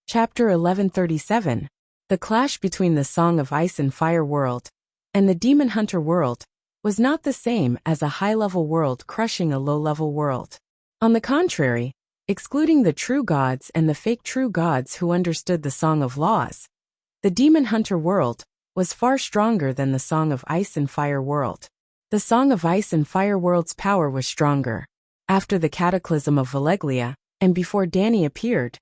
Chapter 1137. The clash between the Song of Ice and Fire world and the Demon Hunter world was not the same as a high-level world crushing a low-level world. On the contrary, excluding the true gods and the fake true gods who understood the Song of Laws, the Demon Hunter world was far stronger than the Song of Ice and Fire world. The Song of Ice and Fire world's power was stronger. After the cataclysm of Wuxia, and before Danny appeared,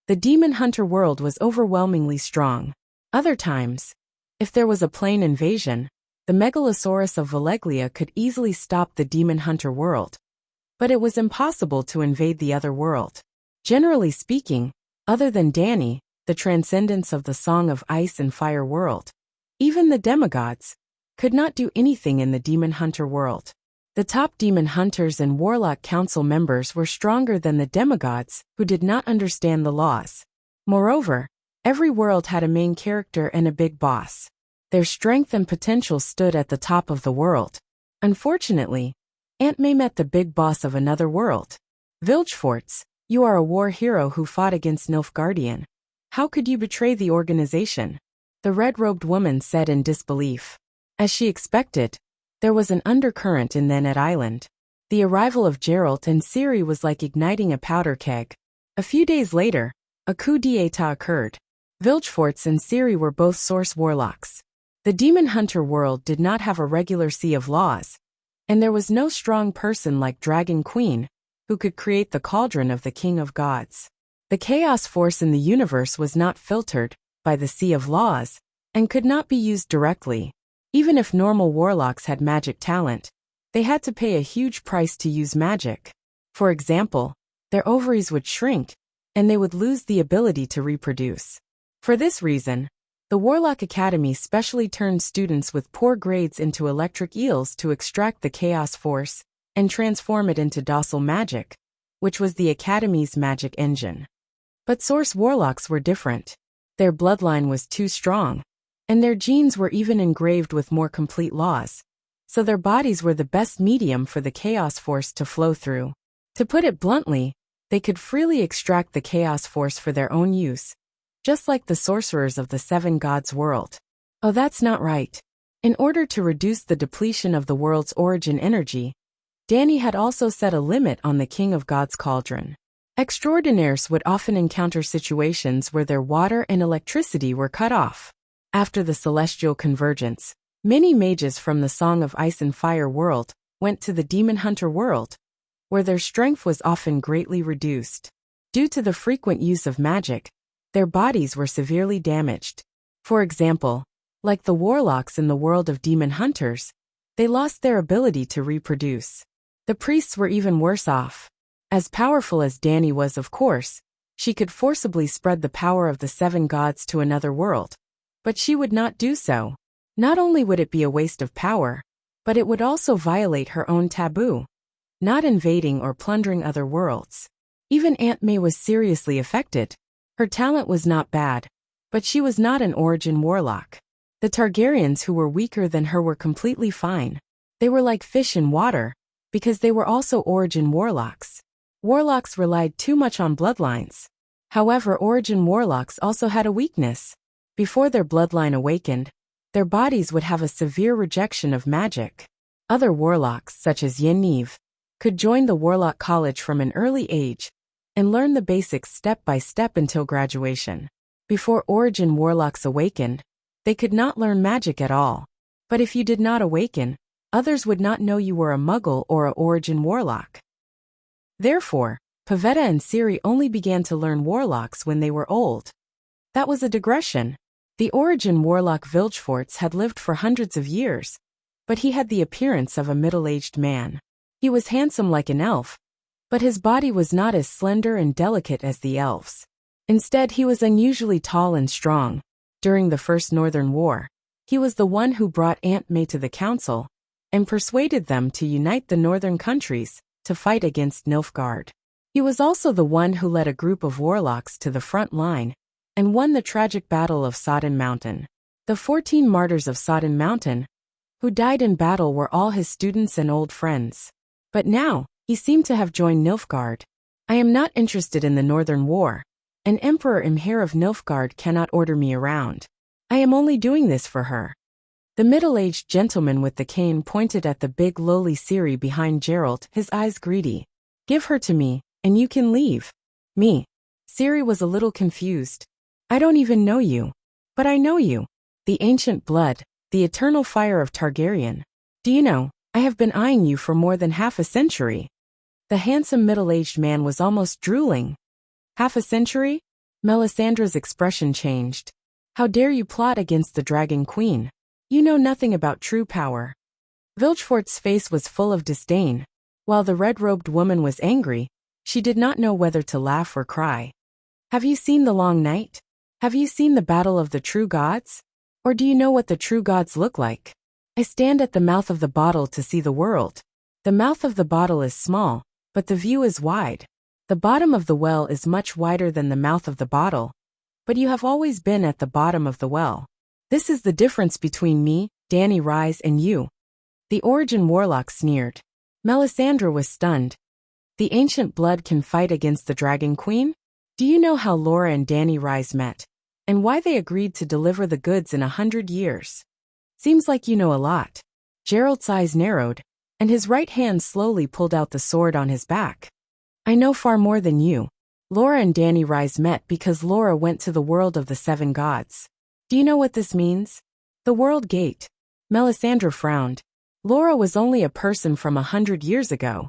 the Demon Hunter world was overwhelmingly strong. Other times, if there was a plain invasion, the Megalosaurus of Wuxia could easily stop the Demon Hunter world. But it was impossible to invade the other world. Generally speaking, other than Danny, the transcendence of the Song of Ice and Fire world, even the demigods, could not do anything in the Demon Hunter world. The top Demon Hunters and Warlock Council members were stronger than the demigods, who did not understand the laws. Moreover, every world had a main character and a big boss. Their strength and potential stood at the top of the world. Unfortunately, Aunt May met the big boss of another world. Vilgefortz, you are a war hero who fought against Nilfgaardian. How could you betray the organization? The red-robed woman said in disbelief. As she expected, there was an undercurrent in Then Island. The arrival of Geralt and Ciri was like igniting a powder keg. A few days later, a coup d'état occurred. Vilgefortz and Ciri were both source warlocks. The Demon Hunter world did not have a regular sea of laws, and there was no strong person like Dragon Queen, who could create the cauldron of the King of Gods. The chaos force in the universe was not filtered by the sea of laws, and could not be used directly. Even if normal warlocks had magic talent, they had to pay a huge price to use magic. For example, their ovaries would shrink, and they would lose the ability to reproduce. For this reason, the Warlock Academy specially turned students with poor grades into electric eels to extract the chaos force and transform it into docile magic, which was the Academy's magic engine. But source warlocks were different. Their bloodline was too strong, and their genes were even engraved with more complete laws, so their bodies were the best medium for the chaos force to flow through. To put it bluntly, they could freely extract the chaos force for their own use, just like the sorcerers of the Seven Gods world. Oh, that's not right. In order to reduce the depletion of the world's origin energy, Danny had also set a limit on the King of Gods cauldron. Extraordinaires would often encounter situations where their water and electricity were cut off. After the celestial convergence, many mages from the Song of Ice and Fire world went to the Demon Hunter world, where their strength was often greatly reduced. Due to the frequent use of magic, their bodies were severely damaged. For example, like the warlocks in the world of Demon Hunters, they lost their ability to reproduce. The priests were even worse off. As powerful as Danny was, of course, she could forcibly spread the power of the Seven Gods to another world. But she would not do so. Not only would it be a waste of power, but it would also violate her own taboo, not invading or plundering other worlds. Even Aunt May was seriously affected. Her talent was not bad, but she was not an origin warlock. The Targaryens who were weaker than her were completely fine. They were like fish in water, because they were also origin warlocks. Warlocks relied too much on bloodlines. However, origin warlocks also had a weakness. Before their bloodline awakened, their bodies would have a severe rejection of magic. Other warlocks, such as Yennev, could join the Warlock College from an early age and learn the basics step by step until graduation. Before origin warlocks awakened, they could not learn magic at all. But if you did not awaken, others would not know you were a muggle or a origin warlock. Therefore, Pavetta and Ciri only began to learn warlocks when they were old. That was a digression. The origin warlock Vilgefortz had lived for hundreds of years, but he had the appearance of a middle-aged man. He was handsome like an elf, but his body was not as slender and delicate as the elves. Instead, he was unusually tall and strong. During the First Northern War, he was the one who brought Aunt May to the council and persuaded them to unite the northern countries to fight against Nilfgaard. He was also the one who led a group of warlocks to the front line and won the tragic Battle of Sodden Mountain. The 14 martyrs of Sodden Mountain, who died in battle, were all his students and old friends. But now, he seemed to have joined Nilfgaard. I am not interested in the Northern War. An Emperor Imher of Nilfgaard cannot order me around. I am only doing this for her. The middle-aged gentleman with the cane pointed at the big lowly Ciri behind Geralt, his eyes greedy. Give her to me, and you can leave. Me. Ciri was a little confused. I don't even know you. But I know you. The ancient blood, the eternal fire of Targaryen. Do you know, I have been eyeing you for more than half a century. The handsome middle-aged man was almost drooling. Half a century? Melisandre's expression changed. How dare you plot against the Dragon Queen? You know nothing about true power. Vilgefort's face was full of disdain. While the red-robed woman was angry, she did not know whether to laugh or cry. Have you seen the long night? Have you seen the battle of the true gods? Or do you know what the true gods look like? I stand at the mouth of the bottle to see the world. The mouth of the bottle is small, but the view is wide. The bottom of the well is much wider than the mouth of the bottle. But you have always been at the bottom of the well. This is the difference between me, Dany Rise, and you. The Origin Warlock sneered. Melisandre was stunned. The ancient blood can fight against the Dragon Queen? Do you know how Laura and Dany Rise met? And why they agreed to deliver the goods in 100 years? Seems like you know a lot. Geralt's eyes narrowed, and his right hand slowly pulled out the sword on his back. I know far more than you. Laura and Dany Rise met because Laura went to the world of the seven gods. Do you know what this means? The World Gate. Melisandre frowned. Laura was only a person from 100 years ago,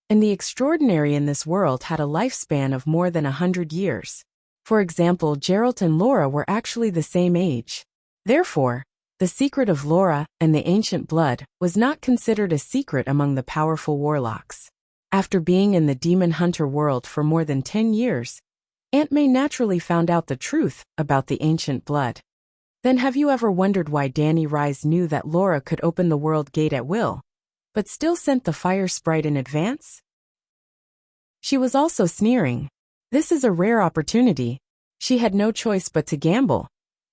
and the extraordinary in this world had a lifespan of more than 100 years. For example, Geralt and Laura were actually the same age. Therefore, the secret of Laura and the ancient blood was not considered a secret among the powerful warlocks. After being in the demon hunter world for more than 10 years, Aunt May naturally found out the truth about the ancient blood. Then have you ever wondered why Dany Rise knew that Laura could open the world gate at will, but still sent the fire sprite in advance? She was also sneering. This is a rare opportunity. She had no choice but to gamble.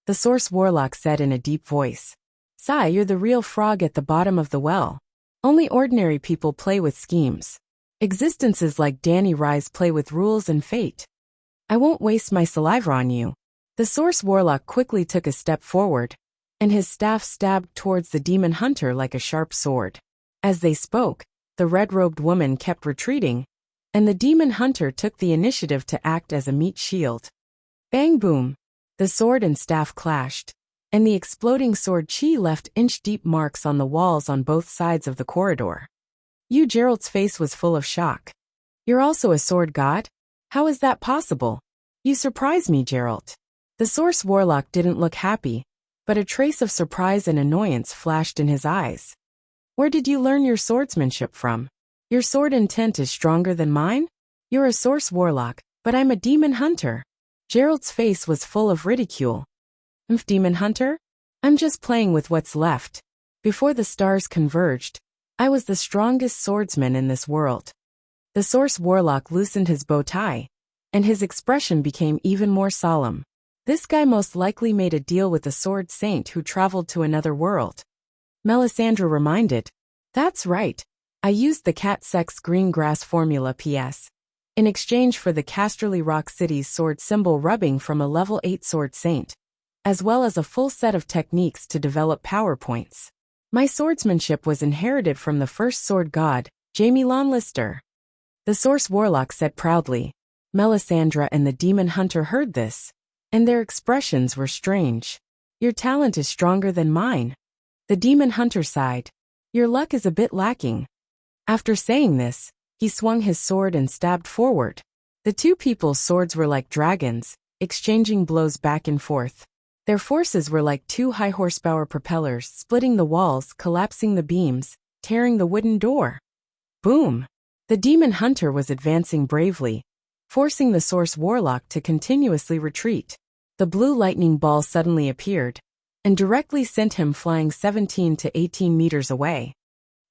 The Source Warlock said in a deep voice. Sigh, you're the real frog at the bottom of the well. Only ordinary people play with schemes. Existences like Dany Rise play with rules and fate. I won't waste my saliva on you. The Source Warlock quickly took a step forward, and his staff stabbed towards the demon hunter like a sharp sword. As they spoke, the red-robed woman kept retreating, and the demon hunter took the initiative to act as a meat shield. Bang boom! The sword and staff clashed, and the exploding sword chi left inch-deep marks on the walls on both sides of the corridor. Geralt's face was full of shock. You're also a sword god? How is that possible? You surprise me, Geralt. The Source Warlock didn't look happy, but a trace of surprise and annoyance flashed in his eyes. Where did you learn your swordsmanship from? Your sword intent is stronger than mine? You're a Source Warlock, but I'm a demon hunter. Geralt's face was full of ridicule. Demon hunter? I'm just playing with what's left. Before the stars converged, I was the strongest swordsman in this world. The Source Warlock loosened his bow tie, and his expression became even more solemn. This guy most likely made a deal with a sword saint who traveled to another world. Melisandre reminded. That's right. I used the cat sex green grass formula PS. In exchange for the Casterly Rock City's sword symbol rubbing from a level 8 sword saint, as well as a full set of techniques to develop power points. My swordsmanship was inherited from the first sword god, Jaime Lannister. The Source Warlock said proudly. Melisandre and the demon hunter heard this, and their expressions were strange. Your talent is stronger than mine. The demon hunter sighed. Your luck is a bit lacking. After saying this, he swung his sword and stabbed forward. The two people's swords were like dragons, exchanging blows back and forth. Their forces were like two high-horsepower propellers, splitting the walls, collapsing the beams, tearing the wooden door. Boom! The demon hunter was advancing bravely, forcing the Source Warlock to continuously retreat. The blue lightning ball suddenly appeared, and directly sent him flying 17 to 18 meters away.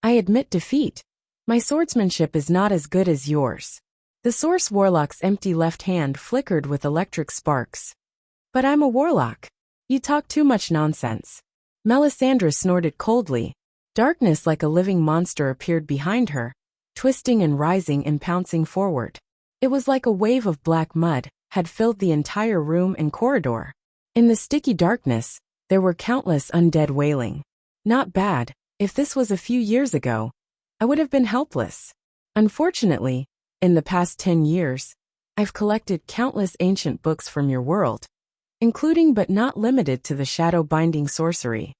I admit defeat. My swordsmanship is not as good as yours. The Source Warlock's empty left hand flickered with electric sparks. But I'm a warlock. You talk too much nonsense. Melisandre snorted coldly. Darkness like a living monster appeared behind her, twisting and rising and pouncing forward. It was like a wave of black mud, had filled the entire room and corridor. In the sticky darkness, there were countless undead wailing. Not bad. If this was a few years ago, I would have been helpless. Unfortunately, in the past 10 years, I've collected countless ancient books from your world, including but not limited to the shadow-binding sorcery.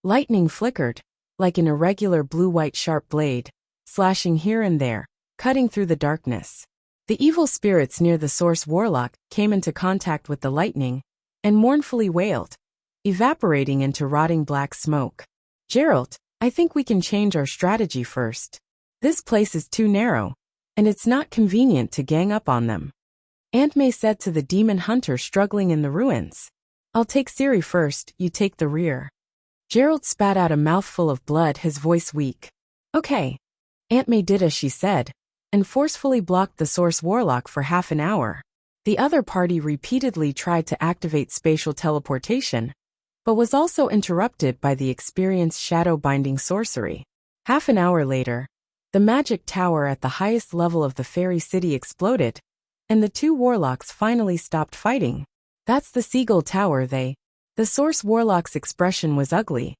Lightning flickered, like an irregular blue-white sharp blade, slashing here and there, cutting through the darkness. The evil spirits near the source warlock came into contact with the lightning and mournfully wailed, evaporating into rotting black smoke. Geralt, I think we can change our strategy first. This place is too narrow, and it's not convenient to gang up on them. Aunt May said to the demon hunter struggling in the ruins. I'll take Ciri first, you take the rear. Geralt spat out a mouthful of blood, his voice weak. Okay. Aunt May did as she said, and forcefully blocked the source warlock for half an hour. The other party repeatedly tried to activate spatial teleportation, but was also interrupted by the experienced shadow-binding sorcery. Half an hour later, the magic tower at the highest level of the fairy city exploded, and the two warlocks finally stopped fighting. That's the Seagull Tower, The source warlock's expression was ugly.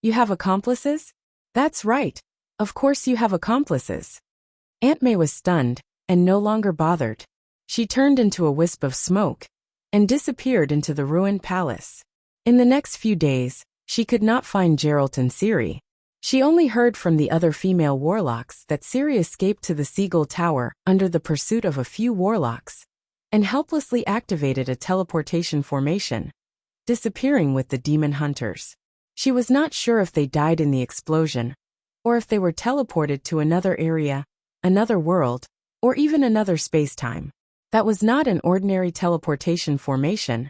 You have accomplices? That's right. Of course you have accomplices. Aunt May was stunned, and no longer bothered. She turned into a wisp of smoke, and disappeared into the ruined palace. In the next few days, she could not find Geralt and Ciri. She only heard from the other female warlocks that Ciri escaped to the Seagull Tower under the pursuit of a few warlocks, and helplessly activated a teleportation formation, disappearing with the demon hunters. She was not sure if they died in the explosion, or if they were teleported to another area, another world, or even another space-time. That was not an ordinary teleportation formation,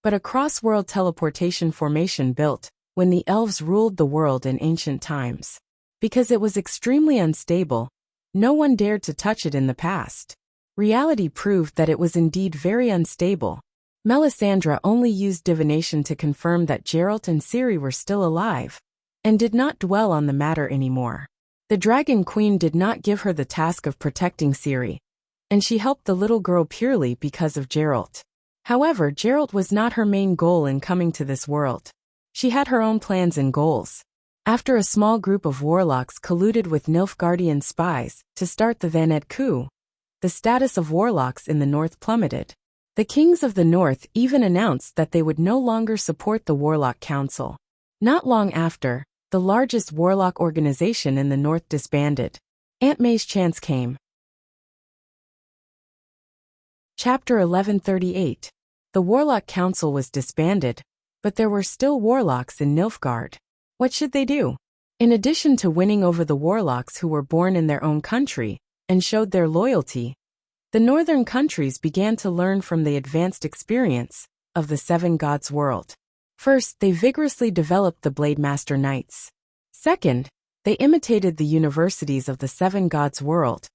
but a cross-world teleportation formation built when the elves ruled the world in ancient times. Because it was extremely unstable, no one dared to touch it in the past. Reality proved that it was indeed very unstable. Melisandre only used divination to confirm that Geralt and Ciri were still alive, and did not dwell on the matter anymore. The Dragon Queen did not give her the task of protecting Ciri, and she helped the little girl purely because of Geralt. However, Geralt was not her main goal in coming to this world. She had her own plans and goals. After a small group of warlocks colluded with Nilfgaardian spies to start the Vaned coup, the status of warlocks in the north plummeted. The kings of the north even announced that they would no longer support the Warlock Council. Not long after, the largest warlock organization in the north disbanded. Aunt May's chance came. Chapter 1138. The Warlock Council was disbanded, but there were still warlocks in Nilfgaard. What should they do? In addition to winning over the warlocks who were born in their own country and showed their loyalty, the northern countries began to learn from the advanced experience of the Seven Gods world. First, they vigorously developed the Blademaster Knights. Second, they imitated the universities of the Seven Gods world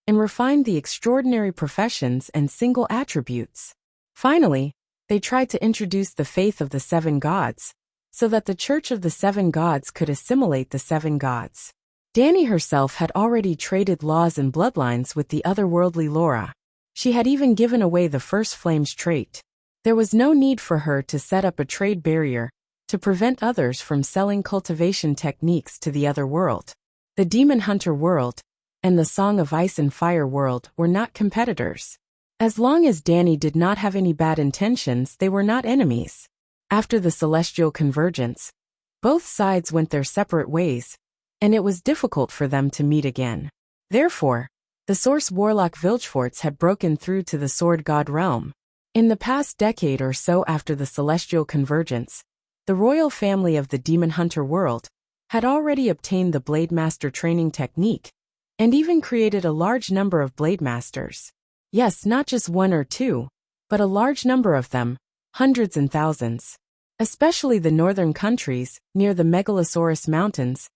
and refined the extraordinary professions and single attributes. Finally, they tried to introduce the faith of the Seven Gods, so that the Church of the Seven Gods could assimilate the Seven Gods. Dany herself had already traded laws and bloodlines with the otherworldly Laura. She had even given away the First Flames trait. There was no need for her to set up a trade barrier to prevent others from selling cultivation techniques to the other world. The Demon Hunter world and the Song of Ice and Fire world were not competitors. As long as Dany did not have any bad intentions, they were not enemies. After the celestial convergence, both sides went their separate ways, and it was difficult for them to meet again. Therefore, the Source Warlock Vilgefortz had broken through to the Sword God realm. In the past decade or so after the celestial convergence, the royal family of the Demon Hunter world had already obtained the Blademaster training technique, and even created a large number of Blademasters. Yes, not just one or two, but a large number of them, hundreds and thousands. Especially the northern countries, near the Megalosaurus Mountains,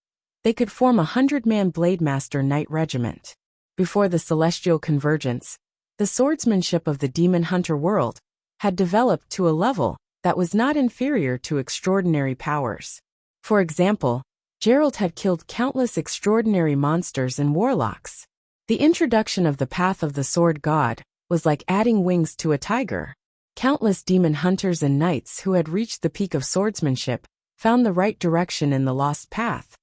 they could form a 100-man Blademaster Knight regiment. Before the celestial convergence, the swordsmanship of the Demon Hunter world had developed to a level that was not inferior to extraordinary powers. For example, Geralt had killed countless extraordinary monsters and warlocks. The introduction of the Path of the Sword God was like adding wings to a tiger. Countless demon hunters and knights who had reached the peak of swordsmanship found the right direction in the lost path,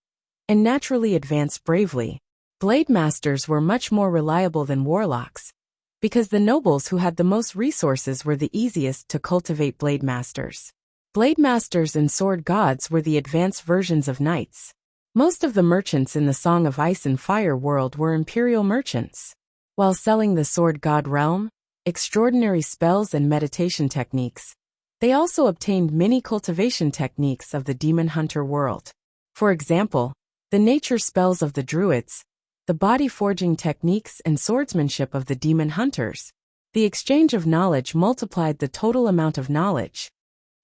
and naturally advanced bravely. Blade masters were much more reliable than warlocks, because the nobles who had the most resources were the easiest to cultivate blade masters. Blade masters and sword gods were the advanced versions of knights. Most of the merchants in the Song of Ice and Fire world were imperial merchants. While selling the sword god realm, extraordinary spells and meditation techniques, they also obtained many cultivation techniques of the demon hunter world. For example, the nature spells of the druids, the body forging techniques and swordsmanship of the demon hunters. The exchange of knowledge multiplied the total amount of knowledge.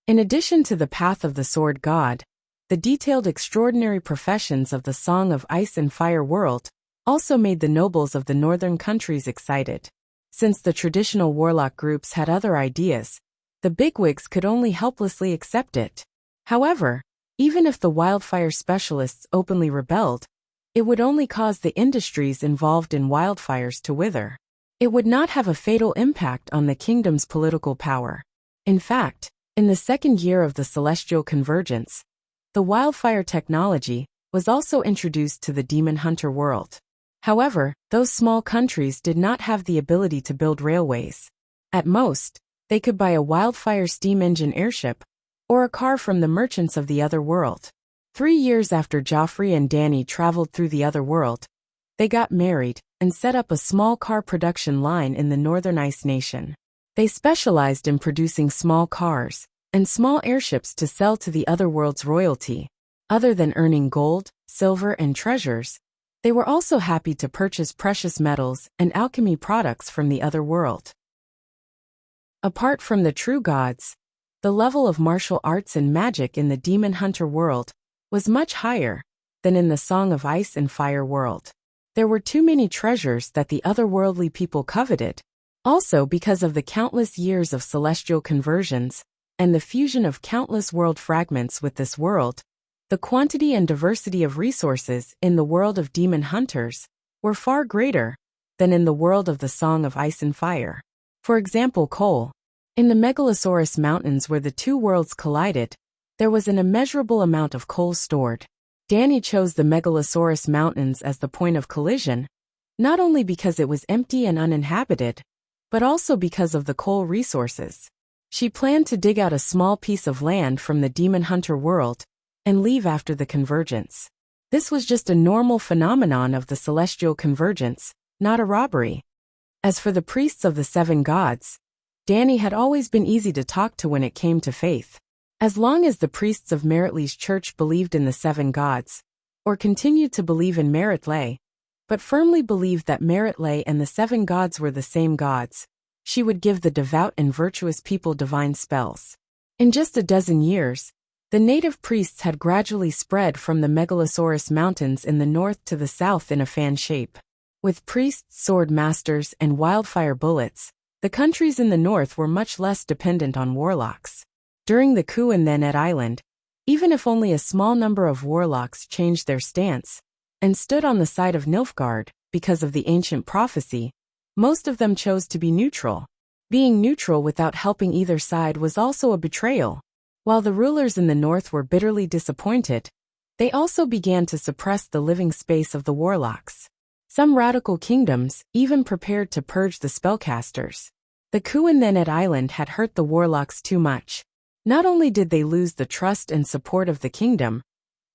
In addition to the path of the sword god, the detailed extraordinary professions of the Song of Ice and Fire world also made the nobles of the northern countries excited. Since the traditional warlock groups had other ideas, the bigwigs could only helplessly accept it. However, even if the wildfire specialists openly rebelled, it would only cause the industries involved in wildfires to wither. It would not have a fatal impact on the kingdom's political power. In fact, in the second year of the celestial convergence, the wildfire technology was also introduced to the demon hunter world. However, those small countries did not have the ability to build railways. At most, they could buy a wildfire steam engine airship, or a car from the merchants of the other world. 3 years after Joffrey and Dany traveled through the other world, they got married and set up a small car production line in the Northern Ice Nation. They specialized in producing small cars and small airships to sell to the other world's royalty. Other than earning gold, silver, and treasures, they were also happy to purchase precious metals and alchemy products from the other world. Apart from the true gods, the level of martial arts and magic in the demon hunter world was much higher than in the Song of Ice and Fire world. There were too many treasures that the otherworldly people coveted. Also, because of the countless years of celestial conversions and the fusion of countless world fragments with this world, the quantity and diversity of resources in the world of demon hunters were far greater than in the world of the Song of Ice and Fire. For example, coal. In the Megalosaurus Mountains where the two worlds collided, there was an immeasurable amount of coal stored. Dany chose the Megalosaurus Mountains as the point of collision, not only because it was empty and uninhabited, but also because of the coal resources. She planned to dig out a small piece of land from the demon hunter world and leave after the convergence. This was just a normal phenomenon of the celestial convergence, not a robbery. As for the priests of the seven gods, Dany had always been easy to talk to when it came to faith. As long as the priests of Meritlee's church believed in the seven gods, or continued to believe in Meritlee, but firmly believed that Meritlee and the seven gods were the same gods, she would give the devout and virtuous people divine spells. In just a dozen years, the native priests had gradually spread from the Megalosaurus Mountains in the north to the south in a fan shape. With priests, sword masters, and wildfire bullets, the countries in the north were much less dependent on warlocks. During the coup in Thanet Island, even if only a small number of warlocks changed their stance and stood on the side of Nilfgaard because of the ancient prophecy, most of them chose to be neutral. Being neutral without helping either side was also a betrayal. While the rulers in the north were bitterly disappointed, they also began to suppress the living space of the warlocks. Some radical kingdoms even prepared to purge the spellcasters. The coup in Thanet Island had hurt the warlocks too much. Not only did they lose the trust and support of the kingdom,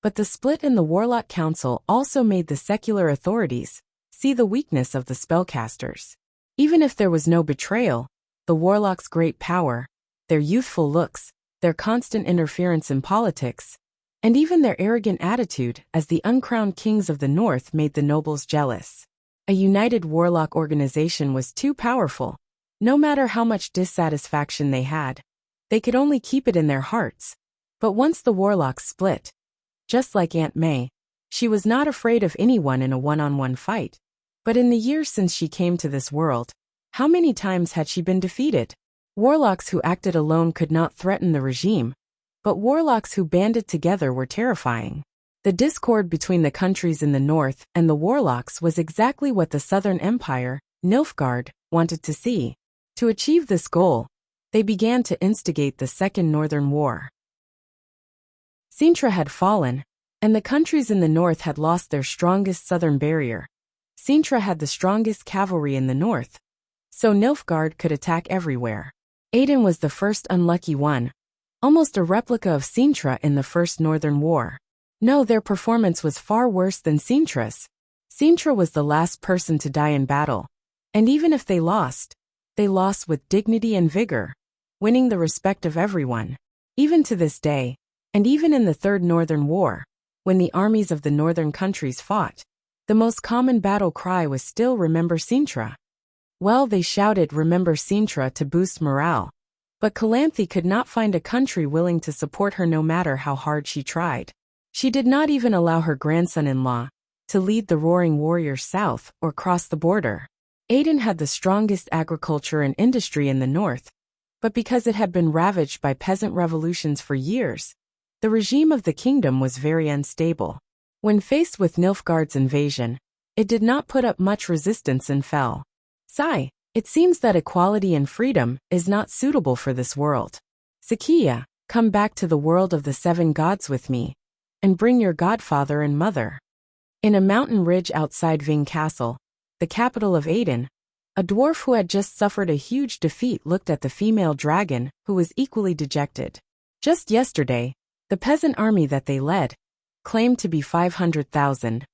but the split in the Warlock Council also made the secular authorities see the weakness of the spellcasters. Even if there was no betrayal, the warlocks' great power, their youthful looks, their constant interference in politics, and even their arrogant attitude as the uncrowned kings of the north made the nobles jealous. A united warlock organization was too powerful. No matter how much dissatisfaction they had, they could only keep it in their hearts. But once the warlocks split, just like Aunt May, she was not afraid of anyone in a one-on-one fight. But in the years since she came to this world, how many times had she been defeated? Warlocks who acted alone could not threaten the regime, but warlocks who banded together were terrifying. The discord between the countries in the north and the warlocks was exactly what the Southern Empire, Nilfgaard, wanted to see. To achieve this goal, they began to instigate the Second Northern War. Sintra had fallen, and the countries in the north had lost their strongest southern barrier. Sintra had the strongest cavalry in the north, so Nilfgaard could attack everywhere. Aden was the first unlucky one, almost a replica of Sintra in the First Northern War. No, their performance was far worse than Sintra's. Sintra was the last person to die in battle, and even if they lost with dignity and vigor, winning the respect of everyone. Even to this day, and even in the Third Northern War, when the armies of the northern countries fought, the most common battle cry was still "Remember Sintra." Well, they shouted "Remember Sintra" to boost morale, but Calanthe could not find a country willing to support her no matter how hard she tried. She did not even allow her grandson-in-law to lead the roaring warriors south or cross the border. Aden had the strongest agriculture and industry in the north, but because it had been ravaged by peasant revolutions for years, the regime of the kingdom was very unstable. When faced with Nilfgaard's invasion, it did not put up much resistance and fell. Sigh, it seems that equality and freedom is not suitable for this world. Sakia, come back to the world of the seven gods with me, and bring your godfather and mother. In a mountain ridge outside Ving Castle, the capital of Aden, a dwarf who had just suffered a huge defeat looked at the female dragon, who was equally dejected. Just yesterday, the peasant army that they led, claimed to be 500,000,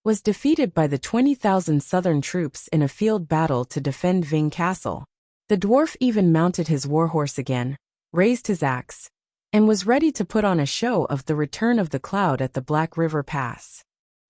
was defeated by the 20,000 southern troops in a field battle to defend Ving Castle. The dwarf even mounted his warhorse again, raised his axe, and was ready to put on a show of the return of the cloud at the Black River Pass.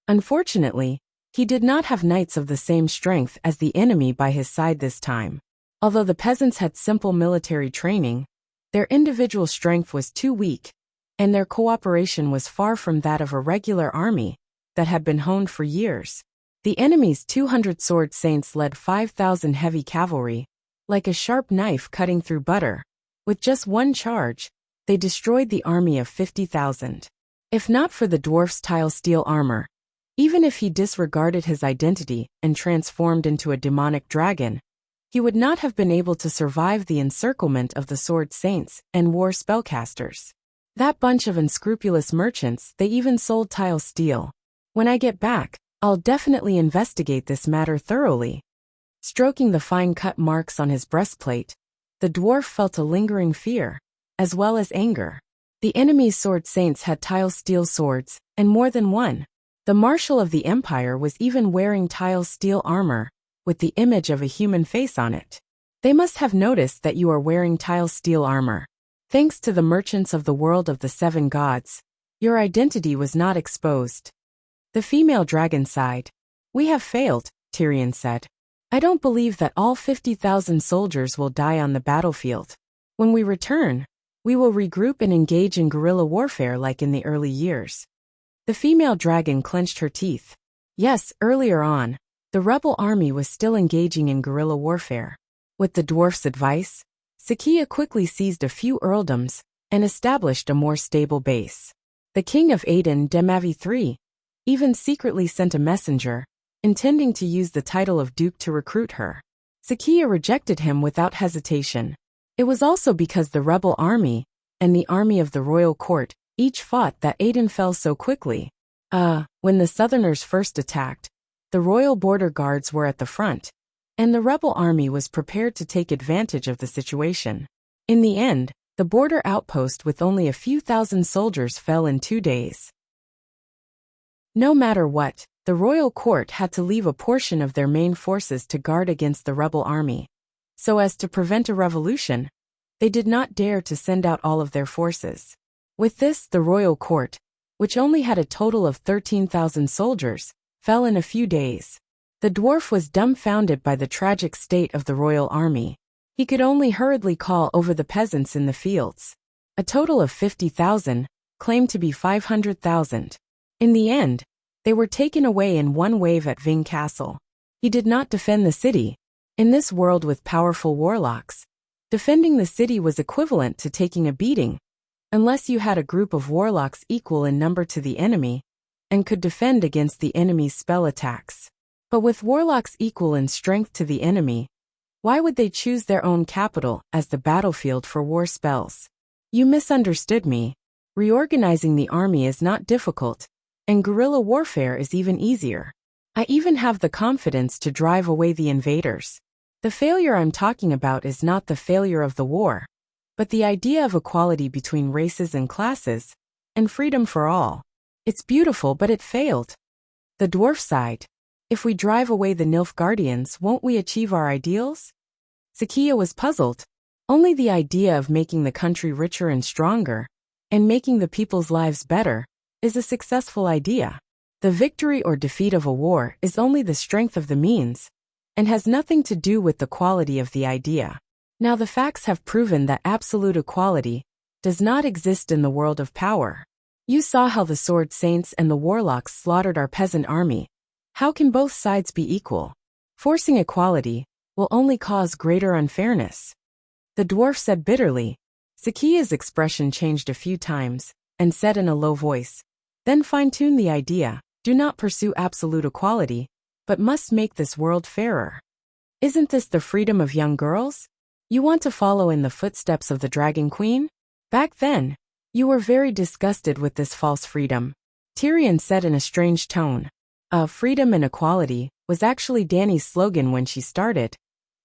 Unfortunately, he did not have knights of the same strength as the enemy by his side this time. Although the peasants had simple military training, their individual strength was too weak, and their cooperation was far from that of a regular army that had been honed for years. The enemy's 200 sword saints led 5,000 heavy cavalry, like a sharp knife cutting through butter. With just one charge, they destroyed the army of 50,000. If not for the dwarf's tile steel armor, even if he disregarded his identity and transformed into a demonic dragon, he would not have been able to survive the encirclement of the sword saints and war spellcasters. That bunch of unscrupulous merchants, they even sold tile steel. When I get back, I'll definitely investigate this matter thoroughly. Stroking the fine-cut marks on his breastplate, the dwarf felt a lingering fear, as well as anger. The enemy's sword saints had tile steel swords, and more than one. The marshal of the empire was even wearing tile steel armor, with the image of a human face on it. They must have noticed that you are wearing tile steel armor. Thanks to the merchants of the world of the seven gods, your identity was not exposed. The female dragon sighed. We have failed, Tyrion said. I don't believe that all 50,000 soldiers will die on the battlefield. When we return, we will regroup and engage in guerrilla warfare like in the early years. The female dragon clenched her teeth. Yes, earlier on, the rebel army was still engaging in guerrilla warfare. With the dwarf's advice, Sakia quickly seized a few earldoms and established a more stable base. The king of Aden, Demavi III, even secretly sent a messenger, intending to use the title of duke to recruit her. Sakia rejected him without hesitation. It was also because the rebel army and the army of the royal court each fought that Aden fell so quickly. When the southerners first attacked, the royal border guards were at the front, and the rebel army was prepared to take advantage of the situation. In the end, the border outpost with only a few thousand soldiers fell in 2 days. No matter what, the royal court had to leave a portion of their main forces to guard against the rebel army. So as to prevent a revolution, they did not dare to send out all of their forces. With this, the royal court, which only had a total of 13,000 soldiers, fell in a few days. The dwarf was dumbfounded by the tragic state of the royal army. He could only hurriedly call over the peasants in the fields. A total of 50,000, claimed to be 500,000. In the end, they were taken away in one wave at Ving Castle. He did not defend the city. In this world with powerful warlocks, defending the city was equivalent to taking a beating, unless you had a group of warlocks equal in number to the enemy, and could defend against the enemy's spell attacks. But with warlocks equal in strength to the enemy, Why would they choose their own capital as the battlefield for war spells? You misunderstood me. Reorganizing the army is not difficult, and guerrilla warfare is even easier. I even have the confidence to drive away the invaders. The failure I'm talking about is not the failure of the war, but the idea of equality between races and classes, and freedom for all. It's beautiful, but it failed. The dwarf sighed. If we drive away the Nilfgaardians, won't we achieve our ideals? Sakia was puzzled. Only the idea of making the country richer and stronger, and making the people's lives better, is a successful idea. The victory or defeat of a war is only the strength of the means, and has nothing to do with the quality of the idea. Now the facts have proven that absolute equality does not exist in the world of power. You saw how the sword saints and the warlocks slaughtered our peasant army. How can both sides be equal? Forcing equality will only cause greater unfairness. The dwarf said bitterly. Sakia's expression changed a few times, and said in a low voice, then fine-tune the idea. Do not pursue absolute equality, but must make this world fairer. Isn't this the freedom of young girls? You want to follow in the footsteps of the Dragon Queen? Back then, you were very disgusted with this false freedom. Tyrion said in a strange tone. Freedom and equality was actually Dany's slogan when she started,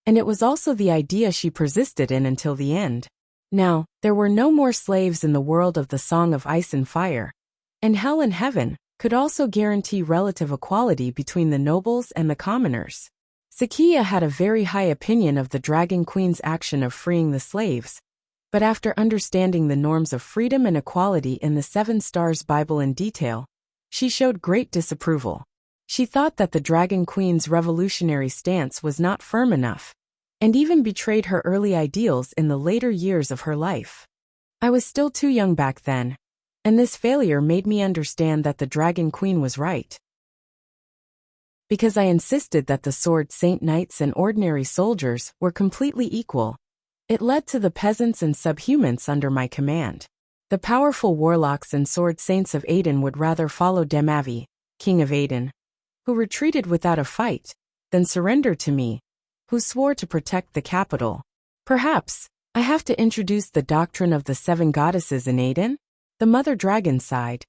and it was also the idea she persisted in until the end. Now, there were no more slaves in the world of the Song of Ice and Fire, and Hell and Heaven could also guarantee relative equality between the nobles and the commoners. Sakia had a very high opinion of the Dragon Queen's action of freeing the slaves, but after understanding the norms of freedom and equality in the Seven Stars Bible in detail, she showed great disapproval. She thought that the Dragon Queen's revolutionary stance was not firm enough, and even betrayed her early ideals in the later years of her life. I was still too young back then, and this failure made me understand that the Dragon Queen was right. Because I insisted that the sword saint knights and ordinary soldiers were completely equal, it led to the peasants and subhumans under my command. The powerful warlocks and sword saints of Aden would rather follow Demavi, king of Aden, who retreated without a fight, than surrender to me, who swore to protect the capital. Perhaps I have to introduce the doctrine of the seven goddesses in Aden? The mother dragon sighed.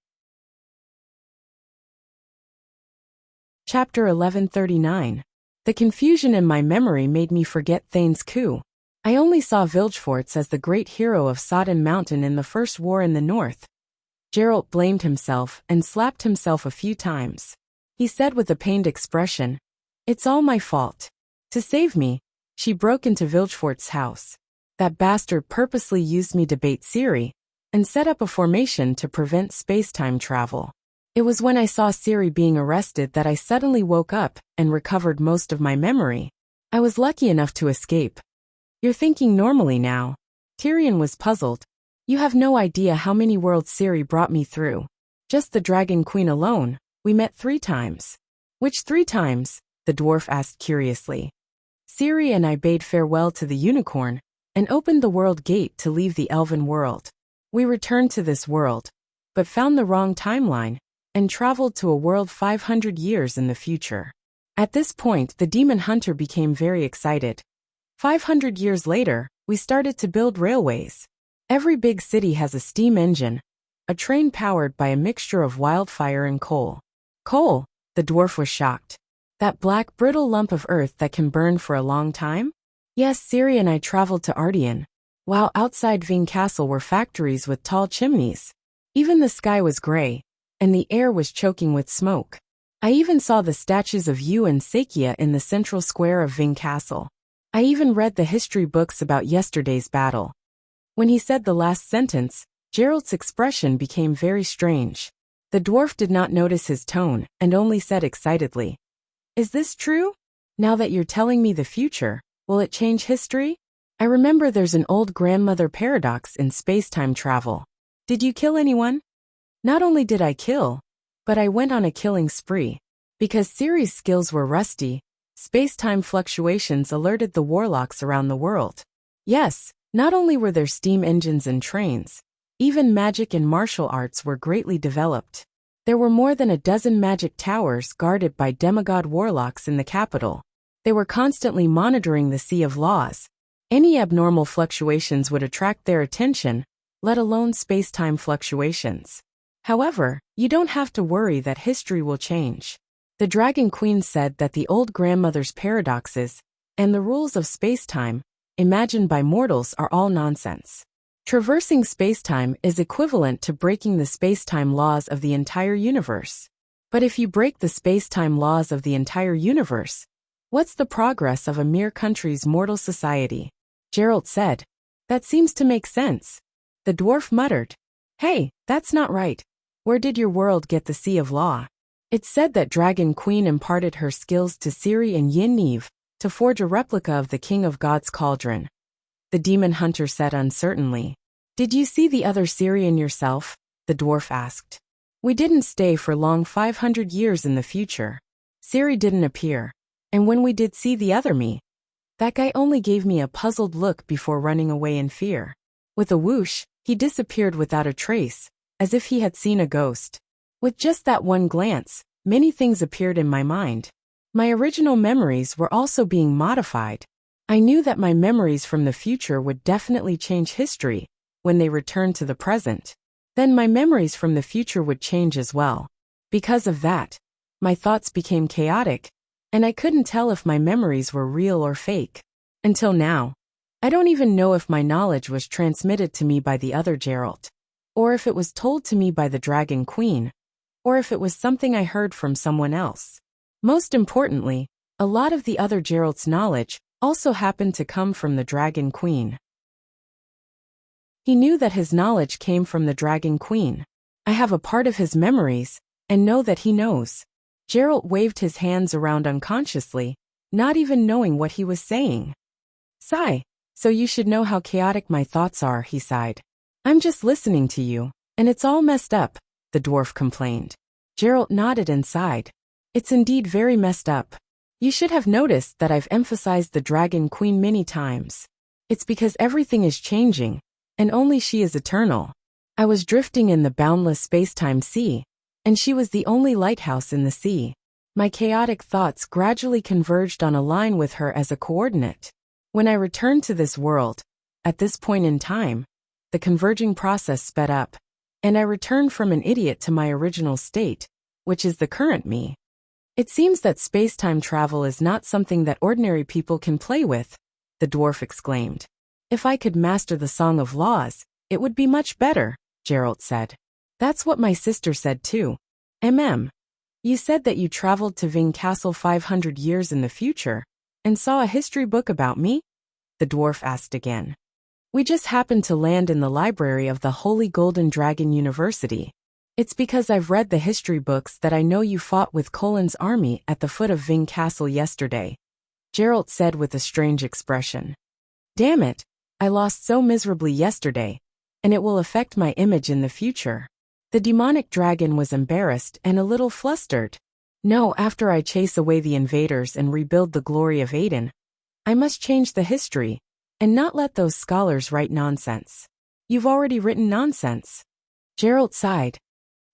Chapter 1139. The confusion in my memory made me forget Thane's coup. I only saw Vilgefortz as the great hero of Sodden Mountain in the First War in the North. Geralt blamed himself and slapped himself a few times. He said with a pained expression, "It's all my fault." To save me, she broke into Vilgefortz's house. That bastard purposely used me to bait Ciri, and set up a formation to prevent space-time travel. It was when I saw Ciri being arrested that I suddenly woke up and recovered most of my memory. I was lucky enough to escape. You're thinking normally now. Tyrion was puzzled. You have no idea how many worlds Ciri brought me through. Just the Dragon Queen alone, we met 3 times. Which 3 times? The dwarf asked curiously. Ciri and I bade farewell to the unicorn, and opened the world gate to leave the elven world. We returned to this world, but found the wrong timeline, and traveled to a world 500 years in the future. At this point, the demon hunter became very excited. 500 years later, we started to build railways. Every big city has a steam engine, a train powered by a mixture of wildfire and coal. Coal? The dwarf was shocked. That black, brittle lump of earth that can burn for a long time? Yes, Ciri and I traveled to Ardian, while outside Ving Castle were factories with tall chimneys. Even the sky was gray, and the air was choking with smoke. I even saw the statues of Yu and Sakia in the central square of Ving Castle. I even read the history books about yesterday's battle. When he said the last sentence, Geralt's expression became very strange. The dwarf did not notice his tone, and only said excitedly, "Is this true? Now that you're telling me the future, will it change history? I remember there's an old grandmother paradox in space-time travel. Did you kill anyone?" Not only did I kill, but I went on a killing spree. Because Ciri's skills were rusty, space-time fluctuations alerted the warlocks around the world. Yes, not only were there steam engines and trains, even magic and martial arts were greatly developed. There were more than a dozen magic towers guarded by demigod warlocks in the capital. They were constantly monitoring the sea of laws. Any abnormal fluctuations would attract their attention, let alone space-time fluctuations. However, you don't have to worry that history will change. The Dragon Queen said that the old grandmother's paradoxes and the rules of space-time, imagined by mortals, are all nonsense. Traversing space-time is equivalent to breaking the space-time laws of the entire universe. But if you break the space-time laws of the entire universe, what's the progress of a mere country's mortal society? Geralt said. That seems to make sense. The dwarf muttered. Hey, that's not right. Where did your world get the Sea of Law? It's said that Dragon Queen imparted her skills to Ciri and Yennefer to forge a replica of the King of God's cauldron. The demon hunter said uncertainly. Did you see the other Ciri and yourself? The dwarf asked. We didn't stay for long, 500 years in the future. Ciri didn't appear. And when we did see the other me, that guy only gave me a puzzled look before running away in fear. With a whoosh, he disappeared without a trace, as if he had seen a ghost. With just that one glance, many things appeared in my mind. My original memories were also being modified. I knew that my memories from the future would definitely change history when they returned to the present. Then my memories from the future would change as well. Because of that, my thoughts became chaotic, and I couldn't tell if my memories were real or fake. Until now. I don't even know if my knowledge was transmitted to me by the other Geralt, or if it was told to me by the Dragon Queen, or if it was something I heard from someone else. Most importantly, a lot of the other Geralt's knowledge also happened to come from the Dragon Queen. He knew that his knowledge came from the Dragon Queen. I have a part of his memories, and know that he knows. Geralt waved his hands around unconsciously, not even knowing what he was saying. Sigh. So you should know how chaotic my thoughts are, he sighed. I'm just listening to you, and it's all messed up, the dwarf complained. Geralt nodded and sighed. It's indeed very messed up. You should have noticed that I've emphasized the Dragon Queen many times. It's because everything is changing, and only she is eternal. I was drifting in the boundless space-time sea, and she was the only lighthouse in the sea. My chaotic thoughts gradually converged on a line with her as a coordinate. When I returned to this world, at this point in time, the converging process sped up, and I returned from an idiot to my original state, which is the current me. It seems that space-time travel is not something that ordinary people can play with, the dwarf exclaimed. If I could master the Song of Laws, it would be much better, Geralt said. That's what my sister said too. You said that you traveled to Ving Castle 500 years in the future, and saw a history book about me? The dwarf asked again. We just happened to land in the library of the Holy Golden Dragon University. It's because I've read the history books that I know you fought with Colin's army at the foot of Ving Castle yesterday, Geralt said with a strange expression. Damn it, I lost so miserably yesterday, and it will affect my image in the future. The demonic dragon was embarrassed and a little flustered. No, after I chase away the invaders and rebuild the glory of Aiden, I must change the history, and not let those scholars write nonsense. You've already written nonsense. Geralt sighed.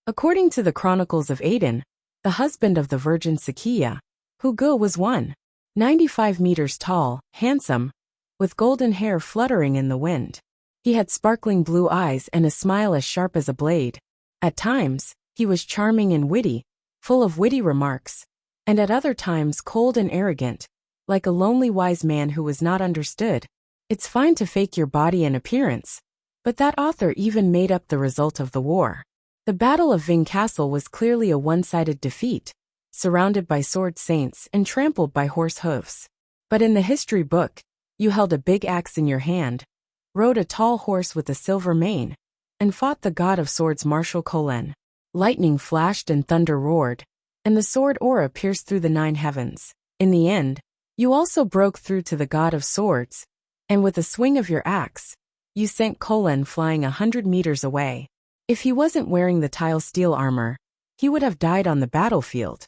According to the Chronicles of Aiden, the husband of the Virgin Sakia, Hugo was 195 meters tall, handsome, with golden hair fluttering in the wind. He had sparkling blue eyes and a smile as sharp as a blade. At times, he was charming and witty, full of witty remarks, and at other times cold and arrogant, like a lonely wise man who was not understood. It's fine to fake your body and appearance, but that author even made up the result of the war. The Battle of Ving Castle was clearly a one-sided defeat, surrounded by sword saints and trampled by horse hoofs. But in the history book, you held a big axe in your hand, rode a tall horse with a silver mane, and fought the god of swords Marshal Colin. Lightning flashed and thunder roared, and the sword aura pierced through the 9 heavens. In the end, you also broke through to the god of swords, and with a swing of your axe, you sent Colin flying 100 meters away. If he wasn't wearing the tile steel armor, he would have died on the battlefield.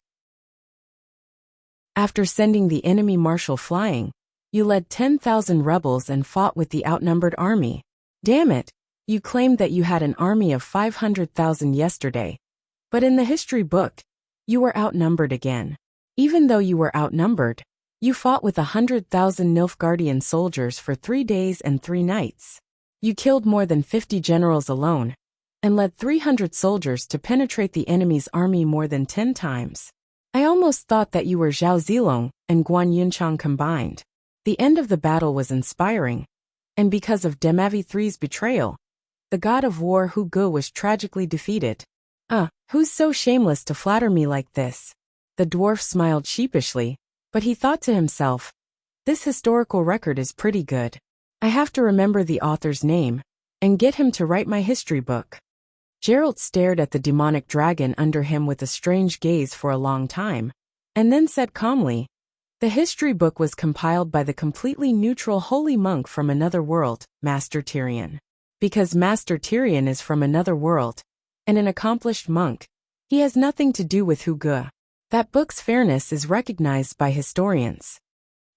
After sending the enemy marshal flying, you led 10,000 rebels and fought with the outnumbered army. Damn it, you claimed that you had an army of 500,000 yesterday. But in the history book, you were outnumbered again. Even though you were outnumbered, You fought with 100,000 Nilfgaardian soldiers for 3 days and 3 nights. You killed more than 50 generals alone, and led 300 soldiers to penetrate the enemy's army more than 10 times. I almost thought that you were Zhao Zilong and Guan Yunchang combined. The end of the battle was inspiring, and because of Demavi III's betrayal, the god of war Hu Ge was tragically defeated. Who's so shameless to flatter me like this? The dwarf smiled sheepishly, but he thought to himself, this historical record is pretty good. I have to remember the author's name, and get him to write my history book. Geralt stared at the demonic dragon under him with a strange gaze for a long time, and then said calmly, the history book was compiled by the completely neutral holy monk from another world, Master Tyrion. Because Master Tyrion is from another world, and an accomplished monk, he has nothing to do with Hu Ge. That book's fairness is recognized by historians.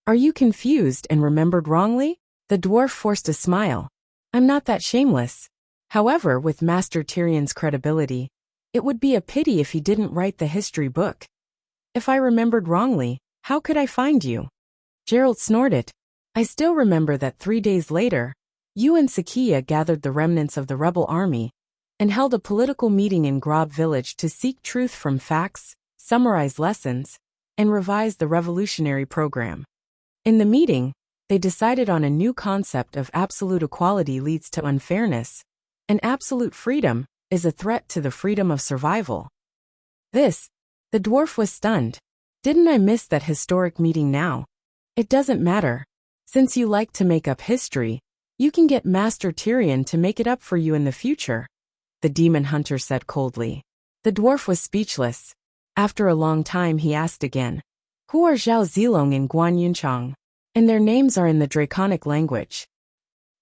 Are you confused and remembered wrongly? The dwarf forced a smile. I'm not that shameless. However, with Master Tyrion's credibility, it would be a pity if he didn't write the history book. If I remembered wrongly, how could I find you? Geralt snorted. I still remember that 3 days later, you and Sakia gathered the remnants of the rebel army and held a political meeting in Grob village to seek truth from facts, summarize lessons, and revise the revolutionary program. In the meeting, they decided on a new concept of absolute equality leads to unfairness, and absolute freedom is a threat to the freedom of survival. The dwarf was stunned. Didn't I miss that historic meeting now? It doesn't matter. Since you like to make up history, you can get Master Tyrion to make it up for you in the future, the demon hunter said coldly. The dwarf was speechless. After a long time he asked again, who are Zhao Zilong and Guan Yunchang? And their names are in the Draconic language.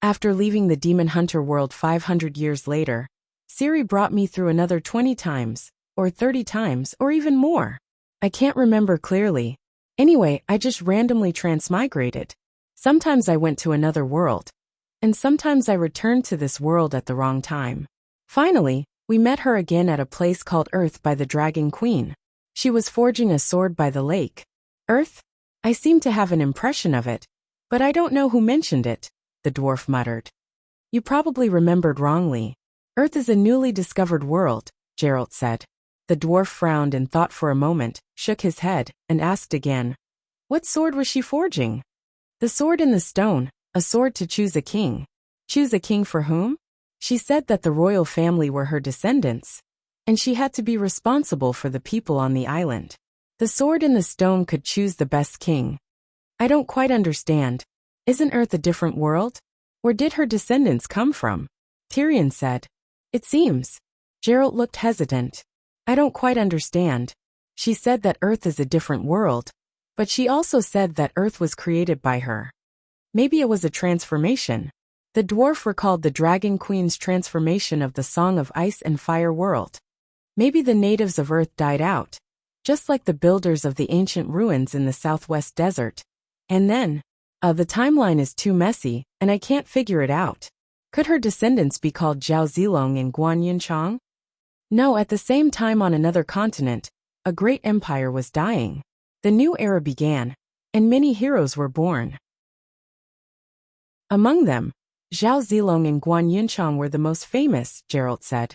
After leaving the demon hunter world 500 years later, Ciri brought me through another 20 times, or 30 times, or even more. I can't remember clearly. Anyway, I just randomly transmigrated. Sometimes I went to another world, and sometimes I returned to this world at the wrong time. Finally, we met her again at a place called Earth by the Dragon Queen. She was forging a sword by the lake. Earth? I seem to have an impression of it, but I don't know who mentioned it, the dwarf muttered. You probably remembered wrongly. Earth is a newly discovered world, Geralt said. The dwarf frowned and thought for a moment, shook his head, and asked again, what sword was she forging? The sword in the stone, a sword to choose a king. Choose a king for whom? She said that the royal family were her descendants, and she had to be responsible for the people on the island. The sword in the stone could choose the best king. I don't quite understand. Isn't Earth a different world? Where did her descendants come from? Tyrion said. It seems. Geralt looked hesitant. I don't quite understand. She said that Earth is a different world, but she also said that Earth was created by her. Maybe it was a transformation. The dwarf recalled the Dragon Queen's transformation of the Song of Ice and Fire world. Maybe the natives of Earth died out, just like the builders of the ancient ruins in the southwest desert. And then, the timeline is too messy, and I can't figure it out. Could her descendants be called Zhao Zilong and Guan Yunchang? No, at the same time on another continent, a great empire was dying. The new era began, and many heroes were born. Among them, Zhao Zilong and Guan Yunchang were the most famous, Geralt said.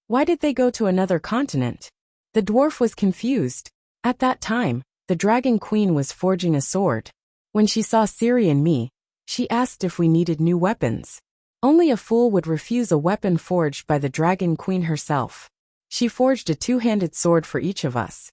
Why did they go to another continent? The dwarf was confused. At that time, the Dragon Queen was forging a sword. When she saw Ciri and me, she asked if we needed new weapons. Only a fool would refuse a weapon forged by the Dragon Queen herself. She forged a two-handed sword for each of us,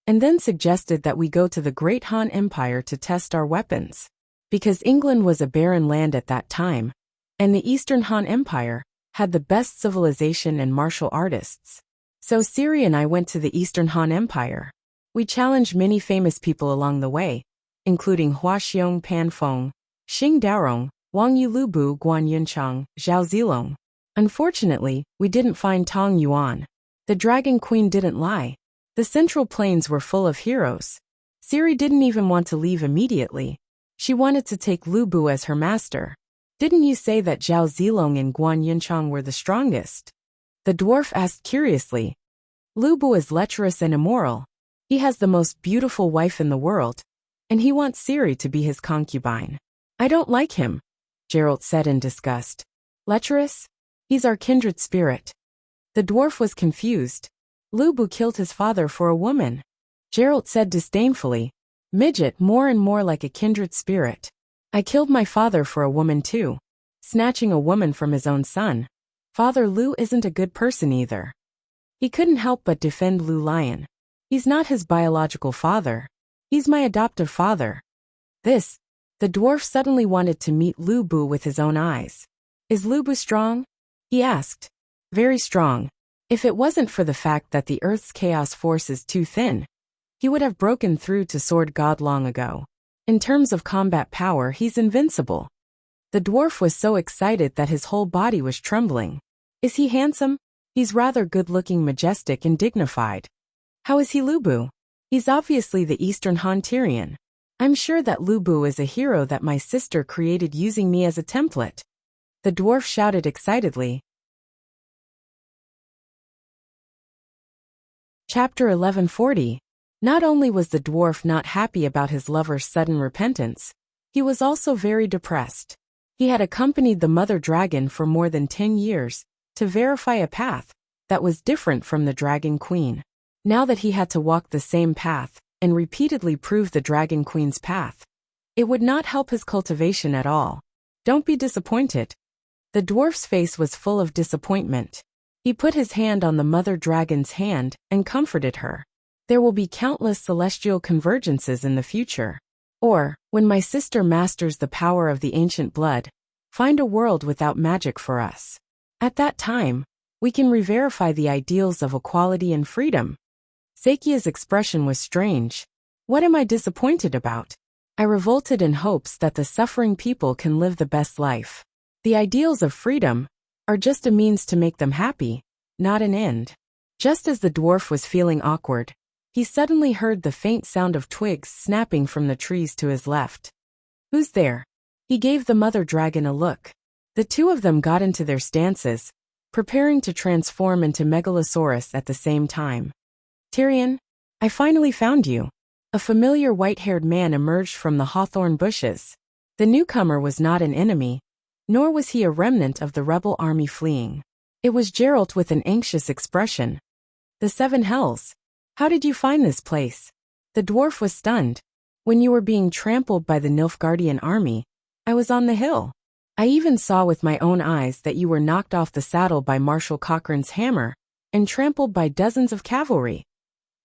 and then suggested that we go to the Great Han Empire to test our weapons. Because England was a barren land at that time, and the Eastern Han Empire had the best civilization and martial artists. So Ciri and I went to the Eastern Han Empire. We challenged many famous people along the way, including Hua Xiong Pan Feng, Xing Daorong, Wang Yulubu Guan Yunchang, Zhao Zilong. Unfortunately, we didn't find Tong Yuan. The Dragon Queen didn't lie. The Central Plains were full of heroes. Ciri didn't even want to leave immediately. She wanted to take Lu Bu as her master. Didn't you say that Zhao Zilong and Guan Yunchang were the strongest? The dwarf asked curiously. Lu Bu is lecherous and immoral. He has the most beautiful wife in the world, And he wants Ciri to be his concubine. I don't like him, Geralt said in disgust. Lecherous? He's our kindred spirit. The dwarf was confused. Lubu killed his father for a woman. Geralt said disdainfully. Midget more and more like a kindred spirit. I killed my father for a woman too. Snatching a woman from his own son. Father Lu isn't a good person either. He couldn't help but defend Lu Lion. He's not his biological father. He's my adoptive father. The dwarf suddenly wanted to meet Lubu with his own eyes. Is Lubu strong? He asked. Very strong. If it wasn't for the fact that the Earth's chaos force is too thin, he would have broken through to Sword God long ago. In terms of combat power, he's invincible. The dwarf was so excited that his whole body was trembling. Is he handsome? He's rather good-looking, majestic, and dignified. How is he Lubu? He's obviously the Eastern Han Tyrion. I'm sure that Lubu is a hero that my sister created using me as a template. The dwarf shouted excitedly. Chapter 1140. Not only was the dwarf not happy about his lover's sudden repentance, he was also very depressed. He had accompanied the mother dragon for more than 10 years to verify a path that was different from the Dragon Queen. Now that he had to walk the same path and repeatedly prove the Dragon Queen's path, it would not help his cultivation at all. Don't be disappointed. The dwarf's face was full of disappointment. He put his hand on the mother dragon's hand and comforted her. There will be countless celestial convergences in the future. Or, when my sister masters the power of the ancient blood, find a world without magic for us. At that time, we can re-verify the ideals of equality and freedom. Sakia's expression was strange. What am I disappointed about? I revolted in hopes that the suffering people can live the best life. The ideals of freedom are just a means to make them happy, not an end. Just as the dwarf was feeling awkward, he suddenly heard the faint sound of twigs snapping from the trees to his left. Who's there? He gave the mother dragon a look. The two of them got into their stances, preparing to transform into Megalosaurus at the same time. Tyrion, I finally found you. A familiar white-haired man emerged from the hawthorn bushes. The newcomer was not an enemy, nor was he a remnant of the rebel army fleeing. It was Geralt with an anxious expression. The Seven Hells. How did you find this place? The dwarf was stunned. When you were being trampled by the Nilfgaardian army, I was on the hill. I even saw with my own eyes that you were knocked off the saddle by Marshal Cochrane's hammer and trampled by dozens of cavalry.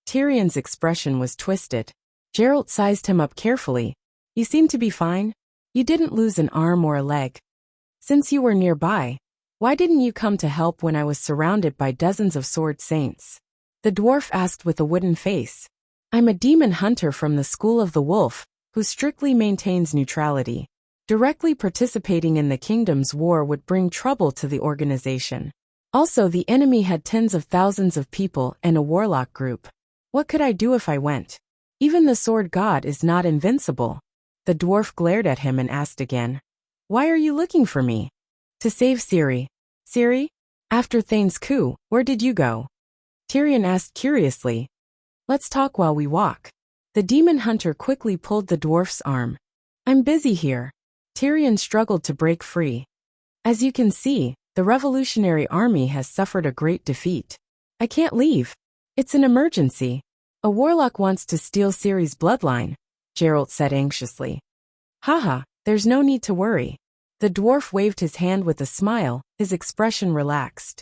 Tyrion's expression was twisted. Geralt sized him up carefully. You seem to be fine. You didn't lose an arm or a leg. Since you were nearby, why didn't you come to help when I was surrounded by dozens of sword saints? The dwarf asked with a wooden face. I'm a demon hunter from the School of the Wolf, who strictly maintains neutrality. Directly participating in the kingdom's war would bring trouble to the organization. Also, the enemy had tens of thousands of people and a warlock group. What could I do if I went? Even the sword god is not invincible. The dwarf glared at him and asked again. Why are you looking for me? To save Ciri. Ciri? After Thane's coup, where did you go? Tyrion asked curiously. Let's talk while we walk. The demon hunter quickly pulled the dwarf's arm. I'm busy here. Tyrion struggled to break free. As you can see, the Revolutionary Army has suffered a great defeat. I can't leave. It's an emergency. A warlock wants to steal Ciri's bloodline, Geralt said anxiously. Haha, there's no need to worry. The dwarf waved his hand with a smile, his expression relaxed.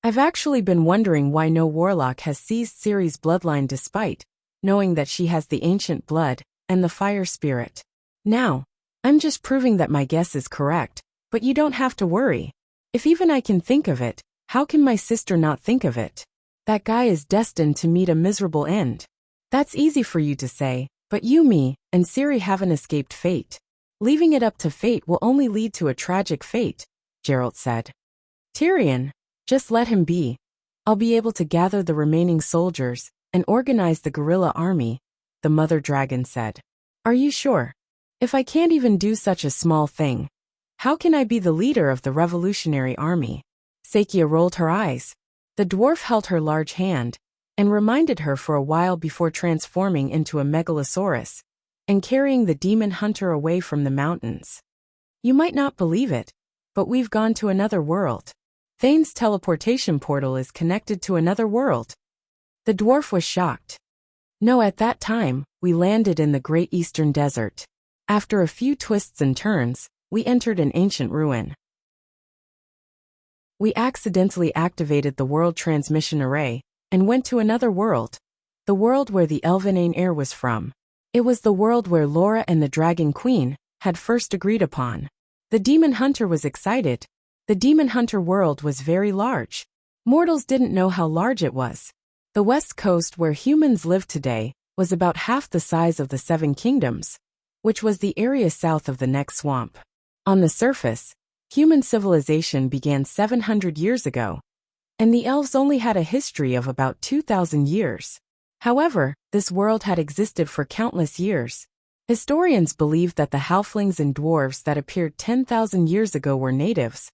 I've actually been wondering why no warlock has seized Ciri's bloodline despite knowing that she has the ancient blood and the fire spirit. Now, I'm just proving that my guess is correct, but you don't have to worry. If even I can think of it, how can my sister not think of it? That guy is destined to meet a miserable end. That's easy for you to say, but you, me, and Ciri haven't escaped fate. Leaving it up to fate will only lead to a tragic fate, Geralt said. Tyrion, just let him be. I'll be able to gather the remaining soldiers and organize the guerrilla army, the mother dragon said. Are you sure? If I can't even do such a small thing, how can I be the leader of the Revolutionary Army? Sakia rolled her eyes. The dwarf held her large hand and reminded her for a while before transforming into a Megalosaurus. and carrying the demon hunter away from the mountains. You might not believe it, but we've gone to another world. Thane's teleportation portal is connected to another world. The dwarf was shocked. No, at that time, we landed in the Great Eastern Desert. After a few twists and turns, we entered an ancient ruin. We accidentally activated the world transmission array and went to another world, the world where the Elven heir was from. It was the world where Laura and the Dragon Queen had first agreed upon. The demon hunter was excited. The demon hunter world was very large. Mortals didn't know how large it was. The west coast where humans live today was about half the size of the Seven Kingdoms, which was the area south of the next swamp. On the surface, human civilization began 700 years ago, and the elves only had a history of about 2,000 years. However, this world had existed for countless years. Historians believe that the halflings and dwarves that appeared 10,000 years ago were natives,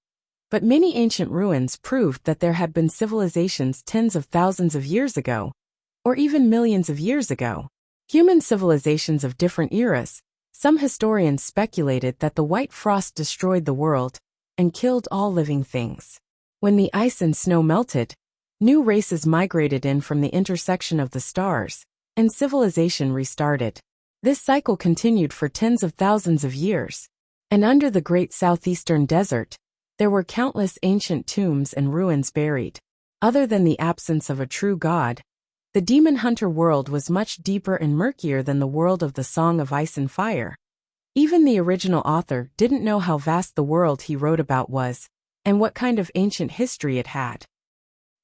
but many ancient ruins proved that there had been civilizations tens of thousands of years ago, or even millions of years ago. Human civilizations of different eras. Some historians speculated that the white frost destroyed the world and killed all living things. When the ice and snow melted, new races migrated in from the intersection of the stars, and civilization restarted. This cycle continued for tens of thousands of years, and under the great southeastern desert, there were countless ancient tombs and ruins buried. Other than the absence of a true god, the demon hunter world was much deeper and murkier than the world of the Song of Ice and Fire. Even the original author didn't know how vast the world he wrote about was, and what kind of ancient history it had.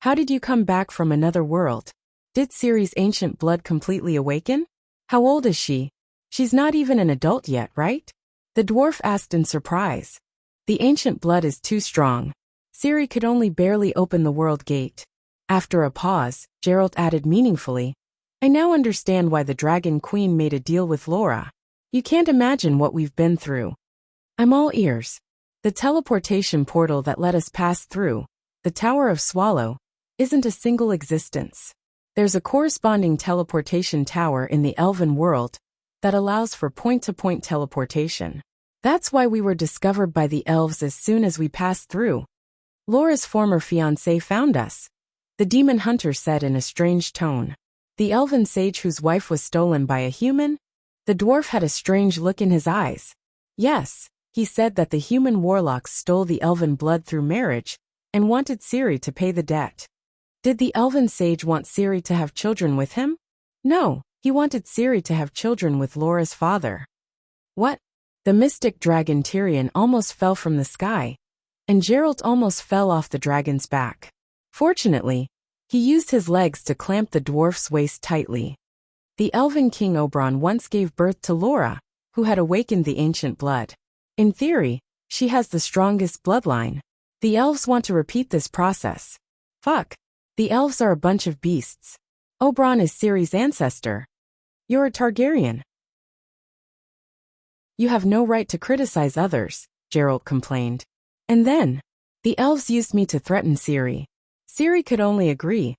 How did you come back from another world? Did Ciri's ancient blood completely awaken? How old is she? She's not even an adult yet, right? The dwarf asked in surprise. The ancient blood is too strong. Ciri could only barely open the world gate. After a pause, Geralt added meaningfully, I now understand why the Dragon Queen made a deal with Laura. You can't imagine what we've been through. I'm all ears. The teleportation portal that let us pass through, the Tower of Swallow, isn't a single existence. There's a corresponding teleportation tower in the Elven world that allows for point-to-point teleportation. That's why we were discovered by the elves as soon as we passed through. Laura's former fiancé found us, the demon hunter said in a strange tone. The elven sage whose wife was stolen by a human? The dwarf had a strange look in his eyes. Yes, he said that the human warlocks stole the elven blood through marriage and wanted Ciri to pay the debt. Did the elven sage want Ciri to have children with him? No, he wanted Ciri to have children with Laura's father. What? The mystic dragon Tyrion almost fell from the sky, and Geralt almost fell off the dragon's back. Fortunately, he used his legs to clamp the dwarf's waist tightly. The elven king Oberon once gave birth to Laura, who had awakened the ancient blood. In theory, she has the strongest bloodline. The elves want to repeat this process. Fuck. The elves are a bunch of beasts. Oberon is Ciri's ancestor. You're a Targaryen. You have no right to criticize others, Geralt complained. And then, the elves used me to threaten Ciri. Ciri could only agree.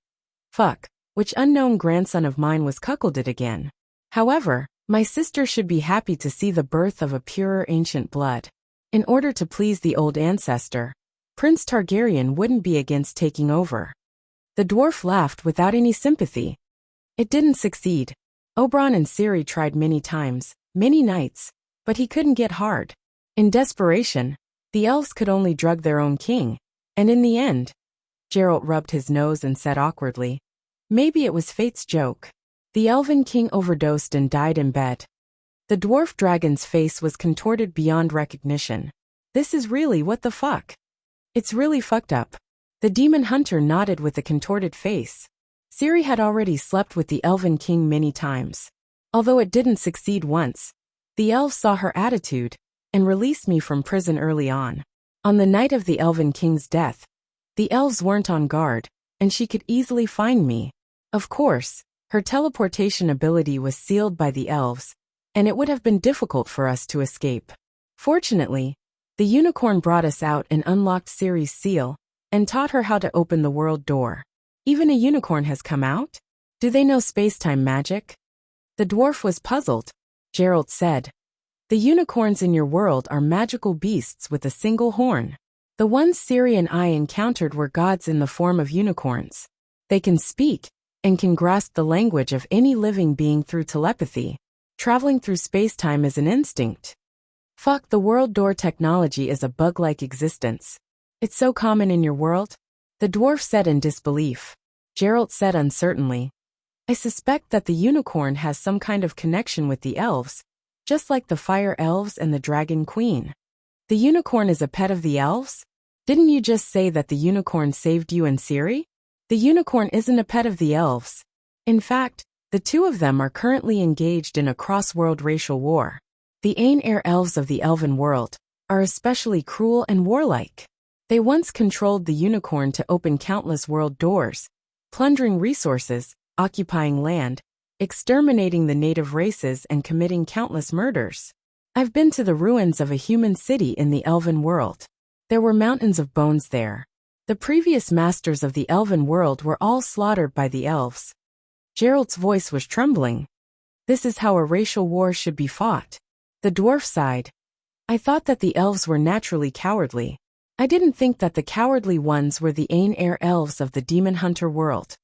Fuck, which unknown grandson of mine was cuckolded again? However, my sister should be happy to see the birth of a purer ancient blood. In order to please the old ancestor, Prince Targaryen wouldn't be against taking over. The dwarf laughed without any sympathy. It didn't succeed. Oberon and Ciri tried many times, many nights, but he couldn't get hard. In desperation, the elves could only drug their own king, and in the end, Geralt rubbed his nose and said awkwardly, maybe it was fate's joke. The elven king overdosed and died in bed. The dwarf dragon's face was contorted beyond recognition. This is really what the fuck? It's really fucked up. The demon hunter nodded with a contorted face. Ciri had already slept with the elven king many times. Although it didn't succeed once, the elves saw her attitude and released me from prison early on. On the night of the elven king's death, the elves weren't on guard, and she could easily find me. Of course, her teleportation ability was sealed by the elves, and it would have been difficult for us to escape. Fortunately, the unicorn brought us out and unlocked Ciri's seal, and taught her how to open the world door. Even a unicorn has come out? Do they know space-time magic? The dwarf was puzzled. Gerald said. The unicorns in your world are magical beasts with a single horn. The ones Siri and I encountered were gods in the form of unicorns. They can speak and can grasp the language of any living being through telepathy. Traveling through space-time is an instinct. Fuck, the world door technology is a bug-like existence. It's so common in your world? The dwarf said in disbelief. Gerald said uncertainly. I suspect that the unicorn has some kind of connection with the elves, just like the fire elves and the dragon queen. The unicorn is a pet of the elves? Didn't you just say that the unicorn saved you and Siri? The unicorn isn't a pet of the elves. In fact, the two of them are currently engaged in a cross-world racial war. The Ain-Air elves of the elven world are especially cruel and warlike. They once controlled the unicorn to open countless world doors, plundering resources, occupying land, exterminating the native races and committing countless murders. I've been to the ruins of a human city in the elven world. There were mountains of bones there. The previous masters of the elven world were all slaughtered by the elves. Gerald's voice was trembling. This is how a racial war should be fought. The dwarf sighed. I thought that the elves were naturally cowardly. I didn't think that the cowardly ones were the Ain-Air elves of the demon hunter world.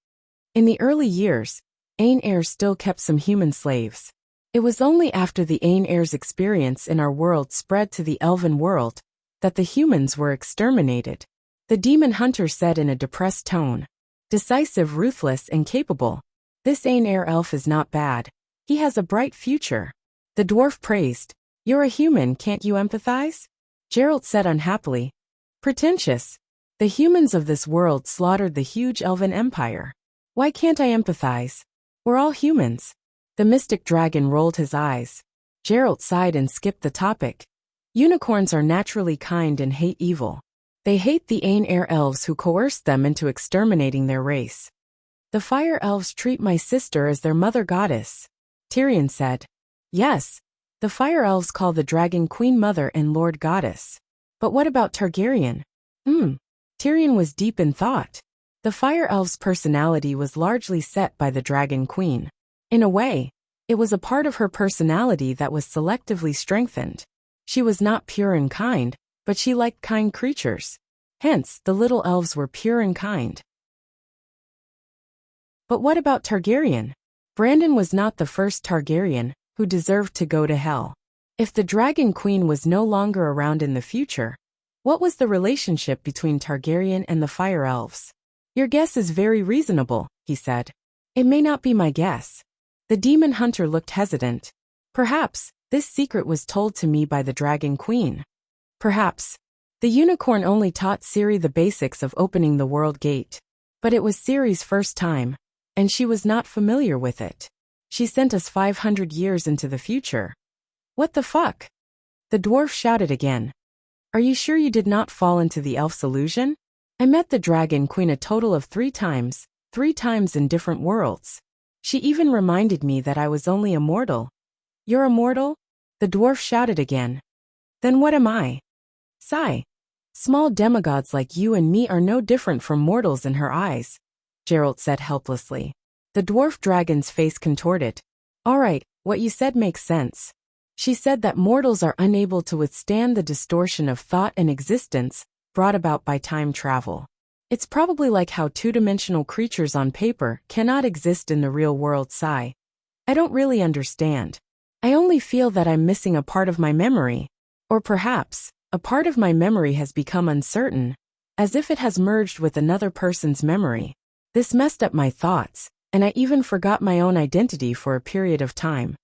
In the early years, Ain-Air still kept some human slaves. It was only after the Ain-Air's experience in our world spread to the elven world that the humans were exterminated. The demon hunter said in a depressed tone. Decisive, ruthless, and capable. This Ain-Air elf is not bad. He has a bright future. The dwarf praised. You're a human, can't you empathize? Gerald said unhappily. Pretentious. The humans of this world slaughtered the huge elven empire. Why can't I empathize? We're all humans. The mystic dragon rolled his eyes. Gerald sighed and skipped the topic. Unicorns are naturally kind and hate evil. They hate the Ain-Air elves who coerced them into exterminating their race. The fire elves treat my sister as their mother goddess, Tyrion said. Yes, the fire elves call the dragon queen mother and lord goddess. But what about Targaryen? Tyrion was deep in thought. The fire elf's personality was largely set by the dragon queen. In a way, it was a part of her personality that was selectively strengthened. She was not pure and kind, but she liked kind creatures. Hence, the little elves were pure and kind. But what about Targaryen? Brandon was not the first Targaryen who deserved to go to hell. If the dragon queen was no longer around in the future, what was the relationship between Targaryen and the fire elves? Your guess is very reasonable, he said. It may not be my guess. The demon hunter looked hesitant. Perhaps, this secret was told to me by the dragon queen. Perhaps. The unicorn only taught Ciri the basics of opening the world gate. But it was Ciri's first time, and she was not familiar with it. She sent us 500 years into the future. What the fuck? The dwarf shouted again. Are you sure you did not fall into the elf's illusion? I met the dragon queen a total of 3 times in different worlds. She even reminded me that I was only a mortal. You're a mortal? The dwarf shouted again. Then what am I? Sigh. Small demigods like you and me are no different from mortals in her eyes, Gerald said helplessly. The dwarf dragon's face contorted. All right, what you said makes sense. She said that mortals are unable to withstand the distortion of thought and existence brought about by time travel. It's probably like how two-dimensional creatures on paper cannot exist in the real world. Sigh. I don't really understand. I only feel that I'm missing a part of my memory. Or perhaps, a part of my memory has become uncertain, as if it has merged with another person's memory. This messed up my thoughts, and I even forgot my own identity for a period of time.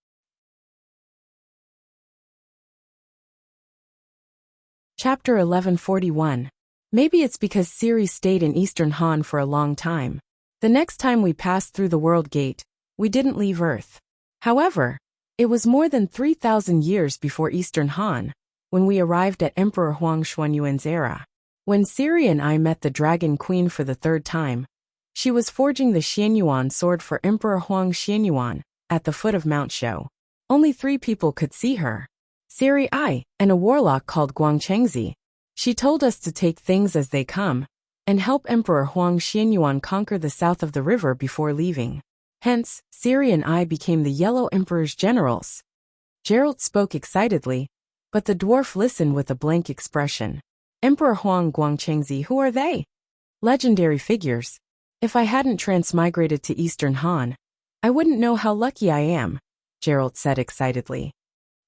Chapter 1141. Maybe it's because Ciri stayed in Eastern Han for a long time. The next time we passed through the World Gate, we didn't leave Earth. However, it was more than 3,000 years before Eastern Han, when we arrived at Emperor Huang Xuanyuan's era. When Ciri and I met the Dragon Queen for the 3rd time, she was forging the Xianyuan sword for Emperor Huang Xianyuan at the foot of Mount Shou. Only 3 people could see her. Ciri, I, and a warlock called Guangchengzi. She told us to take things as they come, and help Emperor Huang Xianyuan conquer the south of the river before leaving. Hence, Ciri and I became the Yellow Emperor's generals. Gerald spoke excitedly, but the dwarf listened with a blank expression. Emperor Huang Guangchengzi, who are they? Legendary figures. If I hadn't transmigrated to Eastern Han, I wouldn't know how lucky I am, Gerald said excitedly.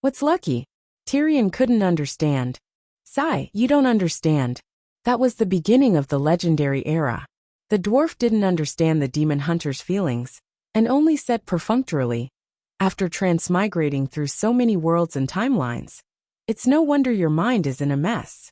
What's lucky? Tyrion couldn't understand. Sigh, you don't understand. That was the beginning of the legendary era. The dwarf didn't understand the demon hunter's feelings, and only said perfunctorily, after transmigrating through so many worlds and timelines, it's no wonder your mind is in a mess.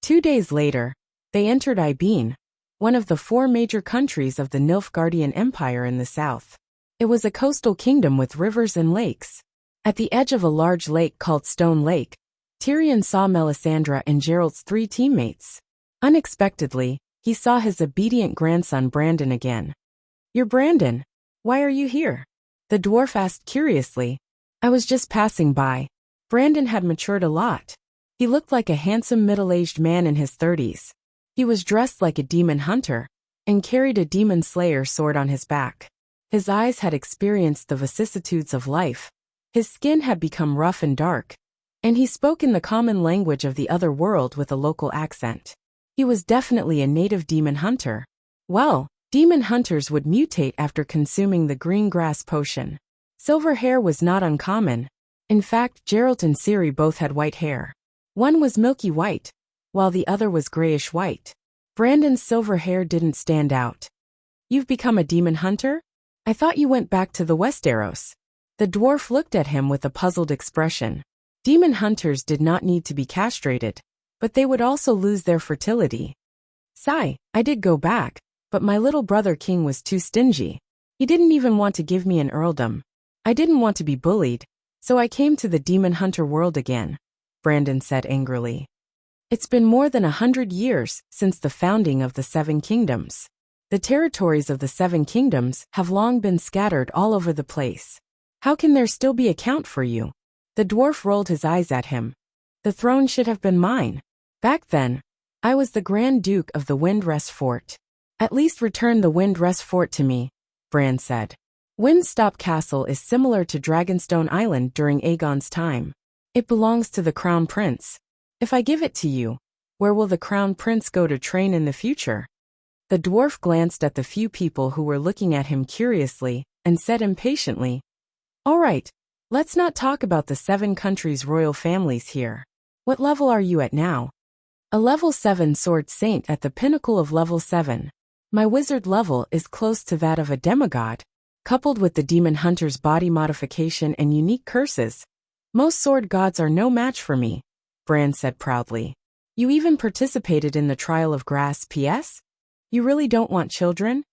2 days later, they entered Ibeen, one of the 4 major countries of the Nilfgaardian Empire in the south. It was a coastal kingdom with rivers and lakes. At the edge of a large lake called Stone Lake, Tyrion saw Melisandre and Gerald's 3 teammates. Unexpectedly, he saw his obedient grandson Brandon again. You're Brandon. Why are you here? The dwarf asked curiously. I was just passing by. Brandon had matured a lot. He looked like a handsome middle-aged man in his 30s. He was dressed like a demon hunter, and carried a demon slayer sword on his back. His eyes had experienced the vicissitudes of life. His skin had become rough and dark, and he spoke in the common language of the other world with a local accent. He was definitely a native demon hunter. Well, demon hunters would mutate after consuming the green grass potion. Silver hair was not uncommon. In fact, Gerald and Ciri both had white hair. One was milky white, while the other was grayish white. Brandon's silver hair didn't stand out. You've become a demon hunter? I thought you went back to the Westeros. The dwarf looked at him with a puzzled expression. Demon hunters did not need to be castrated, but they would also lose their fertility. Sigh, I did go back, but my little brother King was too stingy. He didn't even want to give me an earldom. I didn't want to be bullied, so I came to the demon hunter world again, Brandon said angrily. It's been more than 100 years since the founding of the 7 kingdoms. The territories of the 7 kingdoms have long been scattered all over the place. How can there still be a count for you? The dwarf rolled his eyes at him. The throne should have been mine. Back then, I was the Grand Duke of the Windrest Fort. At least return the Windrest Fort to me, Bran said. Windstop Castle is similar to Dragonstone Island during Aegon's time. It belongs to the Crown Prince. If I give it to you, where will the Crown Prince go to train in the future? The dwarf glanced at the few people who were looking at him curiously, and said impatiently, All right, let's not talk about the 7 countries' royal families here. What level are you at now? A level 7 sword saint at the pinnacle of level 7. My wizard level is close to that of a demigod. Coupled with the demon hunter's body modification and unique curses, most sword gods are no match for me, Bran said proudly. You even participated in the Trial of Grass PS? You really don't want children?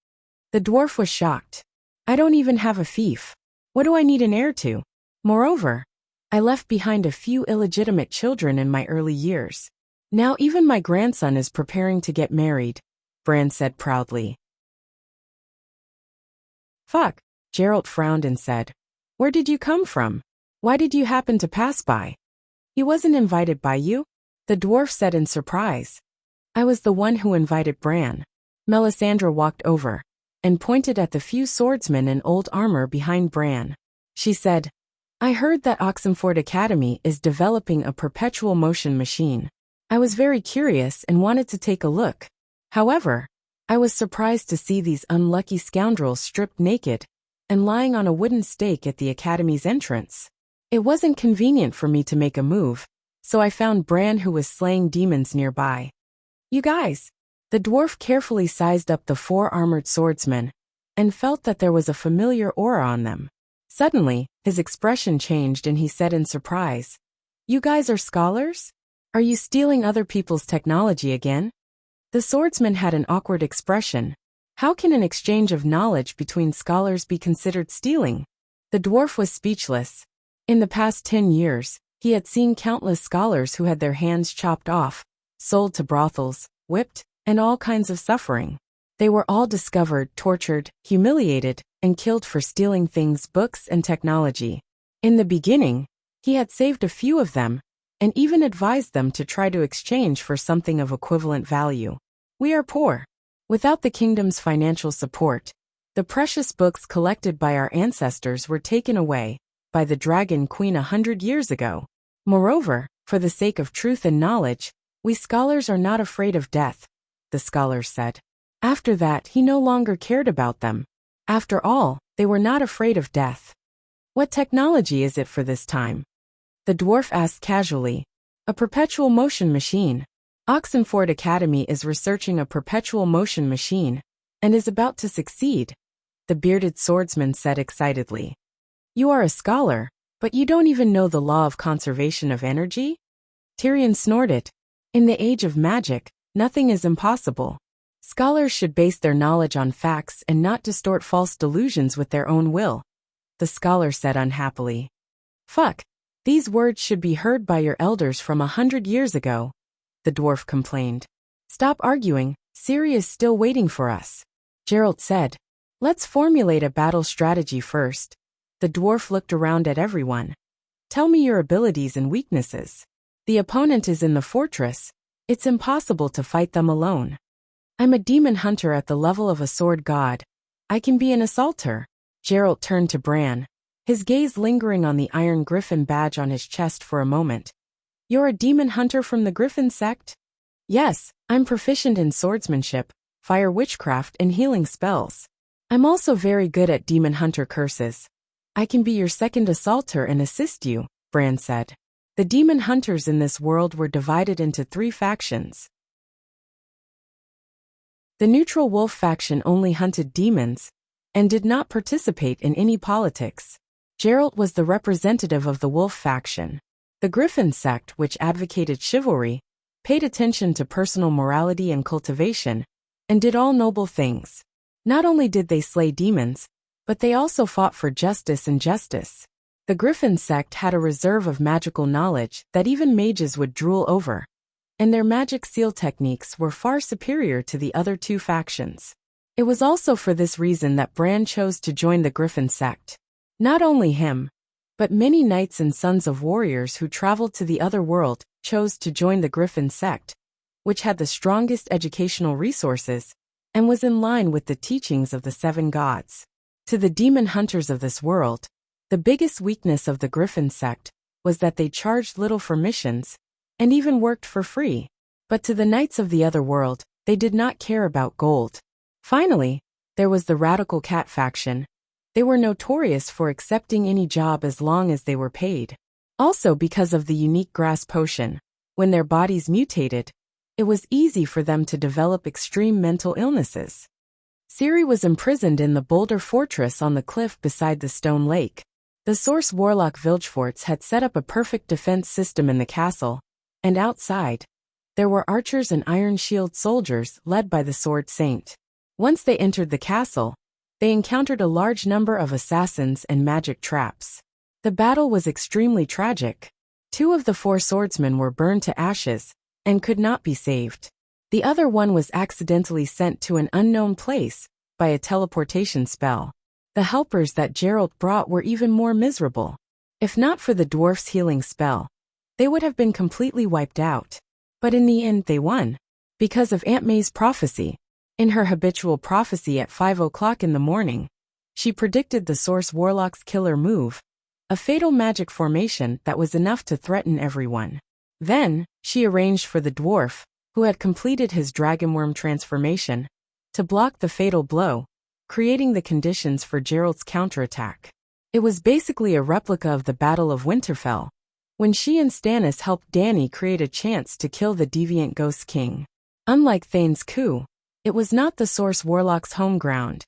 The dwarf was shocked. I don't even have a fief. What do I need an heir to? Moreover, I left behind a few illegitimate children in my early years. Now even my grandson is preparing to get married, Bran said proudly. Fuck, Gerald frowned and said. Where did you come from? Why did you happen to pass by? He wasn't invited by you? The dwarf said in surprise. I was the one who invited Bran. Melisandre walked over and pointed at the few swordsmen in old armor behind Bran. She said, I heard that Oxenford Academy is developing a perpetual motion machine. I was very curious and wanted to take a look. However, I was surprised to see these unlucky scoundrels stripped naked and lying on a wooden stake at the Academy's entrance. It wasn't convenient for me to make a move, so I found Bran who was slaying demons nearby. You guys! The dwarf carefully sized up the 4 armored swordsmen and felt that there was a familiar aura on them. Suddenly, his expression changed and he said in surprise, You guys are scholars? Are you stealing other people's technology again? The swordsman had an awkward expression. How can an exchange of knowledge between scholars be considered stealing? The dwarf was speechless. In the past 10 years, he had seen countless scholars who had their hands chopped off, sold to brothels, whipped, and all kinds of suffering. They were all discovered, tortured, humiliated, and killed for stealing things, books, and technology. In the beginning, he had saved a few of them, and even advised them to try to exchange for something of equivalent value. We are poor. Without the kingdom's financial support, the precious books collected by our ancestors were taken away by the Dragon Queen 100 years ago. Moreover, for the sake of truth and knowledge, we scholars are not afraid of death, the scholars said. After that, he no longer cared about them. After all, they were not afraid of death. What technology is it for this time? The dwarf asked casually. A perpetual motion machine. Oxenford Academy is researching a perpetual motion machine, and is about to succeed, the bearded swordsman said excitedly. You are a scholar, but you don't even know the law of conservation of energy? Tyrion snorted. In the age of magic, nothing is impossible. Scholars should base their knowledge on facts and not distort false delusions with their own will, the scholar said unhappily. Fuck, these words should be heard by your elders from 100 years ago, the dwarf complained. Stop arguing, Ciri is still waiting for us, Geralt said. Let's formulate a battle strategy first. The dwarf looked around at everyone. Tell me your abilities and weaknesses. The opponent is in the fortress. It's impossible to fight them alone. I'm a demon hunter at the level of a sword god. I can be an assaulter. Geralt turned to Bran, his gaze lingering on the Iron Griffin badge on his chest for a moment. You're a demon hunter from the Griffin sect? Yes, I'm proficient in swordsmanship, fire witchcraft and healing spells. I'm also very good at demon hunter curses. I can be your second assaulter and assist you, Bran said. The demon hunters in this world were divided into 3 factions. The neutral wolf faction only hunted demons, and did not participate in any politics. Geralt was the representative of the wolf faction. The Griffin sect, which advocated chivalry, paid attention to personal morality and cultivation, and did all noble things. Not only did they slay demons, but they also fought for justice and justice. The Griffin sect had a reserve of magical knowledge that even mages would drool over, and their magic seal techniques were far superior to the other 2 factions. It was also for this reason that Bran chose to join the Griffin sect. Not only him, but many knights and sons of warriors who traveled to the other world chose to join the Griffin sect, which had the strongest educational resources, and was in line with the teachings of the 7 gods. To the demon hunters of this world, the biggest weakness of the Griffin sect was that they charged little for missions, and even worked for free. But to the knights of the other world, they did not care about gold. Finally, there was the radical cat faction. They were notorious for accepting any job as long as they were paid. Also because of the unique grass potion, when their bodies mutated, it was easy for them to develop extreme mental illnesses. Ciri was imprisoned in the boulder fortress on the cliff beside the stone lake. The source warlock Vilgefortz had set up a perfect defense system in the castle, and outside, there were archers and iron shield soldiers led by the sword saint. Once they entered the castle, they encountered a large number of assassins and magic traps. The battle was extremely tragic. 2 of the 4 swordsmen were burned to ashes, and could not be saved. The other one was accidentally sent to an unknown place by a teleportation spell. The helpers that Geralt brought were even more miserable. If not for the dwarf's healing spell, they would have been completely wiped out. But in the end they won. Because of Aunt May's prophecy. In her habitual prophecy at 5 o'clock in the morning, she predicted the Source Warlock's killer move, a fatal magic formation that was enough to threaten everyone. Then, she arranged for the dwarf, who had completed his dragonworm transformation, to block the fatal blow, creating the conditions for Geralt's counterattack. It was basically a replica of the Battle of Winterfell, when she and Stannis helped Dany create a chance to kill the deviant Ghost King. Unlike Thane's coup, it was not the Source Warlock's home ground,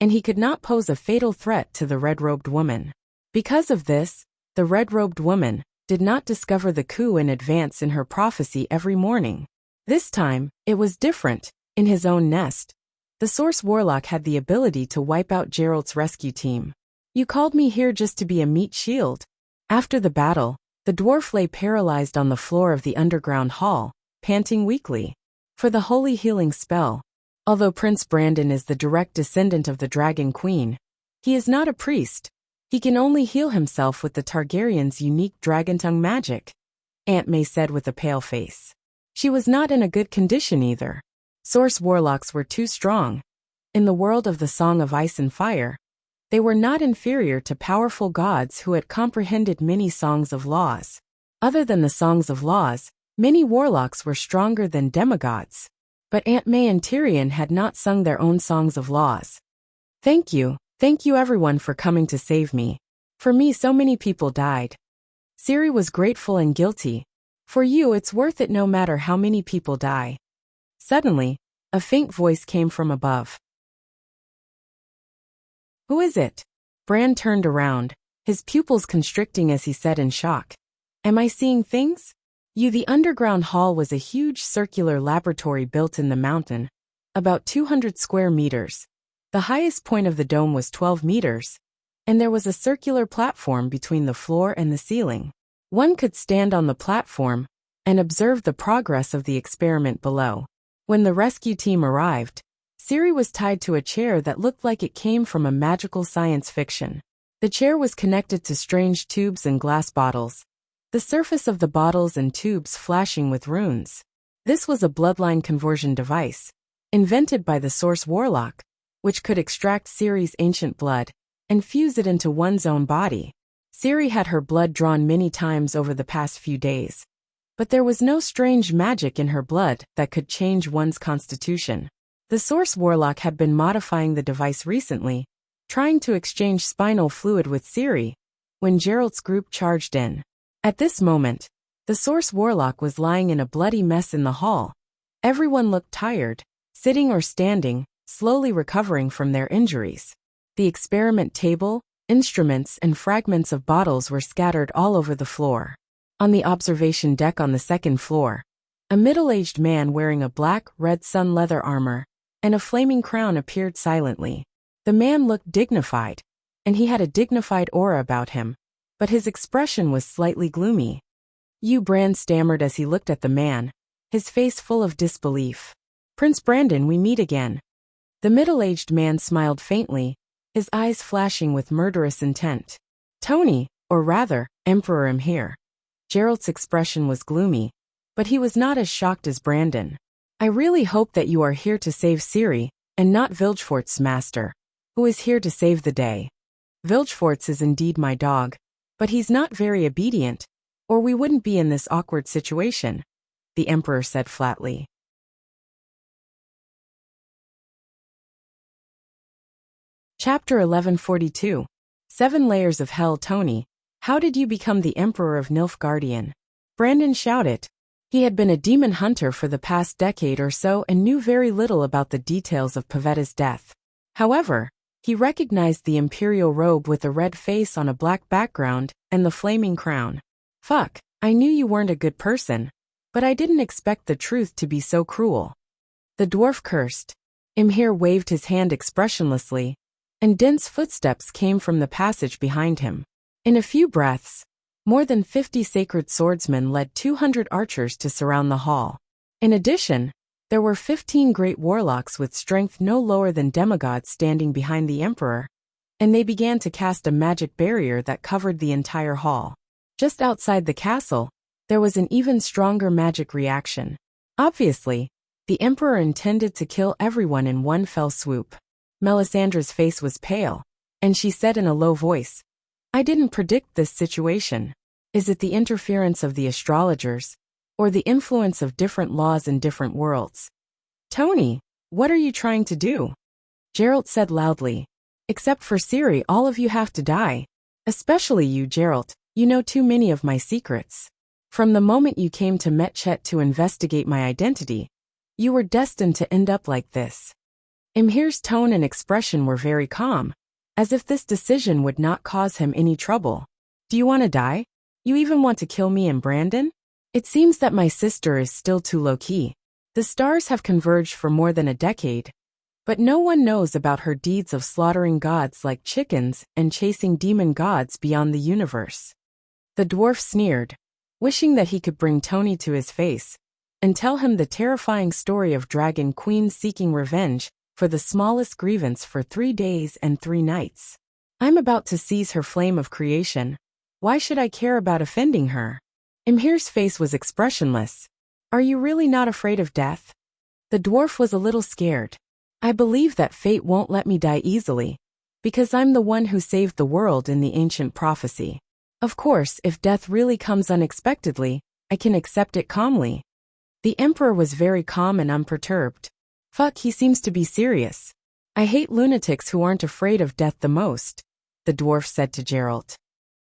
and he could not pose a fatal threat to the red-robed woman. Because of this, the red-robed woman did not discover the coup in advance in her prophecy every morning. This time, it was different. In his own nest, the Source Warlock had the ability to wipe out Geralt's rescue team. You called me here just to be a meat shield. After the battle, the dwarf lay paralyzed on the floor of the underground hall, panting weakly. For the holy healing spell, although Prince Brandon is the direct descendant of the Dragon Queen, he is not a priest. He can only heal himself with the Targaryen's unique dragontongue magic, Aunt May said with a pale face. She was not in a good condition either. Source Warlocks were too strong. In the world of the Song of Ice and Fire, They were not inferior to powerful gods who had comprehended many songs of laws. Other than the songs of laws, many warlocks were stronger than demigods. But Aunt May and Tyrion had not sung their own songs of laws. Thank you everyone for coming to save me. For me so many people died. Ciri was grateful and guilty. For you it's worth it no matter how many people die. Suddenly, a faint voice came from above. Who is it? Bran turned around, his pupils constricting as he said in shock. Am I seeing things? The underground hall was a huge circular laboratory built in the mountain, about 200 square meters. The highest point of the dome was 12 meters, and there was a circular platform between the floor and the ceiling. One could stand on the platform and observe the progress of the experiment below. When the rescue team arrived, Ciri was tied to a chair that looked like it came from a magical science fiction. The chair was connected to strange tubes and glass bottles, the surface of the bottles and tubes flashing with runes. This was a bloodline conversion device, invented by the Source Warlock, which could extract Ciri's ancient blood and fuse it into one's own body. Ciri had her blood drawn many times over the past few days, but there was no strange magic in her blood that could change one's constitution. The Source Warlock had been modifying the device recently, trying to exchange spinal fluid with Ciri, when Geralt's group charged in. At this moment, the Source Warlock was lying in a bloody mess in the hall. Everyone looked tired, sitting or standing, slowly recovering from their injuries. The experiment table, instruments, and fragments of bottles were scattered all over the floor. On the observation deck on the second floor, a middle-aged man wearing a black, red sun leather armor and a flaming crown appeared silently. The man looked dignified, and he had a dignified aura about him, but his expression was slightly gloomy. Bran stammered as he looked at the man, his face full of disbelief. Prince Brandon, we meet again. The middle-aged man smiled faintly, his eyes flashing with murderous intent. Tony, or rather, Emperor Imhir. Geralt's expression was gloomy, but he was not as shocked as Brandon. I really hope that you are here to save Ciri, and not Vilgefort's master, who is here to save the day. Vilgefortz is indeed my dog, but he's not very obedient, or we wouldn't be in this awkward situation, the Emperor said flatly. Chapter 1142. 7 Layers of Hell. Tony, how did you become the Emperor of Nilfgaardian? Brandon shouted. He had been a demon hunter for the past decade or so and knew very little about the details of Pavetta's death. However, he recognized the imperial robe with a red face on a black background and the flaming crown. Fuck, I knew you weren't a good person, but I didn't expect the truth to be so cruel. The dwarf cursed. Imhir waved his hand expressionlessly, and dense footsteps came from the passage behind him. In a few breaths, more than 50 sacred swordsmen led 200 archers to surround the hall. In addition, there were 15 great warlocks with strength no lower than demigods standing behind the Emperor, and they began to cast a magic barrier that covered the entire hall. Just outside the castle, there was an even stronger magic reaction. Obviously, the Emperor intended to kill everyone in one fell swoop. Melisandre's face was pale, and she said in a low voice, I didn't predict this situation. Is it the interference of the astrologers, or the influence of different laws in different worlds? Tony, what are you trying to do? Geralt said loudly. Except for Ciri, all of you have to die. Especially you, Geralt, you know too many of my secrets. From the moment you came to Metchet to investigate my identity, you were destined to end up like this. Imhir's tone and expression were very calm, as if this decision would not cause him any trouble. Do you want to die? You even want to kill me and Brandon? It seems that my sister is still too low-key. The stars have converged for more than a decade, but no one knows about her deeds of slaughtering gods like chickens and chasing demon gods beyond the universe. The dwarf sneered, wishing that he could bring Tony to his face and tell him the terrifying story of Dragon Queen seeking revenge for the smallest grievance for 3 days and 3 nights. I'm about to seize her flame of creation. Why should I care about offending her? Imhir's face was expressionless. Are you really not afraid of death? The dwarf was a little scared. I believe that fate won't let me die easily, Because I'm the one who saved the world in the ancient prophecy. Of course, if death really comes unexpectedly, I can accept it calmly. The emperor was very calm and unperturbed. Fuck, he seems to be serious. I hate lunatics who aren't afraid of death the most, the dwarf said to Geralt.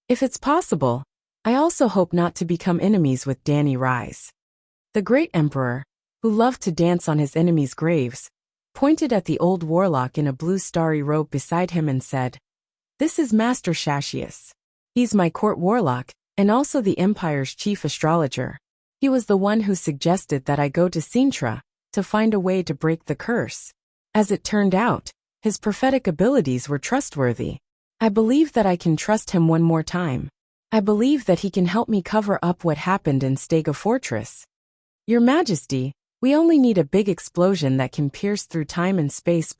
If it's possible, I also hope not to become enemies with Danny Rise. The great emperor, who loved to dance on his enemies' graves, pointed at the old warlock in a blue starry robe beside him and said, "This is Master Shashius. He's my court warlock, and also the Empire's chief astrologer. He was the one who suggested that I go to Sintra to find a way to break the curse. As it turned out, his prophetic abilities were trustworthy. I believe that I can trust him one more time. I believe that he can help me cover up what happened in Stega Fortress. Your Majesty, we only need a big explosion that can pierce through time and space."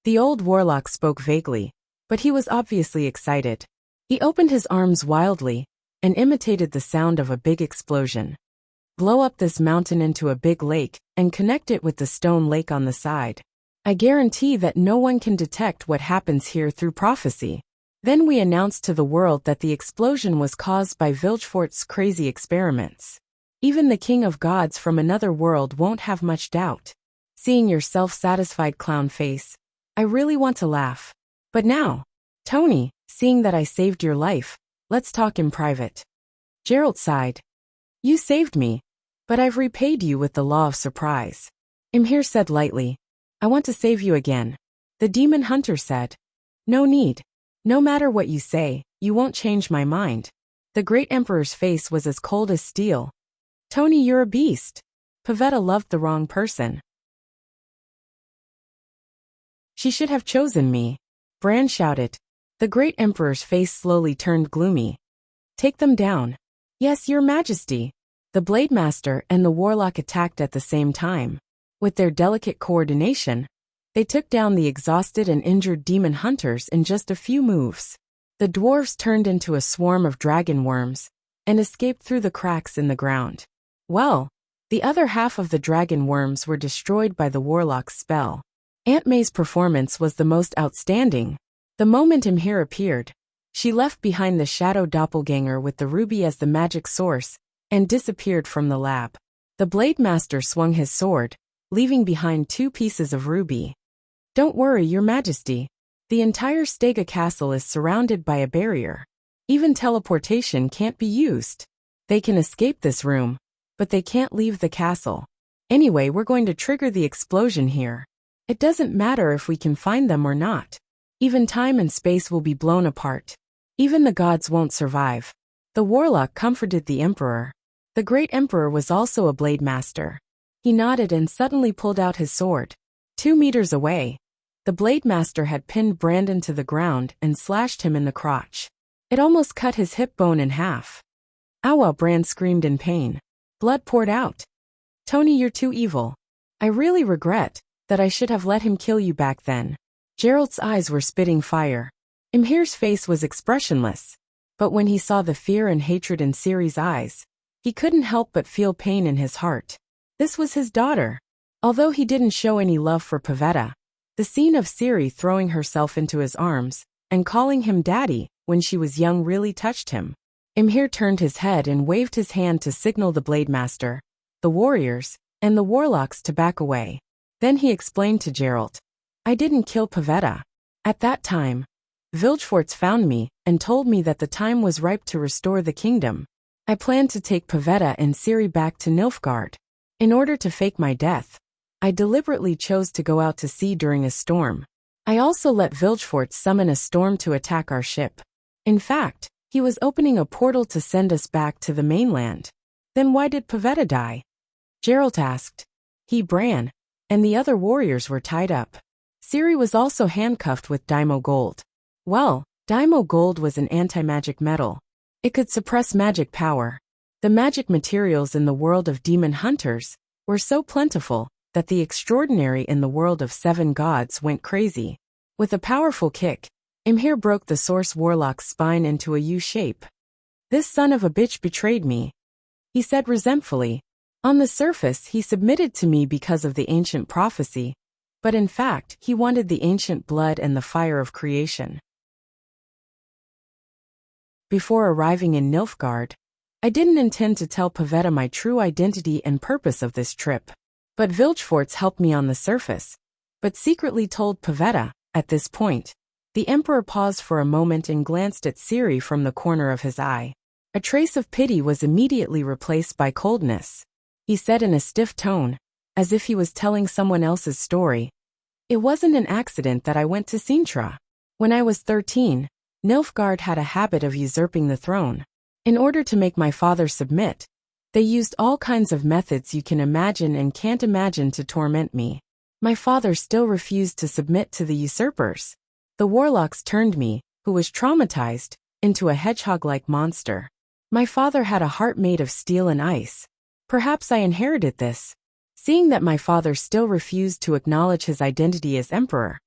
The old warlock spoke vaguely, but he was obviously excited. He opened his arms wildly and imitated the sound of a big explosion. "Blow up this mountain into a big lake and connect it with the stone lake on the side. I guarantee that no one can detect what happens here through prophecy." Then we announced to the world that the explosion was caused by Vilgefort's crazy experiments. Even the King of Gods from another world won't have much doubt. Seeing your self-satisfied clown face, I really want to laugh. But now, Tony, seeing that I saved your life, let's talk in private. Geralt sighed. "You saved me, but I've repaid you with the law of surprise." Imhir said lightly, "I want to save you again." The demon hunter said, "No need. No matter what you say, you won't change my mind." The great emperor's face was as cold as steel. "Tony, you're a beast. Pavetta loved the wrong person. She should have chosen me." Bran shouted. The great emperor's face slowly turned gloomy. "Take them down." "Yes, your majesty." The Blade Master and the warlock attacked at the same time. With their delicate coordination, they took down the exhausted and injured demon hunters in just a few moves. The dwarves turned into a swarm of dragon worms and escaped through the cracks in the ground. Well, the other half of the dragon worms were destroyed by the warlock's spell. Aunt May's performance was the most outstanding. The moment Imhir appeared, she left behind the shadow doppelganger with the ruby as the magic source and disappeared from the lab. The Blade Master swung his sword, leaving behind 2 pieces of ruby. "Don't worry, your majesty. The entire Stega castle is surrounded by a barrier. Even teleportation can't be used. They can escape this room, but they can't leave the castle. Anyway, we're going to trigger the explosion here. It doesn't matter if we can find them or not. Even time and space will be blown apart. Even the gods won't survive." The warlock comforted the emperor. The great emperor was also a blade master. He nodded and suddenly pulled out his sword. 2 meters away, the blade master had pinned Brandon to the ground and slashed him in the crotch. It almost cut his hip bone in half. "Ow!" Bran screamed in pain. Blood poured out. "Tony, you're too evil. I really regret that I should have let him kill you back then." Geralt's eyes were spitting fire. Imhir's face was expressionless, but when he saw the fear and hatred in Ciri's eyes, he couldn't help but feel pain in his heart. This was his daughter. Although he didn't show any love for Pavetta, the scene of Ciri throwing herself into his arms and calling him daddy when she was young really touched him. Imhir turned his head and waved his hand to signal the Blade Master, the warriors, and the warlocks to back away. Then he explained to Geralt, "I didn't kill Pavetta. At that time, Vilgefortz found me and told me that the time was ripe to restore the kingdom. I planned to take Pavetta and Ciri back to Nilfgaard. In order to fake my death, I deliberately chose to go out to sea during a storm. I also let Vilgefortz summon a storm to attack our ship. In fact, he was opening a portal to send us back to the mainland." "Then why did Pavetta die?" Geralt asked. Bran, and the other warriors were tied up. Ciri was also handcuffed with Daimo Gold. Well, Daimo Gold was an anti-magic metal. It could suppress magic power. The magic materials in the world of demon hunters were so plentiful that the extraordinary in the world of 7 gods went crazy. With a powerful kick, Imhir broke the Source Warlock's spine into a U shape. "This son of a bitch betrayed me," he said resentfully. "On the surface, he submitted to me because of the ancient prophecy, But in fact, he wanted the ancient blood and the fire of creation. Before arriving in Nilfgaard, I didn't intend to tell Pavetta my true identity and purpose of this trip. But Vilgefortz helped me on the surface, but secretly told Pavetta. At this point, the Emperor paused for a moment and glanced at Ciri from the corner of his eye. A trace of pity was immediately replaced by coldness. He said in a stiff tone, as if he was telling someone else's story, "It wasn't an accident that I went to Sintra. When I was 13, Nilfgaard had a habit of usurping the throne. In order to make my father submit, they used all kinds of methods you can imagine and can't imagine to torment me. My father still refused to submit to the usurpers. The warlocks turned me, who was traumatized, into a hedgehog-like monster. My father had a heart made of steel and ice. Perhaps I inherited this. Seeing that my father still refused to acknowledge his identity as emperor,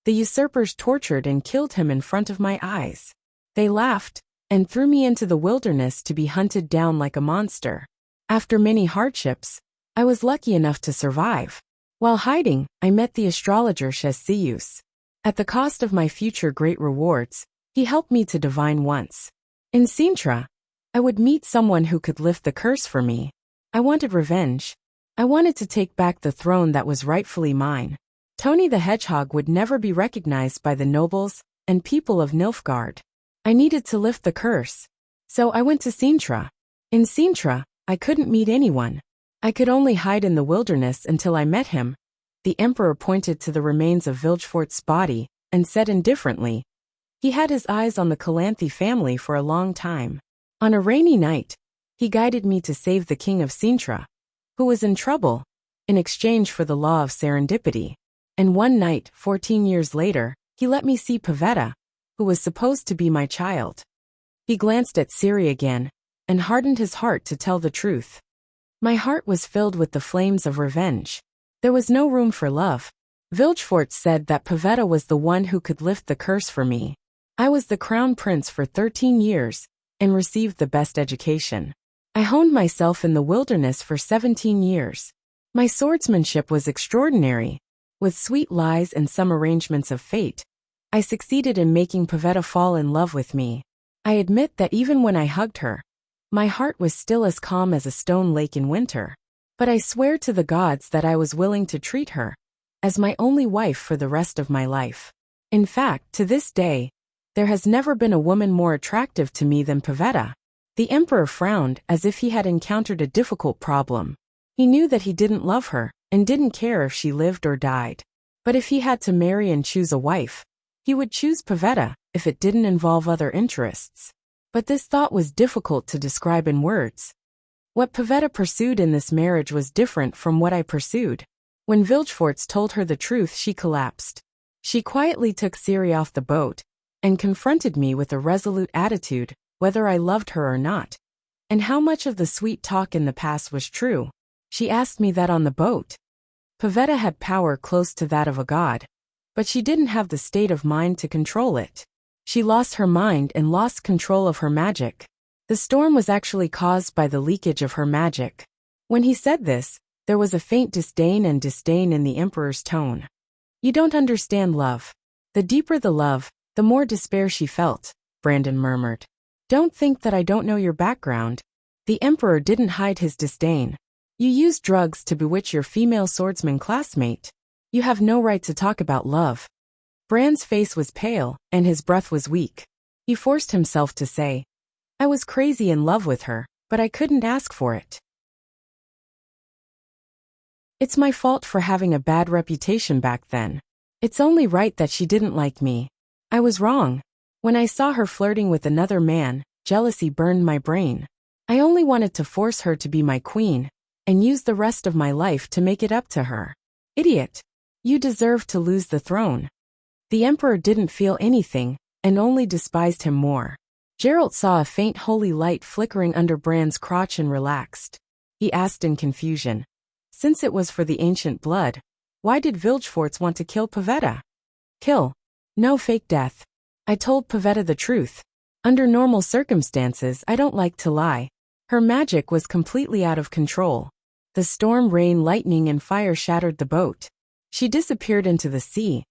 the usurpers tortured and killed him in front of my eyes. They laughed and threw me into the wilderness to be hunted down like a monster. After many hardships, I was lucky enough to survive. While hiding, I met the astrologer Shesius. At the cost of my future great rewards, he helped me to divine once. In Sintra, I would meet someone who could lift the curse for me. I wanted revenge. I wanted to take back the throne that was rightfully mine. Tony the Hedgehog would never be recognized by the nobles and people of Nilfgaard. I needed to lift the curse. So I went to Sintra. In Sintra, I couldn't meet anyone. I could only hide in the wilderness until I met him. The Emperor pointed to the remains of Vilgefortz's body and said indifferently, "He had his eyes on the Calanthe family for a long time. On a rainy night, he guided me to save the king of Sintra, who was in trouble, in exchange for the law of serendipity. And one night, 14 years later, he let me see Pavetta, who was supposed to be my child." He glanced at Ciri again and hardened his heart to tell the truth. My heart was filled with the flames of revenge. There was no room for love. Vilgefortz said that Pavetta was the one who could lift the curse for me. I was the crown prince for 13 years and received the best education. I honed myself in the wilderness for 17 years. My swordsmanship was extraordinary. With sweet lies and some arrangements of fate, I succeeded in making Pavetta fall in love with me. I admit that even when I hugged her, my heart was still as calm as a stone lake in winter. But I swear to the gods that I was willing to treat her as my only wife for the rest of my life. In fact, to this day, there has never been a woman more attractive to me than Pavetta. The Emperor frowned as if he had encountered a difficult problem. He knew that he didn't love her and didn't care if she lived or died. But if he had to marry and choose a wife, he would choose Pavetta if it didn't involve other interests. But this thought was difficult to describe in words. What Pavetta pursued in this marriage was different from what I pursued. When Vilgefortz told her the truth, she collapsed. She quietly took Ciri off the boat and confronted me with a resolute attitude, whether I loved her or not, and how much of the sweet talk in the past was true. She asked me that on the boat. Pavetta had power close to that of a god, but she didn't have the state of mind to control it. She lost her mind and lost control of her magic. The storm was actually caused by the leakage of her magic. When he said this, there was a faint disdain in the Emperor's tone. "You don't understand love. The deeper the love, the more despair she felt," Brandon murmured. "Don't think that I don't know your background." The Emperor didn't hide his disdain. "You used drugs to bewitch your female swordsman classmate. You have no right to talk about love." Bran's face was pale, and his breath was weak. He forced himself to say, "I was crazy in love with her, but I couldn't ask for it. It's my fault for having a bad reputation back then. It's only right that she didn't like me. I was wrong. When I saw her flirting with another man, jealousy burned my brain. I only wanted to force her to be my queen, and use the rest of my life to make it up to her. Idiot. You deserve to lose the throne." The Emperor didn't feel anything, and only despised him more. Geralt saw a faint holy light flickering under Bran's crotch and relaxed. He asked in confusion, "Since it was for the ancient blood, why did Vilgefortz want to kill Pavetta?" "Kill. No fake death. I told Pavetta the truth. Under normal circumstances, I don't like to lie. Her magic was completely out of control. The storm, rain, lightning, and fire shattered the boat. She disappeared into the sea,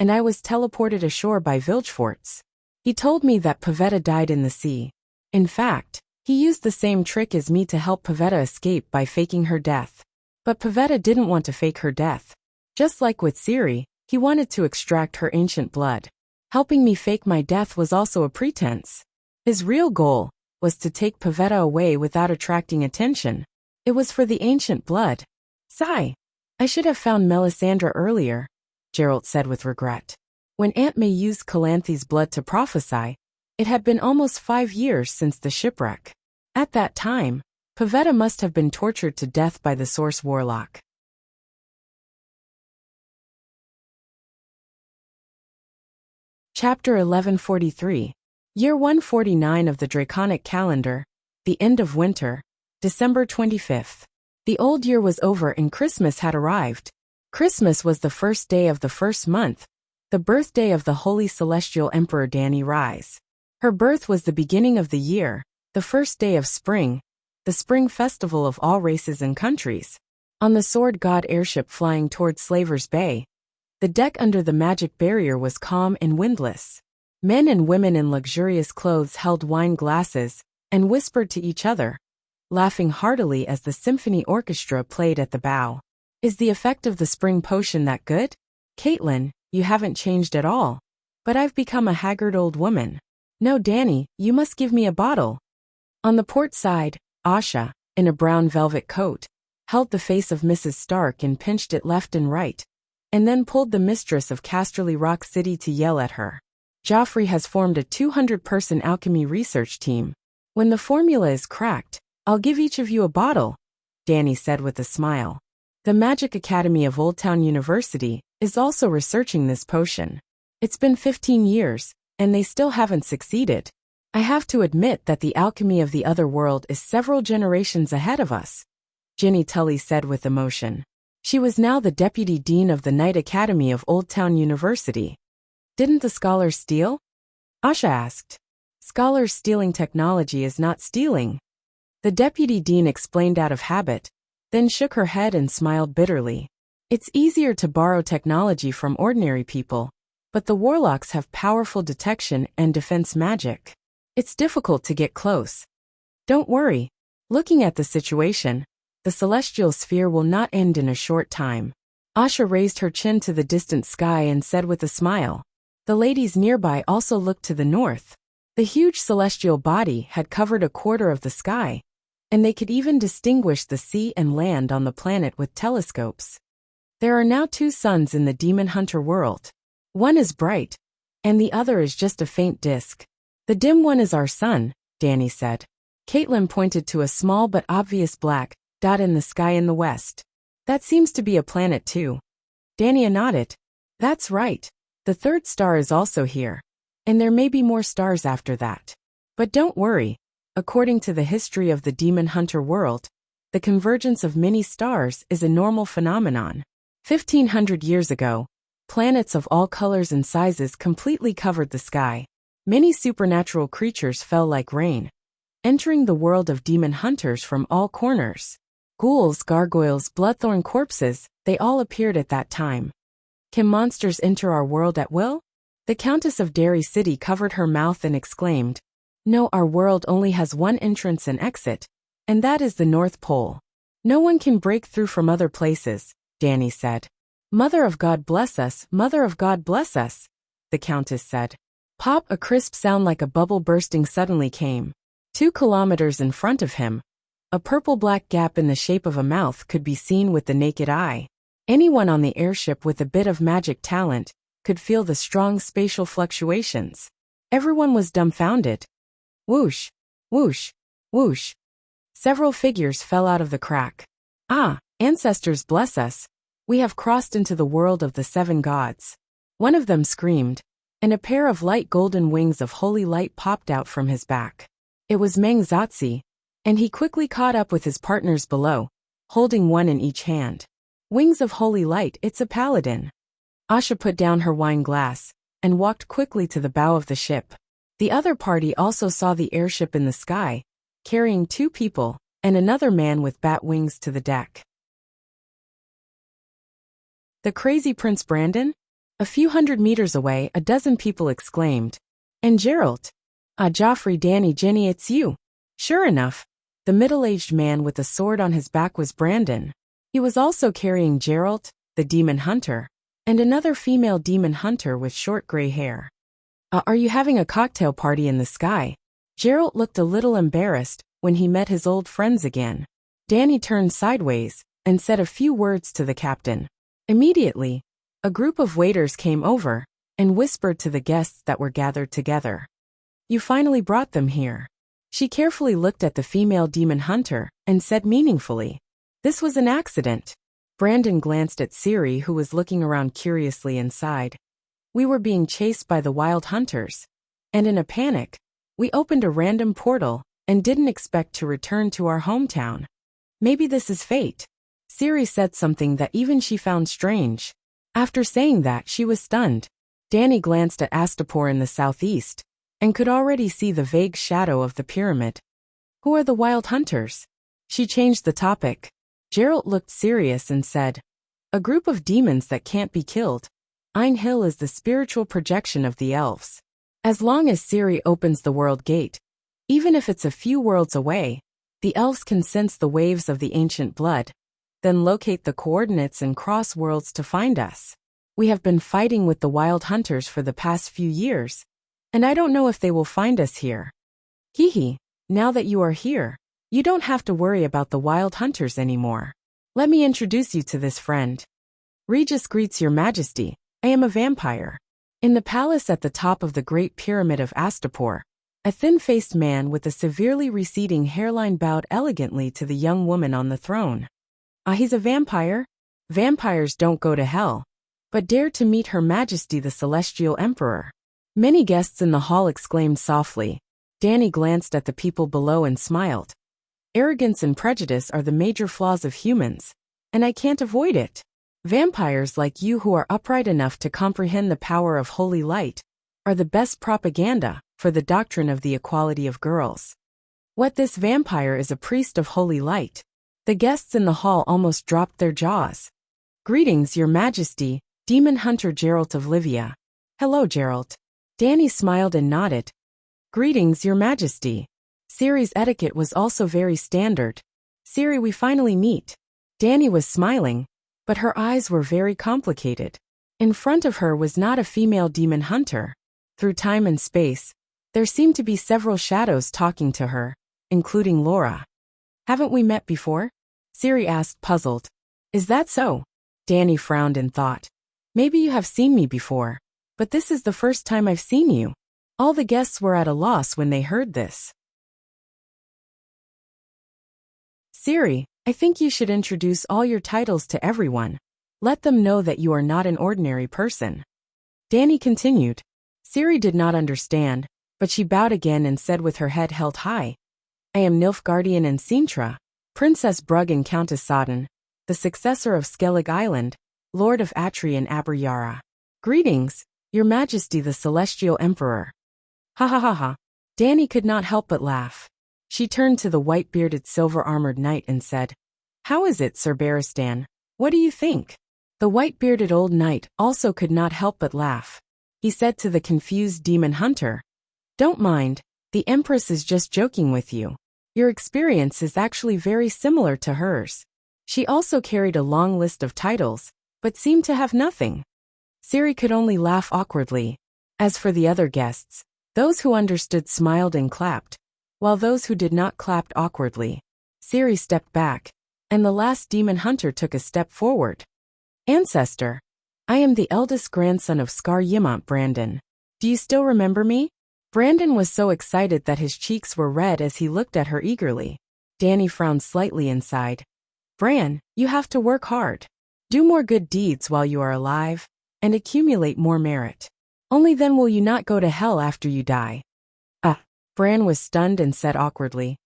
and I was teleported ashore by Vilgefortz. He told me that Pavetta died in the sea. In fact, he used the same trick as me to help Pavetta escape by faking her death. But Pavetta didn't want to fake her death. Just like with Ciri, he wanted to extract her ancient blood. Helping me fake my death was also a pretense. His real goal was to take Pavetta away without attracting attention. It was for the ancient blood. Sigh. I should have found Melisandre earlier, Geralt said with regret. When Aunt May used Calanthe's blood to prophesy, it had been almost 5 years since the shipwreck. At that time, Pavetta must have been tortured to death by the Source Warlock. Chapter 1143. Year 149 of the Draconic Calendar, the end of winter, December 25th. The old year was over and Christmas had arrived. Christmas was the first day of the first month, the birthday of the Holy Celestial Emperor Dany Rise. Her birth was the beginning of the year, the first day of spring, the spring festival of all races and countries. On the Sword God airship flying toward Slaver's Bay, the deck under the magic barrier was calm and windless. Men and women in luxurious clothes held wine glasses and whispered to each other, laughing heartily as the symphony orchestra played at the bow. Is the effect of the spring potion that good? Caitlin, you haven't changed at all. But I've become a haggard old woman. No, Dany, you must give me a bottle. On the port side, Asha, in a brown velvet coat, held the face of Mrs. Stark and pinched it left and right, and then pulled the mistress of Casterly Rock City to yell at her. Joffrey has formed a 200-person alchemy research team. When the formula is cracked, I'll give each of you a bottle, Dany said with a smile. The Magic Academy of Old Town University is also researching this potion. It's been 15 years, and they still haven't succeeded. I have to admit that the alchemy of the other world is several generations ahead of us, Ginny Tully said with emotion. She was now the deputy dean of the Knight Academy of Old Town University. Didn't the scholars steal? Asha asked. Scholars stealing technology is not stealing. The deputy dean explained out of habit, then shook her head and smiled bitterly. It's easier to borrow technology from ordinary people, but the warlocks have powerful detection and defense magic. It's difficult to get close. Don't worry. Looking at the situation, the celestial sphere will not end in a short time. Asha raised her chin to the distant sky and said with a smile. The ladies nearby also looked to the north. The huge celestial body had covered a quarter of the sky, and they could even distinguish the sea and land on the planet with telescopes. There are now 2 suns in the Demon Hunter world. One is bright, and the other is just a faint disk. The dim one is our sun, Dany said. Caitlin pointed to a small but obvious black dot in the sky in the west. That seems to be a planet too. Dany nodded. That's right. The 3rd star is also here. And there may be more stars after that. But don't worry. According to the history of the Demon Hunter world, the convergence of many stars is a normal phenomenon. 1,500 years ago, planets of all colors and sizes completely covered the sky. Many supernatural creatures fell like rain, entering the world of demon hunters from all corners. Ghouls, gargoyles, bloodthorn corpses, they all appeared at that time. Can monsters enter our world at will? The Countess of Derry City covered her mouth and exclaimed, No, our world only has one entrance and exit, and that is the North Pole. No one can break through from other places, Dany said. Mother of God bless us, Mother of God bless us, the Countess said. Pop, a crisp sound like a bubble bursting suddenly came. 2 kilometers in front of him, a purple-black gap in the shape of a mouth could be seen with the naked eye. Anyone on the airship with a bit of magic talent could feel the strong spatial fluctuations. Everyone was dumbfounded. Whoosh, whoosh, whoosh. Several figures fell out of the crack. Ah, ancestors bless us. We have crossed into the world of the 7 gods. One of them screamed, and a pair of light golden wings of holy light popped out from his back. It was Meng Zatsi, and he quickly caught up with his partners below, holding one in each hand. Wings of holy light, it's a paladin. Asha put down her wine glass and walked quickly to the bow of the ship. The other party also saw the airship in the sky, carrying 2 people, and another man with bat wings to the deck. The crazy Prince Brandon? A few hundred meters away, a dozen people exclaimed. And Geralt? Ah, Joffrey, Danny, Jenny, it's you. Sure enough, the middle-aged man with a sword on his back was Brandon. He was also carrying Geralt, the demon hunter, and another female demon hunter with short gray hair. Are you having a cocktail party in the sky? Geralt looked a little embarrassed when he met his old friends again. Danny turned sideways and said a few words to the captain. Immediately, a group of waiters came over and whispered to the guests that were gathered together. You finally brought them here. She carefully looked at the female demon hunter and said meaningfully, this was an accident. Brandon glanced at Ciri, who was looking around curiously inside. We were being chased by the wild hunters, and in a panic, we opened a random portal and didn't expect to return to our hometown. Maybe this is fate. Ciri said something that even she found strange. After saying that, she was stunned. Danny glanced at Astapor in the southeast and could already see the vague shadow of the pyramid. Who are the wild hunters? She changed the topic. Geralt looked serious and said, a group of demons that can't be killed. Ein Hill is the spiritual projection of the elves. As long as Ciri opens the world gate, even if it's a few worlds away, the elves can sense the waves of the ancient blood, then locate the coordinates and cross worlds to find us. We have been fighting with the wild hunters for the past few years, and I don't know if they will find us here. Hee, now that you are here, you don't have to worry about the wild hunters anymore. Let me introduce you to this friend. Regis greets your majesty. I am a vampire. In the palace at the top of the Great Pyramid of Astapor, a thin-faced man with a severely receding hairline bowed elegantly to the young woman on the throne. Ah, he's a vampire? Vampires don't go to hell, but dare to meet Her Majesty the Celestial Emperor. Many guests in the hall exclaimed softly. Danny glanced at the people below and smiled. Arrogance and prejudice are the major flaws of humans, and I can't avoid it. Vampires like you who are upright enough to comprehend the power of holy light are the best propaganda for the doctrine of the equality of girls. What this vampire is a priest of holy light. The guests in the hall almost dropped their jaws. Greetings, Your Majesty, Demon Hunter Geralt of Livia. Hello, Geralt. Danny smiled and nodded. Greetings, Your Majesty. Ciri's etiquette was also very standard. Ciri, we finally meet. Danny was smiling, but her eyes were very complicated. In front of her was not a female demon hunter. Through time and space, there seemed to be several shadows talking to her, including Laura. Haven't we met before? Ciri asked, puzzled. Is that so? Danny frowned and thought. Maybe you have seen me before, but this is the first time I've seen you. All the guests were at a loss when they heard this. Ciri, I think you should introduce all your titles to everyone. Let them know that you are not an ordinary person. Danny continued. Ciri did not understand, but she bowed again and said with her head held high, I am Nilfgaardian and Sintra, Princess Brugg and Countess Sodden, the successor of Skellig Island, Lord of Atri and Aberyara. Greetings, Your Majesty the Celestial Emperor. Ha ha ha ha. Danny could not help but laugh. She turned to the white-bearded silver-armored knight and said, How is it, Sir Barristan? What do you think? The white-bearded old knight also could not help but laugh. He said to the confused demon hunter, Don't mind, the Empress is just joking with you. Your experience is actually very similar to hers. She also carried a long list of titles, but seemed to have nothing. Ciri could only laugh awkwardly. As for the other guests, those who understood smiled and clapped, while those who did not clapped awkwardly. Ciri stepped back, and the last demon hunter took a step forward. Ancestor, I am the eldest grandson of Scar Yimont Brandon. Do you still remember me? Brandon was so excited that his cheeks were red as he looked at her eagerly. Danny frowned slightly and sighed. Bran, you have to work hard. Do more good deeds while you are alive, and accumulate more merit. Only then will you not go to hell after you die. Bran was stunned and said awkwardly,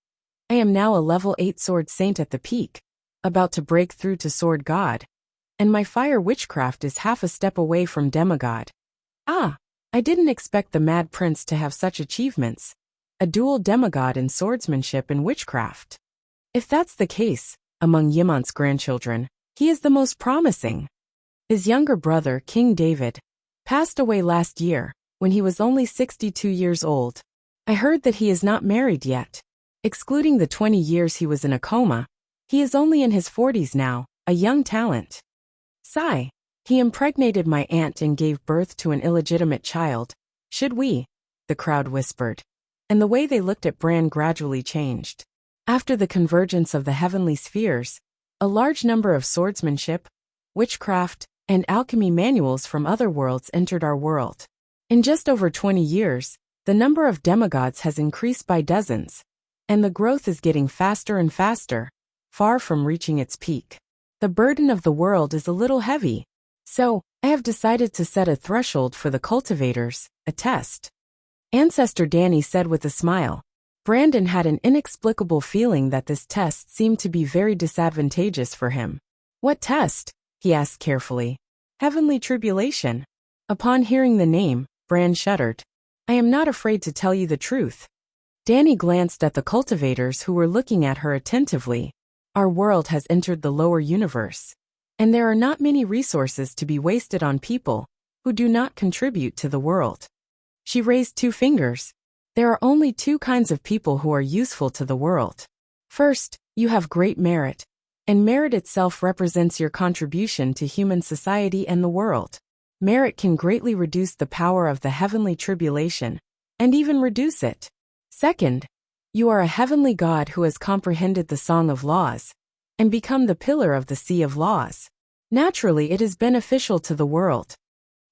I am now a level 8 sword saint at the peak, about to break through to sword god, and my fire witchcraft is half a step away from demigod. I didn't expect the Mad Prince to have such achievements, a dual demigod in swordsmanship and witchcraft. If that's the case, among Yimont's grandchildren, he is the most promising. His younger brother, King David, passed away last year, when he was only 62 years old. I heard that he is not married yet. Excluding the 20 years he was in a coma, he is only in his 40s now, a young talent. Sigh. He impregnated my aunt and gave birth to an illegitimate child. Should we? The crowd whispered. And the way they looked at Bran gradually changed. After the convergence of the heavenly spheres, a large number of swordsmanship, witchcraft, and alchemy manuals from other worlds entered our world. In just over 20 years, the number of demigods has increased by dozens, and the growth is getting faster and faster, far from reaching its peak. The burden of the world is a little heavy. So, I have decided to set a threshold for the cultivators, a test. Ancestor Danny said with a smile. Brandon had an inexplicable feeling that this test seemed to be very disadvantageous for him. What test? He asked carefully. Heavenly tribulation. Upon hearing the name, Bran shuddered. I am not afraid to tell you the truth. Danny glanced at the cultivators who were looking at her attentively. Our world has entered the lower universe. And there are not many resources to be wasted on people who do not contribute to the world. She raised 2 fingers. There are only 2 kinds of people who are useful to the world. First, you have great merit, and merit itself represents your contribution to human society and the world. Merit can greatly reduce the power of the heavenly tribulation, and even reduce it. Second, you are a heavenly God who has comprehended the Song of Laws, and become the pillar of the Sea of Laws. Naturally, it is beneficial to the world.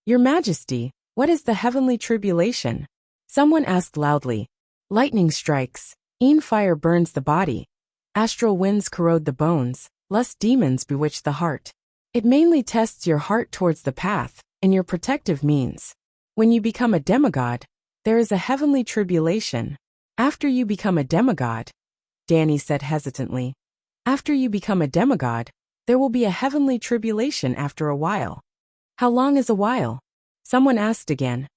Your Majesty, what is the heavenly tribulation? Someone asked loudly. Lightning strikes, fire burns the body, astral winds corrode the bones, lust demons bewitch the heart. It mainly tests your heart towards the path, and your protective means. When you become a demigod, there is a heavenly tribulation. After you become a demigod, Danny said hesitantly. After you become a demigod, there will be a heavenly tribulation after a while. How long is a while? Someone asked again.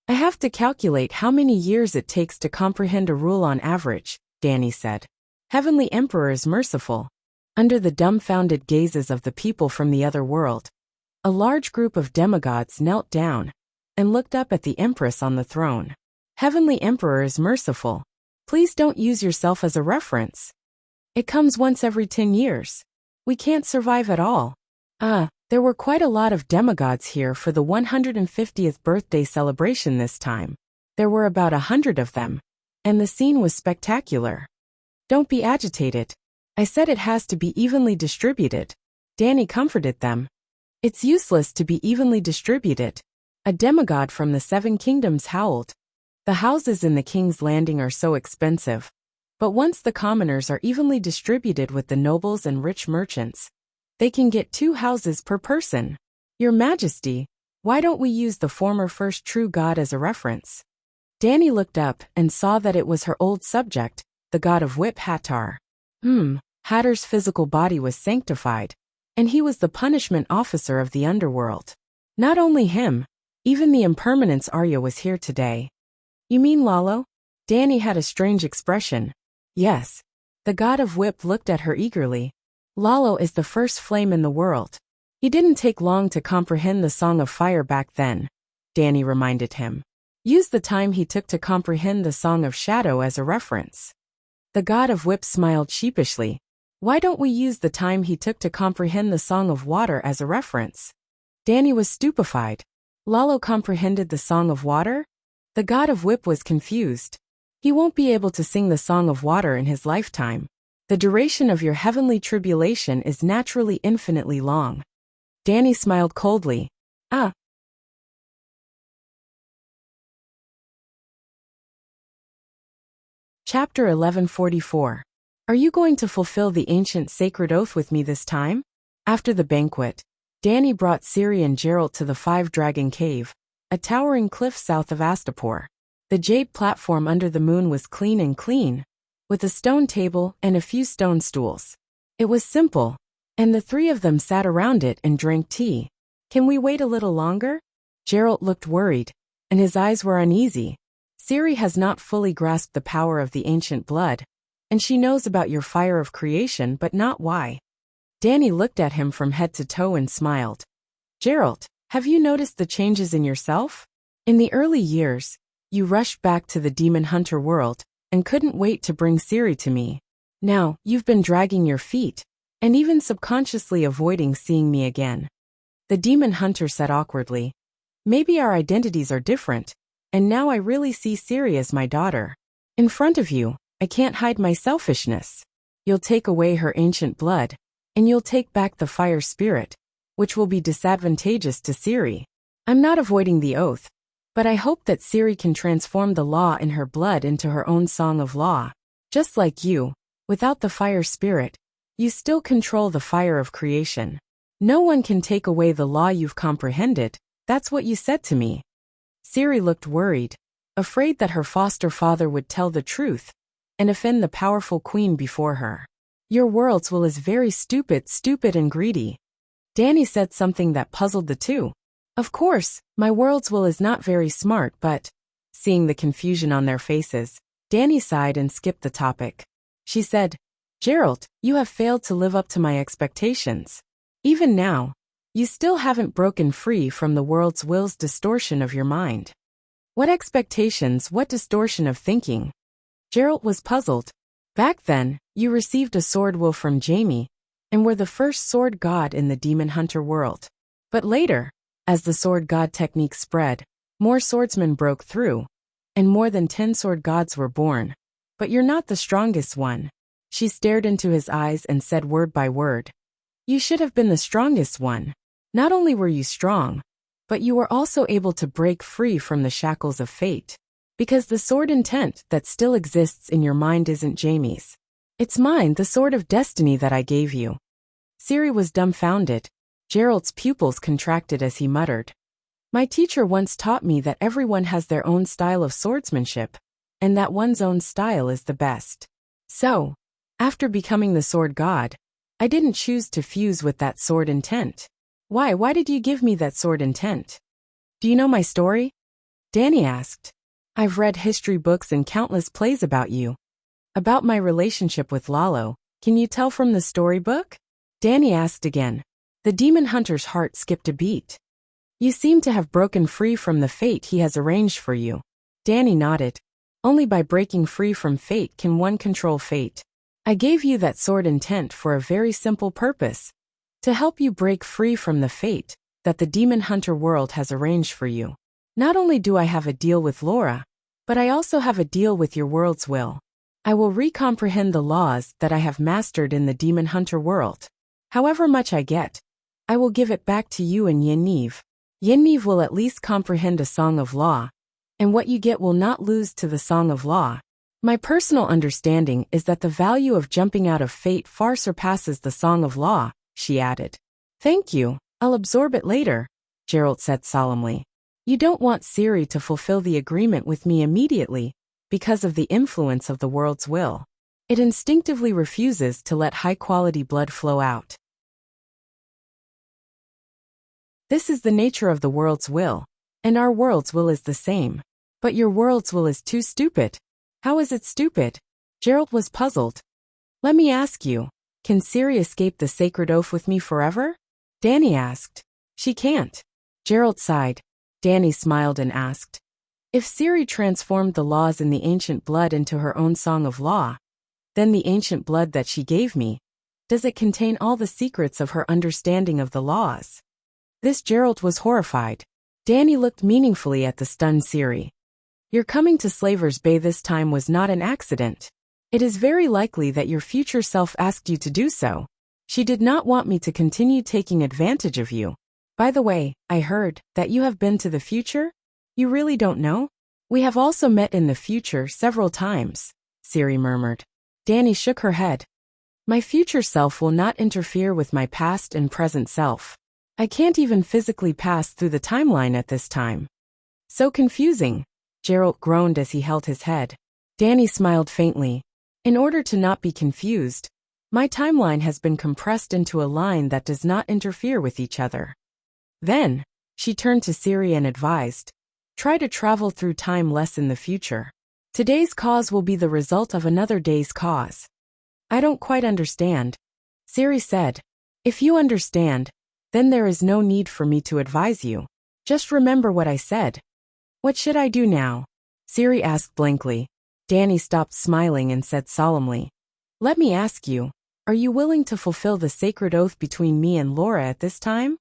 I have to calculate how many years it takes to comprehend a rule on average, Danny said. Heavenly Emperor is merciful. Under the dumbfounded gazes of the people from the other world, a large group of demigods knelt down and looked up at the Empress on the throne. Heavenly Emperor is merciful. Please don't use yourself as a reference. It comes once every 10 years. We can't survive at all. There were quite a lot of demigods here for the 150th birthday celebration this time. There were about 100 of them, and the scene was spectacular. Don't be agitated. I said it has to be evenly distributed. Danny comforted them. It's useless to be evenly distributed. A demigod from the 7 kingdoms howled. The houses in the King's Landing are so expensive. But once the commoners are evenly distributed with the nobles and rich merchants, they can get 2 houses per person. Your Majesty, why don't we use the former first true god as a reference? Danny looked up and saw that it was her old subject, the god of Whip Hattar. Hattar's physical body was sanctified, and he was the punishment officer of the underworld. Not only him, even the impermanence Arya was here today. You mean Lalo? Danny had a strange expression. Yes. The god of Whip looked at her eagerly. Lalo is the first flame in the world. He didn't take long to comprehend the Song of Fire back then, Danny reminded him. Use the time he took to comprehend the Song of Shadow as a reference. The god of Whip smiled sheepishly. Why don't we use the time he took to comprehend the Song of Water as a reference? Danny was stupefied. Lalo comprehended the Song of Water? The god of Whip was confused. He won't be able to sing the Song of Water in his lifetime. The duration of your heavenly tribulation is naturally infinitely long. Danny smiled coldly. Chapter 1144. Are you going to fulfill the ancient sacred oath with me this time? After the banquet, Danny brought Ciri and Geralt to the 5-Dragon Cave, a towering cliff south of Astapor. The jade platform under the moon was clean, with a stone table and a few stone stools. It was simple, and the 3 of them sat around it and drank tea. Can we wait a little longer? Geralt looked worried, and his eyes were uneasy. Ciri has not fully grasped the power of the ancient blood, and she knows about your fire of creation but not why. Danny looked at him from head to toe and smiled. Gerald, have you noticed the changes in yourself? In the early years, you rushed back to the demon hunter world and couldn't wait to bring Siri to me. Now, you've been dragging your feet and even subconsciously avoiding seeing me again. The demon hunter said awkwardly. Maybe our identities are different, and now I really see Siri as my daughter. In front of you, I can't hide my selfishness. You'll take away her ancient blood, and you'll take back the fire spirit, which will be disadvantageous to Siri. I'm not avoiding the oath, but I hope that Siri can transform the law in her blood into her own song of law. Just like you, without the fire spirit, you still control the fire of creation. No one can take away the law you've comprehended, that's what you said to me. Siri looked worried, afraid that her foster father would tell the truth and offend the powerful queen before her. Your world's will is very stupid and greedy. Danny said something that puzzled the two. Of course, my world's will is not very smart, but... Seeing the confusion on their faces, Danny sighed and skipped the topic. She said, Gerald, you have failed to live up to my expectations. Even now, you still haven't broken free from the world's will's distortion of your mind. What expectations, what distortion of thinking? Gerald was puzzled. Back then, you received a sword will from Jamie, and were the first sword god in the demon hunter world. But later, as the sword god technique spread, more swordsmen broke through, and more than 10 sword gods were born. But you're not the strongest one. She stared into his eyes and said word by word. You should have been the strongest one. Not only were you strong, but you were also able to break free from the shackles of fate. Because the sword intent that still exists in your mind isn't Jamie's. It's mine, the sword of destiny that I gave you. Siri was dumbfounded. Gerald's pupils contracted as he muttered. My teacher once taught me that everyone has their own style of swordsmanship, and that one's own style is the best. So, after becoming the sword god, I didn't choose to fuse with that sword intent. Why did you give me that sword intent? Do you know my story? Danny asked. I've read history books and countless plays about you. About my relationship with Lalo, can you tell from the storybook? Danny asked again. The demon hunter's heart skipped a beat. You seem to have broken free from the fate he has arranged for you. Danny nodded. Only by breaking free from fate can one control fate. I gave you that sword intent for a very simple purpose. To help you break free from the fate that the demon hunter world has arranged for you. Not only do I have a deal with Laura, but I also have a deal with your world's will. I will recomprehend the laws that I have mastered in the demon hunter world. However much I get, I will give it back to you and Yennev. Yennev will at least comprehend a song of law, and what you get will not lose to the song of law. My personal understanding is that the value of jumping out of fate far surpasses the song of law, she added. Thank you, I'll absorb it later, Gerald said solemnly. You don't want Siri to fulfill the agreement with me immediately, because of the influence of the world's will. It instinctively refuses to let high-quality blood flow out. This is the nature of the world's will, and our world's will is the same. But your world's will is too stupid. How is it stupid? Gerald was puzzled. Let me ask you, can Siri escape the sacred oath with me forever? Danny asked. She can't. Gerald sighed. Danny smiled and asked. If Siri transformed the laws in the ancient blood into her own song of law, then the ancient blood that she gave me, does it contain all the secrets of her understanding of the laws? This Gerald was horrified. Danny looked meaningfully at the stunned Siri. Your coming to Slaver's Bay this time was not an accident. It is very likely that your future self asked you to do so. She did not want me to continue taking advantage of you. By the way, I heard that you have been to the future? You really don't know? We have also met in the future several times, Siri murmured. Danny shook her head. My future self will not interfere with my past and present self. I can't even physically pass through the timeline at this time. So confusing, Gerald groaned as he held his head. Danny smiled faintly. In order to not be confused, my timeline has been compressed into a line that does not interfere with each other. Then, she turned to Siri and advised, try to travel through time less in the future. Today's cause will be the result of another day's cause. I don't quite understand, Siri said. If you understand, then there is no need for me to advise you. Just remember what I said. What should I do now? Siri asked blankly. Danny stopped smiling and said solemnly, let me ask you, are you willing to fulfill the sacred oath between me and Laura at this time?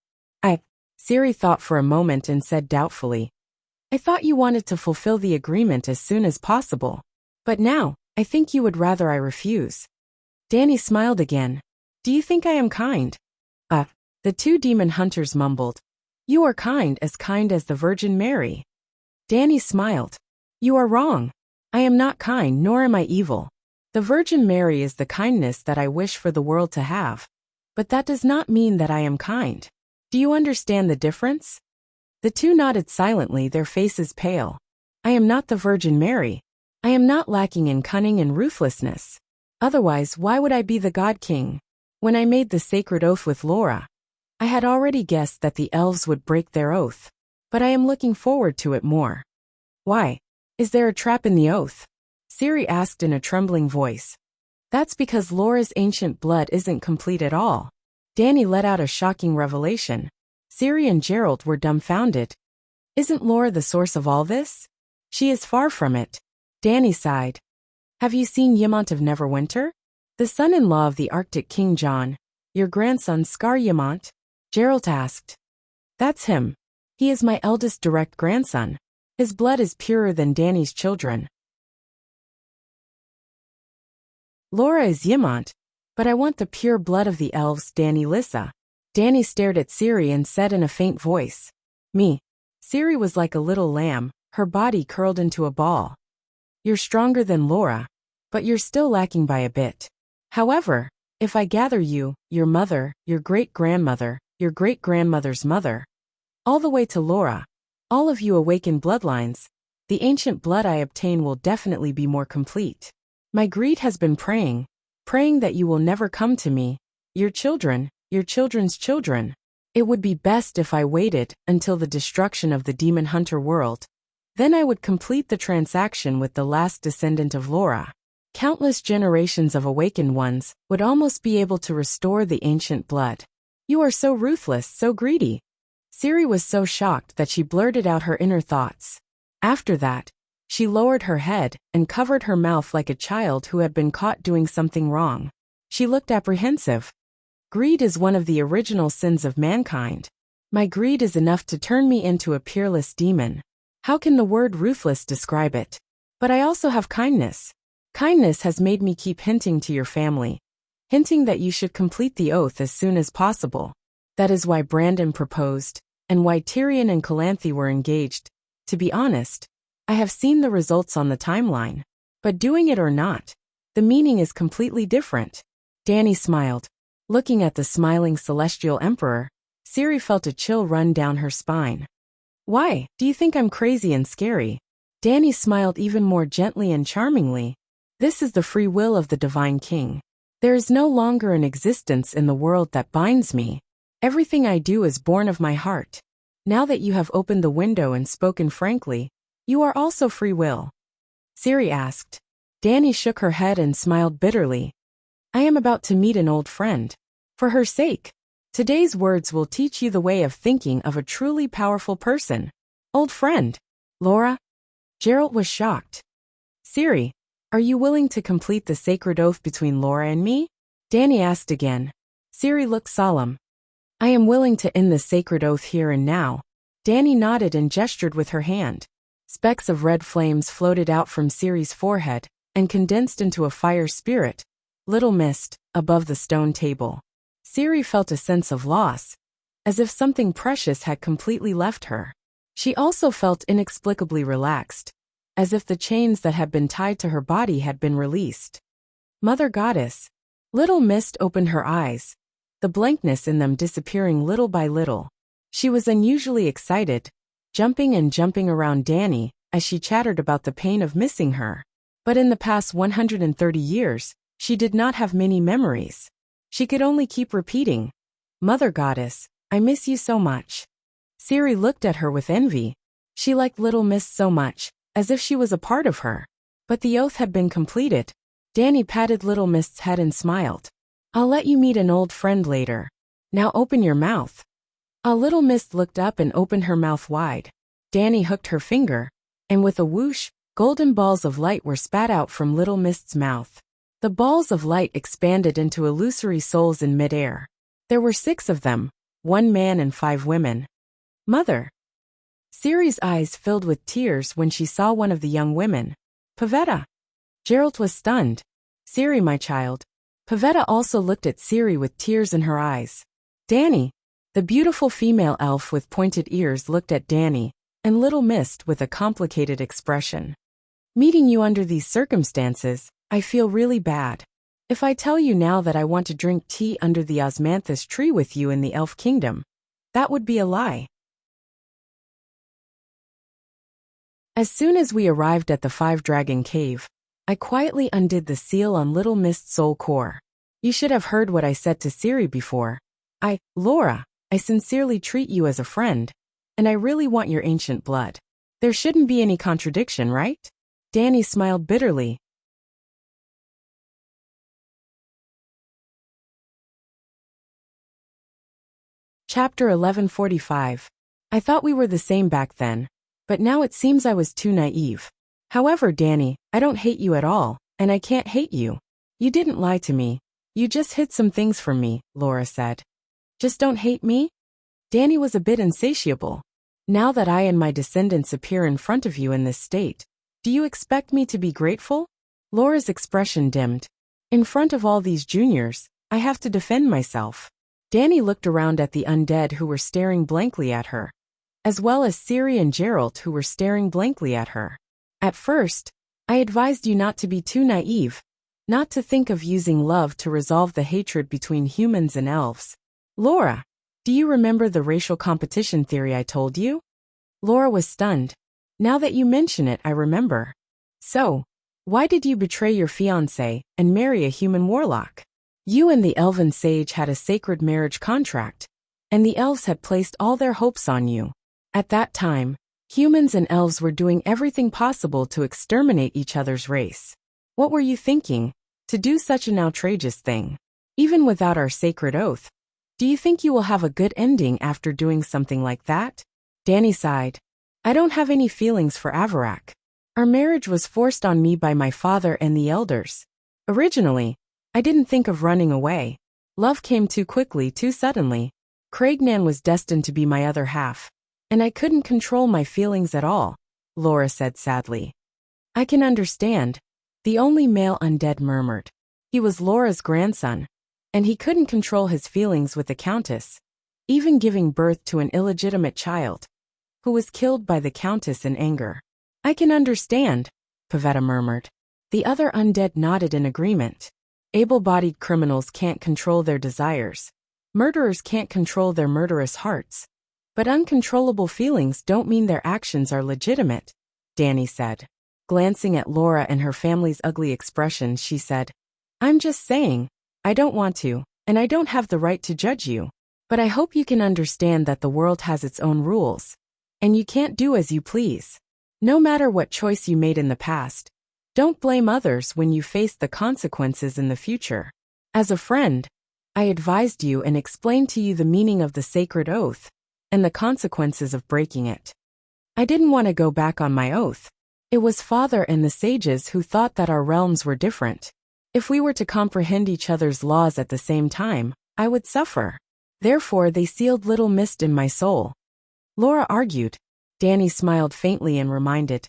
Siri thought for a moment and said doubtfully, I thought you wanted to fulfill the agreement as soon as possible. But now, I think you would rather I refuse. Danny smiled again. Do you think I am kind? The two demon hunters mumbled. You are kind as the Virgin Mary. Danny smiled. You are wrong. I am not kind nor am I evil. The Virgin Mary is the kindness that I wish for the world to have. But that does not mean that I am kind. Do you understand the difference? The two nodded silently, their faces pale. I am not the Virgin Mary. I am not lacking in cunning and ruthlessness. Otherwise, why would I be the God King? When I made the sacred oath with Laura, I had already guessed that the elves would break their oath. But I am looking forward to it more. Why? Is there a trap in the oath? Siri asked in a trembling voice. That's because Laura's ancient blood isn't complete at all. Danny let out a shocking revelation. Siri and Gerald were dumbfounded. Isn't Laura the source of all this? She is far from it. Danny sighed. Have you seen Yamant of Neverwinter? The son-in-law of the Arctic King John, your grandson Scar Yamant? Gerald asked. That's him. He is my eldest direct grandson. His blood is purer than Danny's children. Laura is Yamant, but I want the pure blood of the elves, Danny Lissa. Danny stared at Siri and said in a faint voice. Me. Siri was like a little lamb, her body curled into a ball. You're stronger than Laura, but you're still lacking by a bit. However, if I gather you, your mother, your great-grandmother, your great-grandmother's mother, all the way to Laura, all of you awakened bloodlines, the ancient blood I obtain will definitely be more complete. My greed has been praying that you will never come to me, your children, your children's children. It would be best if I waited until the destruction of the demon hunter world. Then I would complete the transaction with the last descendant of Laura. Countless generations of awakened ones would almost be able to restore the ancient blood. You are so ruthless, so greedy. Siri was so shocked that she blurted out her inner thoughts. After that, she lowered her head and covered her mouth like a child who had been caught doing something wrong. She looked apprehensive. Greed is one of the original sins of mankind. My greed is enough to turn me into a peerless demon. How can the word ruthless describe it? But I also have kindness. Kindness has made me keep hinting to your family, hinting that you should complete the oath as soon as possible. That is why Brandon proposed, and why Tyrion and Calanthe were engaged. To be honest, I have seen the results on the timeline. But doing it or not, the meaning is completely different. Danny smiled. Looking at the smiling celestial emperor, Siri felt a chill run down her spine. Why, do you think I'm crazy and scary? Danny smiled even more gently and charmingly. This is the free will of the Divine King. There is no longer an existence in the world that binds me. Everything I do is born of my heart. Now that you have opened the window and spoken frankly, you are also free will. Siri asked. Danny shook her head and smiled bitterly. I am about to meet an old friend. For her sake, today's words will teach you the way of thinking of a truly powerful person. Old friend. Laura? Gerald was shocked. Siri, are you willing to complete the sacred oath between Laura and me? Danny asked again. Siri looked solemn. I am willing to end the sacred oath here and now. Danny nodded and gestured with her hand. Specks of red flames floated out from Siri's forehead and condensed into a fire spirit, little mist, above the stone table. Siri felt a sense of loss, as if something precious had completely left her. She also felt inexplicably relaxed, as if the chains that had been tied to her body had been released. Mother Goddess. Little Mist opened her eyes, the blankness in them disappearing little by little. She was unusually excited, jumping and jumping around Danny as she chattered about the pain of missing her. But in the past 130 years, she did not have many memories. She could only keep repeating, Mother Goddess, I miss you so much. Siri looked at her with envy. She liked Little Mist so much, as if she was a part of her. But the oath had been completed. Danny patted Little Mist's head and smiled. I'll let you meet an old friend later. Now open your mouth. A little mist looked up and opened her mouth wide. Danny hooked her finger, and with a whoosh, golden balls of light were spat out from Little Mist's mouth. The balls of light expanded into illusory souls in midair. There were 6 of them, 1 man and 5 women. Mother. Ciri's eyes filled with tears when she saw one of the young women. Pavetta. Geralt was stunned. Ciri, my child. Pavetta also looked at Ciri with tears in her eyes. Danny. The beautiful female elf with pointed ears looked at Danny, and Little Mist with a complicated expression. Meeting you under these circumstances, I feel really bad. If I tell you now that I want to drink tea under the osmanthus tree with you in the Elf Kingdom, that would be a lie. As soon as we arrived at the 5-Dragon Cave, I quietly undid the seal on Little Mist's soul core. You should have heard what I said to Ciri before. Laura, I sincerely treat you as a friend, and I really want your ancient blood. There shouldn't be any contradiction, right? Danny smiled bitterly. Chapter 1145. I thought we were the same back then, but now it seems I was too naive. However, Danny, I don't hate you at all, and I can't hate you. You didn't lie to me. You just hid some things from me, Laura said. Just don't hate me? Danny was a bit insatiable. Now that I and my descendants appear in front of you in this state, do you expect me to be grateful? Laura's expression dimmed. In front of all these juniors, I have to defend myself. Danny looked around at the undead who were staring blankly at her, as well as Ciri and Geralt who were staring blankly at her. At first, I advised you not to be too naive, not to think of using love to resolve the hatred between humans and elves. Laura, do you remember the racial competition theory I told you? Laura was stunned. Now that you mention it, I remember. So, why did you betray your fiancé and marry a human warlock? You and the elven sage had a sacred marriage contract, and the elves had placed all their hopes on you. At that time, humans and elves were doing everything possible to exterminate each other's race. What were you thinking, to do such an outrageous thing? Even without our sacred oath, do you think you will have a good ending after doing something like that? Danny sighed. I don't have any feelings for Avarak. Our marriage was forced on me by my father and the elders. Originally, I didn't think of running away. Love came too quickly, too suddenly. Craignan was destined to be my other half, and I couldn't control my feelings at all, Laura said sadly. I can understand, the only male undead murmured. He was Laura's grandson, and he couldn't control his feelings with the Countess, even giving birth to an illegitimate child, who was killed by the Countess in anger. I can understand, Pavetta murmured. The other undead nodded in agreement. Able-bodied criminals can't control their desires. Murderers can't control their murderous hearts. But uncontrollable feelings don't mean their actions are legitimate, Danny said. Glancing at Laura and her family's ugly expression, she said, I'm just saying, I don't want to, and I don't have the right to judge you. But I hope you can understand that the world has its own rules, and you can't do as you please. No matter what choice you made in the past, don't blame others when you face the consequences in the future. As a friend, I advised you and explained to you the meaning of the sacred oath and the consequences of breaking it. I didn't want to go back on my oath. It was Father and the sages who thought that our realms were different. If we were to comprehend each other's laws at the same time, I would suffer. Therefore they sealed Little Mist in my soul. Laura argued. Danny smiled faintly and reminded,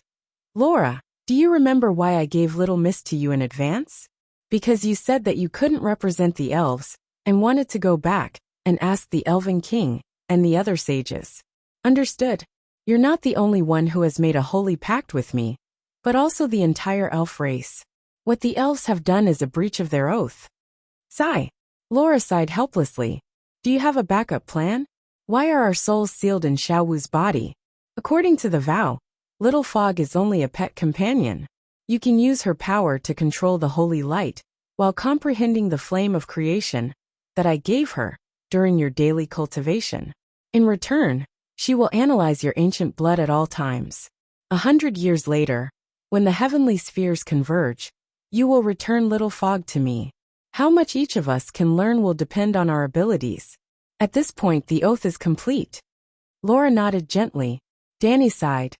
Laura, do you remember why I gave Little Mist to you in advance? Because you said that you couldn't represent the elves, and wanted to go back and ask the Elven King and the other sages. Understood. You're not the only one who has made a holy pact with me, but also the entire elf race. What the elves have done is a breach of their oath. Sigh. Laura sighed helplessly. Do you have a backup plan? Why are our souls sealed in Xiaowu's body? According to the vow, Little Fog is only a pet companion. You can use her power to control the holy light, while comprehending the flame of creation that I gave her during your daily cultivation. In return, she will analyze your ancient blood at all times. 100 years later, when the heavenly spheres converge, you will return Little Fog to me. How much each of us can learn will depend on our abilities. At this point the oath is complete. Laura nodded gently. Danny sighed.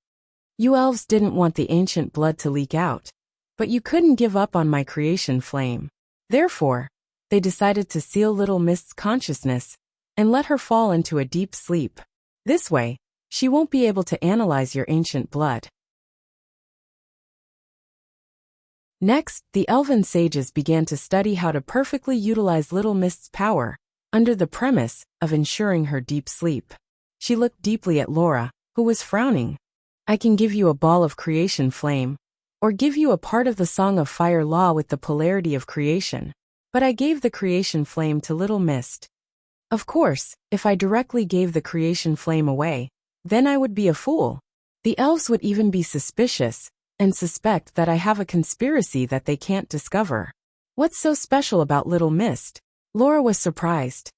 You elves didn't want the ancient blood to leak out. But you couldn't give up on my creation flame. Therefore, they decided to seal Little Mist's consciousness and let her fall into a deep sleep. This way, she won't be able to analyze your ancient blood. Next, the elven sages began to study how to perfectly utilize Little Mist's power, under the premise of ensuring her deep sleep. She looked deeply at Laura, who was frowning. I can give you a ball of creation flame, or give you a part of the Song of Fire law with the polarity of creation. But I gave the creation flame to Little Mist. Of course, if I directly gave the creation flame away, then I would be a fool. The elves would even be suspicious, and suspect that I have a conspiracy that they can't discover. What's so special about Little Mist? Laura was surprised.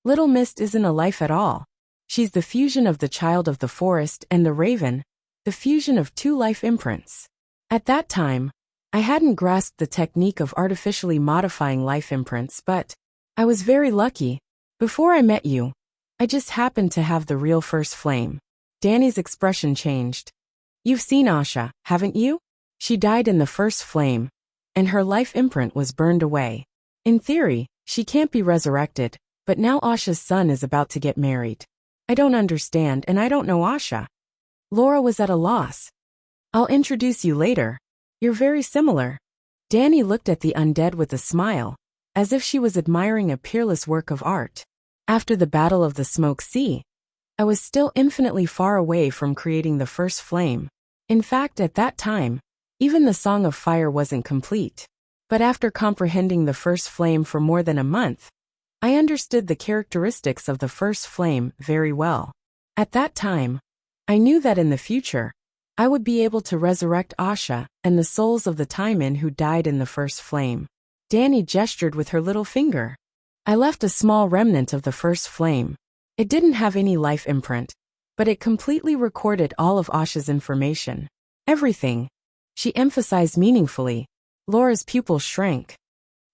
Little Mist isn't a life at all. She's the fusion of the child of the forest and the raven, the fusion of two life imprints. At that time, I hadn't grasped the technique of artificially modifying life imprints, but I was very lucky. Before I met you, I just happened to have the real first flame. Danny's expression changed. You've seen Asha, haven't you? She died in the first flame, and her life imprint was burned away. In theory, she can't be resurrected, but now Asha's son is about to get married. I don't understand, and I don't know Asha. Laura was at a loss. I'll introduce you later. You're very similar. Danny looked at the undead with a smile, as if she was admiring a peerless work of art. After the Battle of the Smoke Sea, I was still infinitely far away from creating the first flame. In fact, at that time, even the Song of Fire wasn't complete. But after comprehending the first flame for more than a month, I understood the characteristics of the first flame very well. At that time, I knew that in the future, I would be able to resurrect Asha and the souls of the Taimen who died in the first flame. Danny gestured with her little finger. I left a small remnant of the first flame. It didn't have any life imprint, but it completely recorded all of Asha's information. Everything. She emphasized meaningfully. Laura's pupils shrank.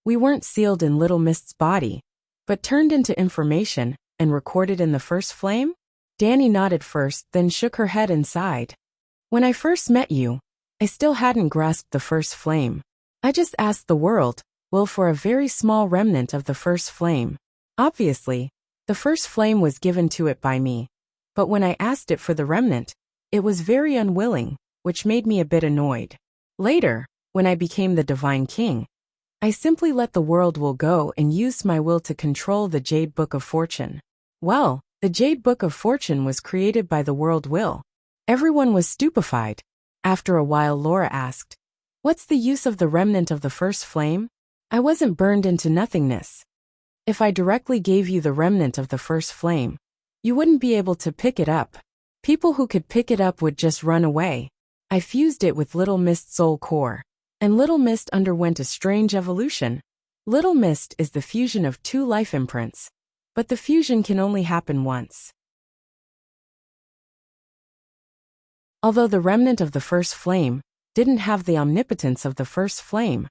We weren't sealed in Little Mist's body, but turned into information and recorded in the first flame? Danny nodded first, then shook her head and sighed. When I first met you, I still hadn't grasped the first flame. I just asked the world, well, for a very small remnant of the first flame. Obviously, the first flame was given to it by me. But when I asked it for the remnant, it was very unwilling, which made me a bit annoyed. Later, when I became the Divine King, I simply let the world will go and used my will to control the Jade Book of Fortune. Well, the Jade Book of Fortune was created by the world will. Everyone was stupefied. After a while Laura asked, what's the use of the remnant of the first flame? I wasn't burned into nothingness. If I directly gave you the remnant of the first flame, you wouldn't be able to pick it up. People who could pick it up would just run away. I fused it with Little Mist's soul core, and Little Mist underwent a strange evolution. Little Mist is the fusion of two life imprints, but the fusion can only happen once. Although the remnant of the first flame didn't have the omnipotence of the first flame,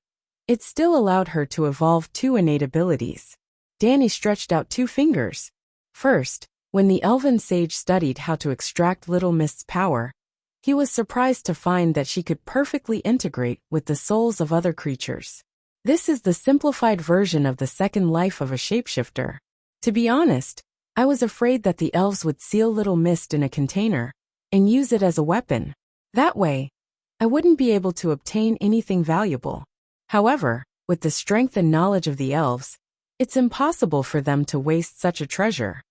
it still allowed her to evolve two innate abilities. Danny stretched out two fingers. First, when the elven sage studied how to extract Little Mist's power, he was surprised to find that she could perfectly integrate with the souls of other creatures. This is the simplified version of the second life of a shapeshifter. To be honest, I was afraid that the elves would seal Little Mist in a container and use it as a weapon. That way, I wouldn't be able to obtain anything valuable. However, with the strength and knowledge of the elves, it's impossible for them to waste such a treasure.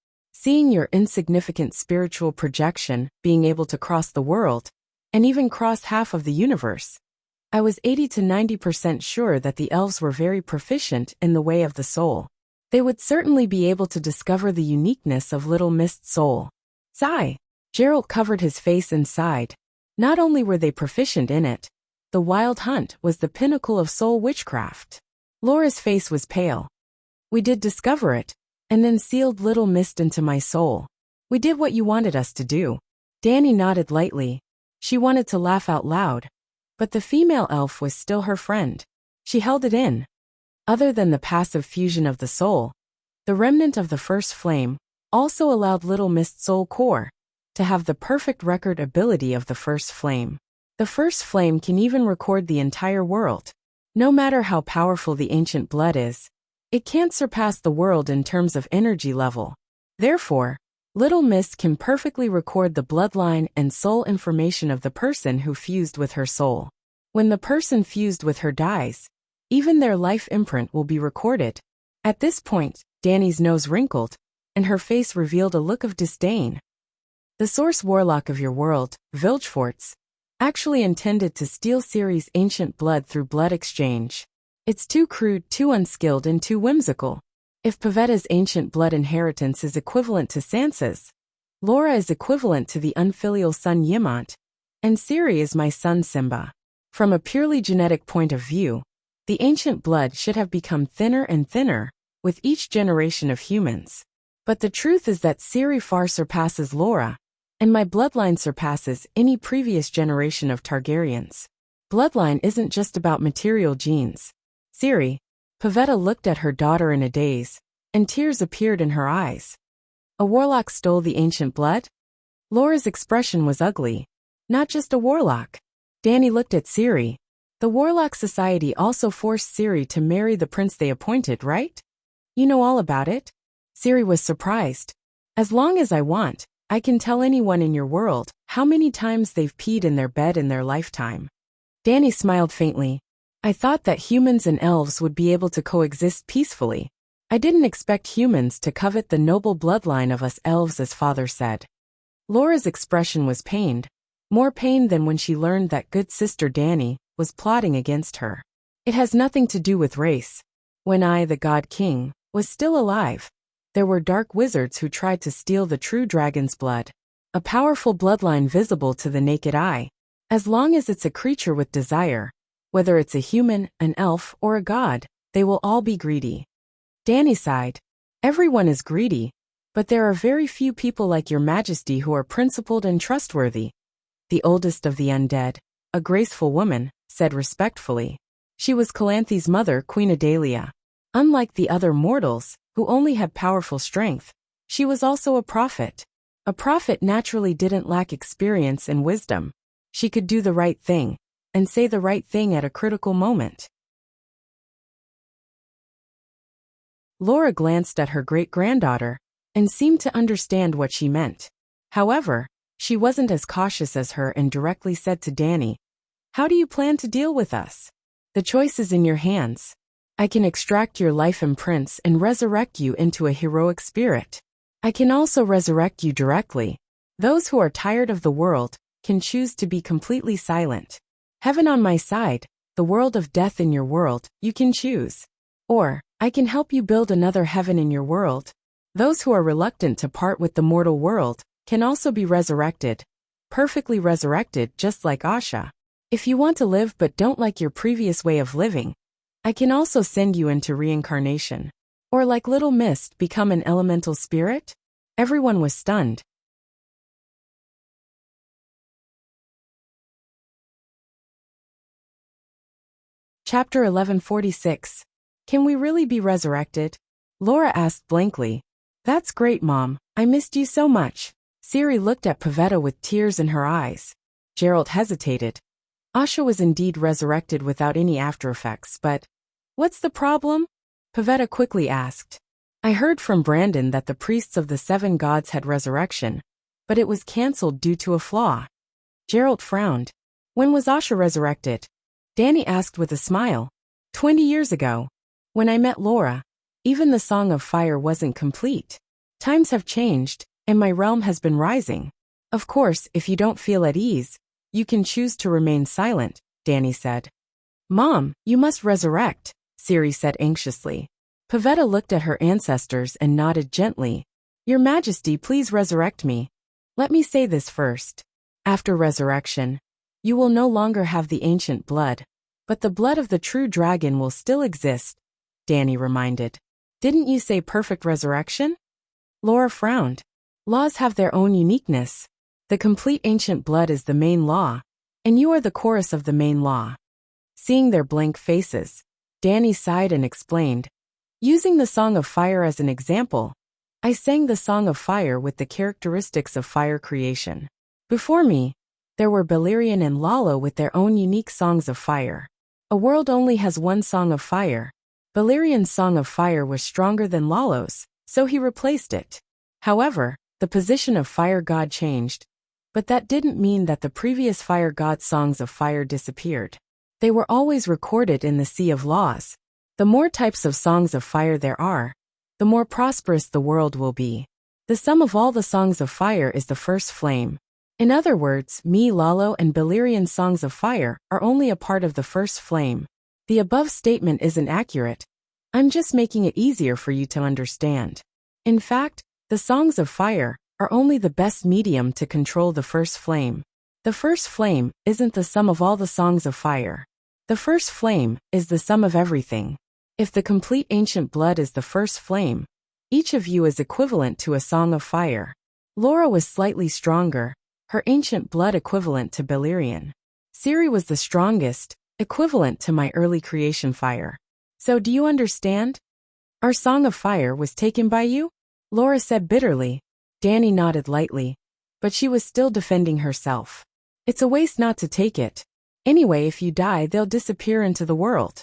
Seeing your insignificant spiritual projection being able to cross the world, and even cross half of the universe, I was 80 to 90% sure that the elves were very proficient in the way of the soul. They would certainly be able to discover the uniqueness of Little Mist's soul. Sigh. Gerald covered his face and sighed. Not only were they proficient in it, the wild hunt was the pinnacle of soul witchcraft. Laura's face was pale. We did discover it, and then sealed Little Mist into my soul. We did what you wanted us to do. Danny nodded lightly. She wanted to laugh out loud, but the female elf was still her friend. She held it in. Other than the passive fusion of the soul, the remnant of the first flame also allowed Little Mist's soul core to have the perfect record ability of the first flame. The first flame can even record the entire world. No matter how powerful the ancient blood is, it can't surpass the world in terms of energy level. Therefore, Little Mist can perfectly record the bloodline and soul information of the person who fused with her soul. When the person fused with her dies, even their life imprint will be recorded. At this point, Danny's nose wrinkled, and her face revealed a look of disdain. The source warlock of your world, Vilgefortz, actually intended to steal Ciri's ancient blood through blood exchange. It's too crude, too unskilled, and too whimsical. If Pavetta's ancient blood inheritance is equivalent to Sansa's, Laura is equivalent to the unfilial son Ymont, and Ciri is my son Simba. From a purely genetic point of view, the ancient blood should have become thinner and thinner with each generation of humans. But the truth is that Ciri far surpasses Laura, and my bloodline surpasses any previous generation of Targaryens. Bloodline isn't just about material genes. Ciri, Pavetta looked at her daughter in a daze, and tears appeared in her eyes. A warlock stole the ancient blood? Laura's expression was ugly. Not just a warlock. Danny looked at Ciri. The Warlock Society also forced Ciri to marry the prince they appointed, right? You know all about it? Ciri was surprised. As long as I want, I can tell anyone in your world how many times they've peed in their bed in their lifetime. Danny smiled faintly. I thought that humans and elves would be able to coexist peacefully. I didn't expect humans to covet the noble bloodline of us elves, as father said. Laura's expression was pained, more pained than when she learned that good sister Danny was plotting against her. It has nothing to do with race. When I, the God King, was still alive, there were dark wizards who tried to steal the true dragon's blood. A powerful bloodline visible to the naked eye. As long as it's a creature with desire, whether it's a human, an elf, or a god, they will all be greedy. Danny sighed. Everyone is greedy, but there are very few people like your majesty who are principled and trustworthy. The oldest of the undead, a graceful woman, said respectfully. She was Calanthe's mother, Queen Adalia. Unlike the other mortals, who only had powerful strength, she was also a prophet. A prophet naturally didn't lack experience and wisdom. She could do the right thing, and say the right thing at a critical moment. Laura glanced at her great-granddaughter, and seemed to understand what she meant. However, she wasn't as cautious as her and directly said to Danny, "How do you plan to deal with us? The choice is in your hands. I can extract your life imprints and resurrect you into a heroic spirit. I can also resurrect you directly. Those who are tired of the world can choose to be completely silent. Heaven on my side, the world of death in your world, you can choose. Or, I can help you build another heaven in your world. Those who are reluctant to part with the mortal world can also be resurrected. Perfectly resurrected, just like Asha. If you want to live but don't like your previous way of living, I can also send you into reincarnation. Or like Little Mist, become an elemental spirit?" Everyone was stunned. Chapter 1146. Can we really be resurrected? Laura asked blankly. That's great, Mom. I missed you so much. Ciri looked at Pavetta with tears in her eyes. Geralt hesitated. Asha was indeed resurrected without any aftereffects, but what's the problem? Pavetta quickly asked. I heard from Brandon that the priests of the 7 gods had resurrection, but it was cancelled due to a flaw. Geralt frowned. When was Asha resurrected? Danny asked with a smile. 20 years ago. When I met Laura, even the Song of Fire wasn't complete. Times have changed, and my realm has been rising. Of course, if you don't feel at ease, you can choose to remain silent, Danny said. Mom, you must resurrect, Ciri said anxiously. Pavetta looked at her ancestors and nodded gently. Your Majesty, please resurrect me. Let me say this first. After resurrection, you will no longer have the ancient blood, but the blood of the true dragon will still exist, Danny reminded. Didn't you say perfect resurrection? Laura frowned. Laws have their own uniqueness. The complete ancient blood is the main law, and you are the chorus of the main law. Seeing their blank faces, Danny sighed and explained. Using the Song of Fire as an example, I sang the Song of Fire with the characteristics of fire creation. Before me, there were Beleriand and Lalo with their own unique songs of fire. A world only has one song of fire. Beleriand's song of fire was stronger than Lalo's, so he replaced it. However, the position of fire god changed, but that didn't mean that the previous fire god's songs of fire disappeared. They were always recorded in the Sea of Laws. The more types of songs of fire there are, the more prosperous the world will be. The sum of all the songs of fire is the first flame. In other words, me, Lalo, and Beleriand's songs of fire are only a part of the first flame. The above statement isn't accurate. I'm just making it easier for you to understand. In fact, the songs of fire are only the best medium to control the first flame. The first flame isn't the sum of all the songs of fire. The first flame is the sum of everything. If the complete ancient blood is the first flame, each of you is equivalent to a song of fire. Laura was slightly stronger, her ancient blood equivalent to Beleriand. Ciri was the strongest, equivalent to my early creation fire. So do you understand? Our song of fire was taken by you? Laura said bitterly. Dani nodded lightly, but she was still defending herself. It's a waste not to take it. Anyway, if you die, they'll disappear into the world.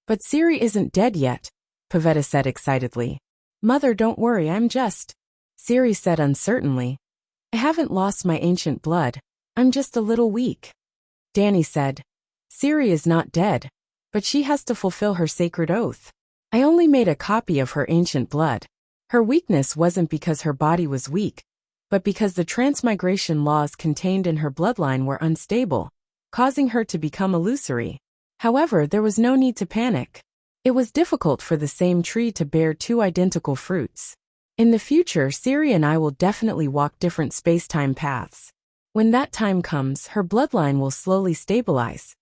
But Ciri isn't dead yet, Pavetta said excitedly. Mother, don't worry, I'm just... Ciri said uncertainly. I haven't lost my ancient blood, I'm just a little weak. Dani said. Ciri is not dead, but she has to fulfill her sacred oath. I only made a copy of her ancient blood. Her weakness wasn't because her body was weak, but because the transmigration laws contained in her bloodline were unstable, causing her to become illusory. However, there was no need to panic. It was difficult for the same tree to bear two identical fruits. In the future, Ciri and I will definitely walk different space-time paths. When that time comes, her bloodline will slowly stabilize.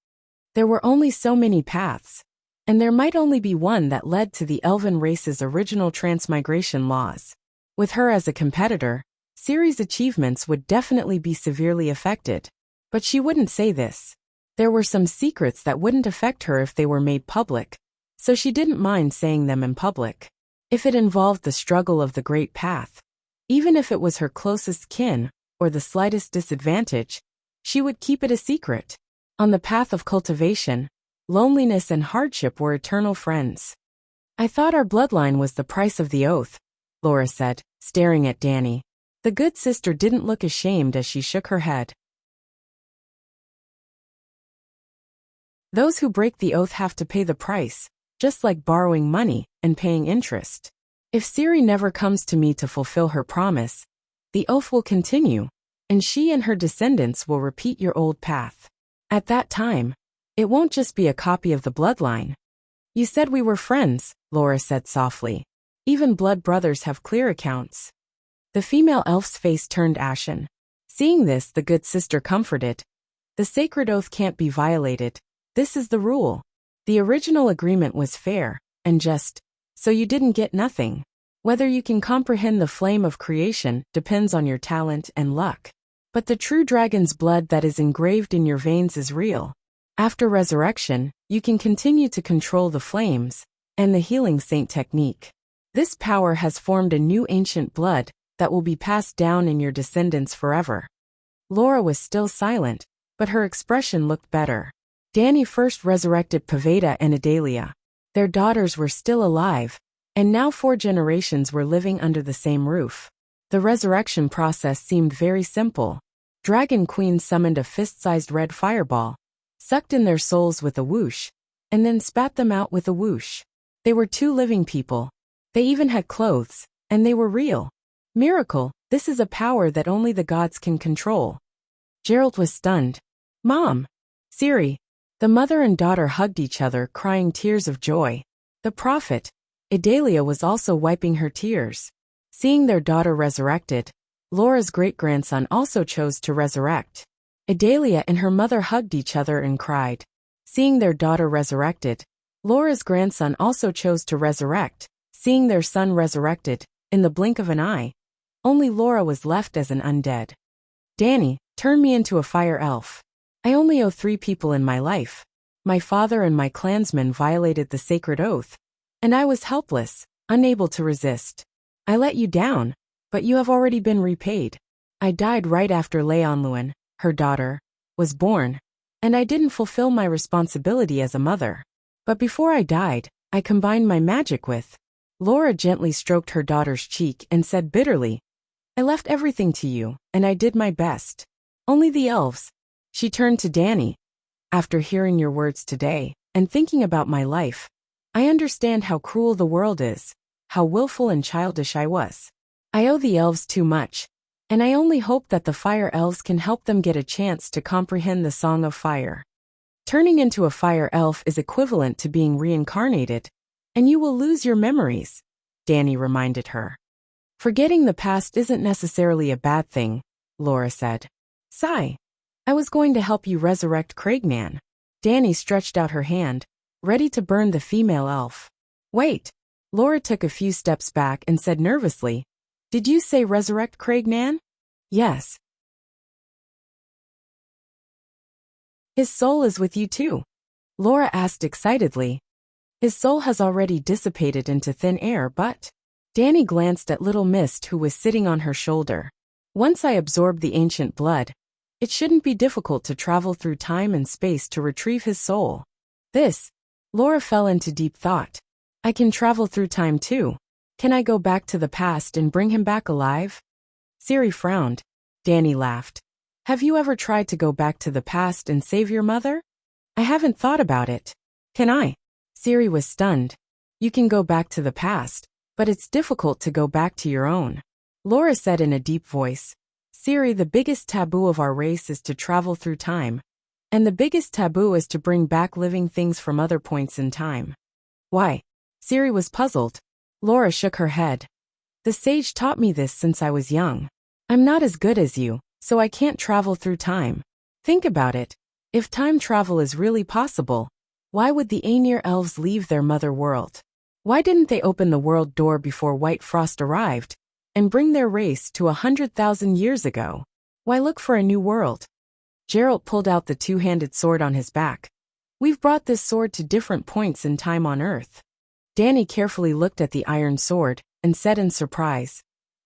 There were only so many paths, and there might only be one that led to the elven race's original transmigration laws. With her as a competitor, Ciri's achievements would definitely be severely affected. But she wouldn't say this. There were some secrets that wouldn't affect her if they were made public, so she didn't mind saying them in public. If it involved the struggle of the Great Path, even if it was her closest kin, or the slightest disadvantage, she would keep it a secret. On the path of cultivation, loneliness and hardship were eternal friends. I thought our bloodline was the price of the oath, Laura said, staring at Dani. The good sister didn't look ashamed as she shook her head. Those who break the oath have to pay the price, just like borrowing money and paying interest. If Ciri never comes to me to fulfill her promise, the oath will continue, and she and her descendants will repeat your old path. At that time, it won't just be a copy of the bloodline. You said we were friends, Laura said softly. Even blood brothers have clear accounts. The female elf's face turned ashen. Seeing this, the good sister comforted. The sacred oath can't be violated. This is the rule. The original agreement was fair and just, so you didn't get nothing. Whether you can comprehend the flame of creation depends on your talent and luck. But the true dragon's blood that is engraved in your veins is real. After resurrection, you can continue to control the flames and the healing saint technique. This power has formed a new ancient blood that will be passed down in your descendants forever. Laura was still silent, but her expression looked better. Dani first resurrected Pavetta and Adelia. Their daughters were still alive, and now 4 generations were living under the same roof. The resurrection process seemed very simple. Dragon Queen summoned a fist-sized red fireball, sucked in their souls with a whoosh, and then spat them out with a whoosh. They were 2 living people. They even had clothes, and they were real. Miracle, this is a power that only the gods can control. Geralt was stunned. Mom! Ciri! The mother and daughter hugged each other, crying tears of joy. The prophet, Adelia, was also wiping her tears. Seeing their daughter resurrected, Laura's great-grandson also chose to resurrect. Adelia and her mother hugged each other and cried. Seeing their daughter resurrected, Laura's grandson also chose to resurrect. Seeing their son resurrected, in the blink of an eye, only Laura was left as an undead. Dani, turn me into a fire elf. I only owe 3 people in my life. My father and my clansmen violated the sacred oath, and I was helpless, unable to resist. I let you down, but you have already been repaid. I died right after Leonluan, her daughter, was born, and I didn't fulfill my responsibility as a mother. But before I died, I combined my magic with. Laura gently stroked her daughter's cheek and said bitterly, I left everything to you, and I did my best. Only the elves. She turned to Danny. After hearing your words today, and thinking about my life, I understand how cruel the world is, how willful and childish I was. I owe the elves too much, and I only hope that the fire elves can help them get a chance to comprehend the Song of Fire. Turning into a fire elf is equivalent to being reincarnated, and you will lose your memories, Danny reminded her. Forgetting the past isn't necessarily a bad thing, Laura said. Sigh. I was going to help you resurrect Craignan. Danny stretched out her hand, ready to burn the female elf. Wait. Laura took a few steps back and said nervously, Did you say resurrect Craignan? Yes. His soul is with you too? Laura asked excitedly. His soul has already dissipated into thin air, but... Danny glanced at Little Mist who was sitting on her shoulder. Once I absorb the ancient blood, it shouldn't be difficult to travel through time and space to retrieve his soul. Laura fell into deep thought. I can travel through time too. Can I go back to the past and bring him back alive? Ciri frowned. Danny laughed. Have you ever tried to go back to the past and save your mother? I haven't thought about it. Can I? Ciri was stunned. You can go back to the past, but it's difficult to go back to your own. Laura said in a deep voice. Ciri, the biggest taboo of our race is to travel through time. And the biggest taboo is to bring back living things from other points in time. Why? Ciri was puzzled. Laura shook her head. The sage taught me this since I was young. I'm not as good as you, so I can't travel through time. Think about it. If time travel is really possible, why would the Aenir elves leave their mother world? Why didn't they open the world door before White Frost arrived, and bring their race to 100,000 years ago? Why look for a new world? Geralt pulled out the two-handed sword on his back. We've brought this sword to different points in time on Earth. Danny carefully looked at the iron sword, and said in surprise,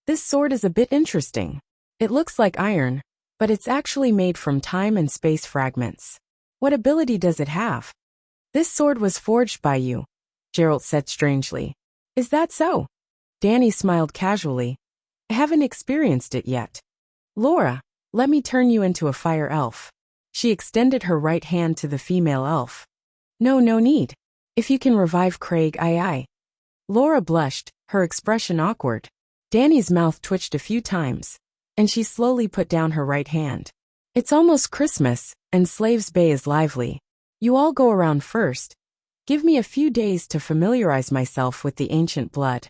This sword is a bit interesting. It looks like iron, but it's actually made from time and space fragments. What ability does it have? This sword was forged by you, Geralt said strangely. Is that so? Danny smiled casually. I haven't experienced it yet. Laura, let me turn you into a fire elf. She extended her right hand to the female elf. No need. If you can revive Craig, aye. Laura blushed, her expression awkward. Danny's mouth twitched a few times, and she slowly put down her right hand. It's almost Christmas, and Slaves Bay is lively. You all go around first. Give me a few days to familiarize myself with the ancient blood.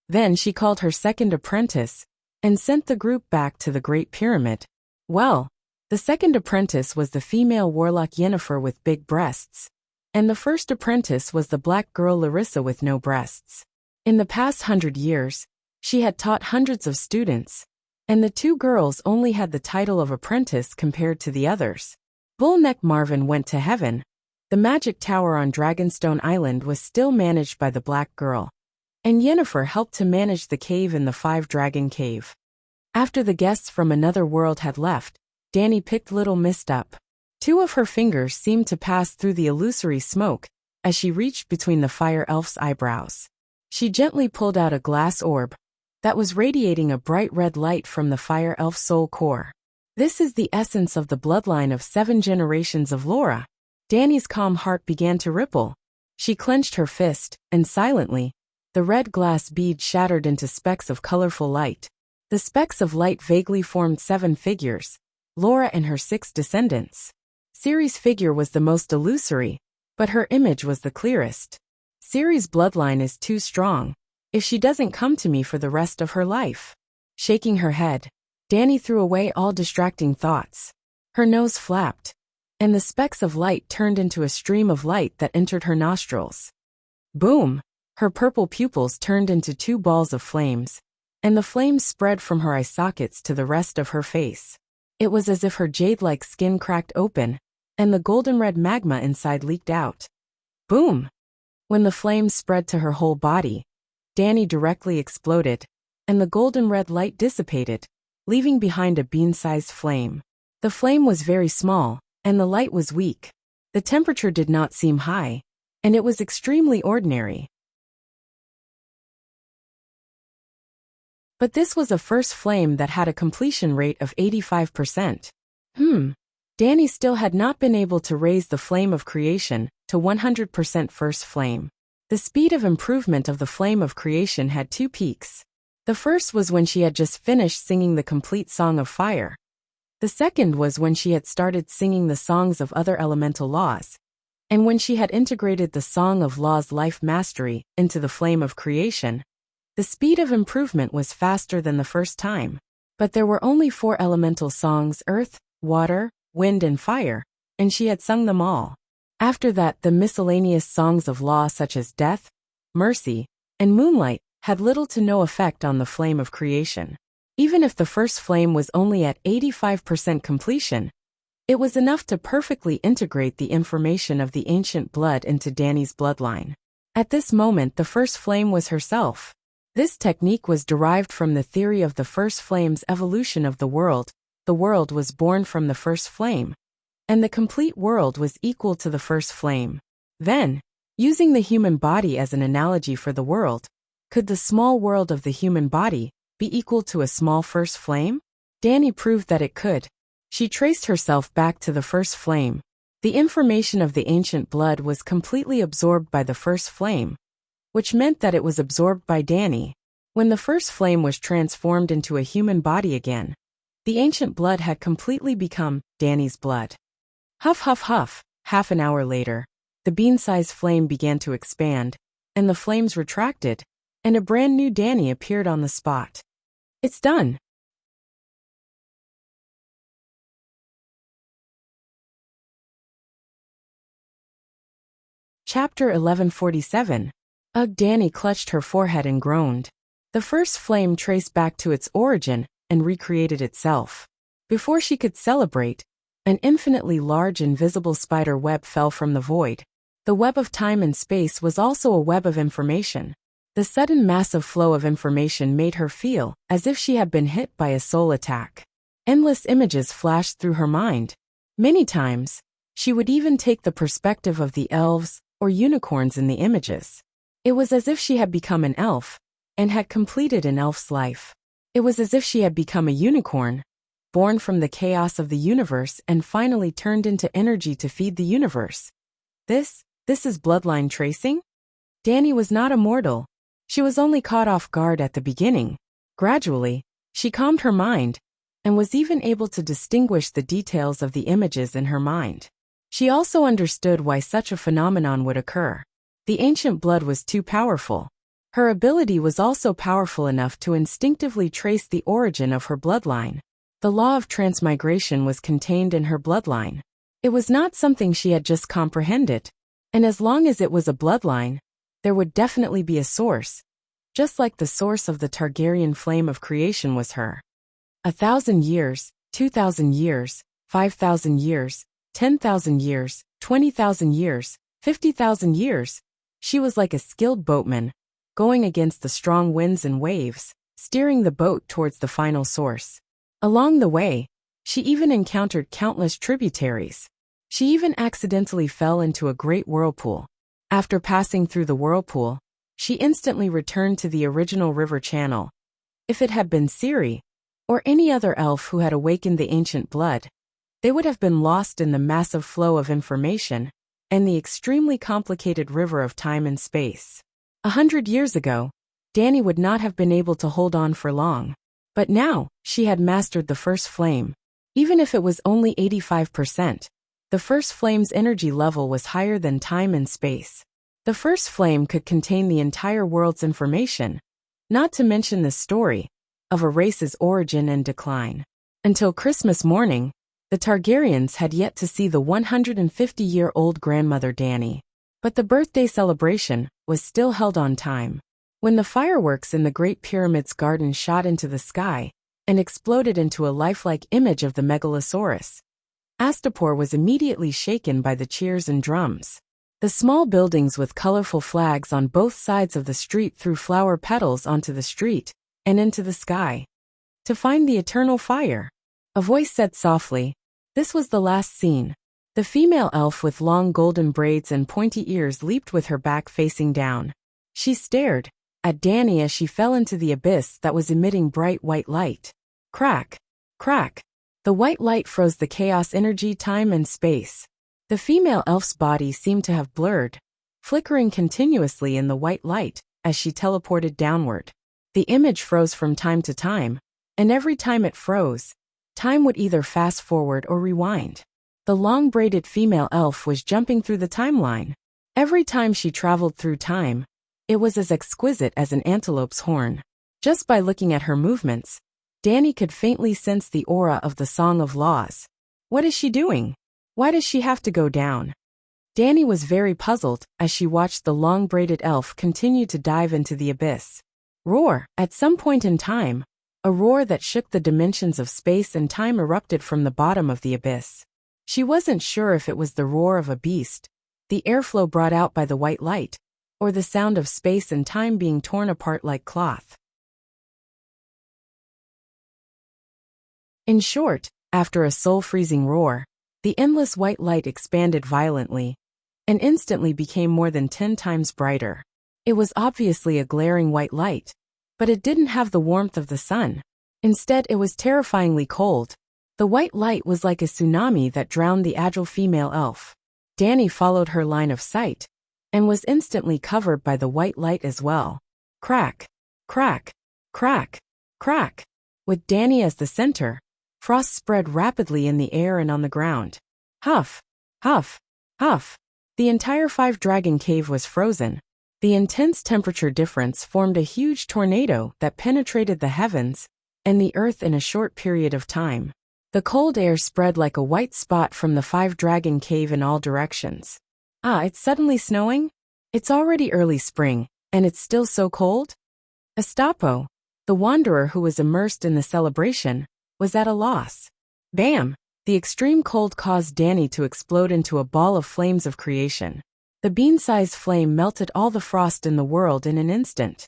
Then she called her second apprentice, and sent the group back to the Great Pyramid. Well, the second apprentice was the female warlock Yennefer with big breasts, and the first apprentice was the black girl Larissa with no breasts. In the past 100 years, she had taught hundreds of students, and the two girls only had the title of apprentice compared to the others. Bullneck Marvin went to heaven. The magic tower on Dragonstone Island was still managed by the black girl, and Yennefer helped to manage the cave in the Five Dragon Cave. After the guests from another world had left, Danny picked Little Mist up. Two of her fingers seemed to pass through the illusory smoke as she reached between the fire elf's eyebrows. She gently pulled out a glass orb that was radiating a bright red light from the fire elf's soul core. This is the essence of the bloodline of 7 generations of Laura. Danny's calm heart began to ripple. She clenched her fist, and silently, the red glass bead shattered into specks of colorful light. The specks of light vaguely formed 7 figures, Laura and her 6 descendants. Ciri's figure was the most illusory, but her image was the clearest. Ciri's bloodline is too strong. If she doesn't come to me for the rest of her life. Shaking her head, Danny threw away all distracting thoughts. Her nose flapped, and the specks of light turned into a stream of light that entered her nostrils. Boom! Her purple pupils turned into 2 balls of flames, and the flames spread from her eye sockets to the rest of her face. It was as if her jade-like skin cracked open, and the golden-red magma inside leaked out. Boom! When the flames spread to her whole body, Danny directly exploded. and the golden red light dissipated, leaving behind a bean-sized flame. The flame was very small, and the light was weak. The temperature did not seem high, and it was extremely ordinary. But this was a first flame that had a completion rate of 85%. Danny still had not been able to raise the flame of creation to 100% first flame. The speed of improvement of the flame of creation had two peaks. The first was when she had just finished singing the complete Song of Fire. The second was when she had started singing the songs of other elemental laws, and when she had integrated the Song of Law's life mastery into the flame of creation. The speed of improvement was faster than the first time. But there were only 4 elemental songs: earth, water, wind and fire, and she had sung them all. After that, the miscellaneous songs of law such as death, mercy, and moonlight had little to no effect on the flame of creation. Even if the first flame was only at 85% completion, it was enough to perfectly integrate the information of the ancient blood into Danny's bloodline. At this moment, the first flame was herself. This technique was derived from the theory of the first flame's evolution of the world. The world was born from the first flame, and the complete world was equal to the first flame. Then, using the human body as an analogy for the world, could the small world of the human body be equal to a small first flame? Danny proved that it could. She traced herself back to the first flame. The information of the ancient blood was completely absorbed by the first flame, which meant that it was absorbed by Danny. When the first flame was transformed into a human body again, the ancient blood had completely become Danny's blood. Huff huff huff. Half an hour later, the bean-sized flame began to expand, and the flames retracted, and a brand new Danny appeared on the spot. It's done. Chapter 1147. Ugh, Danny clutched her forehead and groaned. The first flame traced back to its origin and recreated itself. Before she could celebrate, an infinitely large invisible spider web fell from the void. The web of time and space was also a web of information. The sudden massive flow of information made her feel as if she had been hit by a soul attack. Endless images flashed through her mind. Many times, she would even take the perspective of the elves or unicorns in the images. It was as if she had become an elf and had completed an elf's life. It was as if she had become a unicorn, born from the chaos of the universe and finally turned into energy to feed the universe. This is bloodline tracing? Danny was not a mortal. She was only caught off guard at the beginning. Gradually, she calmed her mind and was even able to distinguish the details of the images in her mind. She also understood why such a phenomenon would occur. The ancient blood was too powerful. Her ability was also powerful enough to instinctively trace the origin of her bloodline. The law of transmigration was contained in her bloodline. It was not something she had just comprehended. And as long as it was a bloodline, there would definitely be a source, just like the source of the Targaryen flame of creation was her. 1,000 years, 2,000 years, 5,000 years, 10,000 years, 20,000 years, 50,000 years. She was like a skilled boatman, going against the strong winds and waves, steering the boat towards the final source. Along the way, she even encountered countless tributaries. She even accidentally fell into a great whirlpool. After passing through the whirlpool, she instantly returned to the original river channel. If it had been Ciri, or any other elf who had awakened the ancient blood, they would have been lost in the massive flow of information and the extremely complicated river of time and space. 100 years ago, Danny would not have been able to hold on for long. But now, she had mastered the first flame. Even if it was only 85%, the first flame's energy level was higher than time and space. The first flame could contain the entire world's information, not to mention the story of a race's origin and decline. Until Christmas morning, the Targaryens had yet to see the 150-year-old grandmother Danny. But the birthday celebration was still held on time. When the fireworks in the Great Pyramid's garden shot into the sky and exploded into a lifelike image of the Megalosaurus, Astapor was immediately shaken by the cheers and drums. The small buildings with colorful flags on both sides of the street threw flower petals onto the street, and into the sky. To find the eternal fire. A voice said softly. This was the last scene. The female elf with long golden braids and pointy ears leaped with her back facing down. She stared at Danny as she fell into the abyss that was emitting bright white light. Crack! Crack! The white light froze the chaos energy, time and space. The female elf's body seemed to have blurred, flickering continuously in the white light as she teleported downward. The image froze from time to time, and every time it froze, time would either fast forward or rewind. The long-braided female elf was jumping through the timeline. Every time she traveled through time, it was as exquisite as an antelope's horn. Just by looking at her movements, Danny could faintly sense the aura of the Song of Laws. What is she doing? Why does she have to go down? Danny was very puzzled as she watched the long-braided elf continue to dive into the abyss. Roar! At some point in time, a roar that shook the dimensions of space and time erupted from the bottom of the abyss. She wasn't sure if it was the roar of a beast, the airflow brought out by the white light, or the sound of space and time being torn apart like cloth. In short, after a soul-freezing roar, the endless white light expanded violently, and instantly became more than 10 times brighter. It was obviously a glaring white light, but it didn't have the warmth of the sun. Instead, it was terrifyingly cold. The white light was like a tsunami that drowned the agile female elf. Danny followed her line of sight, and was instantly covered by the white light as well. Crack! Crack! Crack! Crack! With Danny as the center, frost spread rapidly in the air and on the ground. Huff! Huff! Huff! The entire 5-dragon cave was frozen. The intense temperature difference formed a huge tornado that penetrated the heavens and the earth in a short period of time. The cold air spread like a white spot from the 5-dragon cave in all directions. Ah, it's suddenly snowing? It's already early spring, and it's still so cold? Estapo, the wanderer who was immersed in the celebration, was at a loss. Bam! The extreme cold caused Danny to explode into a ball of flames of creation. The bean-sized flame melted all the frost in the world in an instant.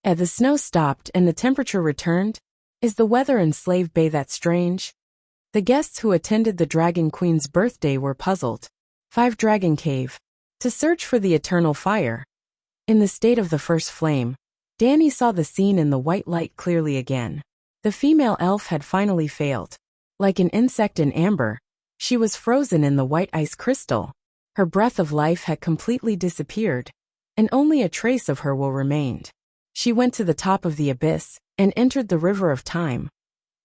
As the snow stopped and the temperature returned, is the weather in Slave Bay that strange? The guests who attended the Dragon Queen's birthday were puzzled. 5-dragon cave. To search for the eternal fire. In the state of the first flame, Danny saw the scene in the white light clearly again. The female elf had finally failed. Like an insect in amber, she was frozen in the white ice crystal. Her breath of life had completely disappeared, and only a trace of her will remained. She went to the top of the abyss and entered the river of time,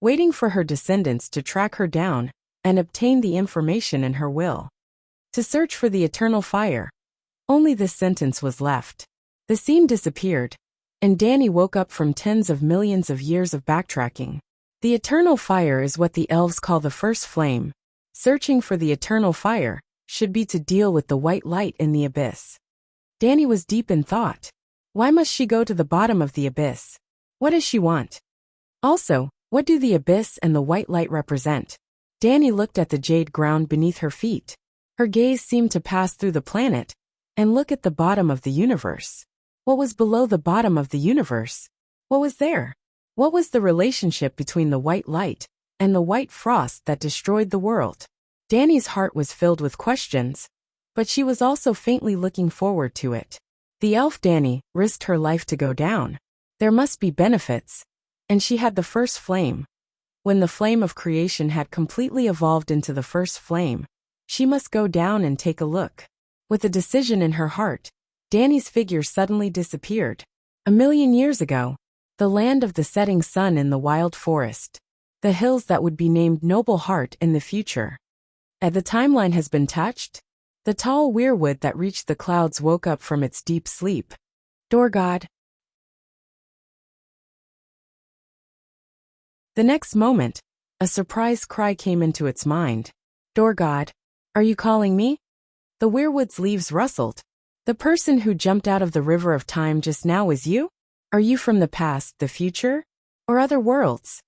waiting for her descendants to track her down and obtain the information in her will. To search for the eternal fire. Only this sentence was left. The scene disappeared, and Danny woke up from tens of millions of years of backtracking. The eternal fire is what the elves call the first flame. Searching for the eternal fire should be to deal with the white light in the abyss. Danny was deep in thought. Why must she go to the bottom of the abyss? What does she want? Also, what do the abyss and the white light represent? Danny looked at the jade ground beneath her feet. Her gaze seemed to pass through the planet and look at the bottom of the universe. What was below the bottom of the universe? What was there? What was the relationship between the white light and the white frost that destroyed the world? Danny's heart was filled with questions, but she was also faintly looking forward to it. The elf Danny risked her life to go down. There must be benefits, and she had the first flame. When the flame of creation had completely evolved into the first flame, she must go down and take a look. With a decision in her heart, Danny's figure suddenly disappeared. 1,000,000 years ago, the land of the setting sun in the wild forest, the hills that would be named Noble Heart in the future. As the timeline has been touched, the tall weirwood that reached the clouds woke up from its deep sleep. Door God. The next moment, a surprised cry came into its mind. Door God, are you calling me? The weirwood's leaves rustled. The person who jumped out of the river of time just now was you? Are you from the past, the future, or other worlds?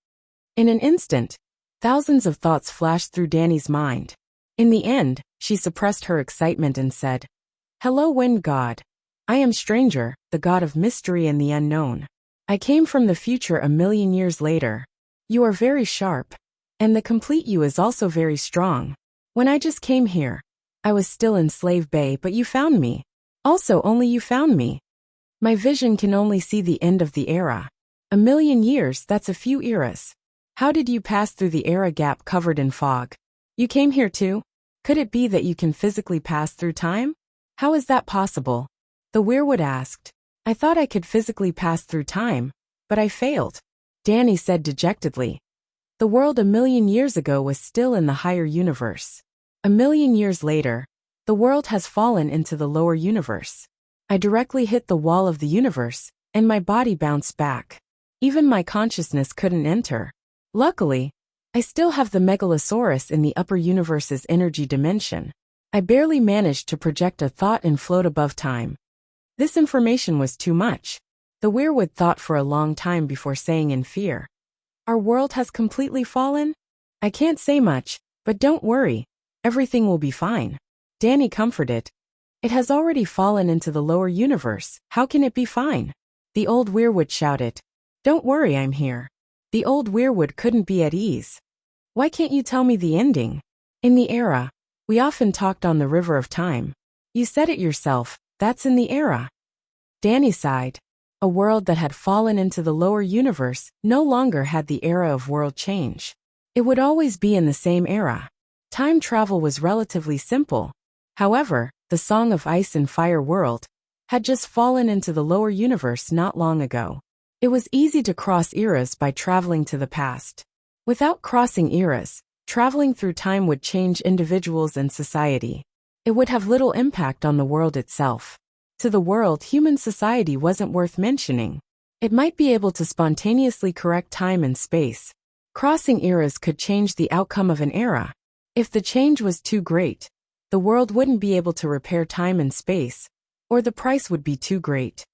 In an instant, thousands of thoughts flashed through Danny's mind. In the end, she suppressed her excitement and said, Hello, Wind God. I am Stranger, the god of mystery and the unknown. I came from the future 1,000,000 years later. You are very sharp. And the complete you is also very strong. When I just came here, I was still in Slave Bay, but you found me. Also, only you found me. My vision can only see the end of the era. 1,000,000 years, that's a few eras. How did you pass through the era gap covered in fog? You came here too? Could it be that you can physically pass through time? How is that possible? The weirwood asked. I thought I could physically pass through time, but I failed. Danny said dejectedly. The world 1,000,000 years ago was still in the higher universe. 1,000,000 years later, the world has fallen into the lower universe. I directly hit the wall of the universe, and my body bounced back. Even my consciousness couldn't enter. Luckily, I still have the megalosaurus in the upper universe's energy dimension. I barely managed to project a thought and float above time. This information was too much. The weirwood thought for a long time before saying in fear, Our world has completely fallen? I can't say much, but don't worry. Everything will be fine. Danny comforted. It has already fallen into the lower universe. How can it be fine? The old weirwood shouted. Don't worry, I'm here. The old weirwood couldn't be at ease. Why can't you tell me the ending? In the era, we often talked on the river of time. You said it yourself, that's in the era. Danny sighed. A world that had fallen into the lower universe no longer had the era of world change. It would always be in the same era. Time travel was relatively simple. However, the Song of Ice and Fire world had just fallen into the lower universe not long ago. It was easy to cross eras by traveling to the past. Without crossing eras, traveling through time would change individuals and society. It would have little impact on the world itself. To the world, human society wasn't worth mentioning. It might be able to spontaneously correct time and space. Crossing eras could change the outcome of an era. If the change was too great, the world wouldn't be able to repair time and space, or the price would be too great.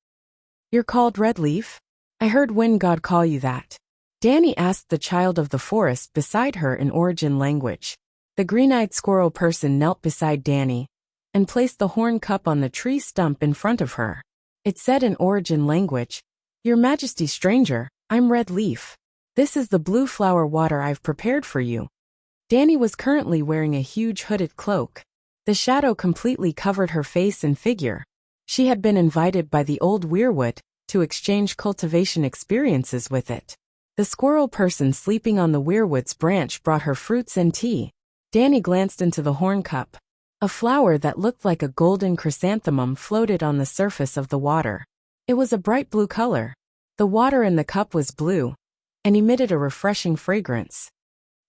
You're called Red Leaf? I heard Wind God call you that. Danny asked the child of the forest beside her in origin language. The green-eyed squirrel person knelt beside Danny and placed the horn cup on the tree stump in front of her. It said in origin language, Your Majesty stranger, I'm Red Leaf. This is the blue flower water I've prepared for you. Danny was currently wearing a huge hooded cloak. The shadow completely covered her face and figure. She had been invited by the old weirwood to exchange cultivation experiences with it. The squirrel person sleeping on the weirwood's branch brought her fruits and tea. Danny glanced into the horn cup. A flower that looked like a golden chrysanthemum floated on the surface of the water. It was a bright blue color. The water in the cup was blue and emitted a refreshing fragrance.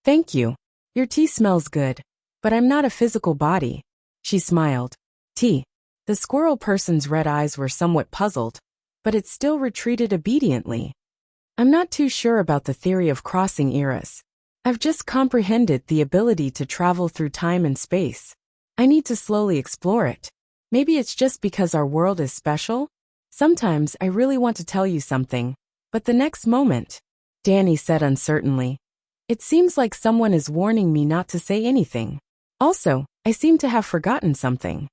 Thank you. Your tea smells good, but I'm not a physical body. She smiled. Tea. The squirrel person's red eyes were somewhat puzzled, but it still retreated obediently. I'm not too sure about the theory of crossing eras. I've just comprehended the ability to travel through time and space. I need to slowly explore it. Maybe it's just because our world is special? Sometimes I really want to tell you something, but the next moment, Danny said uncertainly, it seems like someone is warning me not to say anything. Also, I seem to have forgotten something.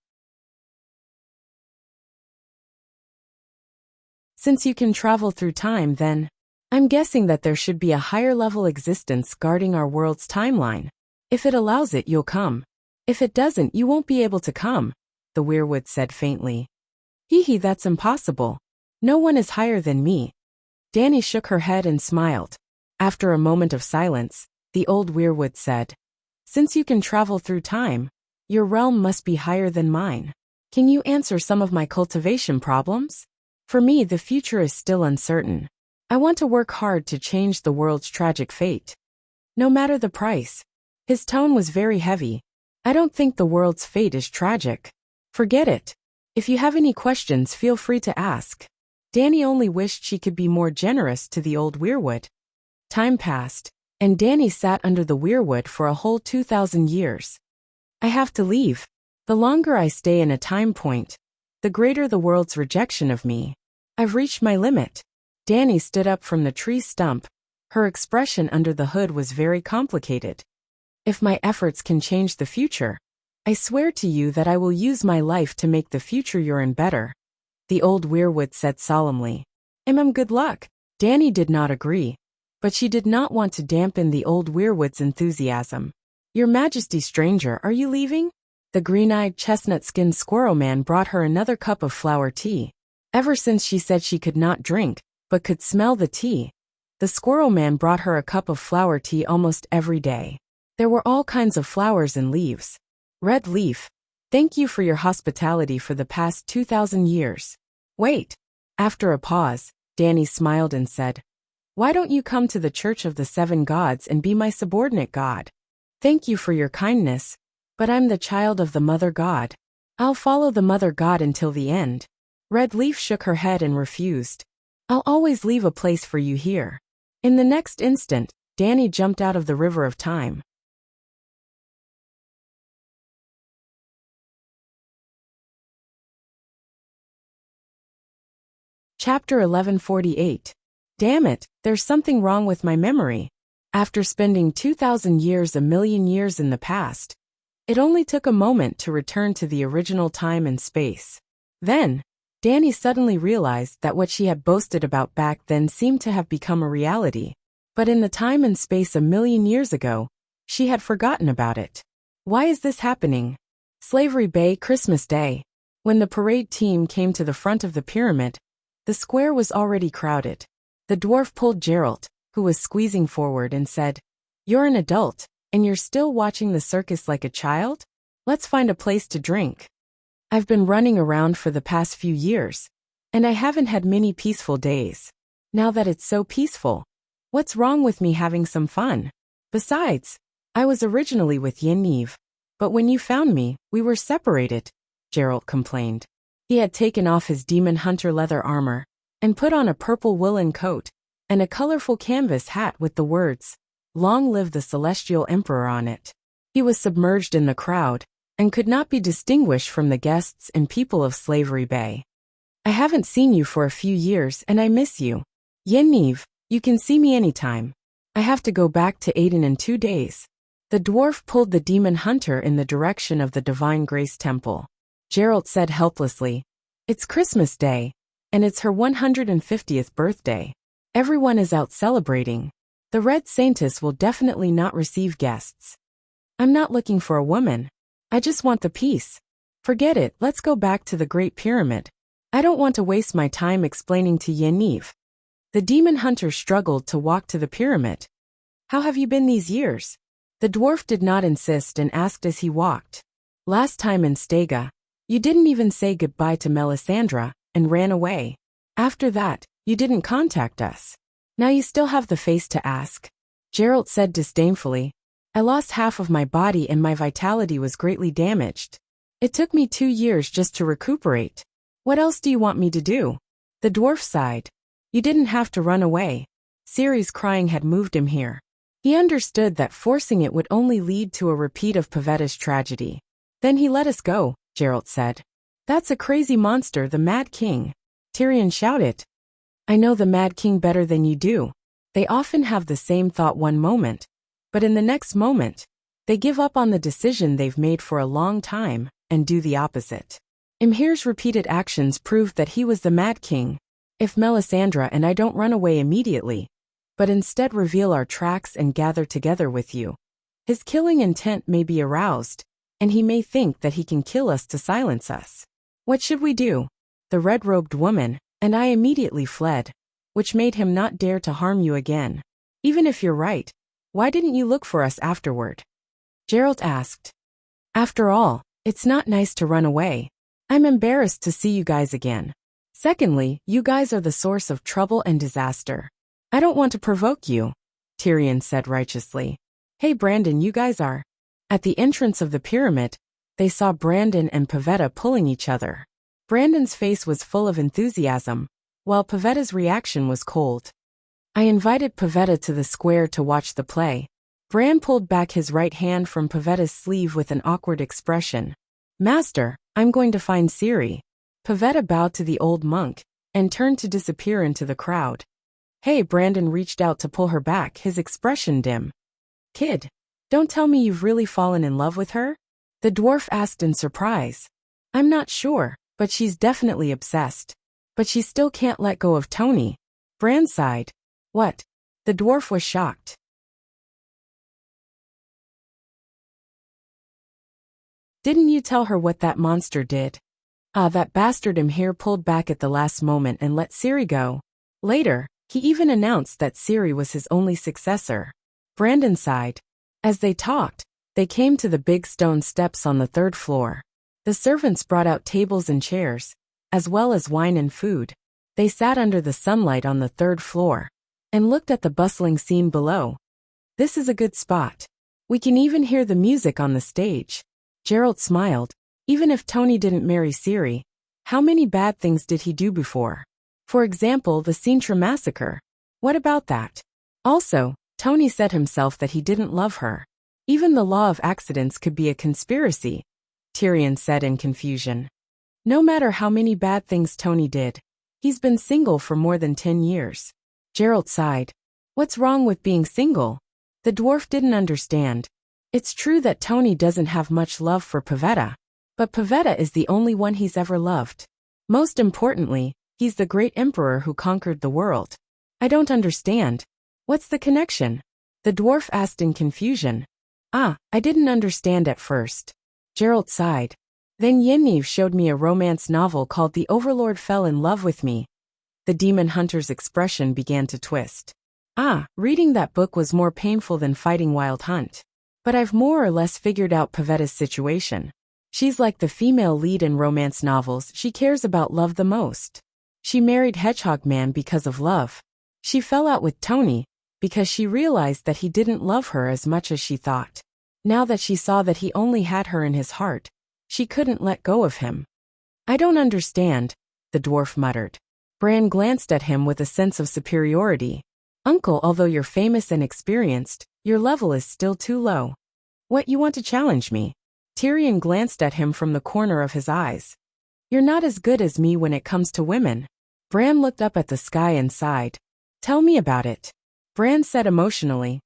Since you can travel through time, then I'm guessing that there should be a higher-level existence guarding our world's timeline. If it allows it, you'll come. If it doesn't, you won't be able to come, the weirwood said faintly. Hee, that's impossible. No one is higher than me. Danny shook her head and smiled. After a moment of silence, the old weirwood said, Since you can travel through time, your realm must be higher than mine. Can you answer some of my cultivation problems? For me, the future is still uncertain. I want to work hard to change the world's tragic fate. No matter the price. His tone was very heavy. I don't think the world's fate is tragic. Forget it. If you have any questions, feel free to ask. Danny only wished she could be more generous to the old weirwood. Time passed, and Danny sat under the weirwood for a whole 2,000 years. I have to leave. The longer I stay in a time point, the greater the world's rejection of me. I've reached my limit. Danny stood up from the tree stump. Her expression under the hood was very complicated. If my efforts can change the future, I swear to you that I will use my life to make the future you're in better, the old weirwood said solemnly. Good luck. Danny did not agree, but she did not want to dampen the old weirwood's enthusiasm. Your Majesty, stranger, are you leaving? The green-eyed chestnut-skinned squirrel man brought her another cup of flower tea. Ever since she said she could not drink, but could smell the tea, the squirrel man brought her a cup of flower tea almost every day. There were all kinds of flowers and leaves. Red leaf. Thank you for your hospitality for the past 2,000 years. Wait. After a pause, Danny smiled and said, why don't you come to the Church of the Seven Gods and be my subordinate god? Thank you for your kindness, but I'm the child of the Mother God. I'll follow the Mother God until the end. Red Leaf shook her head and refused. I'll always leave a place for you here. In the next instant, Danny jumped out of the river of time. Chapter 1148. Damn it, there's something wrong with my memory. After spending 2,000 years, a million years in the past, it only took a moment to return to the original time and space. Then, Danny suddenly realized that what she had boasted about back then seemed to have become a reality. But in the time and space a million years ago, she had forgotten about it. Why is this happening? Slavery Bay, Christmas Day. When the parade team came to the front of the pyramid, the square was already crowded. The dwarf pulled Gerald, who was squeezing forward, and said, you're an adult, and you're still watching the circus like a child? Let's find a place to drink. I've been running around for the past few years, and I haven't had many peaceful days. Now that it's so peaceful, what's wrong with me having some fun? Besides, I was originally with Yaniv, but when you found me, we were separated, Gerald complained. He had taken off his demon hunter leather armor and put on a purple woolen coat and a colorful canvas hat with the words, Long live the Celestial Emperor on it. He was submerged in the crowd and could not be distinguished from the guests and people of Slavery Bay. I haven't seen you for a few years and I miss you. Yaniv, you can see me anytime. I have to go back to Aden in 2 days. The dwarf pulled the demon hunter in the direction of the Divine Grace Temple. Gerald said helplessly, it's Christmas Day, and it's her 150th birthday. Everyone is out celebrating. The Red Saintess will definitely not receive guests. I'm not looking for a woman. I just want the peace. Forget it, let's go back to the Great Pyramid. I don't want to waste my time explaining to Yaniv. The demon hunter struggled to walk to the pyramid. How have you been these years? The dwarf did not insist and asked as he walked. Last time in Stega, you didn't even say goodbye to Melisandre and ran away. After that, you didn't contact us. Now you still have the face to ask. Gerald said disdainfully, I lost half of my body and my vitality was greatly damaged. It took me 2 years just to recuperate. What else do you want me to do? The dwarf sighed. You didn't have to run away. Ciri's crying had moved him here. He understood that forcing it would only lead to a repeat of Pavetta's tragedy. Then he let us go, Gerald said. That's a crazy monster, the Mad King. Tyrion shouted. I know the Mad King better than you do. They often have the same thought one moment, but in the next moment, they give up on the decision they've made for a long time and do the opposite. Imhir's repeated actions proved that he was the Mad King. If Melisandre and I don't run away immediately, but instead reveal our tracks and gather together with you, his killing intent may be aroused, and he may think that he can kill us to silence us. What should we do? The red-robed woman and I immediately fled, which made him not dare to harm you again. Even if you're right, why didn't you look for us afterward? Gerald asked. After all, it's not nice to run away. I'm embarrassed to see you guys again. Secondly, you guys are the source of trouble and disaster. I don't want to provoke you, Tyrion said righteously. Hey Brandon, you guys are. At the entrance of the pyramid, they saw Brandon and Pavetta pulling each other. Brandon's face was full of enthusiasm, while Pavetta's reaction was cold. I invited Pavetta to the square to watch the play. Bran pulled back his right hand from Pavetta's sleeve with an awkward expression. Master, I'm going to find Ciri. Pavetta bowed to the old monk and turned to disappear into the crowd. Hey, Brandon reached out to pull her back, his expression dim. Kid, don't tell me you've really fallen in love with her? The dwarf asked in surprise. I'm not sure, but she's definitely obsessed. But she still can't let go of Tony. Bran sighed. What? The dwarf was shocked. Didn't you tell her what that monster did? Ah, that bastard Imhir pulled back at the last moment and let Ciri go. Later, he even announced that Ciri was his only successor. Brandon sighed. As they talked, they came to the big stone steps on the 3rd floor. The servants brought out tables and chairs, as well as wine and food. They sat under the sunlight on the 3rd floor and looked at the bustling scene below. This is a good spot. We can even hear the music on the stage. Geralt smiled. Even if Tony didn't marry Ciri, how many bad things did he do before? For example, the Sintra massacre. What about that? Also, Tony said himself that he didn't love her. Even the law of accidents could be a conspiracy, Tyrion said in confusion. No matter how many bad things Tony did, he's been single for more than 10 years. Geralt sighed. What's wrong with being single? The dwarf didn't understand. It's true that Tony doesn't have much love for Pavetta, but Pavetta is the only one he's ever loved. Most importantly, he's the great emperor who conquered the world. I don't understand. What's the connection? The dwarf asked in confusion. I didn't understand at first. Geralt sighed. Then Yennev showed me a romance novel called The Overlord Fell in Love with Me. The demon hunter's expression began to twist. Reading that book was more painful than fighting Wild Hunt. But I've more or less figured out Pavetta's situation. She's like the female lead in romance novels. She cares about love the most. She married Hedgehog Man because of love. She fell out with Tony because she realized that he didn't love her as much as she thought. Now that she saw that he only had her in his heart, she couldn't let go of him. I don't understand, the dwarf muttered. Bran glanced at him with a sense of superiority. Uncle, although you're famous and experienced, your level is still too low. What, you want to challenge me? Tyrion glanced at him from the corner of his eyes. You're not as good as me when it comes to women. Bran looked up at the sky and sighed. Tell me about it. Bran said emotionally.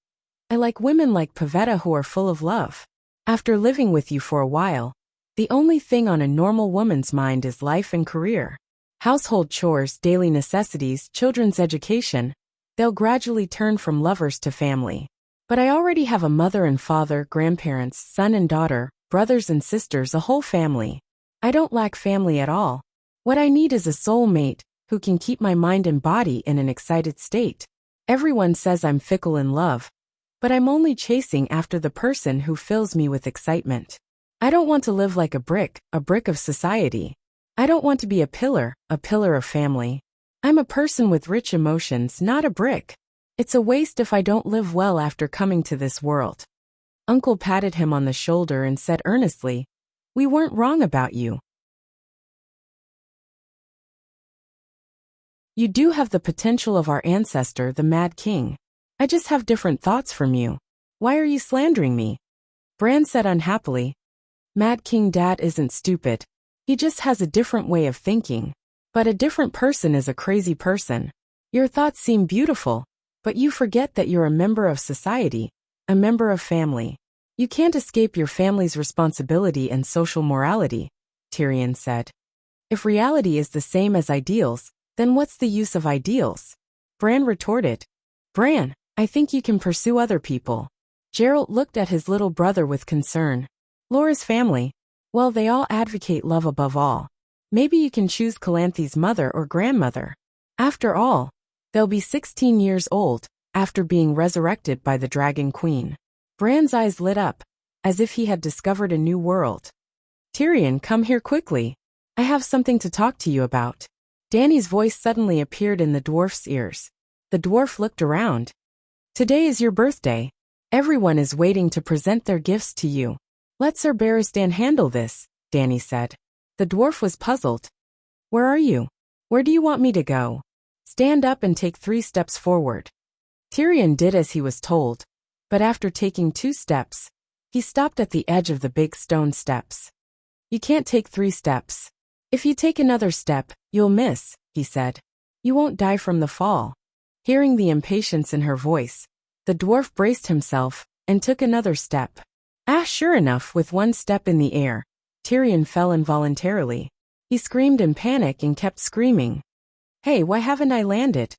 I like women like Pavetta who are full of love. After living with you for a while, the only thing on a normal woman's mind is life and career. Household chores, daily necessities, children's education. They'll gradually turn from lovers to family. But I already have a mother and father, grandparents, son and daughter, brothers and sisters, a whole family. I don't lack family at all. What I need is a soulmate who can keep my mind and body in an excited state. Everyone says I'm fickle in love, but I'm only chasing after the person who fills me with excitement. I don't want to live like a brick of society. I don't want to be a pillar of family. I'm a person with rich emotions, not a brick. It's a waste if I don't live well after coming to this world. Uncle patted him on the shoulder and said earnestly, We weren't wrong about you. You do have the potential of our ancestor, the Mad King. I just have different thoughts from you. Why are you slandering me? Bran said unhappily. Mad King Dad isn't stupid. He just has a different way of thinking. But a different person is a crazy person. Your thoughts seem beautiful, but you forget that you're a member of society, a member of family. You can't escape your family's responsibility and social morality, Tyrion said. If reality is the same as ideals, then what's the use of ideals? Bran retorted. Bran, I think you can pursue other people. Geralt looked at his little brother with concern. Laura's family, well, they all advocate love above all. Maybe you can choose Calanthe's mother or grandmother. After all, they'll be 16 years old, after being resurrected by the Dragon Queen. Bran's eyes lit up, as if he had discovered a new world. Tyrion, come here quickly. I have something to talk to you about. Dany's voice suddenly appeared in the dwarf's ears. The dwarf looked around. Today is your birthday. Everyone is waiting to present their gifts to you. Let Sir Barristan handle this, Dany said. The dwarf was puzzled. Where are you? Where do you want me to go? Stand up and take 3 steps forward. Tyrion did as he was told, but after taking 2 steps, he stopped at the edge of the big stone steps. You can't take 3 steps. If you take another step, you'll miss, he said. You won't die from the fall. Hearing the impatience in her voice, the dwarf braced himself and took another step. Sure enough, with 1 step in the air, Tyrion fell involuntarily. He screamed in panic and kept screaming. Hey, why haven't I landed?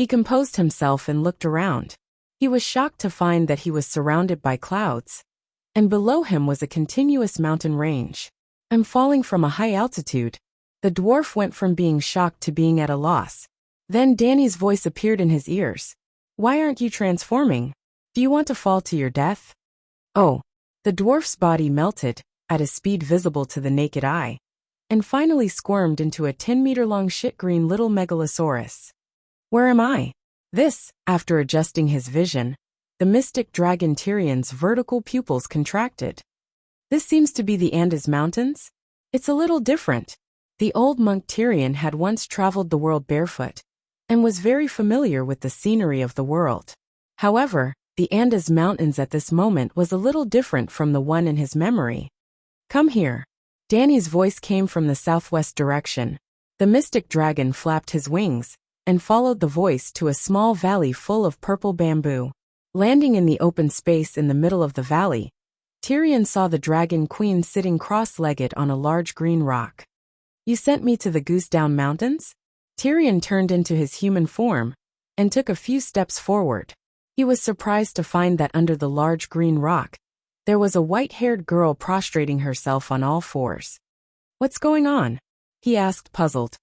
He composed himself and looked around. He was shocked to find that he was surrounded by clouds, and below him was a continuous mountain range. "I'm falling from a high altitude." The dwarf went from being shocked to being at a loss. Then Danny's voice appeared in his ears. "Why aren't you transforming? Do you want to fall to your death?" Oh. The dwarf's body melted, at a speed visible to the naked eye, and finally squirmed into a 10-meter-long shit-green little megalosaurus. "Where am I?" This, after adjusting his vision, the mystic dragon Tyrion's vertical pupils contracted. "This seems to be the Andes Mountains? It's a little different." The old monk Tyrion had once traveled the world barefoot, and was very familiar with the scenery of the world. However, the Andes Mountains at this moment was a little different from the one in his memory. "Come here." Danny's voice came from the southwest direction. The mystic dragon flapped his wings, and followed the voice to a small valley full of purple bamboo. Landing in the open space in the middle of the valley, Tyrion saw the dragon queen sitting cross-legged on a large green rock. "You sent me to the Goose Down Mountains?" Tyrion turned into his human form, and took a few steps forward. He was surprised to find that under the large green rock, there was a white-haired girl prostrating herself on all fours. "What's going on?" he asked, puzzled.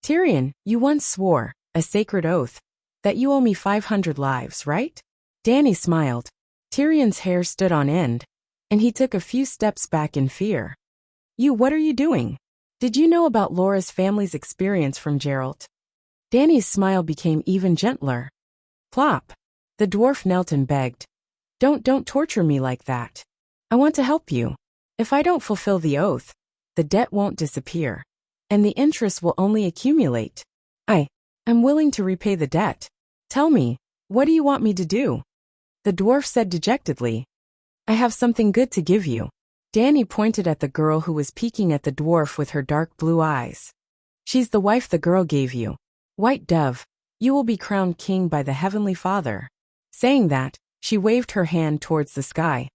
"Tyrion, you once swore, a sacred oath, that you owe me 500 lives, right?" Danny smiled. Tyrion's hair stood on end, and he took a few steps back in fear. What are you doing? Did you know about Laura's family's experience from Geralt?" Danny's smile became even gentler. "Plop." The dwarf knelt and begged. Don't torture me like that. I want to help you. If I don't fulfill the oath, the debt won't disappear, and the interest will only accumulate. I'm willing to repay the debt. Tell me, what do you want me to do?" The dwarf said dejectedly. "I have something good to give you." Danny pointed at the girl who was peeking at the dwarf with her dark blue eyes. "She's the wife the girl gave you. White Dove, you will be crowned king by the Heavenly Father." Saying that, she waved her hand towards the sky.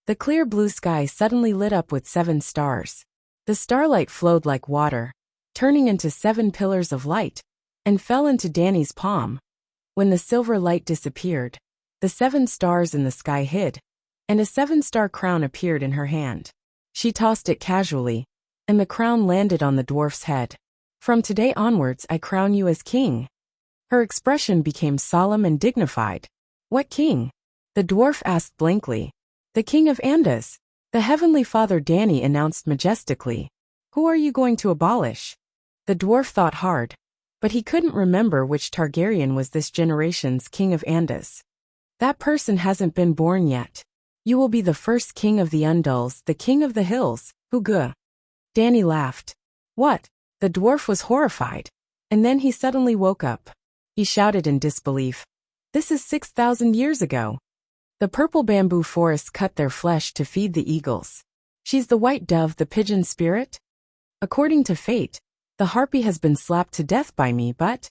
The clear blue sky suddenly lit up with 7 stars. The starlight flowed like water, turning into 7 pillars of light, and fell into Danny's palm. When the silver light disappeared, the 7 stars in the sky hid, and a 7-star crown appeared in her hand. She tossed it casually, and the crown landed on the dwarf's head. "From today onwards I crown you as king." Her expression became solemn and dignified. "What king?" the dwarf asked blankly. "The king of Andes," the Heavenly Father Danny announced majestically. "Who are you going to abolish?" The dwarf thought hard, but he couldn't remember which Targaryen was this generation's king of Andes. "That person hasn't been born yet. You will be the first king of the Undulls, the king of the hills, Huga." Danny laughed. "What?" The dwarf was horrified, and then he suddenly woke up. He shouted in disbelief. "This is 6,000 years ago. The purple bamboo forests cut their flesh to feed the eagles. She's the white dove, the pigeon spirit? According to fate, the harpy has been slapped to death by me, but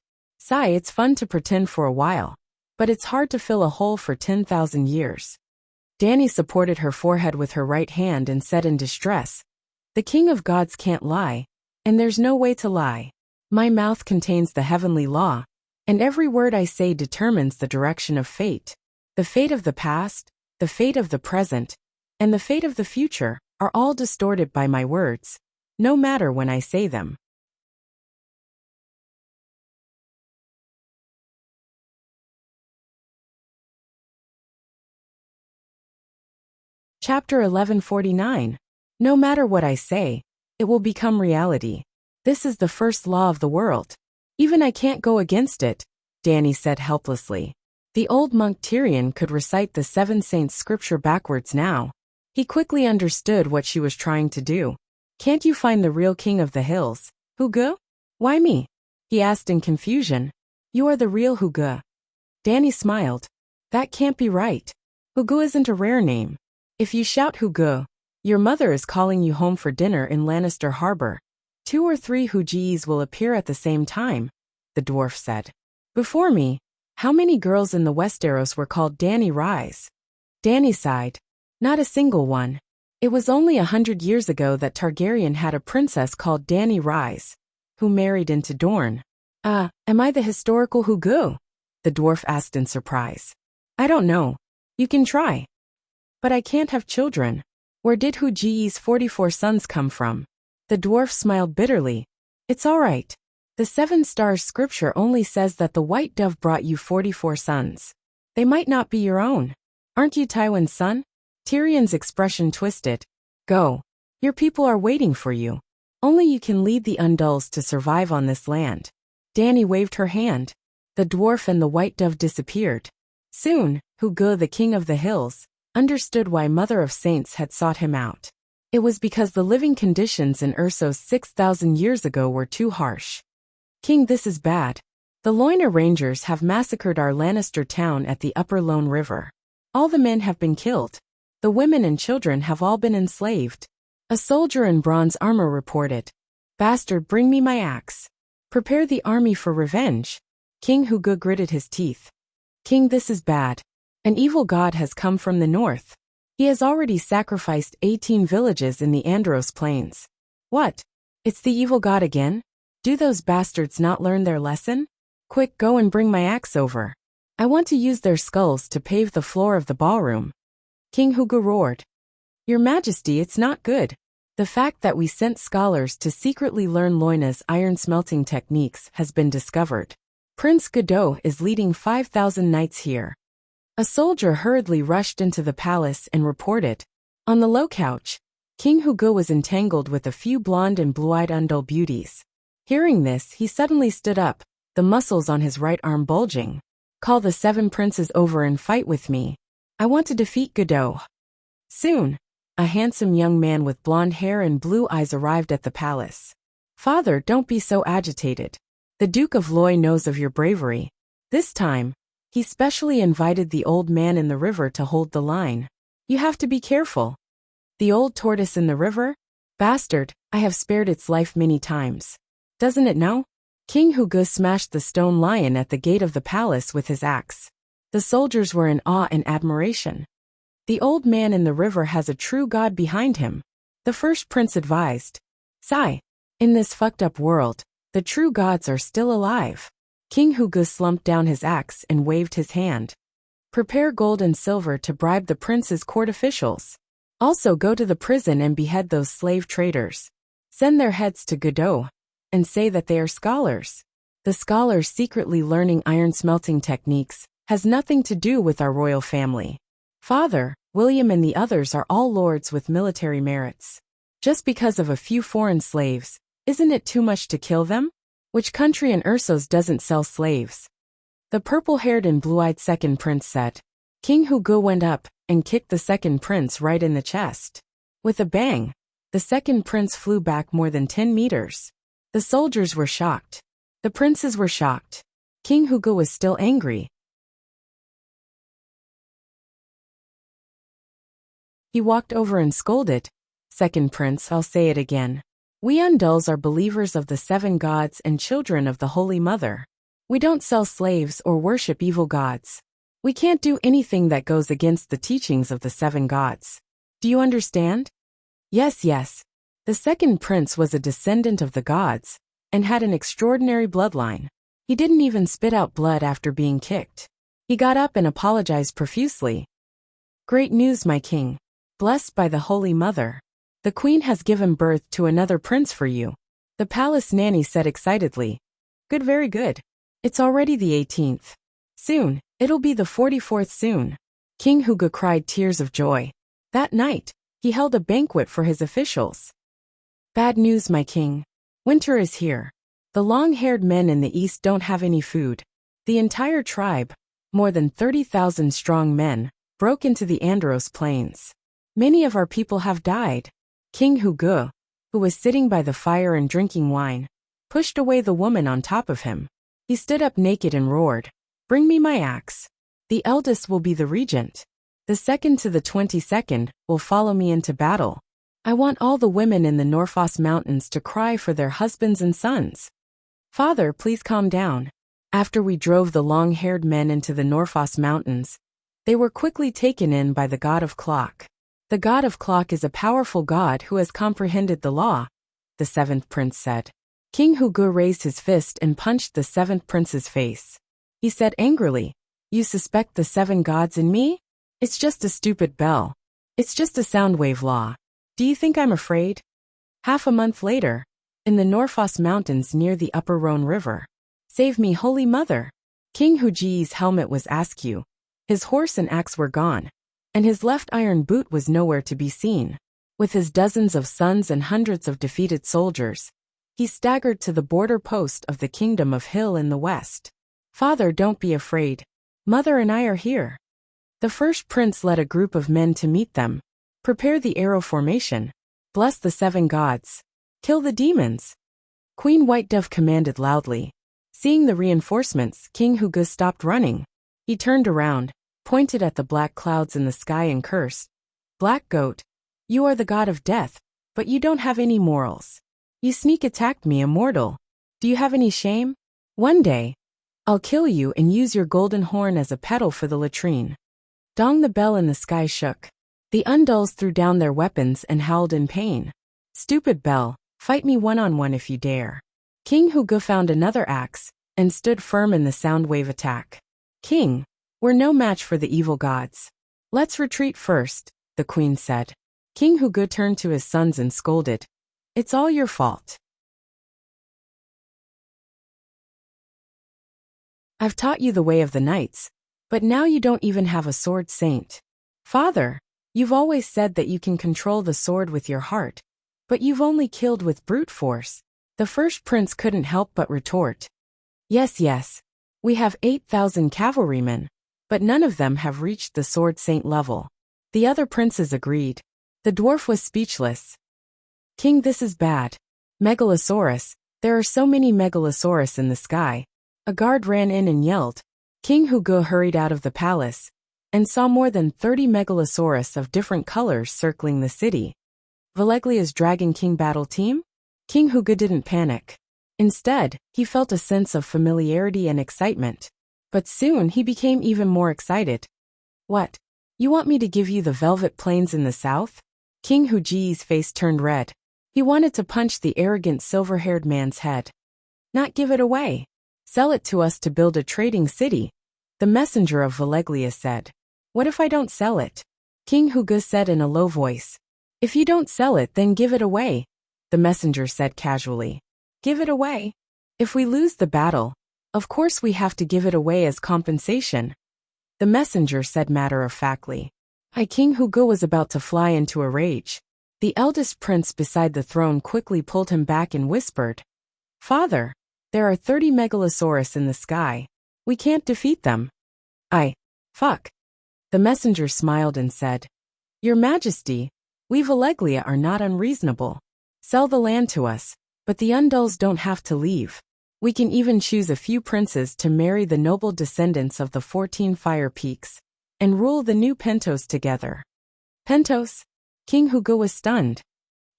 it's fun to pretend for a while, but it's hard to fill a hole for 10,000 years." Danny supported her forehead with her right hand and said in distress, "The king of gods can't lie, and there's no way to lie. My mouth contains the heavenly law, and every word I say determines the direction of fate. The fate of the past, the fate of the present, and the fate of the future are all distorted by my words, no matter when I say them." Chapter 1149. No matter what I say, it will become reality. This is the first law of the world. Even I can't go against it, Danny said helplessly. The old monk Tyrion could recite the 7 saints' scripture backwards now. He quickly understood what she was trying to do. "Can't you find the real king of the hills, Huga?" "Why me?" he asked in confusion. "You are the real Huga." Danny smiled. "That can't be right. Huga isn't a rare name. If you shout Huga, your mother is calling you home for dinner in Lannister Harbor. 2 or 3 Hugis will appear at the same time," the dwarf said. "Before me, how many girls in the Westeros were called Dany Rise?" Danny sighed. "Not a single one. It was only 100 years ago that Targaryen had a princess called Dany Rise, who married into Dorn. Am I the historical Hugu? The dwarf asked in surprise. I don't know. You can try. But I can't have children. Where did Huji's 44 sons come from? The dwarf smiled bitterly. It's all right. The 7 stars scripture only says that the white dove brought you 44 sons. They might not be your own. Aren't you Tywin's son? Tyrion's expression twisted. Go. Your people are waiting for you. Only you can lead the Undulls to survive on this land. Dany waved her hand. The dwarf and the white dove disappeared. Soon, Hugo, the king of the hills, understood why Mother of Saints had sought him out. It was because the living conditions in Ursos 6,000 years ago were too harsh. King, this is bad. The Loyner Rangers have massacred our Lannister town at the Upper Lone River. All the men have been killed. The women and children have all been enslaved. A soldier in bronze armor reported. Bastard, bring me my axe. Prepare the army for revenge. King Hugo gritted his teeth. King, this is bad. An evil god has come from the north. He has already sacrificed 18 villages in the Andros Plains. What? It's the evil god again? Do those bastards not learn their lesson? Quick, go and bring my axe over. I want to use their skulls to pave the floor of the ballroom. King Hugo roared. Your Majesty, it's not good. The fact that we sent scholars to secretly learn Loyna's iron-smelting techniques has been discovered. Prince Godot is leading 5,000 knights here. A soldier hurriedly rushed into the palace and reported. On the low couch, King Hugo was entangled with a few blonde and blue-eyed Undul beauties. Hearing this, he suddenly stood up, the muscles on his right arm bulging. Call the 7 princes over and fight with me. I want to defeat Godot. Soon, a handsome young man with blonde hair and blue eyes arrived at the palace. Father, don't be so agitated. The Duke of Loy knows of your bravery. This time, he specially invited the old man in the river to hold the line. You have to be careful. The old tortoise in the river? Bastard, I have spared its life many times. Doesn't it know? King Hugo smashed the stone lion at the gate of the palace with his axe. The soldiers were in awe and admiration. The old man in the river has a true god behind him. The first prince advised. Sigh. In this fucked up world, the true gods are still alive. King Hugo slumped down his axe and waved his hand. Prepare gold and silver to bribe the prince's court officials. Also go to the prison and behead those slave traders. Send their heads to Godot and say that they are scholars. The scholars secretly learning iron-smelting techniques has nothing to do with our royal family. Father, William and the others are all lords with military merits. Just because of a few foreign slaves, isn't it too much to kill them? Which country in Ursos doesn't sell slaves? The purple-haired and blue-eyed second prince said. King Hugo went up and kicked the second prince right in the chest. With a bang, the second prince flew back more than 10 meters. The soldiers were shocked. The princes were shocked. King Hugo was still angry. He walked over and scolded. Second prince, I'll say it again. We Undulls are believers of the 7 gods and children of the Holy Mother. We don't sell slaves or worship evil gods. We can't do anything that goes against the teachings of the 7 gods. Do you understand? Yes, yes. The second prince was a descendant of the gods and had an extraordinary bloodline. He didn't even spit out blood after being kicked. He got up and apologized profusely. Great news, my king. Blessed by the Holy Mother. The queen has given birth to another prince for you. The palace nanny said excitedly. Good, very good. It's already the 18th. Soon, it'll be the 44th soon. King Hugo cried tears of joy. That night, he held a banquet for his officials. Bad news, my king. Winter is here. The long-haired men in the east don't have any food. The entire tribe, more than 30,000 strong men, broke into the Andros Plains. Many of our people have died. King Hugo, who was sitting by the fire and drinking wine, pushed away the woman on top of him. He stood up naked and roared, Bring me my axe. The eldest will be the regent. The second to the 22nd will follow me into battle. I want all the women in the Norfoss Mountains to cry for their husbands and sons. Father, please calm down. After we drove the long-haired men into the Norfoss Mountains, they were quickly taken in by the god of clock. The god of clock is a powerful god who has comprehended the law, the 7th prince said. King Hugu raised his fist and punched the seventh prince's face. He said angrily, "You suspect the seven gods in me? It's just a stupid bell. It's just a sound wave law. Do you think I'm afraid?" Half a month later, in the Norfoss Mountains near the upper Rhone River. "Save me, Holy Mother!" King Huji's helmet was askew. His horse and axe were gone, and his left iron boot was nowhere to be seen. With his dozens of sons and hundreds of defeated soldiers, he staggered to the border post of the Kingdom of Hill in the west. "Father, don't be afraid. Mother and I are here." The first prince led a group of men to meet them. "Prepare the arrow formation. Bless the seven gods. Kill the demons." Queen White Dove commanded loudly. Seeing the reinforcements, King Hugu stopped running. He turned around, pointed at the black clouds in the sky and cursed. "Black goat, you are the god of death, but you don't have any morals. You sneak attacked me, a mortal. Do you have any shame? One day, I'll kill you and use your golden horn as a pedal for the latrine." Dong, the bell in the sky shook. The Undulls threw down their weapons and howled in pain. "Stupid bell, fight me one-on-one if you dare." King Hugu found another axe and stood firm in the sound wave attack. "King, we're no match for the evil gods. Let's retreat first," the queen said. King Hugu turned to his sons and scolded, "It's all your fault. I've taught you the way of the knights, but now you don't even have a sword saint. Father, you've always said that you can control the sword with your heart, but you've only killed with brute force." The first prince couldn't help but retort. Yes, we have 8,000 cavalrymen, but none of them have reached the sword saint level." The other princes agreed. The dwarf was speechless. "King, this is bad. Megalosaurus, there are so many Megalosaurus in the sky." A guard ran in and yelled. King Hugu hurried out of the palace and saw more than 30 Megalosaurus of different colors circling the city. Valeglia's Dragon King battle team? King Hugu didn't panic. Instead, he felt a sense of familiarity and excitement. But soon he became even more excited. "What? You want me to give you the Velvet Plains in the south?" King Huji's face turned red. He wanted to punch the arrogant silver-haired man's head. "Not give it away. Sell it to us to build a trading city," the messenger of Valeglia said. "What if I don't sell it?" King Hugu said in a low voice. "If you don't sell it, then give it away," the messenger said casually. "Give it away? If we lose the battle, of course we have to give it away as compensation," the messenger said matter-of-factly. King Hugu was about to fly into a rage. The eldest prince beside the throne quickly pulled him back and whispered, "Father, there are 30 Megalosaurus in the sky. We can't defeat them." Fuck. The messenger smiled and said, "Your Majesty, we Valeglia are not unreasonable. Sell the land to us, but the Undulls don't have to leave. We can even choose a few princes to marry the noble descendants of the 14 Fire Peaks and rule the new Pentos together." "Pentos?" King Hugu was stunned.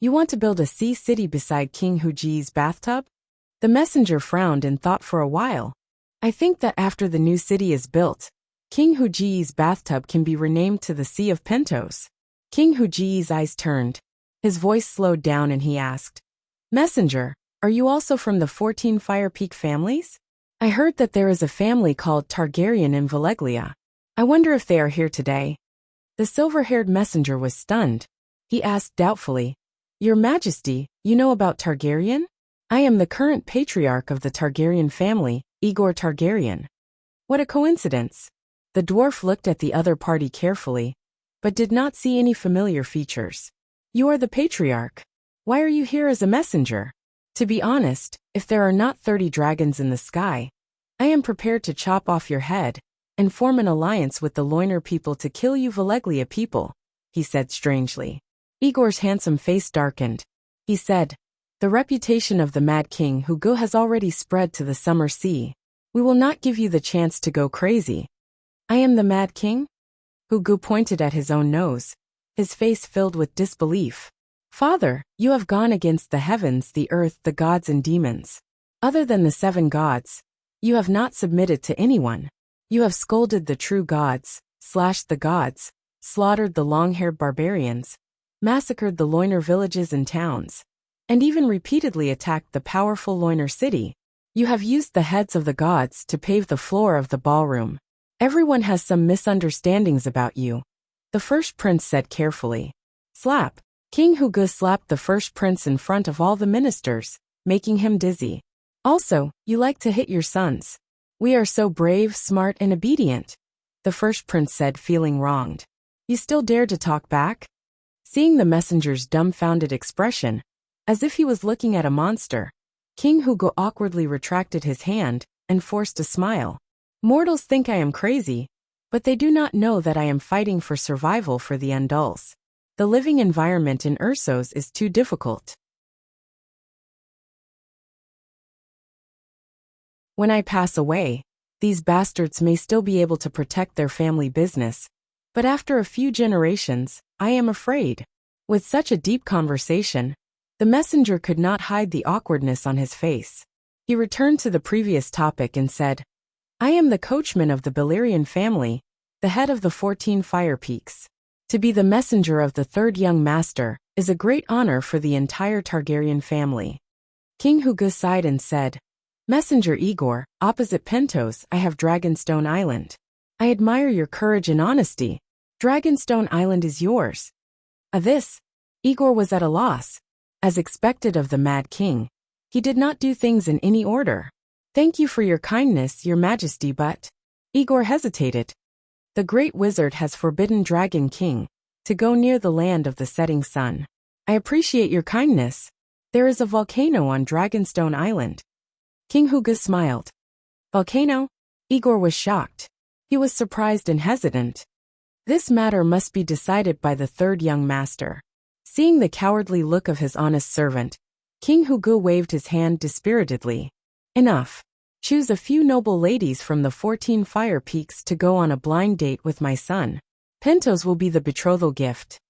"You want to build a sea city beside King Huji's bathtub?" The messenger frowned and thought for a while. "I think that after the new city is built, King Huji's bathtub can be renamed to the Sea of Pentos." King Huji's eyes turned. His voice slowed down and he asked, "Messenger, are you also from the 14 Fire Peak families? I heard that there is a family called Targaryen in Valeglia. I wonder if they are here today." The silver-haired messenger was stunned. He asked doubtfully, "Your Majesty, you know about Targaryen? I am the current patriarch of the Targaryen family, Igor Targaryen." "What a coincidence." The dwarf looked at the other party carefully, but did not see any familiar features. "You are the patriarch. Why are you here as a messenger?" "To be honest, if there are not 30 dragons in the sky, I am prepared to chop off your head and form an alliance with the Loiner people to kill you Valeglia people," he said strangely. Igor's handsome face darkened. He said, "The reputation of the Mad King Hugu has already spread to the Summer Sea. We will not give you the chance to go crazy." "I am the Mad King?" Hugu pointed at his own nose, his face filled with disbelief. "Father, you have gone against the heavens, the earth, the gods and demons. Other than the 7 gods, you have not submitted to anyone. You have scolded the true gods, slashed the gods, slaughtered the long-haired barbarians, massacred the Loiner villages and towns, and even repeatedly attacked the powerful Loiner city. You have used the heads of the gods to pave the floor of the ballroom. Everyone has some misunderstandings about you, the first prince said carefully. Slap. King Huge slapped the first prince in front of all the ministers, making him dizzy. Also, you like to hit your sons. We are so brave, smart, and obedient, the first prince said, feeling wronged. You still dare to talk back? Seeing the messenger's dumbfounded expression, as if he was looking at a monster, King Hugo awkwardly retracted his hand and forced a smile. Mortals think I am crazy, but they do not know that I am fighting for survival for the Undulls. The living environment in Ursos is too difficult. When I pass away, these bastards may still be able to protect their family business, but after a few generations, I am afraid. With such a deep conversation, the messenger could not hide the awkwardness on his face. He returned to the previous topic and said, I am the coachman of the Beleriand family, the head of the 14 Fire Peaks. To be the messenger of the third young master is a great honor for the entire Targaryen family. King Hugo sighed and said, Messenger Igor, opposite Pentos I have Dragonstone Island. I admire your courage and honesty. Dragonstone Island is yours. This, Igor was at a loss. As expected of the Mad King, he did not do things in any order. Thank you for your kindness, your majesty, but... Igor hesitated. The great wizard has forbidden Dragon King to go near the land of the setting sun. I appreciate your kindness. There is a volcano on Dragonstone Island. King Hugo smiled. Volcano? Igor was shocked. He was surprised and hesitant. This matter must be decided by the third young master. Seeing the cowardly look of his honest servant, King Hugo waved his hand dispiritedly. Enough. Choose a few noble ladies from the 14 Fire Peaks to go on a blind date with my son. Pentos will be the betrothal gift.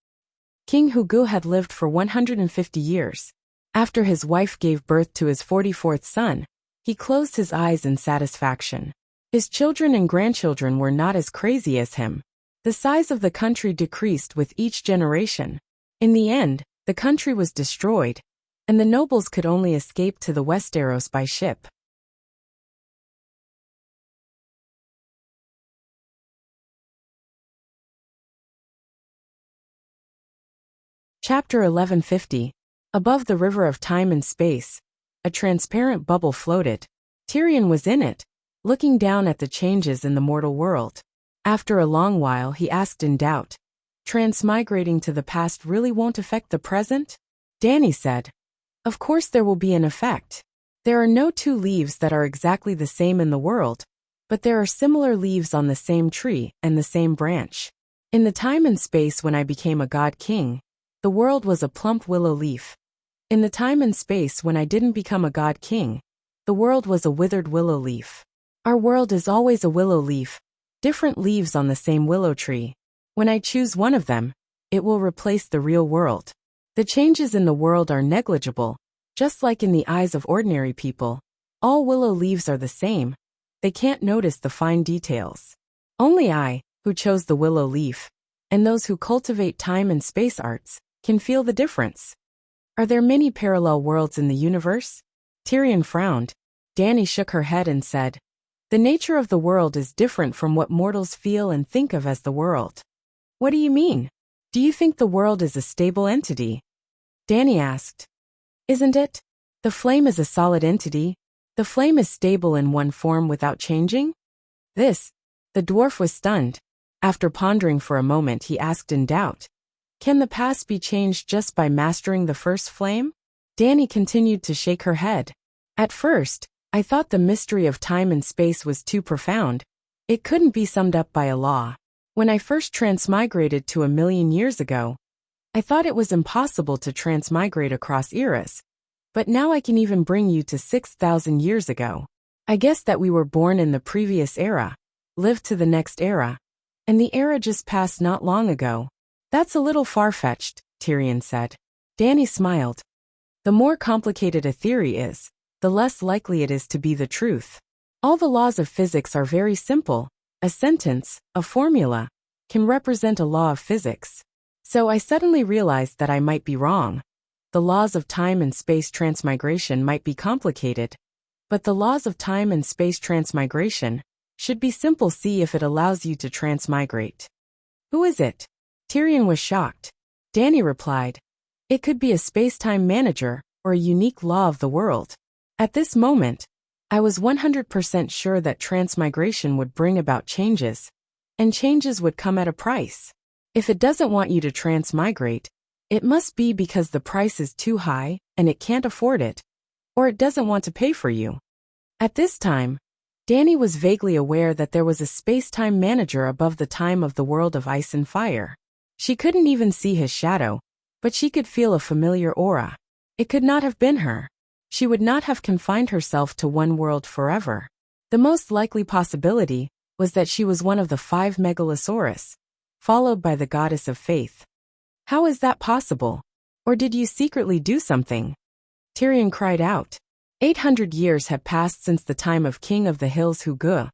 King Hugo had lived for 150 years. After his wife gave birth to his 44th son, he closed his eyes in satisfaction. His children and grandchildren were not as crazy as him. The size of the country decreased with each generation. In the end, the country was destroyed, and the nobles could only escape to the Westeros by ship. Chapter 1150. Above the river of time and space, a transparent bubble floated. Tyrion was in it, looking down at the changes in the mortal world. After a long while he asked in doubt, Transmigrating to the past really won't affect the present? Dany said, Of course there will be an effect. There are no two leaves that are exactly the same in the world, but there are similar leaves on the same tree and the same branch. In the time and space when I became a god king, the world was a plump willow leaf. In the time and space when I didn't become a god king, the world was a withered willow leaf. Our world is always a willow leaf, different leaves on the same willow tree. When I choose one of them, it will replace the real world. The changes in the world are negligible, just like in the eyes of ordinary people. All willow leaves are the same. They can't notice the fine details. Only I, who chose the willow leaf, and those who cultivate time and space arts, can feel the difference. Are there many parallel worlds in the universe? Tyrion frowned. Dany shook her head and said, The nature of the world is different from what mortals feel and think of as the world. What do you mean? Do you think the world is a stable entity? Dany asked. Isn't it? The flame is a solid entity. The flame is stable in one form without changing? The dwarf was stunned. After pondering for a moment he asked in doubt, Can the past be changed just by mastering the first flame? Dany continued to shake her head. At first, I thought the mystery of time and space was too profound. It couldn't be summed up by a law. When I first transmigrated to 1,000,000 years ago, I thought it was impossible to transmigrate across eras. But now I can even bring you to 6,000 years ago. I guess that we were born in the previous era, lived to the next era, and the era just passed not long ago. That's a little far-fetched, Tyrion said. Dany smiled. The more complicated a theory is, the less likely it is to be the truth. All the laws of physics are very simple. A sentence, a formula, can represent a law of physics. So I suddenly realized that I might be wrong. the laws of time and space transmigration might be complicated, but the laws of time and space transmigration should be simple. See if it allows you to transmigrate. Who is it? Tyrion was shocked. Dany replied, it could be a space-time manager or a unique law of the world. At this moment, I was 100% sure that transmigration would bring about changes, and changes would come at a price. If it doesn't want you to transmigrate, it must be because the price is too high and it can't afford it, or it doesn't want to pay for you. At this time, Dany was vaguely aware that there was a space-time manager above the time of the world of ice and fire. She couldn't even see his shadow, but she could feel a familiar aura. It could not have been her. She would not have confined herself to one world forever. The most likely possibility was that she was one of the 5 Megalosaurus, followed by the goddess of faith. How is that possible? Or did you secretly do something? Tyrion cried out. 800 years had passed since the time of King of the Hills Hugo,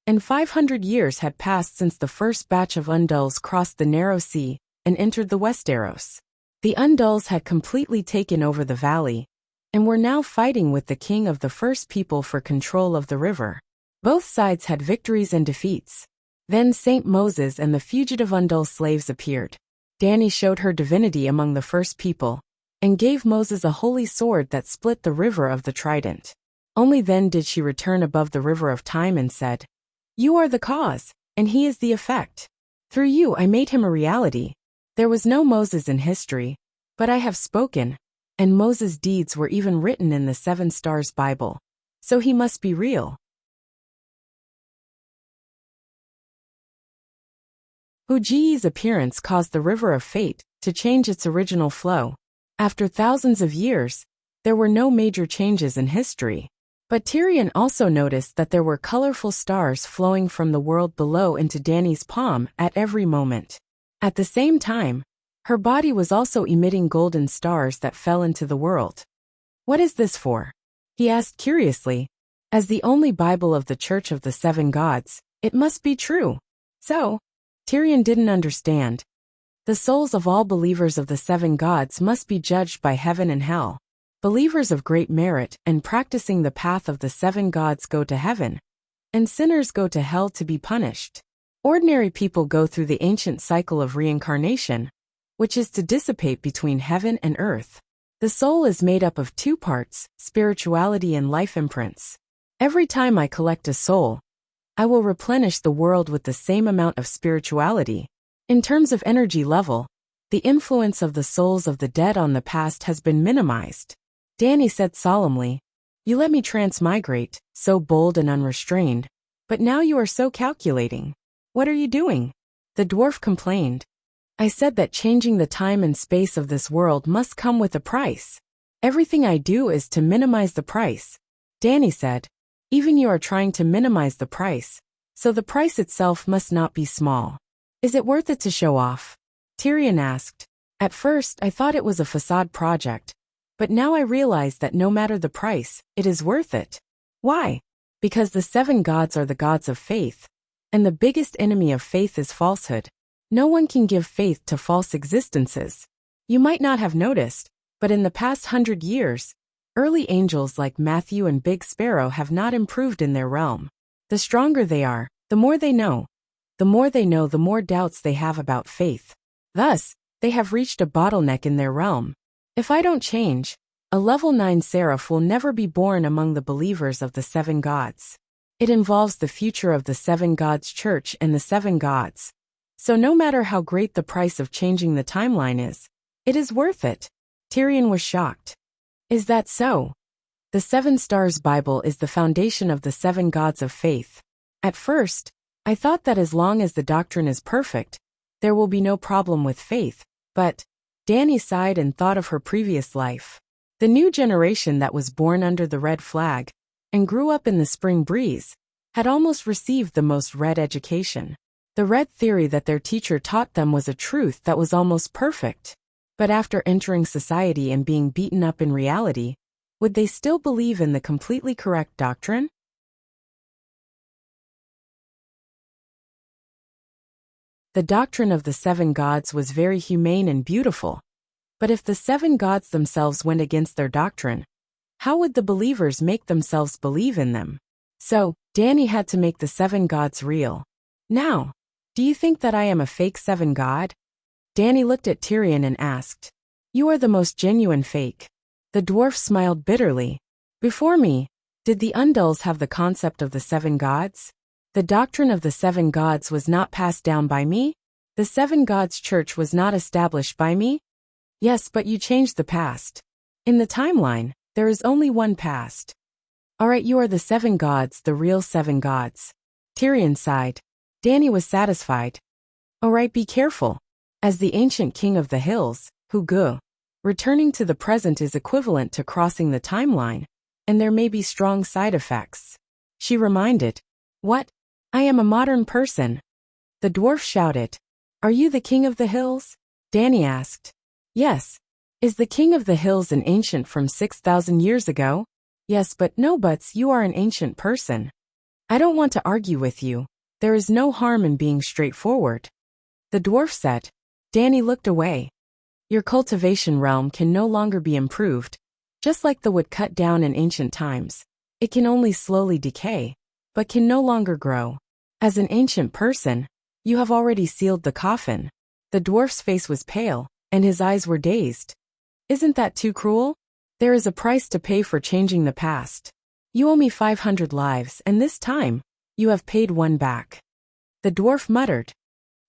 and 500 years had passed since the first batch of Undulls crossed the narrow sea and entered the Westeros. The Undulls had completely taken over the valley, and were now fighting with the king of the first people for control of the river. Both sides had victories and defeats. Then Saint Moses and the fugitive Undull slaves appeared. Dany showed her divinity among the first people, and gave Moses a holy sword that split the river of the Trident. Only then did she return above the river of time and said, you are the cause, and he is the effect. Through you I made him a reality. There was no Moses in history, but I have spoken, and Moses' deeds were even written in the 7 Stars Bible. So he must be real. Huji's appearance caused the River of Fate to change its original flow. After thousands of years, there were no major changes in history. But Tyrion also noticed that there were colorful stars flowing from the world below into Dany's palm at every moment. At the same time, her body was also emitting golden stars that fell into the world. What is this for? He asked curiously. As the only Bible of the Church of the 7 Gods, it must be true. So, Tyrion didn't understand. The souls of all believers of the 7 gods must be judged by heaven and hell. Believers of great merit and practicing the path of the 7 gods go to heaven, and sinners go to hell to be punished. Ordinary people go through the ancient cycle of reincarnation, which is to dissipate between heaven and earth. The soul is made up of 2 parts, spirituality and life imprints. Every time I collect a soul, I will replenish the world with the same amount of spirituality. In terms of energy level, the influence of the souls of the dead on the past has been minimized. Dany said solemnly, you let me transmigrate, so bold and unrestrained, but now you are so calculating. What are you doing? The dwarf complained. I said that changing the time and space of this world must come with a price. Everything I do is to minimize the price. Dany said, even you are trying to minimize the price, so the price itself must not be small. Is it worth it to show off? Tyrion asked. At first, I thought it was a facade project, but now I realize that no matter the price, it is worth it. Why? Because the 7 gods are the gods of faith, and the biggest enemy of faith is falsehood. No one can give faith to false existences. You might not have noticed, but in the past 100 years, early angels like Matthew and Big Sparrow have not improved in their realm. The stronger they are, the more they know. The more they know, the more doubts they have about faith. Thus, they have reached a bottleneck in their realm. If I don't change, a level 9 seraph will never be born among the believers of the 7 gods. It involves the future of the 7 gods church and the 7 gods. So no matter how great the price of changing the timeline is, it is worth it. Tyrion was shocked. Is that so? The 7 Stars Bible is the foundation of the 7 gods of faith. At first, I thought that as long as the doctrine is perfect, there will be no problem with faith, but Dany sighed and thought of her previous life. The new generation that was born under the red flag and grew up in the spring breeze had almost received the most red education. The red theory that their teacher taught them was a truth that was almost perfect. But after entering society and being beaten up in reality, would they still believe in the completely correct doctrine? The doctrine of the 7 gods was very humane and beautiful. But if the 7 gods themselves went against their doctrine, how would the believers make themselves believe in them? So, Danny had to make the 7 gods real. Now, do you think that I am a fake 7 god? Danny looked at Tyrion and asked. You are the most genuine fake. The dwarf smiled bitterly. Before me, did the Undulls have the concept of the 7 gods? The doctrine of the 7 gods was not passed down by me? The 7 gods church was not established by me? Yes, but you changed the past. In the timeline, there is only one past. Alright, you are the 7 gods, the real 7 gods. Tyrion sighed. Danny was satisfied. Alright, be careful. As the ancient king of the hills, Hugu, returning to the present is equivalent to crossing the timeline, and there may be strong side effects. She reminded. What? I am a modern person. The dwarf shouted. Are you the king of the hills? Danny asked. Yes. Is the king of the hills an ancient from 6,000 years ago? Yes, but no buts, you are an ancient person. I don't want to argue with you. There is no harm in being straightforward. The dwarf said. Danny looked away. Your cultivation realm can no longer be improved. Just like the wood cut down in ancient times, it can only slowly decay, but can no longer grow. As an ancient person, you have already sealed the coffin. The dwarf's face was pale, and his eyes were dazed. Isn't that too cruel? There is a price to pay for changing the past. You owe me 500 lives, and this time, you have paid one back. The dwarf muttered.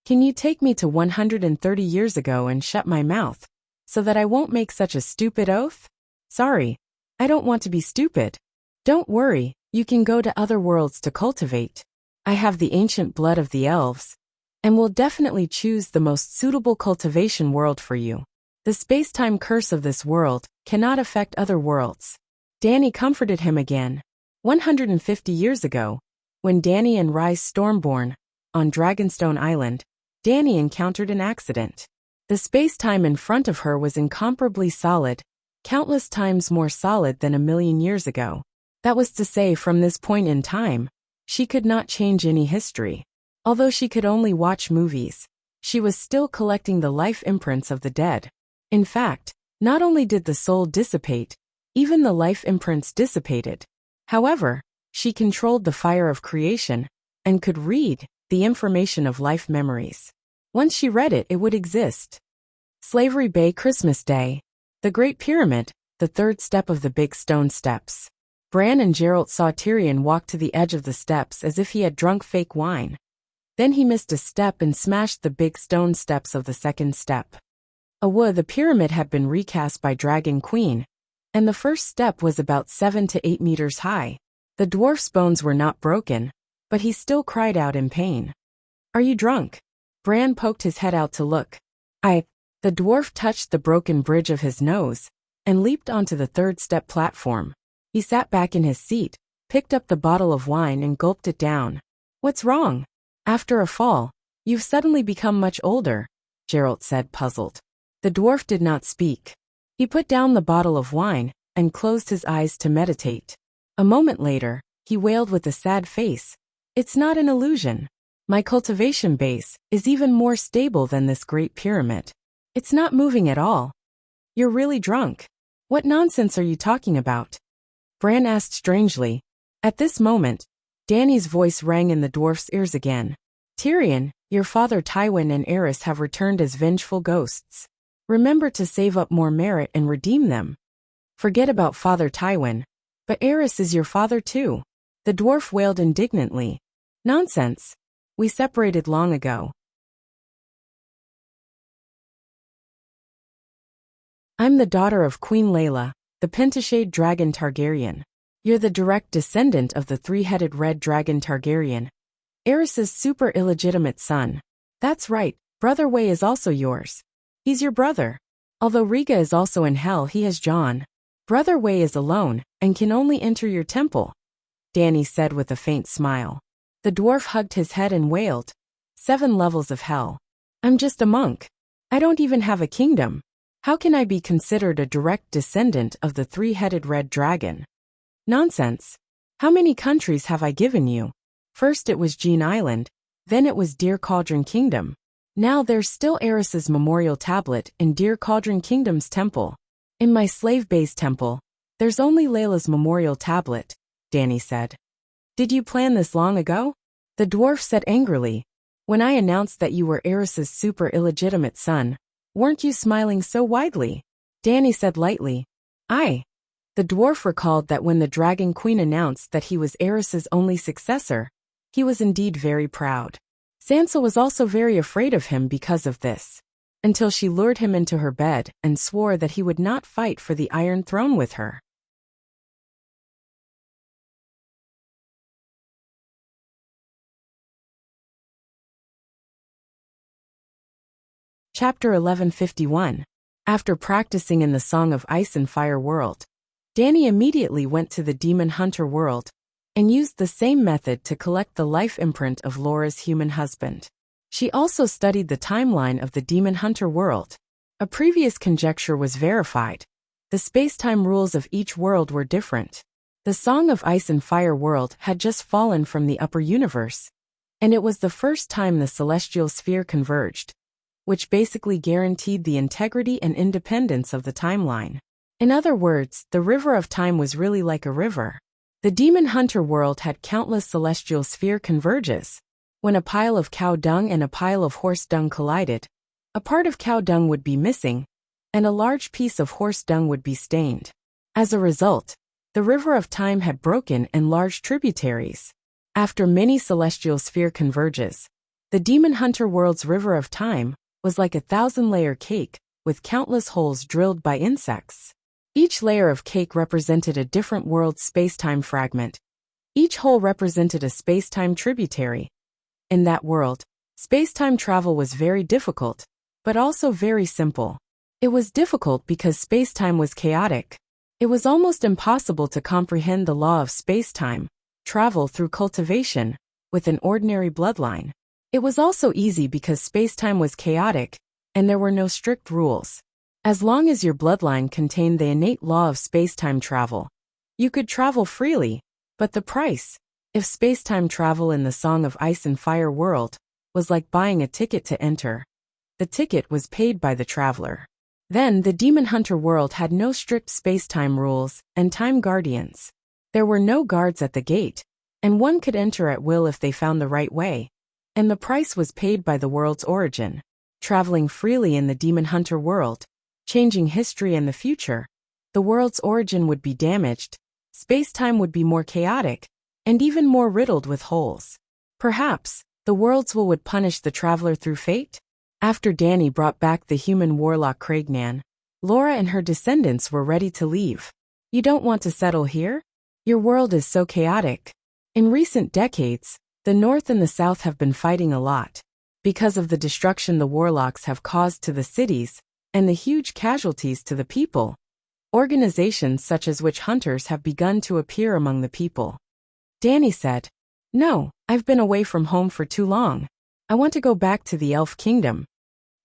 Can you take me to 130 years ago and shut my mouth, so that I won't make such a stupid oath? Sorry, I don't want to be stupid. Don't worry, you can go to other worlds to cultivate. I have the ancient blood of the elves, and will definitely choose the most suitable cultivation world for you. The space-time curse of this world cannot affect other worlds. Danny comforted him again. 150 years ago, when Danny and Rise Stormborn, on Dragonstone Island, Danny encountered an accident. The space-time in front of her was incomparably solid, countless times more solid than 1,000,000 years ago. That was to say, from this point in time, she could not change any history. Although she could only watch movies, she was still collecting the life imprints of the dead. In fact, not only did the soul dissipate, even the life imprints dissipated. However, she controlled the fire of creation, and could read the information of life memories. Once she read it, it would exist. Slavery Bay Christmas Day. The Great Pyramid, the 3rd step of the big stone steps. Bran and Geralt saw Tyrion walk to the edge of the steps as if he had drunk fake wine. Then he missed a step and smashed the big stone steps of the 2nd step. The pyramid had been recast by Dragon Queen, and the 1st step was about 7 to 8 meters high. The dwarf's bones were not broken, but he still cried out in pain. Are you drunk? Bran poked his head out to look. The dwarf touched the broken bridge of his nose, and leaped onto the 3rd step platform. He sat back in his seat, picked up the bottle of wine and gulped it down. What's wrong? After a fall, you've suddenly become much older, Geralt said, puzzled. The dwarf did not speak. He put down the bottle of wine, and closed his eyes to meditate. A moment later, he wailed with a sad face. It's not an illusion. My cultivation base is even more stable than this great pyramid. It's not moving at all. You're really drunk. What nonsense are you talking about? Bran asked strangely. At this moment, Danny's voice rang in the dwarf's ears again. Tyrion, your father Tywin and Aerys have returned as vengeful ghosts. Remember to save up more merit and redeem them. Forget about Father Tywin. But Aerys is your father too. The dwarf wailed indignantly. Nonsense. We separated long ago. I'm the daughter of Queen Layla, the Pentashade Dragon Targaryen. You're the direct descendant of the 3-headed red dragon Targaryen, Aerys's super illegitimate son. That's right, Brother Way is also yours. He's your brother. Although Riga is also in hell, he has Jon. Brother Way is alone, and can only enter your temple, Danny said with a faint smile. The dwarf hugged his head and wailed. 7 levels of hell. I'm just a monk. I don't even have a kingdom. How can I be considered a direct descendant of the 3-headed red dragon? Nonsense. How many countries have I given you? First it was Jean Island, then it was Dear Cauldron Kingdom. Now there's still Eris's memorial tablet in Dear Cauldron Kingdom's temple. In my slave base temple, there's only Layla's memorial tablet, Danny said. Did you plan this long ago? The dwarf said angrily. When I announced that you were Eris's super illegitimate son, weren't you smiling so widely? Danny said lightly. The dwarf recalled that when the Dragon Queen announced that he was Eris's only successor, he was indeed very proud. Sansa was also very afraid of him because of this, until she lured him into her bed and swore that he would not fight for the Iron Throne with her. Chapter 1151. After practicing in the Song of Ice and Fire world, Danny immediately went to the Demon Hunter world and used the same method to collect the life imprint of Laura's human husband. She also studied the timeline of the Demon Hunter world. A previous conjecture was verified. The space-time rules of each world were different. The Song of Ice and Fire world had just fallen from the upper universe, and it was the first time the celestial sphere converged, which basically guaranteed the integrity and independence of the timeline. In other words, the river of time was really like a river. The Demon Hunter world had countless celestial sphere converges. When a pile of cow dung and a pile of horse dung collided, a part of cow dung would be missing, and a large piece of horse dung would be stained. As a result, the river of time had broken and large tributaries. After many celestial sphere converges, the Demon Hunter world's river of time was like a 1,000-layer cake, with countless holes drilled by insects. Each layer of cake represented a different world's space-time fragment. Each hole represented a space-time tributary. In that world, space-time travel was very difficult, but also very simple. It was difficult because space-time was chaotic. It was almost impossible to comprehend the law of space-time travel through cultivation with an ordinary bloodline. It was also easy because space-time was chaotic, and there were no strict rules. As long as your bloodline contained the innate law of space-time travel, you could travel freely, but the price, if space-time travel in the Song of Ice and Fire world, was like buying a ticket to enter. The ticket was paid by the traveler. Then the Demon Hunter world had no strict space-time rules and time guardians. There were no guards at the gate, and one could enter at will if they found the right way, and the price was paid by the world's origin. Traveling freely in the Demon Hunter world, changing history and the future, the world's origin would be damaged, space-time would be more chaotic, and even more riddled with holes. Perhaps, the world's will would punish the traveler through fate? After Danny brought back the human warlock Craignan, Laura and her descendants were ready to leave. You don't want to settle here? Your world is so chaotic. In recent decades, the North and the South have been fighting a lot. Because of the destruction the warlocks have caused to the cities, and the huge casualties to the people, organizations such as witch hunters have begun to appear among the people. Danny said, No, I've been away from home for too long. I want to go back to the Elf Kingdom.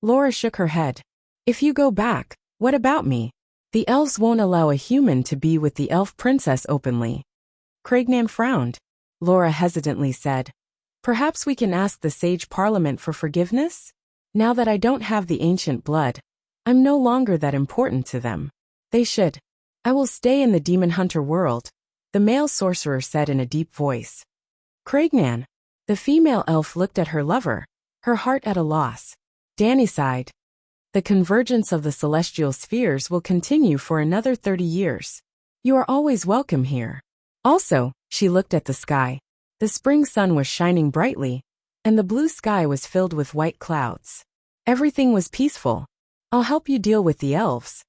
Laura shook her head. If you go back, what about me? The elves won't allow a human to be with the elf princess openly. Craignan frowned. Laura hesitantly said, Perhaps we can ask the Sage Parliament for forgiveness? Now that I don't have the ancient blood, I'm no longer that important to them. They should. I will stay in the Demon Hunter world, the male sorcerer said in a deep voice. Craignan. The female elf looked at her lover, her heart at a loss. Danny sighed. The convergence of the celestial spheres will continue for another 30 years. You are always welcome here. Also, she looked at the sky. The spring sun was shining brightly, and the blue sky was filled with white clouds. Everything was peaceful. I'll help you deal with the elves.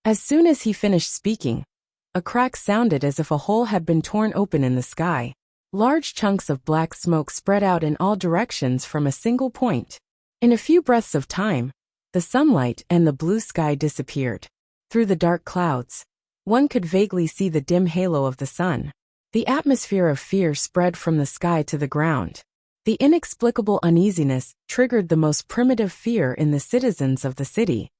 As soon as he finished speaking, a crack sounded as if a hole had been torn open in the sky. Large chunks of black smoke spread out in all directions from a single point. In a few breaths of time, the sunlight and the blue sky disappeared. Through the dark clouds, one could vaguely see the dim halo of the sun. The atmosphere of fear spread from the sky to the ground. The inexplicable uneasiness triggered the most primitive fear in the citizens of the city.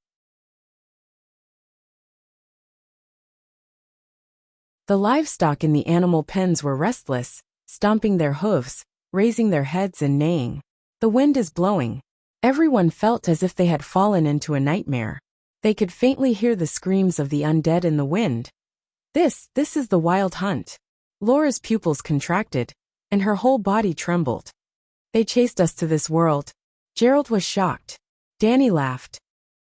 The livestock in the animal pens were restless, stomping their hooves, raising their heads and neighing. The wind is blowing. Everyone felt as if they had fallen into a nightmare. They could faintly hear the screams of the undead in the wind. This is the wild hunt. Laura's pupils contracted, and her whole body trembled. They chased us to this world. Gerald was shocked. Danny laughed.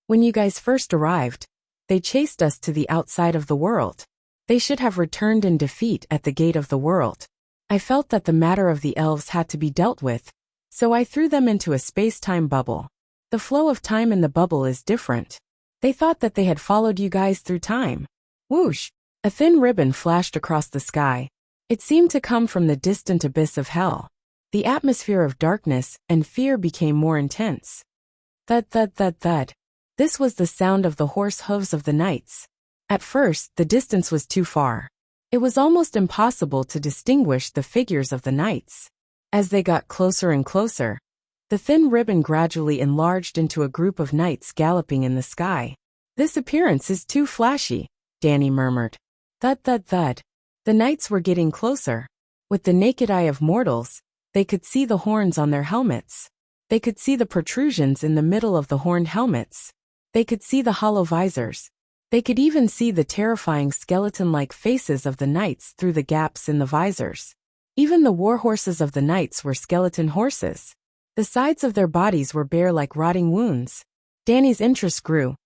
When you guys first arrived, they chased us to the outside of the world. They should have returned in defeat at the gate of the world. I felt that the matter of the elves had to be dealt with, so I threw them into a space-time bubble. The flow of time in the bubble is different. They thought that they had followed you guys through time. Whoosh! A thin ribbon flashed across the sky. It seemed to come from the distant abyss of hell. The atmosphere of darkness and fear became more intense. Thud, thud, thud, thud. This was the sound of the horse hooves of the knights. At first, the distance was too far. It was almost impossible to distinguish the figures of the knights. As they got closer and closer, the thin ribbon gradually enlarged into a group of knights galloping in the sky. This appearance is too flashy, Danny murmured. Thud, thud, thud. The knights were getting closer. With the naked eye of mortals, they could see the horns on their helmets. They could see the protrusions in the middle of the horned helmets. They could see the hollow visors. They could even see the terrifying skeleton-like faces of the knights through the gaps in the visors. Even the war horses of the knights were skeleton horses. The sides of their bodies were bare like rotting wounds. Danny's interest grew.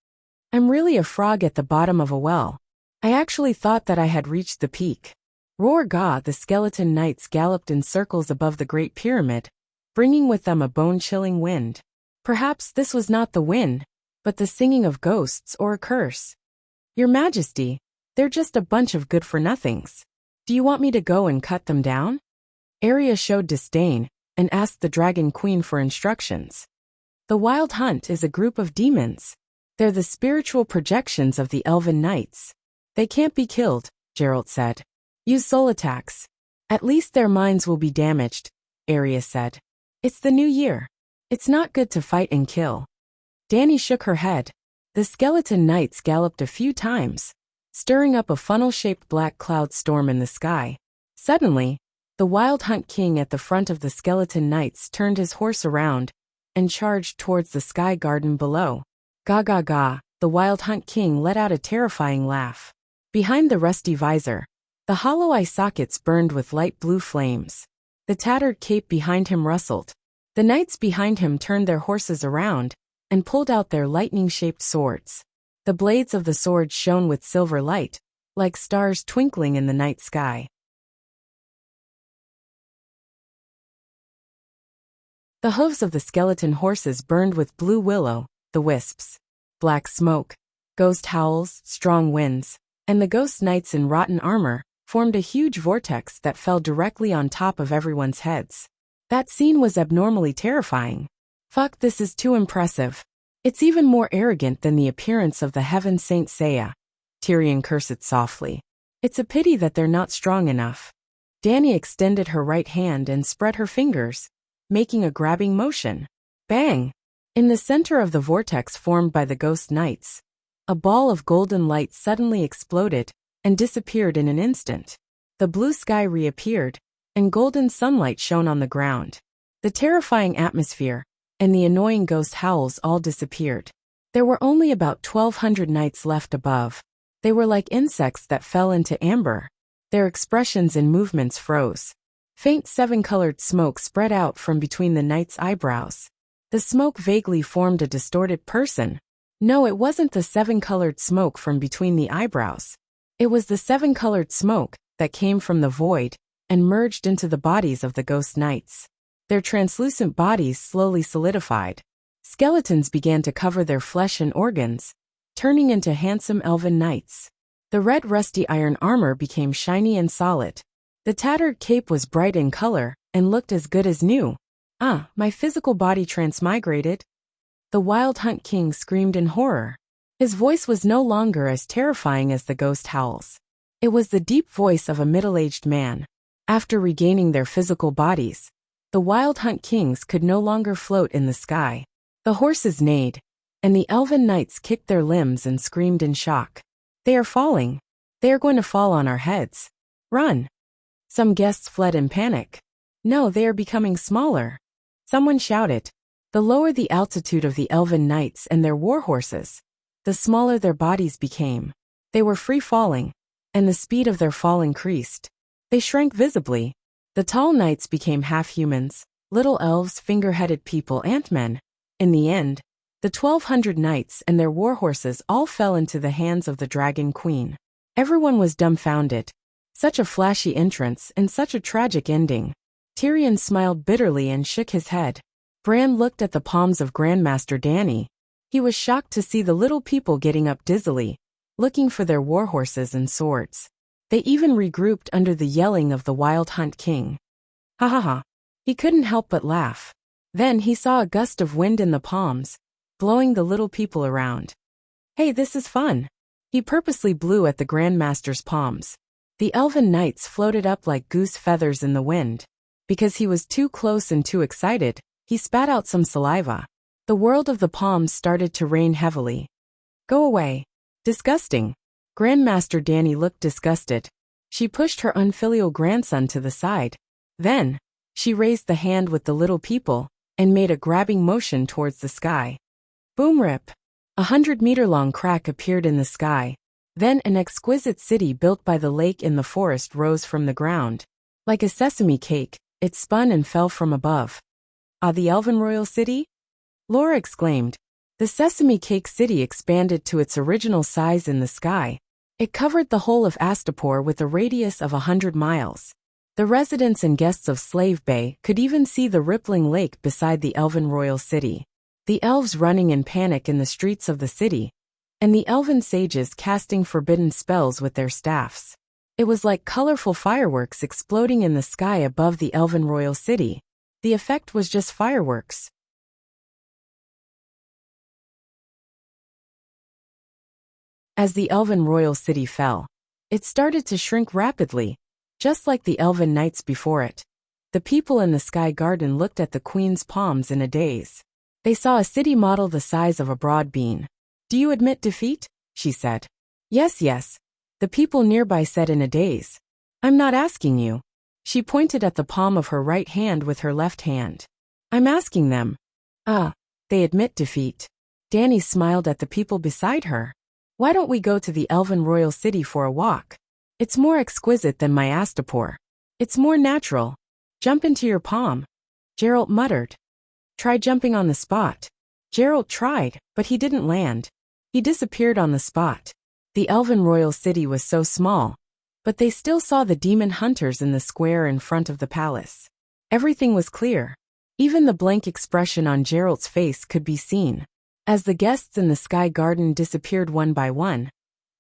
I'm really a frog at the bottom of a well. I actually thought that I had reached the peak. Roar ga! The skeleton knights galloped in circles above the Great Pyramid, bringing with them a bone-chilling wind. Perhaps this was not the wind, but the singing of ghosts or a curse. Your Majesty, they're just a bunch of good-for-nothings. Do you want me to go and cut them down? Arya showed disdain and asked the Dragon Queen for instructions. The Wild Hunt is a group of demons. They're the spiritual projections of the Elven Knights. They can't be killed, Gerald said. Use soul attacks. At least their minds will be damaged, Arya said. It's the new year. It's not good to fight and kill. Danny shook her head. The skeleton knights galloped a few times, stirring up a funnel-shaped black cloud storm in the sky. Suddenly, the Wild Hunt King at the front of the skeleton knights turned his horse around and charged towards the sky garden below. Ga ga ga, the Wild Hunt King let out a terrifying laugh. Behind the rusty visor, the hollow eye sockets burned with light blue flames. The tattered cape behind him rustled. The knights behind him turned their horses around and pulled out their lightning-shaped swords. The blades of the swords shone with silver light, like stars twinkling in the night sky. The hooves of the skeleton horses burned with blue willow, the wisps, black smoke, ghost howls, strong winds, and the ghost knights in rotten armor formed a huge vortex that fell directly on top of everyone's heads. That scene was abnormally terrifying. Fuck, this is too impressive. It's even more arrogant than the appearance of the Heaven Saint Seiya. Tyrion cursed softly. It's a pity that they're not strong enough. Danny extended her right hand and spread her fingers, making a grabbing motion. Bang! In the center of the vortex formed by the ghost knights, a ball of golden light suddenly exploded and disappeared in an instant. The blue sky reappeared, and golden sunlight shone on the ground. The terrifying atmosphere and the annoying ghost howls all disappeared. There were only about 1,200 knights left above. They were like insects that fell into amber. Their expressions and movements froze. Faint seven-colored smoke spread out from between the knights' eyebrows. The smoke vaguely formed a distorted person. No, it wasn't the seven-colored smoke from between the eyebrows. It was the seven-colored smoke that came from the void and merged into the bodies of the ghost knights. Their translucent bodies slowly solidified. Skeletons began to cover their flesh and organs, turning into handsome elven knights. The red rusty iron armor became shiny and solid. The tattered cape was bright in color and looked as good as new. My physical body transmigrated. The Wild Hunt King screamed in horror. His voice was no longer as terrifying as the ghost howls. It was the deep voice of a middle-aged man. After regaining their physical bodies, the Wild Hunt Kings could no longer float in the sky. The horses neighed, and the elven knights kicked their limbs and screamed in shock. They are falling. They are going to fall on our heads. Run! Some guests fled in panic. No, they are becoming smaller. Someone shouted. The lower the altitude of the elven knights and their war horses, the smaller their bodies became. They were free-falling, and the speed of their fall increased. They shrank visibly. The tall knights became half-humans, little elves, finger-headed people, ant-men. In the end, the 1,200 knights and their war horses all fell into the hands of the Dragon Queen. Everyone was dumbfounded. Such a flashy entrance and such a tragic ending. Tyrion smiled bitterly and shook his head. Bran looked at the palms of Grandmaster Dany. He was shocked to see the little people getting up dizzily, looking for their war horses and swords. They even regrouped under the yelling of the Wild Hunt King. Ha ha ha. He couldn't help but laugh. Then he saw a gust of wind in the palms, blowing the little people around. Hey, this is fun. He purposely blew at the Grandmaster's palms. The elven knights floated up like goose feathers in the wind. Because he was too close and too excited, he spat out some saliva. The world of the palms started to rain heavily. Go away. Disgusting. Grandmaster Dany looked disgusted. She pushed her unfilial grandson to the side. Then, she raised the hand with the little people and made a grabbing motion towards the sky. Boom rip. 100-meter-long crack appeared in the sky. Then an exquisite city built by the lake in the forest rose from the ground. Like a sesame cake, it spun and fell from above. Ah, the Elven Royal City? Laura exclaimed. The Sesame Cake City expanded to its original size in the sky. It covered the whole of Astapor with a radius of 100 miles. The residents and guests of Slave Bay could even see the rippling lake beside the Elven Royal City. The elves running in panic in the streets of the city, and the elven sages casting forbidden spells with their staffs. It was like colorful fireworks exploding in the sky above the Elven Royal City. The effect was just fireworks. As the Elven Royal City fell, it started to shrink rapidly, just like the Elven Knights before it. The people in the Sky Garden looked at the Queen's palms in a daze. They saw a city model the size of a broad bean. Do you admit defeat? She said. Yes, yes. The people nearby said in a daze. I'm not asking you. She pointed at the palm of her right hand with her left hand. I'm asking them. They admit defeat. Dany smiled at the people beside her. Why don't we go to the Elven Royal City for a walk? It's more exquisite than my Astapor. It's more natural. Jump into your palm. Geralt muttered. Try jumping on the spot. Geralt tried, but he didn't land. He disappeared on the spot. The Elven Royal City was so small, but they still saw the demon hunters in the square in front of the palace. Everything was clear. Even the blank expression on Geralt's face could be seen. As the guests in the Sky Garden disappeared one by one,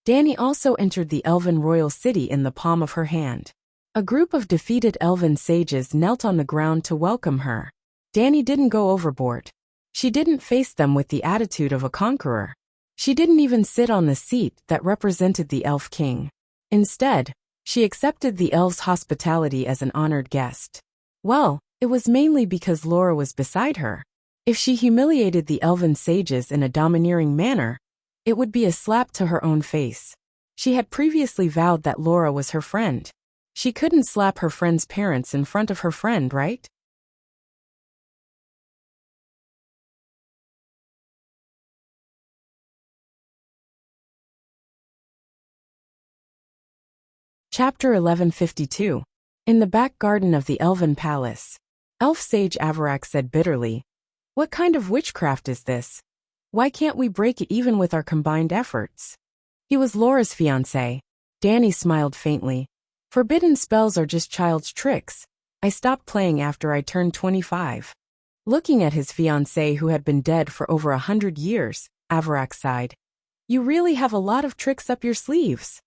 Dany also entered the Elven Royal City in the palm of her hand. A group of defeated elven sages knelt on the ground to welcome her. Dany didn't go overboard. She didn't face them with the attitude of a conqueror. She didn't even sit on the seat that represented the Elf King. Instead, she accepted the elves' hospitality as an honored guest. Well, it was mainly because Laura was beside her. If she humiliated the elven sages in a domineering manner, it would be a slap to her own face. She had previously vowed that Laura was her friend. She couldn't slap her friend's parents in front of her friend, right? Chapter 1152. In the back garden of the Elven Palace. Elf Sage Avarak said bitterly, "What kind of witchcraft is this? Why can't we break it even with our combined efforts?" He was Laura's fiancé. Dany smiled faintly. Forbidden spells are just child's tricks. I stopped playing after I turned 25. Looking at his fiancé who had been dead for over 100 years, Avarak sighed. You really have a lot of tricks up your sleeves.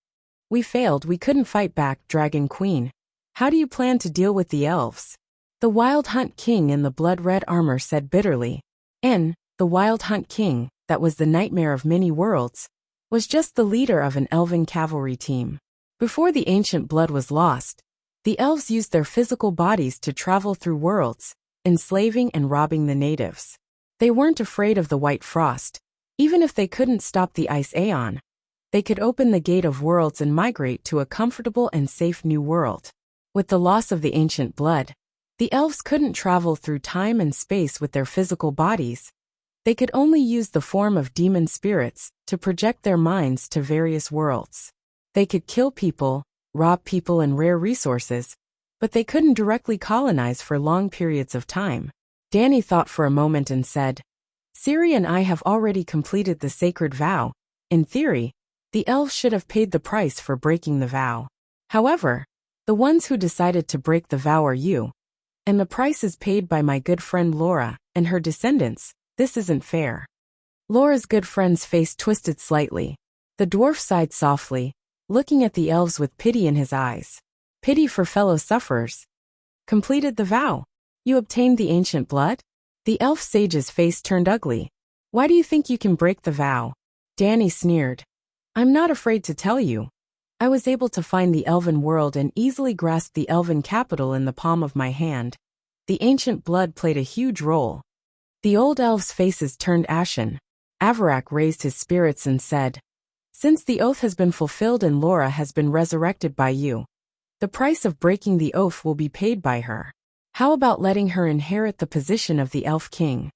We failed, we couldn't fight back, Dragon Queen. How do you plan to deal with the elves? The Wild Hunt King in the blood-red armor said bitterly. The Wild Hunt King, that was the nightmare of many worlds, was just the leader of an elven cavalry team. Before the ancient blood was lost, the elves used their physical bodies to travel through worlds, enslaving and robbing the natives. They weren't afraid of the white frost. Even if they couldn't stop the ice aeon, they could open the gate of worlds and migrate to a comfortable and safe new world. With the loss of the ancient blood, The elves couldn't travel through time and space with their physical bodies. They could only use the form of demon spirits to project their minds to various worlds. They could kill people, rob people and rare resources, but they couldn't directly colonize for long periods of time. Danny thought for a moment and said, Ciri and I have already completed the sacred vow. In theory, the elves should have paid the price for breaking the vow. However, the ones who decided to break the vow are you. And the price is paid by my good friend Laura and her descendants. This isn't fair. Laura's good friend's face twisted slightly. The dwarf sighed softly, looking at the elves with pity in his eyes. Pity for fellow sufferers. Completed the vow. You obtained the ancient blood? The elf sage's face turned ugly. Why do you think you can break the vow? Danny sneered. I'm not afraid to tell you. I was able to find the elven world and easily grasp the elven capital in the palm of my hand. The ancient blood played a huge role. The old elves' faces turned ashen. Avarak raised his spirits and said, Since the oath has been fulfilled and Laura has been resurrected by you, the price of breaking the oath will be paid by her. How about letting her inherit the position of the elf king?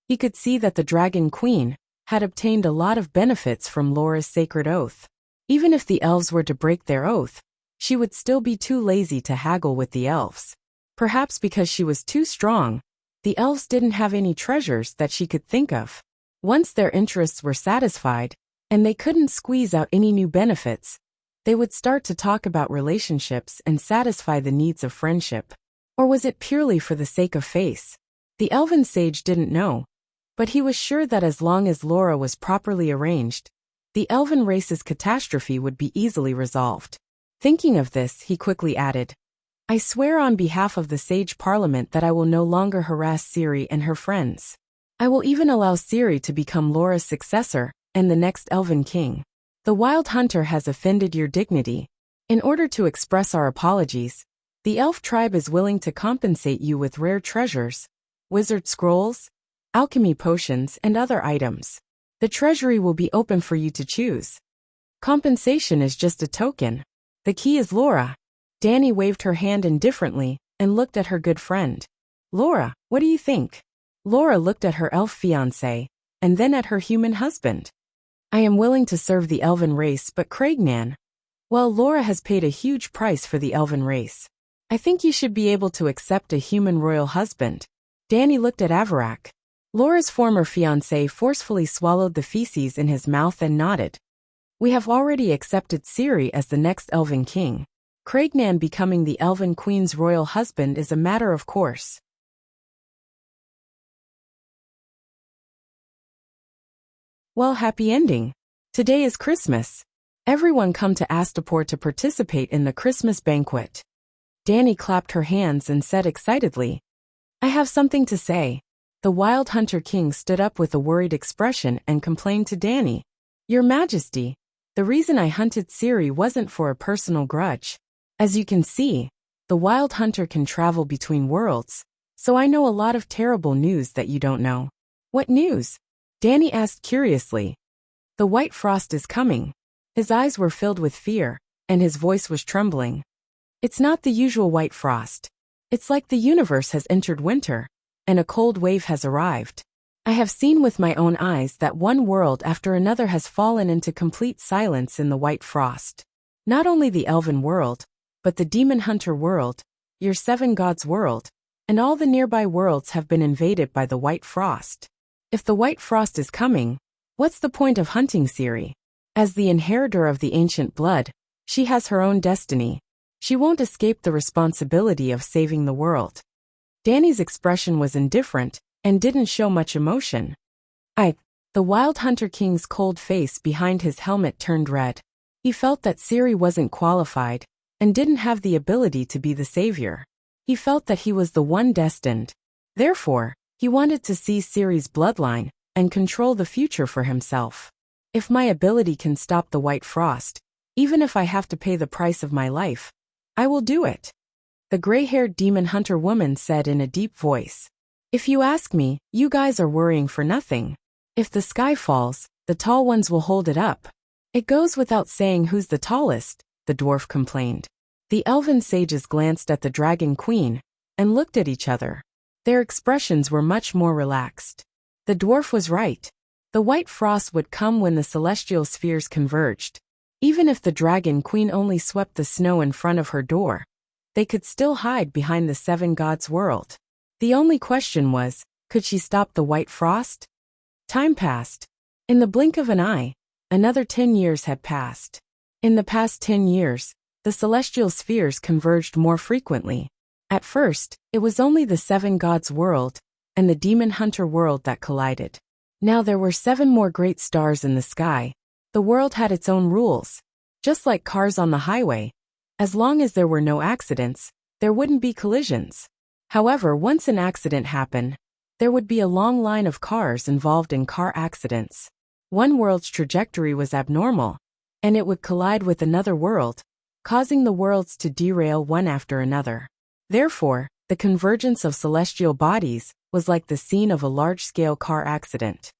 He could see that the dragon queen had obtained a lot of benefits from Laura's sacred oath. Even if the elves were to break their oath, she would still be too lazy to haggle with the elves. Perhaps because she was too strong, the elves didn't have any treasures that she could think of. Once their interests were satisfied, and they couldn't squeeze out any new benefits, they would start to talk about relationships and satisfy the needs of friendship. Or was it purely for the sake of face? The elven sage didn't know, but he was sure that as long as Laura was properly arranged, the elven race's catastrophe would be easily resolved. Thinking of this, he quickly added, I swear on behalf of the Sage Parliament that I will no longer harass Ciri and her friends. I will even allow Ciri to become Laura's successor and the next elven king. The Wild Hunter has offended your dignity. In order to express our apologies, the elf tribe is willing to compensate you with rare treasures, wizard scrolls, alchemy potions and other items. The treasury will be open for you to choose. Compensation is just a token. The key is Laura. Danny waved her hand indifferently and looked at her good friend. Laura, what do you think? Laura looked at her elf fiancé, and then at her human husband. I am willing to serve the elven race, but Craignan, well, Laura has paid a huge price for the elven race. I think you should be able to accept a human royal husband. Danny looked at Avarak. Laura's former fiancé forcefully swallowed the feces in his mouth and nodded. We have already accepted Ciri as the next elven king. Craignan becoming the elven queen's royal husband is a matter of course. Well, happy ending. Today is Christmas. Everyone come to Astapor to participate in the Christmas banquet. Danny clapped her hands and said excitedly, I have something to say. The Wild Hunter King stood up with a worried expression and complained to Danny. Your Majesty, the reason I hunted Ciri wasn't for a personal grudge. As you can see, the Wild Hunter can travel between worlds, so I know a lot of terrible news that you don't know. What news? Danny asked curiously. The white frost is coming. His eyes were filled with fear, and his voice was trembling. It's not the usual white frost. It's like the universe has entered winter, and a cold wave has arrived. I have seen with my own eyes that one world after another has fallen into complete silence in the white frost. Not only the elven world, but the demon hunter world, your seven gods world, and all the nearby worlds have been invaded by the white frost. If the white frost is coming, what's the point of hunting Ciri? As the inheritor of the ancient blood, she has her own destiny. She won't escape the responsibility of saving the world. Danny's expression was indifferent and didn't show much emotion. The Wild Hunter King's cold face behind his helmet turned red. He felt that Ciri wasn't qualified and didn't have the ability to be the savior. He felt that he was the one destined. Therefore, he wanted to see Ciri's bloodline and control the future for himself. If my ability can stop the white frost, even if I have to pay the price of my life, I will do it. The gray-haired demon hunter woman said in a deep voice. If you ask me, you guys are worrying for nothing. If the sky falls, the tall ones will hold it up. It goes without saying who's the tallest, the dwarf complained. The elven sages glanced at the dragon queen, and looked at each other. Their expressions were much more relaxed. The dwarf was right. The white frost would come when the celestial spheres converged. Even if the dragon queen only swept the snow in front of her door, they could still hide behind the seven gods' world. The only question was, could she stop the white frost? Time passed. In the blink of an eye, another 10 years had passed. In the past 10 years, the celestial spheres converged more frequently. At first, it was only the seven gods' world and the demon hunter world that collided. Now there were 7 more great stars in the sky. The world had its own rules. Just like cars on the highway, as long as there were no accidents, there wouldn't be collisions. However, once an accident happened, there would be a long line of cars involved in car accidents. One world's trajectory was abnormal, and it would collide with another world, causing the worlds to derail one after another. Therefore, the convergence of celestial bodies was like the scene of a large-scale car accident.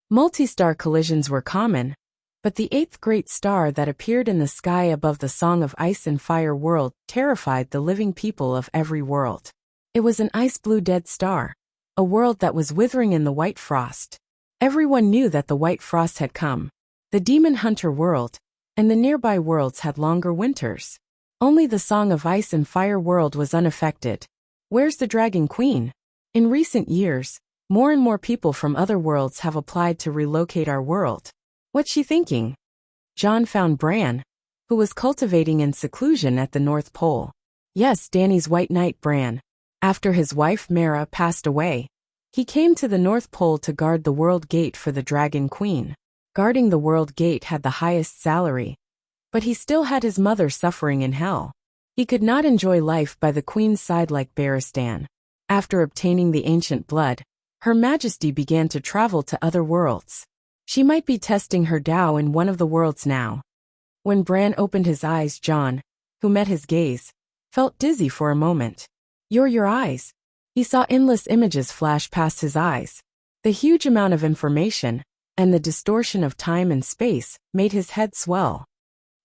Multi-star collisions were common, but the 8th great star that appeared in the sky above the Song of Ice and Fire world terrified the living people of every world. It was an ice-blue dead star, a world that was withering in the white frost. Everyone knew that the white frost had come. The demon hunter world and the nearby worlds had longer winters. Only the Song of Ice and Fire world was unaffected. Where's the dragon queen? In recent years, more and more people from other worlds have applied to relocate our world. What's she thinking? John found Bran, who was cultivating in seclusion at the North Pole. Yes, Dany's white knight Bran. After his wife Mara passed away, he came to the North Pole to guard the World Gate for the Dragon Queen. Guarding the World Gate had the highest salary, but he still had his mother suffering in hell. He could not enjoy life by the Queen's side like Barristan. After obtaining the ancient blood, Her Majesty began to travel to other worlds. She might be testing her Tao in one of the worlds now. When Bran opened his eyes, Jon, who met his gaze, felt dizzy for a moment. Your eyes. He saw endless images flash past his eyes. The huge amount of information, and the distortion of time and space, made his head swell.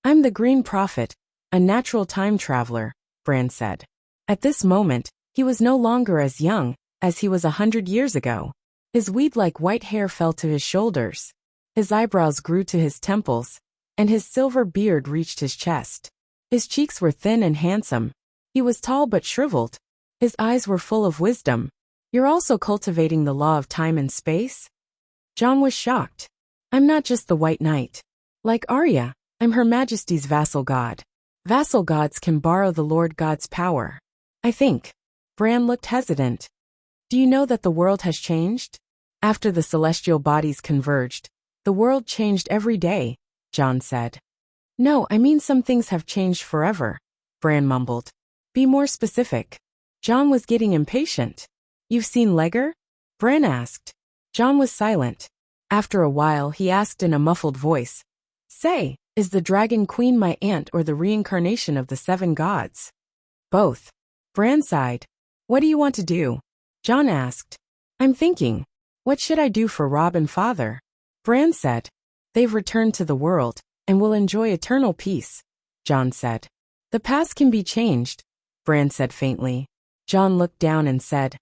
I'm the Green Prophet, a natural time traveler, Bran said. At this moment, he was no longer as young as he was 100 years ago. His weed-like white hair fell to his shoulders. His eyebrows grew to his temples, and his silver beard reached his chest. His cheeks were thin and handsome. He was tall but shriveled. His eyes were full of wisdom. You're also cultivating the law of time and space? Jon was shocked. I'm not just the White Knight. Like Arya, I'm Her Majesty's vassal god. Vassal gods can borrow the Lord God's power. I think. Bran looked hesitant. Do you know that the world has changed? After the celestial bodies converged, the world changed every day, Jon said. No, I mean some things have changed forever, Bran mumbled. Be more specific. Jon was getting impatient. You've seen Legger? Bran asked. Jon was silent. After a while he asked in a muffled voice. Say, is the Dragon Queen my aunt or the reincarnation of the 7 gods? Both. Bran sighed. What do you want to do? Jon asked. I'm thinking. What should I do for Robb and Father? Bran said. They've returned to the world, and will enjoy eternal peace, Jon said. The past can be changed, Bran said faintly. Jon looked down and said,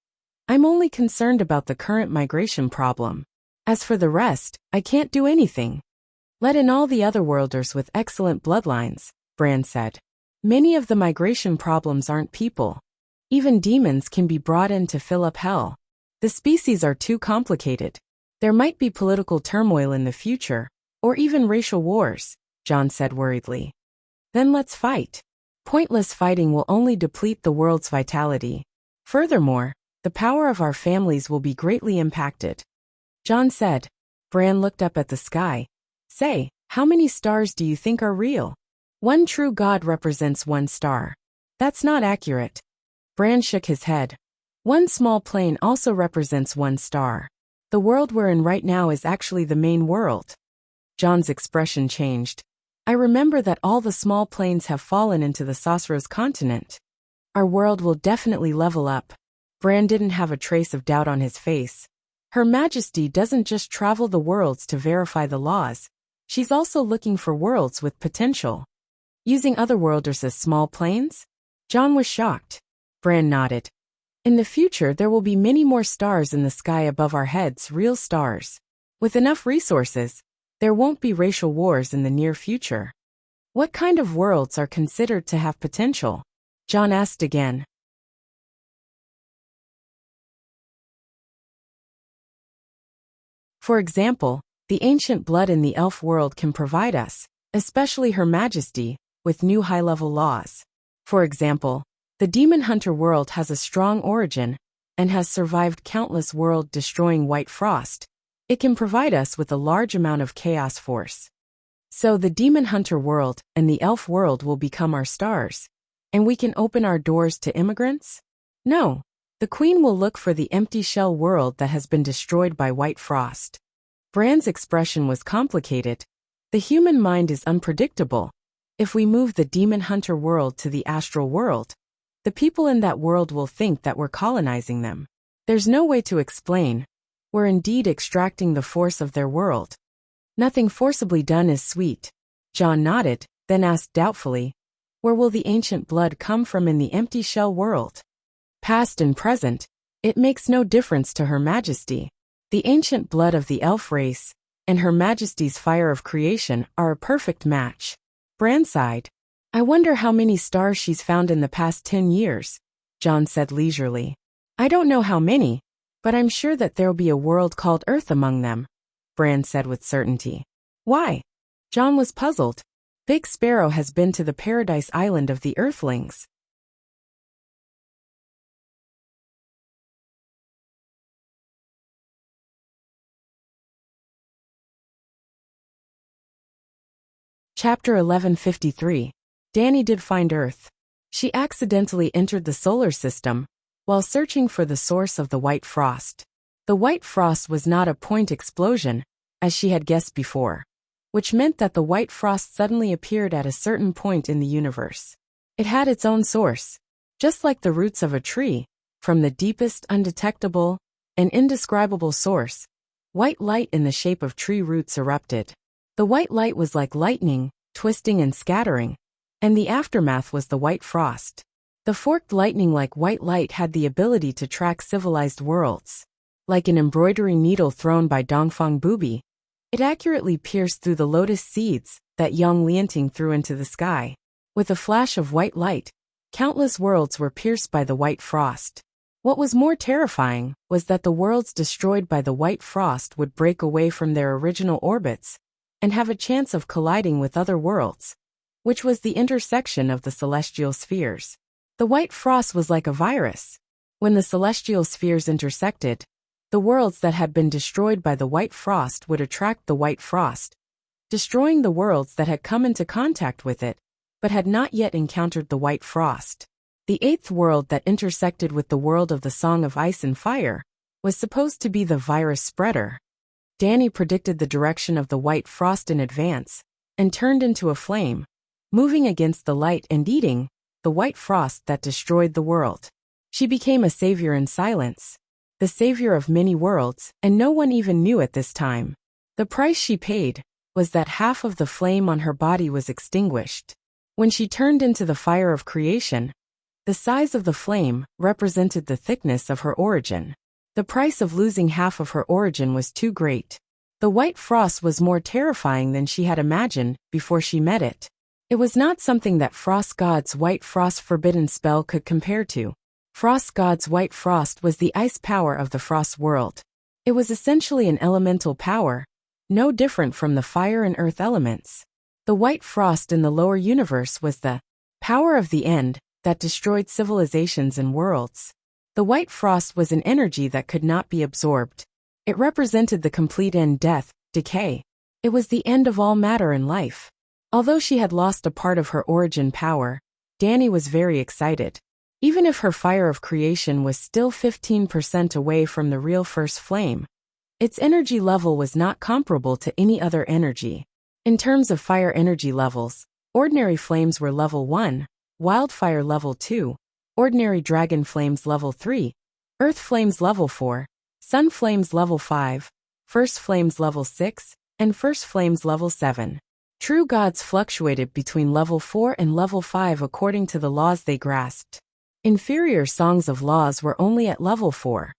I'm only concerned about the current migration problem. As for the rest, I can't do anything. Let in all the otherworlders with excellent bloodlines, Bran said. Many of the migration problems aren't people. Even demons can be brought in to fill up hell. The species are too complicated. There might be political turmoil in the future, or even racial wars, Jon said worriedly. Then let's fight. Pointless fighting will only deplete the world's vitality. Furthermore, the power of our families will be greatly impacted. Jon said. Bran looked up at the sky. Say, how many stars do you think are real? One true god represents 1 star. That's not accurate. Bran shook his head. 1 small plane also represents 1 star. The world we're in right now is actually the main world. Jon's expression changed. I remember that all the small planes have fallen into the Sosros continent. Our world will definitely level up. Bran didn't have a trace of doubt on his face. Her Majesty doesn't just travel the worlds to verify the laws. She's also looking for worlds with potential. Using otherworlders as small planes? John was shocked. Bran nodded. In the future there will be many more stars in the sky above our heads, real stars. With enough resources, there won't be racial wars in the near future. What kind of worlds are considered to have potential? John asked again. For example, the ancient blood in the elf world can provide us, especially Her Majesty, with new high-level laws. For example, the demon hunter world has a strong origin and has survived countless world-destroying white frost. It can provide us with a large amount of chaos force. So the demon hunter world and the elf world will become our stars, and we can open our doors to immigrants? No, the queen will look for the empty shell world that has been destroyed by white frost. Bran's expression was complicated. The human mind is unpredictable. If we move the demon hunter world to the astral world, the people in that world will think that we're colonizing them. There's no way to explain. We're indeed extracting the force of their world. Nothing forcibly done is sweet. John nodded, then asked doubtfully, where will the ancient blood come from in the empty shell world? Past and present, it makes no difference to Her Majesty. The ancient blood of the elf race and Her Majesty's fire of creation are a perfect match. Bran sighed. I wonder how many stars she's found in the past 10 years, John said leisurely. I don't know how many, but I'm sure that there'll be a world called Earth among them, Bran said with certainty. Why? John was puzzled. Big Sparrow has been to the Paradise Island of the Earthlings. Chapter 1153. Dany did find Earth. She accidentally entered the solar system while searching for the source of the white frost. The white frost was not a point explosion, as she had guessed before, which meant that the white frost suddenly appeared at a certain point in the universe. It had its own source, just like the roots of a tree, from the deepest undetectable and indescribable source. White light in the shape of tree roots erupted. The white light was like lightning, twisting and scattering, and the aftermath was the white frost. The forked lightning-like white light had the ability to track civilized worlds. Like an embroidery needle thrown by Dongfang Booby, it accurately pierced through the lotus seeds that Yang Lianting threw into the sky. With a flash of white light, countless worlds were pierced by the white frost. What was more terrifying was that the worlds destroyed by the white frost would break away from their original orbits and have a chance of colliding with other worlds, which was the intersection of the celestial spheres. The white frost was like a virus. When the celestial spheres intersected, the worlds that had been destroyed by the white frost would attract the white frost, destroying the worlds that had come into contact with it, but had not yet encountered the white frost. The eighth world that intersected with the world of the Song of Ice and Fire was supposed to be the virus spreader. Dany predicted the direction of the white frost in advance and turned into a flame, moving against the light and eating the white frost that destroyed the world. She became a savior in silence, the savior of many worlds, and no one even knew at this time. The price she paid was that half of the flame on her body was extinguished. When she turned into the fire of creation, the size of the flame represented the thickness of her origin. The price of losing half of her origin was too great. The white frost was more terrifying than she had imagined before she met it. It was not something that Frost God's white frost forbidden spell could compare to. Frost God's white frost was the ice power of the frost world. It was essentially an elemental power, no different from the fire and earth elements. The white frost in the lower universe was the power of the end that destroyed civilizations and worlds. The white frost was an energy that could not be absorbed. It represented the complete end, death, decay. It was the end of all matter and life. Although she had lost a part of her origin power, Dany was very excited. Even if her fire of creation was still 15% away from the real first flame, its energy level was not comparable to any other energy. In terms of fire energy levels, ordinary flames were level 1, wildfire level 2, ordinary dragon flames level 3, earth flames level 4, sun flames level 5, first flames level 6, and first flames level 7. True gods fluctuated between level 4 and level 5 according to the laws they grasped. Inferior songs of laws were only at level 4,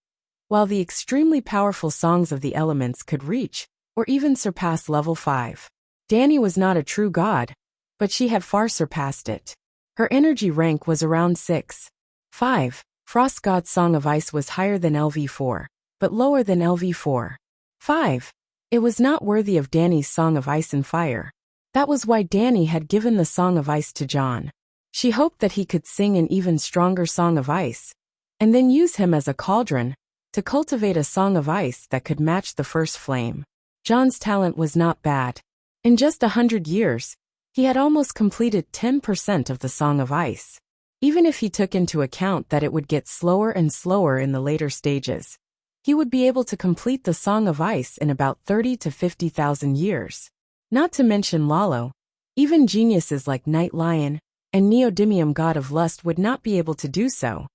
while the extremely powerful songs of the elements could reach, or even surpass level 5. Dani was not a true god, but she had far surpassed it. Her energy rank was around 6. 5. Frost God's Song of Ice was higher than LV4, but lower than LV4. 5. It was not worthy of Dani's Song of Ice and Fire. That was why Dani had given the Song of Ice to John. She hoped that he could sing an even stronger Song of Ice, and then use him as a cauldron to cultivate a Song of Ice that could match the first flame. John's talent was not bad. In just 100 years, he had almost completed 10% of the Song of Ice. Even if he took into account that it would get slower and slower in the later stages, he would be able to complete the Song of Ice in about 30 to 50,000 years. Not to mention Lalo, even geniuses like Night Lion and Neodymium God of Lust would not be able to do so.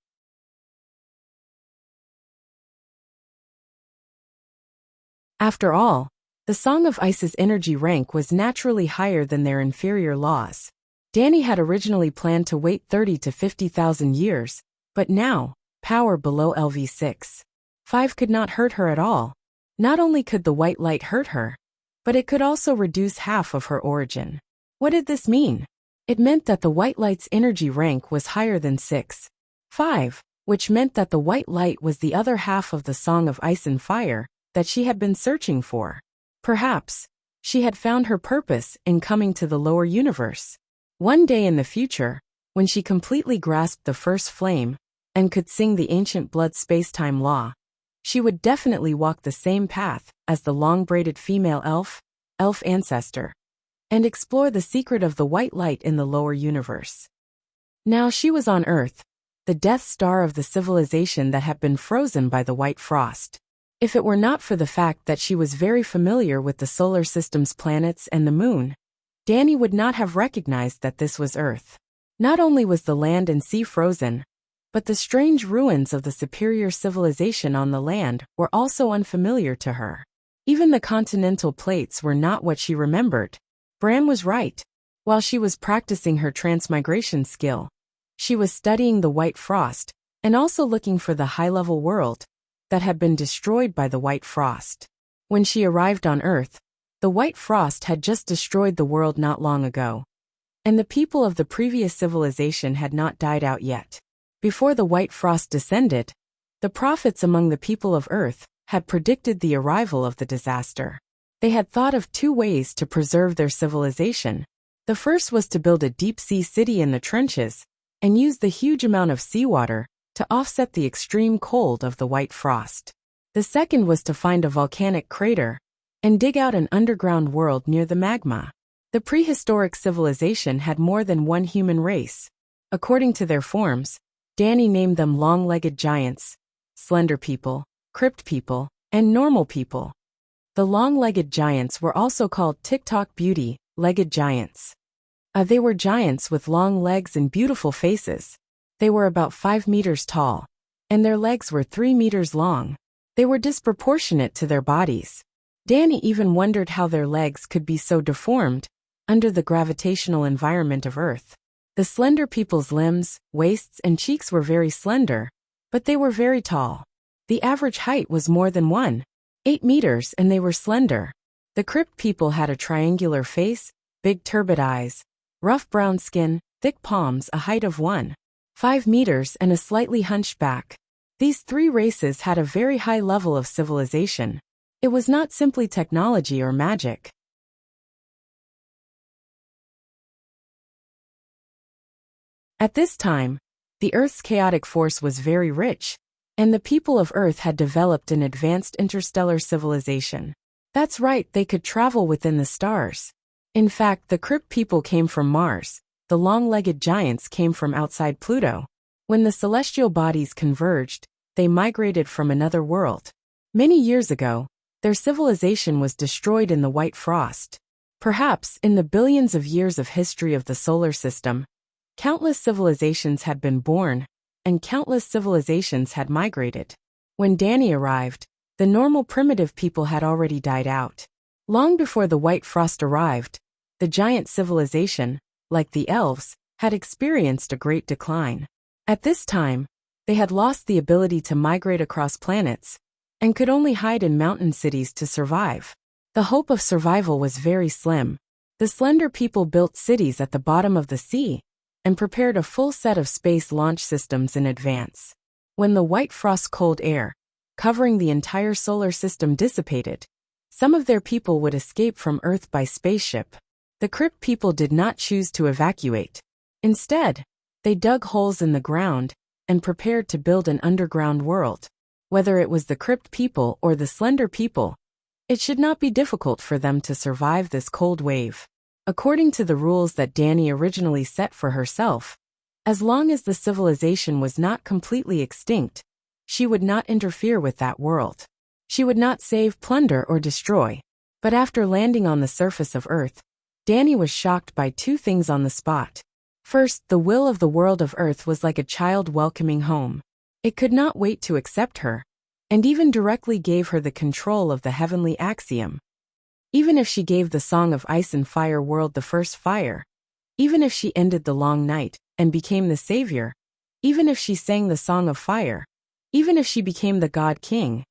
After all, the Song of Ice's energy rank was naturally higher than their inferior laws. Dani had originally planned to wait 30 to 50,000 years, but now, power below LV6. 5 could not hurt her at all. Not only could the white light hurt her, but it could also reduce half of her origin. What did this mean? It meant that the white light's energy rank was higher than 6. 5, which meant that the white light was the other half of the Song of Ice and Fire that she had been searching for. Perhaps, she had found her purpose in coming to the lower universe. One day in the future, when she completely grasped the first flame and could sing the ancient blood space-time law, she would definitely walk the same path as the long-braided female elf ancestor, and explore the secret of the white light in the lower universe. Now she was on Earth, the Death Star of the civilization that had been frozen by the white frost. If it were not for the fact that she was very familiar with the solar system's planets and the moon, Dani would not have recognized that this was Earth. Not only was the land and sea frozen, but the strange ruins of the superior civilization on the land were also unfamiliar to her. Even the continental plates were not what she remembered. Bran was right. While she was practicing her transmigration skill, she was studying the white frost and also looking for the high-level world that had been destroyed by the white frost. When she arrived on Earth, the white frost had just destroyed the world not long ago, and the people of the previous civilization had not died out yet. Before the white frost descended, the prophets among the people of Earth had predicted the arrival of the disaster. They had thought of 2 ways to preserve their civilization. The first was to build a deep-sea city in the trenches and use the huge amount of seawater to offset the extreme cold of the white frost. The second was to find a volcanic crater and dig out an underground world near the magma. The prehistoric civilization had more than one human race. According to their forms, Dani named them long-legged giants, slender people, crypt people, and normal people. The long-legged giants were also called TikTok beauty-legged giants. They were giants with long legs and beautiful faces. They were about 5 meters tall, and their legs were 3 meters long. They were disproportionate to their bodies. Dani even wondered how their legs could be so deformed under the gravitational environment of Earth. The slender people's limbs, waists, and cheeks were very slender, but they were very tall. The average height was more than 1.8 meters, and they were slender. The crypt people had a triangular face, big turbid eyes, rough brown skin, thick palms, a height of 1.5 meters, and a slightly hunched back. These 3 races had a very high level of civilization. It was not simply technology or magic. At this time, the Earth's chaotic force was very rich, and the people of Earth had developed an advanced interstellar civilization. That's right, they could travel within the stars. In fact, the crypt people came from Mars. The long-legged giants came from outside Pluto. When the celestial bodies converged, they migrated from another world. Many years ago, their civilization was destroyed in the white frost. Perhaps, in the billions of years of history of the solar system, countless civilizations had been born, and countless civilizations had migrated. When Dani arrived, the normal primitive people had already died out. Long before the white frost arrived, the giant civilization, like the elves, had experienced a great decline. At this time, they had lost the ability to migrate across planets and could only hide in mountain cities to survive. The hope of survival was very slim. The slender people built cities at the bottom of the sea and prepared a full set of space launch systems in advance. When the white frost cold air, covering the entire solar system dissipated, some of their people would escape from Earth by spaceship. The crypt people did not choose to evacuate. Instead, they dug holes in the ground and prepared to build an underground world. Whether it was the crypt people or the slender people, it should not be difficult for them to survive this cold wave. According to the rules that Dani originally set for herself, as long as the civilization was not completely extinct, she would not interfere with that world. She would not save, plunder, or destroy. But after landing on the surface of Earth, Dani was shocked by two things on the spot. First, the will of the world of Earth was like a child welcoming home. It could not wait to accept her, and even directly gave her the control of the heavenly axiom. Even if she gave the Song of Ice and Fire world the first fire, even if she ended the long night and became the savior, even if she sang the Song of Fire, even if she became the God King,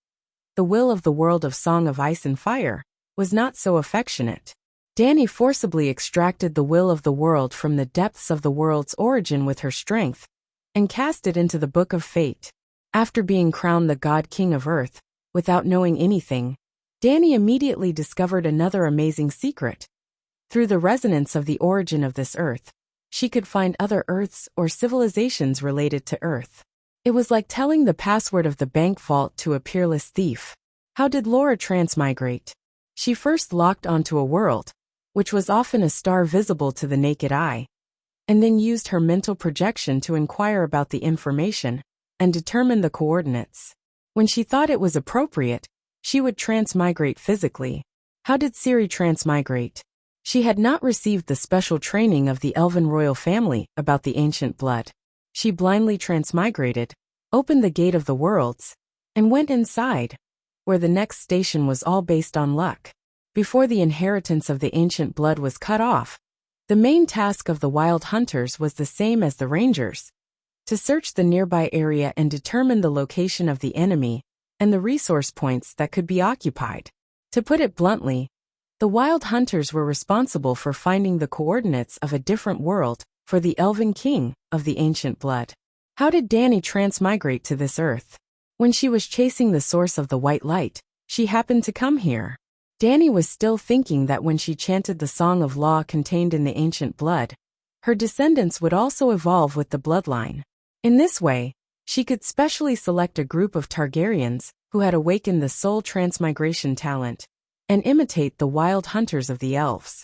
the will of the world of Song of Ice and Fire was not so affectionate. Dani forcibly extracted the will of the world from the depths of the world's origin with her strength and cast it into the Book of Fate. After being crowned the God King of Earth, without knowing anything, Dani immediately discovered another amazing secret. Through the resonance of the origin of this Earth, she could find other Earths or civilizations related to Earth. It was like telling the password of the bank vault to a peerless thief. How did Laura transmigrate? She first locked onto a world, which was often a star visible to the naked eye, and then used her mental projection to inquire about the information and determine the coordinates. When she thought it was appropriate, she would transmigrate physically. How did Ciri transmigrate? She had not received the special training of the Elven royal family about the ancient blood. She blindly transmigrated, opened the gate of the worlds, and went inside, where the next station was all based on luck. Before the inheritance of the ancient blood was cut off, the main task of the wild hunters was the same as the rangers: to search the nearby area and determine the location of the enemy and the resource points that could be occupied. To put it bluntly, the wild hunters were responsible for finding the coordinates of a different world for the Elven King of the ancient blood. How did Dani transmigrate to this Earth? When she was chasing the source of the white light, she happened to come here. Dani was still thinking that when she chanted the Song of Law contained in the ancient blood, her descendants would also evolve with the bloodline. In this way, she could specially select a group of Targaryens who had awakened the soul transmigration talent and imitate the wild hunters of the elves.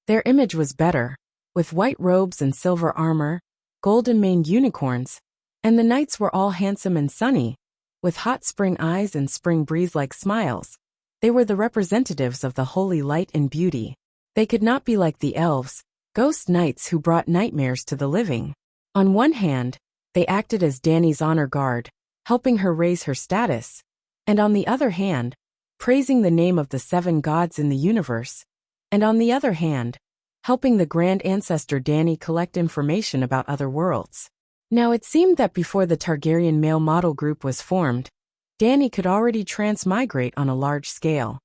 Their image was better, with white robes and silver armor, golden-maned unicorns, and the knights were all handsome and sunny, with hot spring eyes and spring breeze-like smiles. They were the representatives of the holy light and beauty. They could not be like the elves, ghost knights who brought nightmares to the living. On one hand, they acted as Dani's honor guard, helping her raise her status, and on the other hand, praising the name of the 7 gods in the universe, and on the other hand, helping the grand ancestor Dani collect information about other worlds. Now it seemed that before the Targaryen male model group was formed, Dani could already transmigrate on a large scale.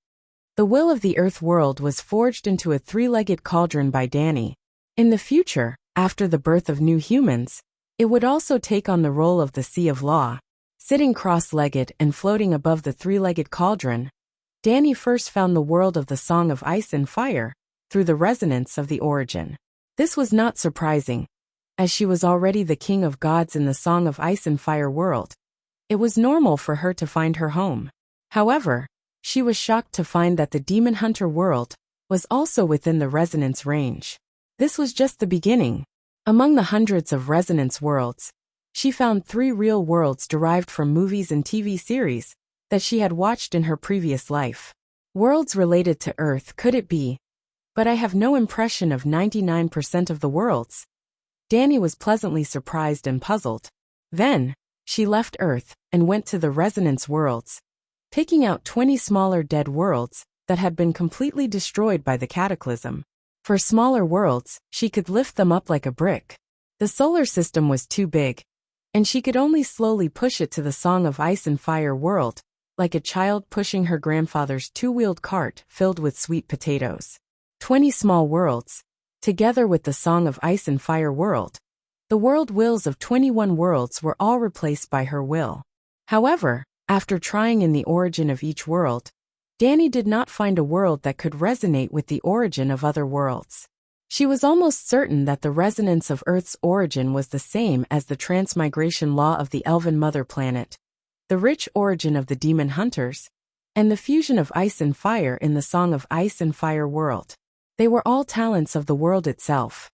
The will of the Earth world was forged into a 3-legged cauldron by Dani. In the future, after the birth of new humans, it would also take on the role of the Sea of Law. Sitting cross-legged and floating above the 3-legged cauldron, Dani first found the world of the Song of Ice and Fire through the resonance of the origin. This was not surprising, as she was already the king of gods in the Song of Ice and Fire world. It was normal for her to find her home. However, she was shocked to find that the Demon Hunter world was also within the resonance range. This was just the beginning. Among the hundreds of resonance worlds, she found 3 real worlds derived from movies and TV series that she had watched in her previous life. Worlds related to Earth, could it be? But I have no impression of 99% of the worlds. Dani was pleasantly surprised and puzzled. Then, she left Earth and went to the resonance worlds, picking out 20 smaller dead worlds that had been completely destroyed by the cataclysm. For smaller worlds, she could lift them up like a brick. The solar system was too big, and she could only slowly push it to the Song of Ice and Fire world, like a child pushing her grandfather's two-wheeled cart filled with sweet potatoes. 20 small worlds, together with the Song of Ice and Fire world. The world wills of 21 worlds were all replaced by her will. However, after trying in the origin of each world, Dani did not find a world that could resonate with the origin of other worlds. She was almost certain that the resonance of Earth's origin was the same as the transmigration law of the elven mother planet, the rich origin of the demon hunters, and the fusion of ice and fire in the Song of Ice and Fire world. They were all talents of the world itself.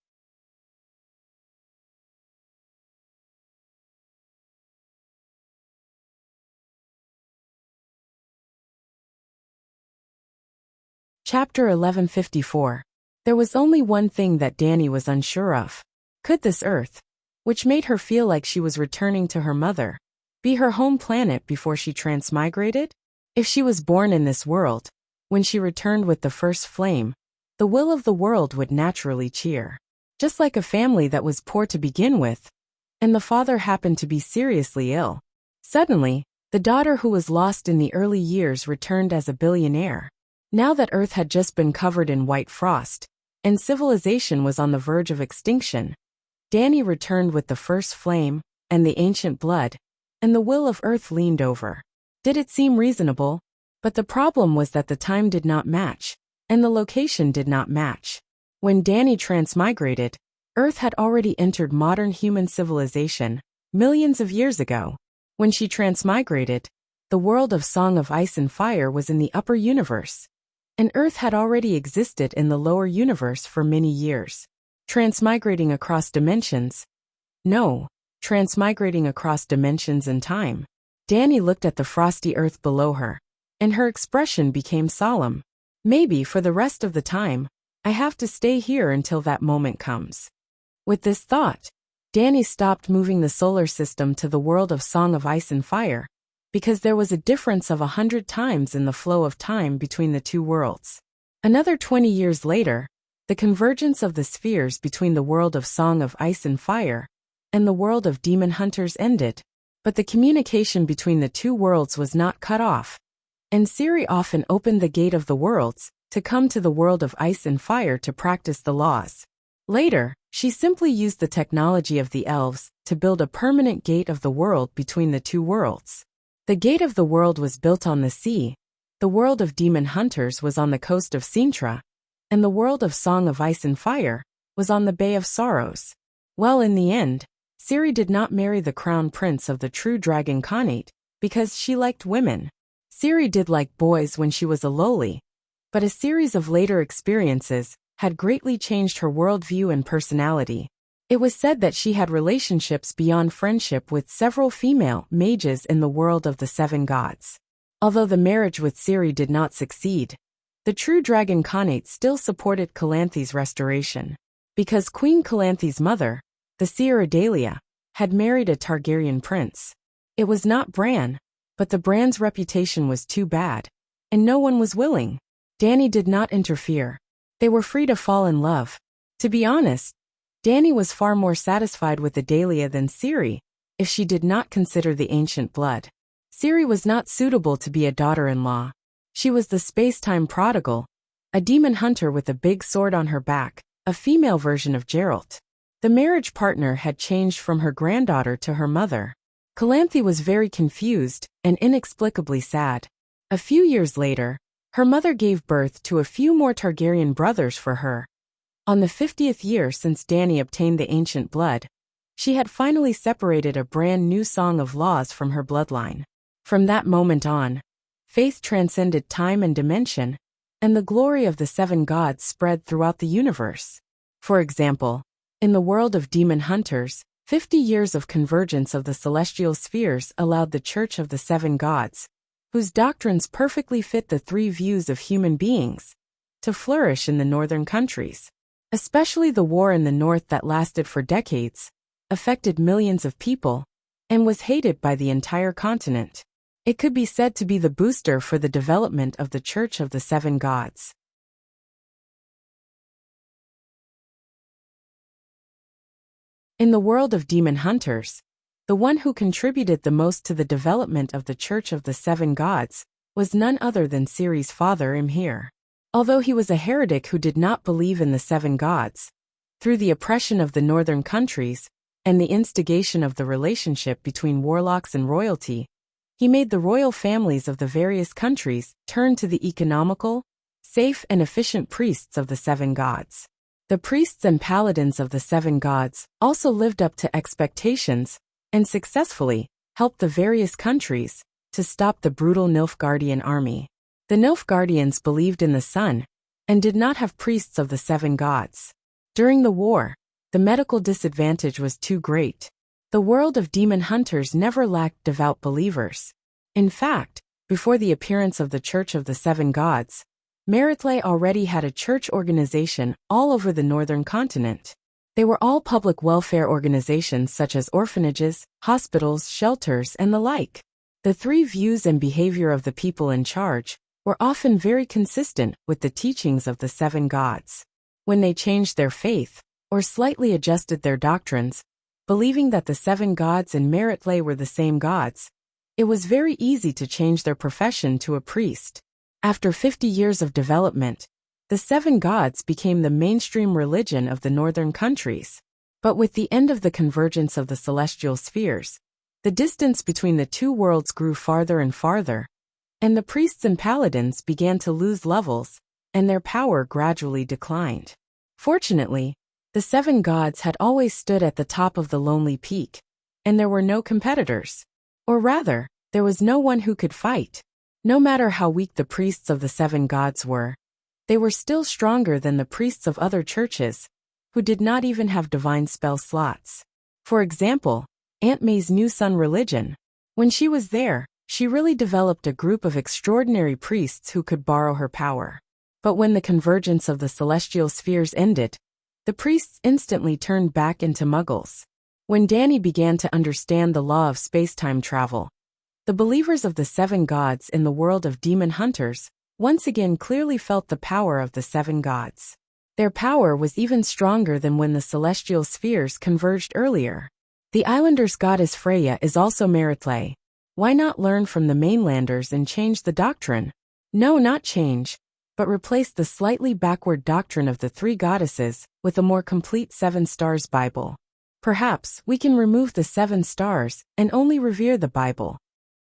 Chapter 1154. There was only one thing that Dani was unsure of. Could this Earth, which made her feel like she was returning to her mother, be her home planet before she transmigrated? If she was born in this world, when she returned with the first flame, the will of the world would naturally cheer. Just like a family that was poor to begin with, and the father happened to be seriously ill. Suddenly, the daughter who was lost in the early years returned as a billionaire. Now that Earth had just been covered in white frost, and civilization was on the verge of extinction, Dani returned with the first flame, and the ancient blood, and the will of Earth leaned over. Did it seem reasonable? But the problem was that the time did not match, and the location did not match. When Dani transmigrated, Earth had already entered modern human civilization, millions of years ago. When she transmigrated, the world of Song of Ice and Fire was in the upper universe, and Earth had already existed in the lower universe for many years. Transmigrating across dimensions? No, transmigrating across dimensions and time. Dani looked at the frosty Earth below her, and her expression became solemn. Maybe for the rest of the time, I have to stay here until that moment comes. With this thought, Dani stopped moving the solar system to the world of Song of Ice and Fire, because there was a difference of 100 times in the flow of time between the two worlds. Another 20 years later, the convergence of the spheres between the world of Song of Ice and Fire and the world of demon hunters ended, but the communication between the two worlds was not cut off, and Ciri often opened the gate of the worlds to come to the world of Ice and Fire to practice the laws. Later, she simply used the technology of the elves to build a permanent gate of the world between the two worlds. The gate of the world was built on the sea, the world of demon hunters was on the coast of Sintra, and the world of Song of Ice and Fire was on the Bay of Sorrows. Well, in the end, Ciri did not marry the crown prince of the true dragon Khanate because she liked women. Ciri did like boys when she was a lowly, but a series of later experiences had greatly changed her worldview and personality. It was said that she had relationships beyond friendship with several female mages in the world of the seven gods. Although the marriage with Ciri did not succeed, the true dragon Khanate still supported Calanthe's restoration. Because Queen Calanthe's mother, the seer Adalia, had married a Targaryen prince. It was not Bran, but the Bran's reputation was too bad, and no one was willing. Dani did not interfere. They were free to fall in love. To be honest, Dani was far more satisfied with Adalia than Ciri, if she did not consider the ancient blood. Ciri was not suitable to be a daughter-in-law. She was the space-time prodigal, a demon hunter with a big sword on her back, a female version of Geralt. The marriage partner had changed from her granddaughter to her mother. Calanthe was very confused and inexplicably sad. A few years later, her mother gave birth to a few more Targaryen brothers for her. On the 50th year since Dani obtained the ancient blood, she had finally separated a brand new song of laws from her bloodline. From that moment on, faith transcended time and dimension, and the glory of the seven gods spread throughout the universe. For example, in the world of demon hunters, 50 years of convergence of the celestial spheres allowed the Church of the Seven Gods, whose doctrines perfectly fit the three views of human beings, to flourish in the northern countries. Especially the war in the north that lasted for decades, affected millions of people, and was hated by the entire continent. It could be said to be the booster for the development of the Church of the Seven Gods. In the world of demon hunters, the one who contributed the most to the development of the Church of the Seven Gods was none other than Ciri's father Imhir. Although he was a heretic who did not believe in the seven gods, through the oppression of the northern countries and the instigation of the relationship between warlocks and royalty, he made the royal families of the various countries turn to the economical, safe and efficient priests of the seven gods. The priests and paladins of the seven gods also lived up to expectations and successfully helped the various countries to stop the brutal Nilfgaardian army. The Nilfgaardians believed in the sun and did not have priests of the seven gods. During the war, the medical disadvantage was too great. The world of demon hunters never lacked devout believers. In fact, before the appearance of the Church of the Seven Gods, Meritlay already had a church organization all over the northern continent. They were all public welfare organizations such as orphanages, hospitals, shelters, and the like. The three views and behavior of the people in charge were often very consistent with the teachings of the seven gods. When they changed their faith, or slightly adjusted their doctrines, believing that the seven gods and Meritlay were the same gods, it was very easy to change their profession to a priest. After 50 years of development, the seven gods became the mainstream religion of the northern countries. But with the end of the convergence of the celestial spheres, the distance between the two worlds grew farther and farther, and the priests and paladins began to lose levels, and their power gradually declined. Fortunately, the seven gods had always stood at the top of the lonely peak, and there were no competitors. Or rather, there was no one who could fight. No matter how weak the priests of the seven gods were, they were still stronger than the priests of other churches, who did not even have divine spell slots. For example, Aunt May's New Sun religion. When she was there, she really developed a group of extraordinary priests who could borrow her power. But when the convergence of the celestial spheres ended, the priests instantly turned back into muggles. When Danny began to understand the law of space-time travel, the believers of the seven gods in the world of demon hunters once again clearly felt the power of the seven gods. Their power was even stronger than when the celestial spheres converged earlier. The islanders' goddess Freya is also Meritlay. Why not learn from the mainlanders and change the doctrine? No, not change, but replace the slightly backward doctrine of the three goddesses with a more complete seven stars Bible. Perhaps we can remove the seven stars and only revere the Bible.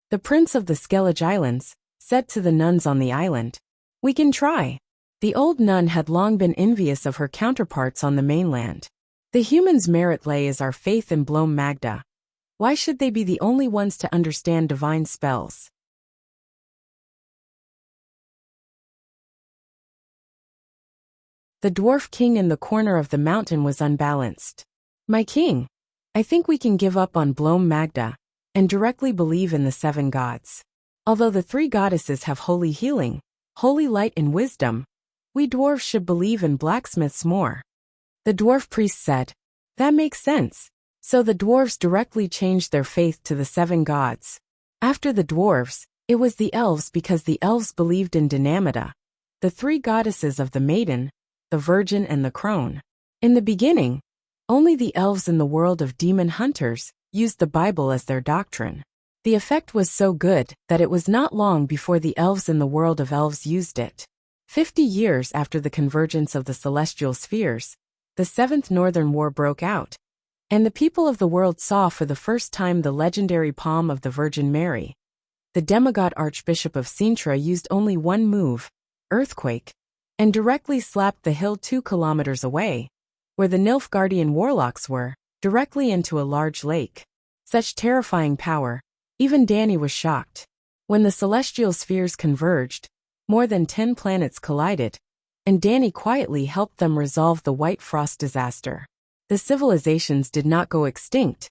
The prince of the Skellige Islands said to the nuns on the island, "We can try." The old nun had long been envious of her counterparts on the mainland. The humans' Meritlay is our faith in Blom Magda. Why should they be the only ones to understand divine spells? The dwarf king in the corner of the mountain was unbalanced. "My king, I think we can give up on Blom Magda and directly believe in the seven gods. Although the three goddesses have holy healing, holy light and wisdom, we dwarves should believe in blacksmiths more." The dwarf priest said, "That makes sense." So the dwarves directly changed their faith to the seven gods. After the dwarves, it was the elves because the elves believed in Dynamita, the three goddesses of the maiden, the virgin and the crone. In the beginning, only the elves in the world of demon hunters used the Bible as their doctrine. The effect was so good that it was not long before the elves in the world of elves used it. 50 years after the convergence of the celestial spheres, the Seventh Northern War broke out, and the people of the world saw for the first time the legendary palm of the Virgin Mary. The demigod Archbishop of Sintra used only one move, earthquake, and directly slapped the hill 2 kilometers away, where the Nilfgaardian warlocks were, directly into a large lake. Such terrifying power, even Danny was shocked. When the celestial spheres converged, more than 10 planets collided, and Danny quietly helped them resolve the White Frost disaster. The civilizations did not go extinct,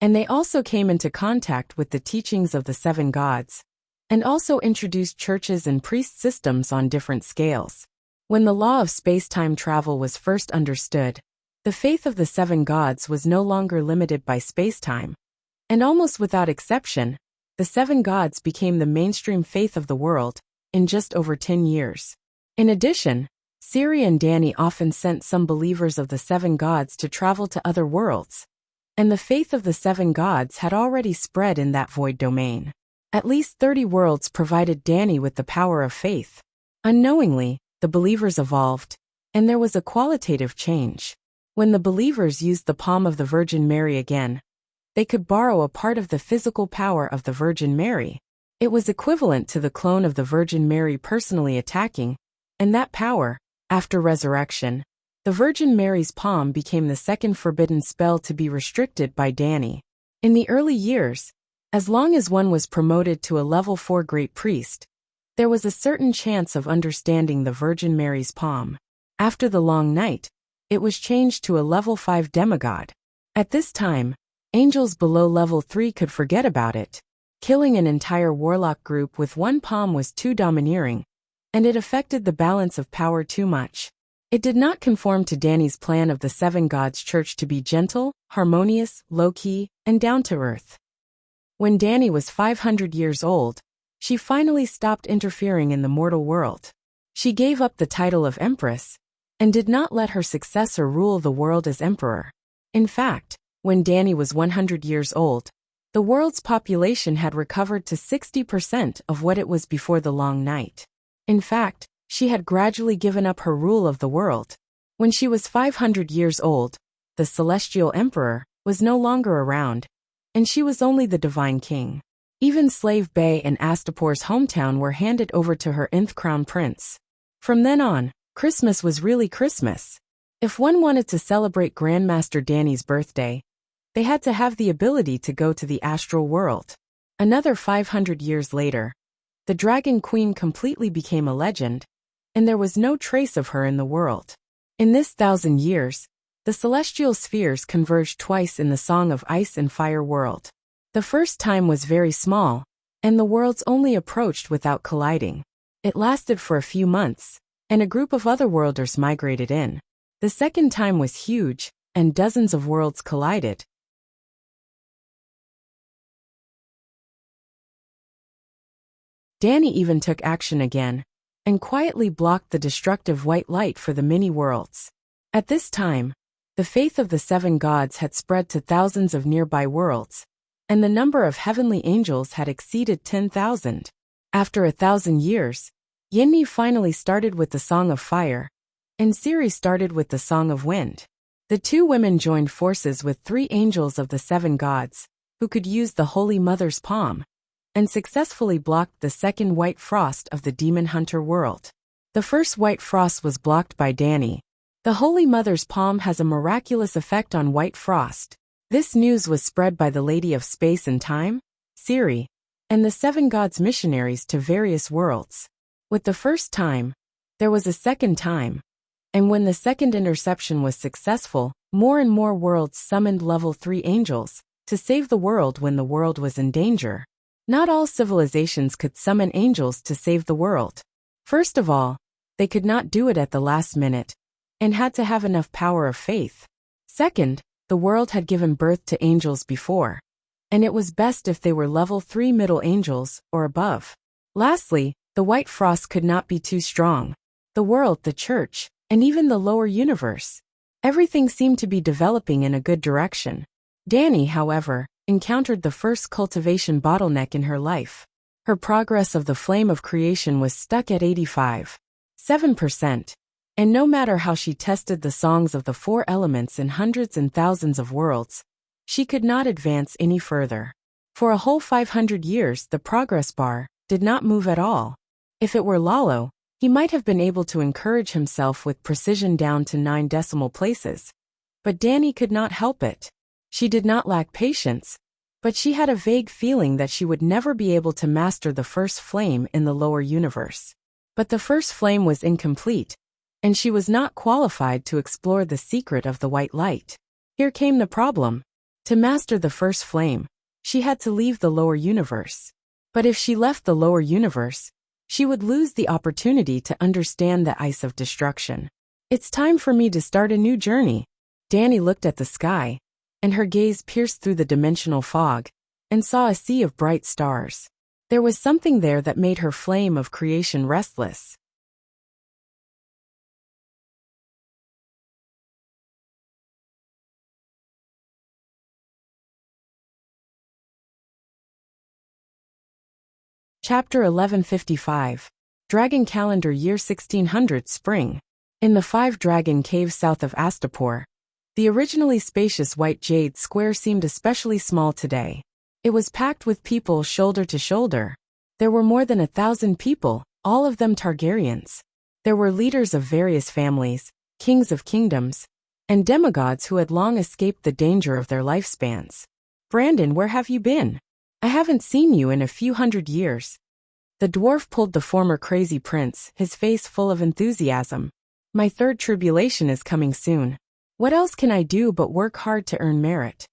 and they also came into contact with the teachings of the seven gods, and also introduced churches and priest systems on different scales. When the law of space-time travel was first understood, the faith of the seven gods was no longer limited by space-time, and almost without exception, the seven gods became the mainstream faith of the world in just over 10 years. In addition, Siri and Danny often sent some believers of the seven gods to travel to other worlds, and the faith of the seven gods had already spread in that void domain. At least 30 worlds provided Danny with the power of faith. Unknowingly, the believers evolved, and there was a qualitative change. When the believers used the palm of the Virgin Mary again, they could borrow a part of the physical power of the Virgin Mary. It was equivalent to the clone of the Virgin Mary personally attacking, and that power, after resurrection, the Virgin Mary's palm became the second forbidden spell to be restricted by Danny. In the early years, as long as one was promoted to a level 4 great priest, there was a certain chance of understanding the Virgin Mary's palm. After the long night, it was changed to a level 5 demigod. At this time, angels below level 3 could forget about it. Killing an entire warlock group with one palm was too domineering, and it affected the balance of power too much. It did not conform to Danny's plan of the Seven Gods Church to be gentle, harmonious, low-key, and down-to-earth. When Danny was 500 years old, she finally stopped interfering in the mortal world. She gave up the title of Empress, and did not let her successor rule the world as Emperor. In fact, when Danny was 100 years old, the world's population had recovered to 60% of what it was before the long night. In fact, she had gradually given up her rule of the world. When she was 500 years old, the celestial emperor was no longer around, and she was only the divine king. Even Slave Bay and Astapor's hometown were handed over to her nth crown prince. From then on, Christmas was really Christmas. If one wanted to celebrate Grandmaster Danny's birthday, they had to have the ability to go to the astral world. Another 500 years later, the Dragon Queen completely became a legend, and there was no trace of her in the world. In this 1,000 years, the celestial spheres converged twice in the Song of Ice and Fire world. The first time was very small, and the worlds only approached without colliding. It lasted for a few months, and a group of otherworlders migrated in. The second time was huge, and dozens of worlds collided. Danny even took action again, and quietly blocked the destructive white light for the mini-worlds. At this time, the faith of the seven gods had spread to thousands of nearby worlds, and the number of heavenly angels had exceeded 10,000. After 1,000 years, Yinni finally started with the Song of Fire, and Siri started with the Song of Wind. The two women joined forces with 3 angels of the seven gods, who could use the Holy Mother's palm, and successfully blocked the second white frost of the demon hunter world. The first white frost was blocked by Danny. The Holy Mother's palm has a miraculous effect on white frost. This news was spread by the Lady of Space and Time, Siri, and the seven gods missionaries to various worlds. With the first time, there was a second time, and when the second interception was successful, more and more worlds summoned level 3 angels to save the world when the world was in danger. Not all civilizations could summon angels to save the world. First of all, they could not do it at the last minute, and had to have enough power of faith. Second, the world had given birth to angels before, and it was best if they were level 3 middle angels or above. Lastly, the white frost could not be too strong. The world, the church, and even the lower universe. Everything seemed to be developing in a good direction. Danny, however, encountered the first cultivation bottleneck in her life. Her progress of the flame of creation was stuck at 85.7%, and no matter how she tested the songs of the 4 elements in hundreds and thousands of worlds, she could not advance any further. For a whole 500 years the progress bar did not move at all. If it were Lalo, he might have been able to encourage himself with precision down to 9 decimal places. But Danny could not help it. She did not lack patience, but she had a vague feeling that she would never be able to master the first flame in the lower universe. But the first flame was incomplete, and she was not qualified to explore the secret of the white light. Here came the problem. To master the first flame, she had to leave the lower universe. But if she left the lower universe, she would lose the opportunity to understand the ice of destruction. It's time for me to start a new journey. Danny looked at the sky, and her gaze pierced through the dimensional fog, and saw a sea of bright stars. There was something there that made her flame of creation restless. Chapter 1155. Dragon Calendar Year 1600 Spring. In the 5-Dragon Cave south of Astapor, the originally spacious white jade square seemed especially small today. It was packed with people shoulder to shoulder. There were more than 1,000 people, all of them Targaryens. There were leaders of various families, kings of kingdoms, and demigods who had long escaped the danger of their lifespans. Brandon, where have you been? I haven't seen you in a few hundred years. The dwarf pulled the former crazy prince, his face full of enthusiasm. My third tribulation is coming soon. What else can I do but work hard to earn merit?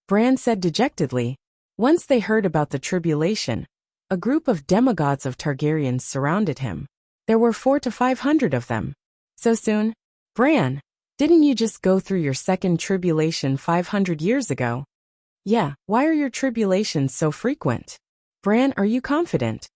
Bran said dejectedly. Once they heard about the tribulation, a group of demigods of Targaryens surrounded him. There were 400 to 500 of them. So soon? Bran, didn't you just go through your second tribulation 500 years ago? Yeah, why are your tribulations so frequent? Bran, are you confident?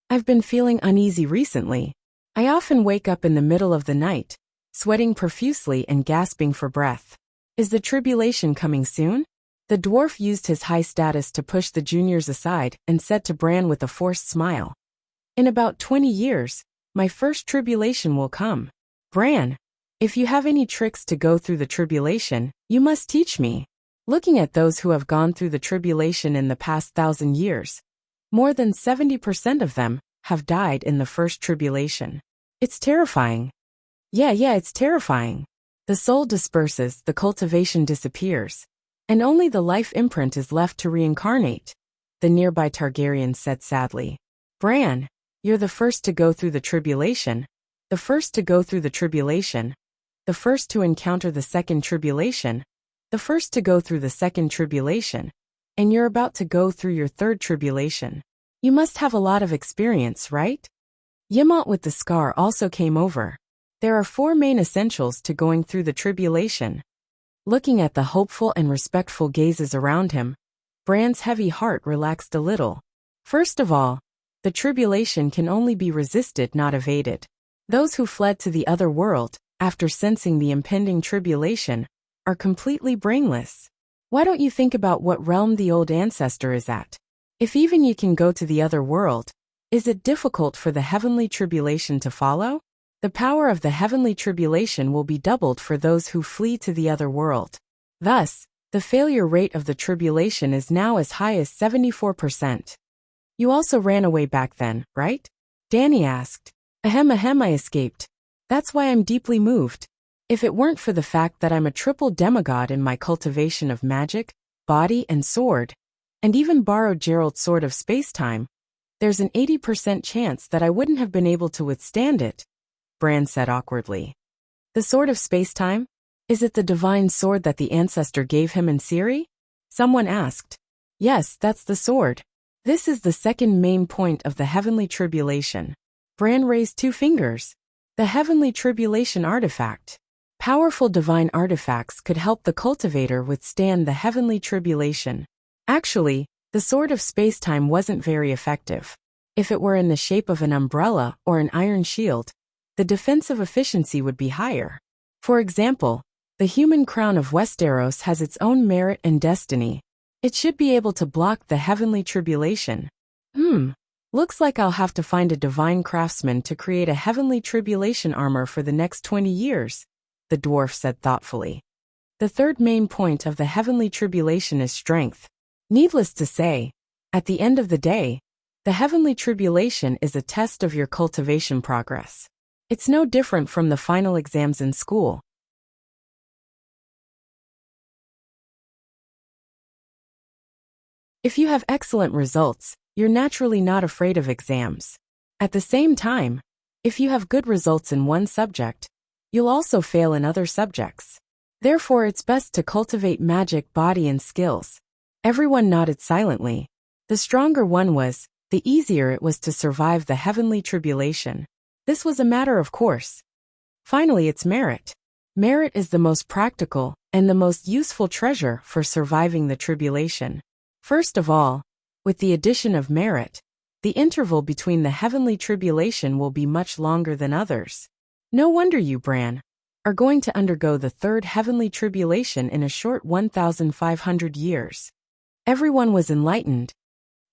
I've been feeling uneasy recently. I often wake up in the middle of the night, sweating profusely and gasping for breath. Is the tribulation coming soon? The dwarf used his high status to push the juniors aside and said to Bran with a forced smile. In about 20 years, my first tribulation will come. Bran, if you have any tricks to go through the tribulation, you must teach me. Looking at those who have gone through the tribulation in the past 1,000 years, more than 70% of them have died in the first tribulation. It's terrifying. Yeah, it's terrifying. The soul disperses, the cultivation disappears, and only the life imprint is left to reincarnate, the nearby Targaryen said sadly. Bran, you're the first to go through the tribulation, the first to go through the tribulation, the first to encounter the second tribulation, the first to go through the second tribulation, and you're about to go through your third tribulation. You must have a lot of experience, right? Yemont with the scar also came over. There are 4 main essentials to going through the tribulation. Looking at the hopeful and respectful gazes around him, Bran's heavy heart relaxed a little. First of all, the tribulation can only be resisted, not evaded. Those who fled to the other world, after sensing the impending tribulation, are completely brainless. Why don't you think about what realm the old ancestor is at? If even you can go to the other world, is it difficult for the heavenly tribulation to follow? The power of the heavenly tribulation will be doubled for those who flee to the other world. Thus, the failure rate of the tribulation is now as high as 74%. You also ran away back then, right? Dany asked. Ahem, I escaped. That's why I'm deeply moved. If it weren't for the fact that I'm a triple demigod in my cultivation of magic, body and sword, and even borrowed Gerald's sword of space-time, there's an 80% chance that I wouldn't have been able to withstand it, Bran said awkwardly. The sword of space-time? Is it the divine sword that the ancestor gave him in Ciri? Someone asked. Yes, that's the sword. This is the second main point of the heavenly tribulation. Bran raised 2 fingers. The heavenly tribulation artifact. Powerful divine artifacts could help the cultivator withstand the heavenly tribulation. Actually, the sword of space-time wasn't very effective. If it were in the shape of an umbrella or an iron shield, the defensive efficiency would be higher. For example, the human crown of Westeros has its own merit and destiny. It should be able to block the heavenly tribulation. Looks like I'll have to find a divine craftsman to create a heavenly tribulation armor for the next 20 years, the dwarf said thoughtfully. The third main point of the heavenly tribulation is strength. Needless to say, at the end of the day, the heavenly tribulation is a test of your cultivation progress. It's no different from the final exams in school. If you have excellent results, you're naturally not afraid of exams. At the same time, if you have good results in one subject, you'll also fail in other subjects. Therefore, it's best to cultivate magic, body, and skills. Everyone nodded silently. The stronger one was, the easier it was to survive the heavenly tribulation. This was a matter of course. Finally, it's merit. Merit is the most practical and the most useful treasure for surviving the tribulation. First of all, with the addition of merit, the interval between the heavenly tribulation will be much longer than others. No wonder you, Bran, are going to undergo the third heavenly tribulation in a short 1,500 years. Everyone was enlightened.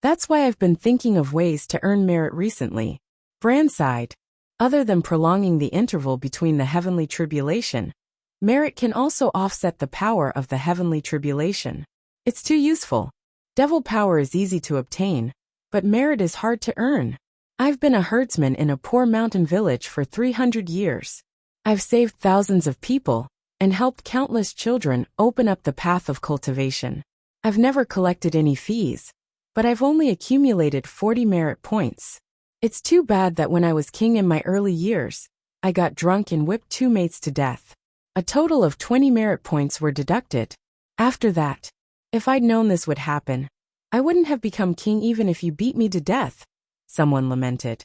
That's why I've been thinking of ways to earn merit recently. Bran sighed. Other than prolonging the interval between the heavenly tribulation, merit can also offset the power of the heavenly tribulation. It's too useful. Devil power is easy to obtain, but merit is hard to earn. I've been a herdsman in a poor mountain village for 300 years. I've saved thousands of people and helped countless children open up the path of cultivation. I've never collected any fees, but I've only accumulated 40 merit points. It's too bad that when I was king in my early years, I got drunk and whipped 2 mates to death. A total of 20 merit points were deducted. After that, if I'd known this would happen, I wouldn't have become king even if you beat me to death, someone lamented.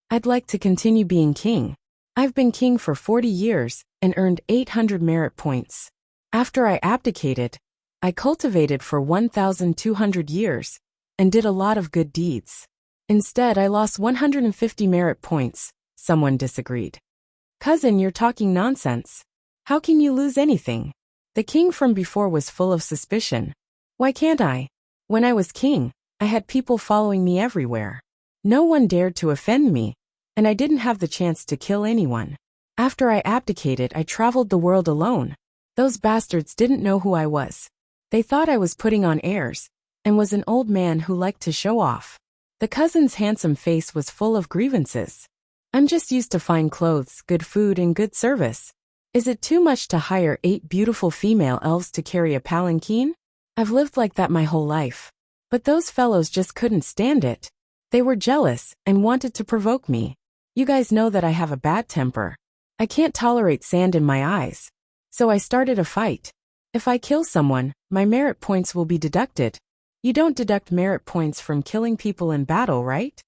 I'd like to continue being king. I've been king for 40 years and earned 800 merit points. After I abdicated, I cultivated for 1,200 years and did a lot of good deeds. Instead, I lost 150 merit points, someone disagreed. Cousin, you're talking nonsense. How can you lose anything? The king from before was full of suspicion. Why can't I? When I was king, I had people following me everywhere. No one dared to offend me, and I didn't have the chance to kill anyone. After I abdicated, I traveled the world alone. Those bastards didn't know who I was. They thought I was putting on airs, and was an old man who liked to show off. The cousin's handsome face was full of grievances. I'm just used to fine clothes, good food, and good service. Is it too much to hire 8 beautiful female elves to carry a palanquin? I've lived like that my whole life. But those fellows just couldn't stand it. They were jealous and wanted to provoke me. You guys know that I have a bad temper. I can't tolerate sand in my eyes. So I started a fight. If I kill someone, my merit points will be deducted. You don't deduct merit points from killing people in battle, right?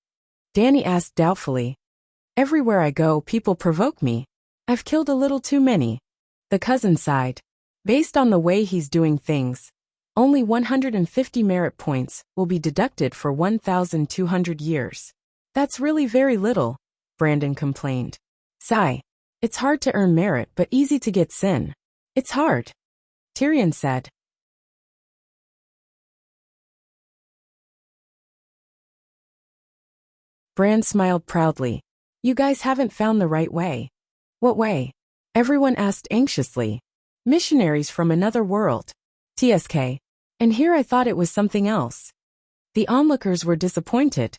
Danny asked doubtfully. Everywhere I go, people provoke me. I've killed a little too many. The cousin sighed. Based on the way he's doing things, only 150 merit points will be deducted for 1,200 years. That's really very little, Brandon complained. Sigh. It's hard to earn merit but easy to get sin. It's hard, Tyrion said. Bran smiled proudly. You guys haven't found the right way. What way? Everyone asked anxiously. Missionaries from another world. TSK. And here I thought it was something else. The onlookers were disappointed.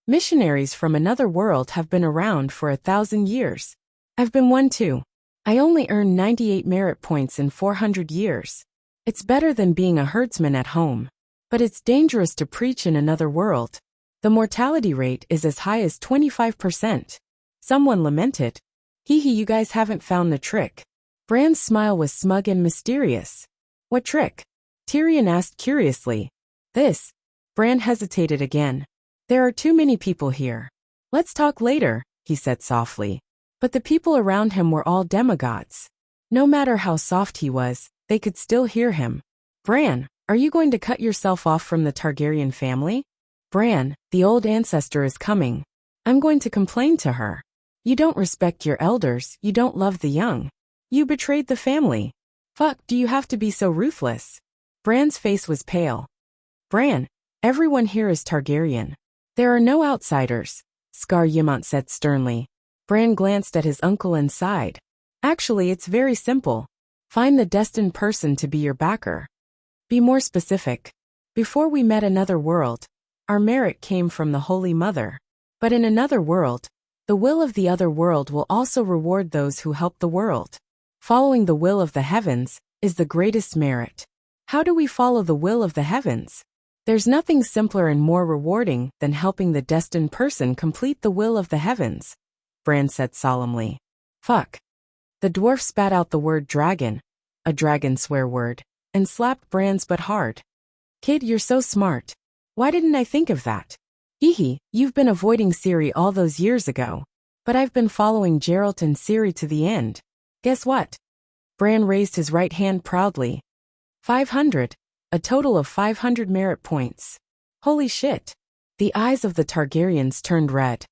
Missionaries from another world have been around for 1,000 years. I've been one too. I only earned 98 merit points in 400 years. It's better than being a herdsman at home. But it's dangerous to preach in another world. The mortality rate is as high as 25%. Someone lamented. Hee hee, you guys haven't found the trick. Bran's smile was smug and mysterious. What trick? Tyrion asked curiously. This. Bran hesitated again. There are too many people here. Let's talk later, he said softly. But the people around him were all demigods. No matter how soft he was, they could still hear him. Bran, are you going to cut yourself off from the Targaryen family? Bran, the old ancestor is coming. I'm going to complain to her. You don't respect your elders, you don't love the young. You betrayed the family. Fuck, do you have to be so ruthless? Bran's face was pale. Bran, everyone here is Targaryen. There are no outsiders, Scar Ymont said sternly. Bran glanced at his uncle and sighed. Actually, it's very simple. Find the destined person to be your backer. Be more specific. Before we met another world, our merit came from the Holy Mother. But in another world, the will of the other world will also reward those who help the world. Following the will of the heavens is the greatest merit. How do we follow the will of the heavens? There's nothing simpler and more rewarding than helping the destined person complete the will of the heavens, Bran said solemnly. Fuck. The dwarf spat out the word dragon, a dragon swear word, and slapped Bran's butt hard. Kid, you're so smart. Why didn't I think of that? Hee, you've been avoiding Ciri all those years ago. But I've been following Geralt and Ciri to the end. Guess what? Bran raised his right hand proudly. 500. a total of 500 merit points. Holy shit. The eyes of the Targaryens turned red.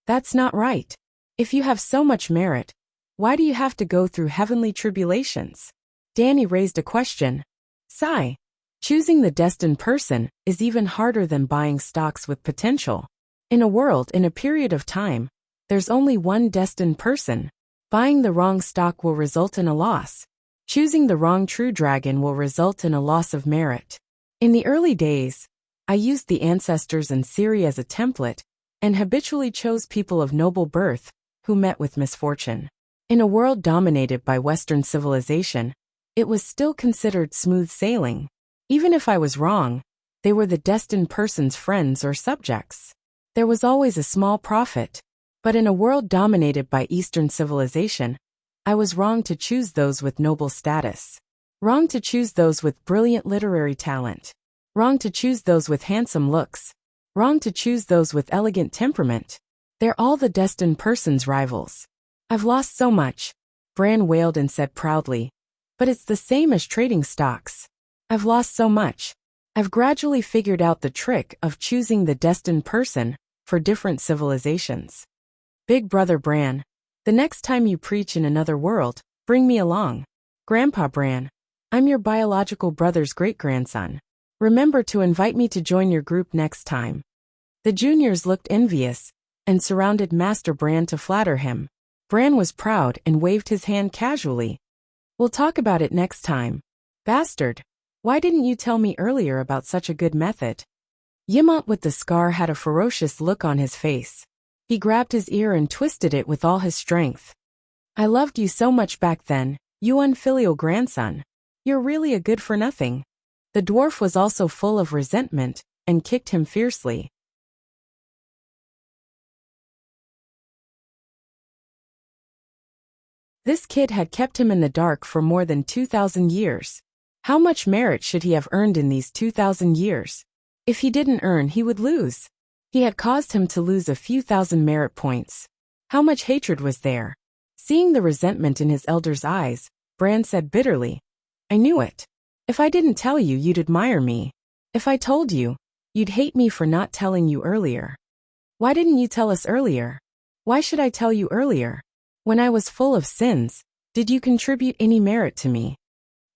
That's not right. If you have so much merit, why do you have to go through heavenly tribulations? Dany raised a question. Sigh. Choosing the destined person is even harder than buying stocks with potential. In a world in a period of time, there's only one destined person. Buying the wrong stock will result in a loss. Choosing the wrong true dragon will result in a loss of merit. In the early days, I used the ancestors and Ciri as a template, and habitually chose people of noble birth, who met with misfortune. In a world dominated by Western civilization, it was still considered smooth sailing. Even if I was wrong, they were the destined person's friends or subjects. There was always a small profit. But in a world dominated by Eastern civilization, I was wrong to choose those with noble status. Wrong to choose those with brilliant literary talent. Wrong to choose those with handsome looks. Wrong to choose those with elegant temperament. They're all the destined person's rivals. I've lost so much, Bran wailed and said proudly. But it's the same as trading stocks. I've lost so much. I've gradually figured out the trick of choosing the destined person for different civilizations. Big brother Bran, the next time you preach in another world, bring me along. Grandpa Bran, I'm your biological brother's great-grandson. Remember to invite me to join your group next time. The juniors looked envious and surrounded Master Bran to flatter him. Bran was proud and waved his hand casually. We'll talk about it next time. Bastard, why didn't you tell me earlier about such a good method? Ymont with the scar had a ferocious look on his face. He grabbed his ear and twisted it with all his strength. I loved you so much back then, you unfilial grandson. You're really a good-for-nothing. The dwarf was also full of resentment and kicked him fiercely. This kid had kept him in the dark for more than 2,000 years. How much merit should he have earned in these 2,000 years? If he didn't earn, he would lose. He had caused him to lose a few thousand merit points. How much hatred was there? Seeing the resentment in his elder's eyes, Bran said bitterly, I knew it. If I didn't tell you, you'd admire me. If I told you, you'd hate me for not telling you earlier. Why didn't you tell us earlier? Why should I tell you earlier? When I was full of sins, did you contribute any merit to me?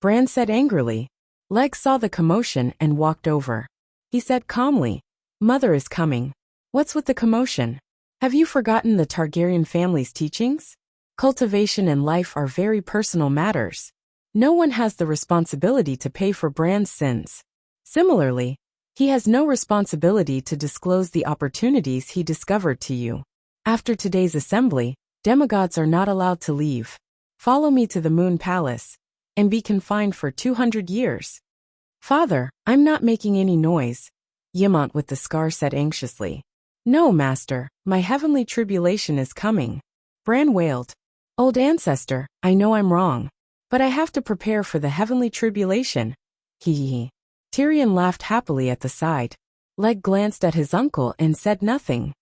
Bran said angrily. Leg saw the commotion and walked over. He said calmly, Mother is coming. What's with the commotion? Have you forgotten the Targaryen family's teachings? Cultivation and life are very personal matters. No one has the responsibility to pay for Bran's sins. Similarly, he has no responsibility to disclose the opportunities he discovered to you. After today's assembly, demigods are not allowed to leave. Follow me to the Moon Palace and be confined for 200 years. Father, I'm not making any noise, Ymont with the scar said anxiously. No, master, my heavenly tribulation is coming. Bran wailed. Old ancestor, I know I'm wrong. But I have to prepare for the heavenly tribulation. Hee. Tyrion laughed happily at the side. Leg glanced at his uncle and said nothing.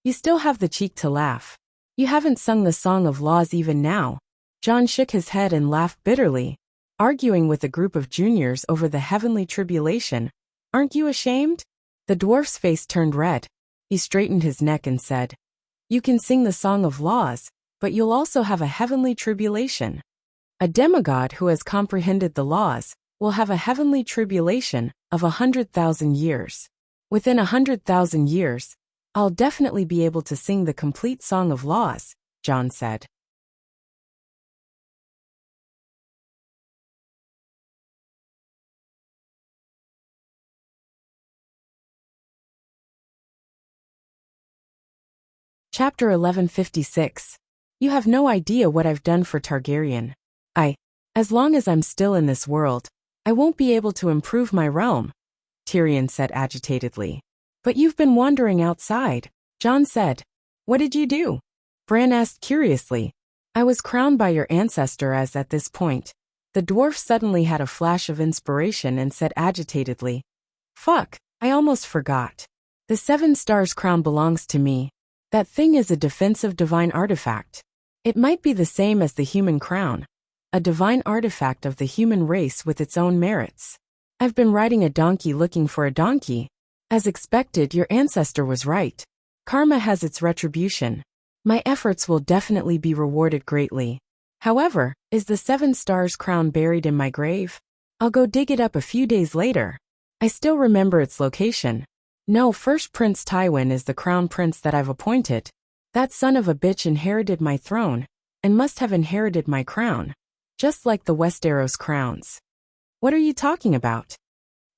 You still have the cheek to laugh. You haven't sung the Song of Laws even now. Jon shook his head and laughed bitterly, arguing with a group of juniors over the heavenly tribulation. Aren't you ashamed? The dwarf's face turned red. He straightened his neck and said, You can sing the Song of Laws, but you'll also have a heavenly tribulation. A demigod who has comprehended the laws will have a heavenly tribulation of 100,000 years. Within 100,000 years, I'll definitely be able to sing the complete Song of Laws, Jon said. Chapter 1156. You have no idea what I've done for Targaryen. As long as I'm still in this world, I won't be able to improve my realm, Tyrion said agitatedly. But you've been wandering outside, Jon said. What did you do? Bran asked curiously. I was crowned by your ancestor as at this point. The dwarf suddenly had a flash of inspiration and said agitatedly. Fuck, I almost forgot. The 7 stars crown belongs to me. That thing is a defensive divine artifact. It might be the same as the human crown, a divine artifact of the human race with its own merits. I've been riding a donkey looking for a donkey. As expected, your ancestor was right. Karma has its retribution. My efforts will definitely be rewarded greatly. However, is the 7 stars crown buried in my grave? I'll go dig it up a few days later. I still remember its location. No, first Prince Tywin is the crown prince that I've appointed. That son of a bitch inherited my throne, and must have inherited my crown. Just like the Westeros crowns. What are you talking about?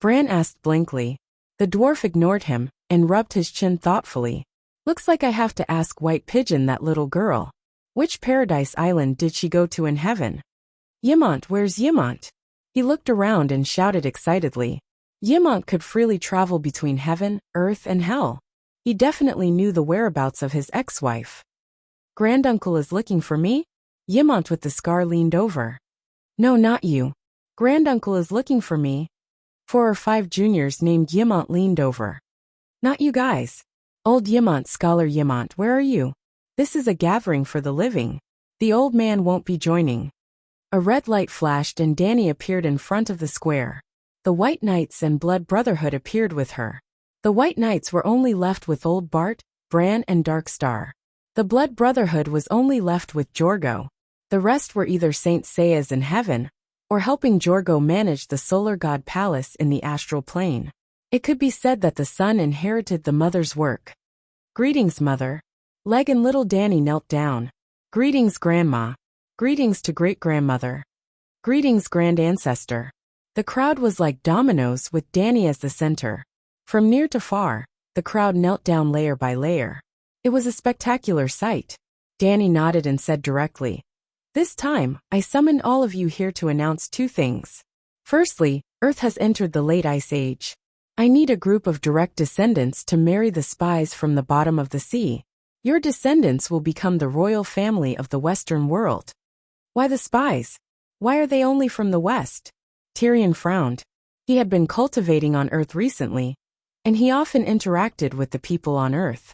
Bran asked blankly. The dwarf ignored him, and rubbed his chin thoughtfully. Looks like I have to ask White Pigeon, that little girl. Which paradise island did she go to in heaven? Ymont, where's Ymont? He looked around and shouted excitedly. Ymont could freely travel between heaven, earth, and hell. He definitely knew the whereabouts of his ex-wife. Granduncle is looking for me? Ymont with the scar leaned over. No, not you. Granduncle is looking for me. 4 or 5 juniors named Ymont leaned over. Not you guys. Old Ymont, Scholar Ymont, where are you? This is a gathering for the living. The old man won't be joining. A red light flashed and Dany appeared in front of the square. The White Knights and Blood Brotherhood appeared with her. The White Knights were only left with Old Bart, Bran and Darkstar. The Blood Brotherhood was only left with Jorgo. The rest were either Saint Seiya's in heaven, or helping Jorgo manage the Solar God Palace in the astral plane. It could be said that the son inherited the mother's work. Greetings, Mother. Leg and little Dany knelt down. Greetings, Grandma. Greetings to Great-Grandmother. Greetings, Grand Ancestor. The crowd was like dominoes with Dany as the center. From near to far, the crowd knelt down layer by layer. It was a spectacular sight. Dany nodded and said directly, "This time, I summoned all of you here to announce 2 things. Firstly, Earth has entered the late Ice Age. I need a group of direct descendants to marry the spies from the bottom of the sea. Your descendants will become the royal family of the Western world." Why the spies? Why are they only from the West? Tyrion frowned. He had been cultivating on Earth recently, and he often interacted with the people on Earth.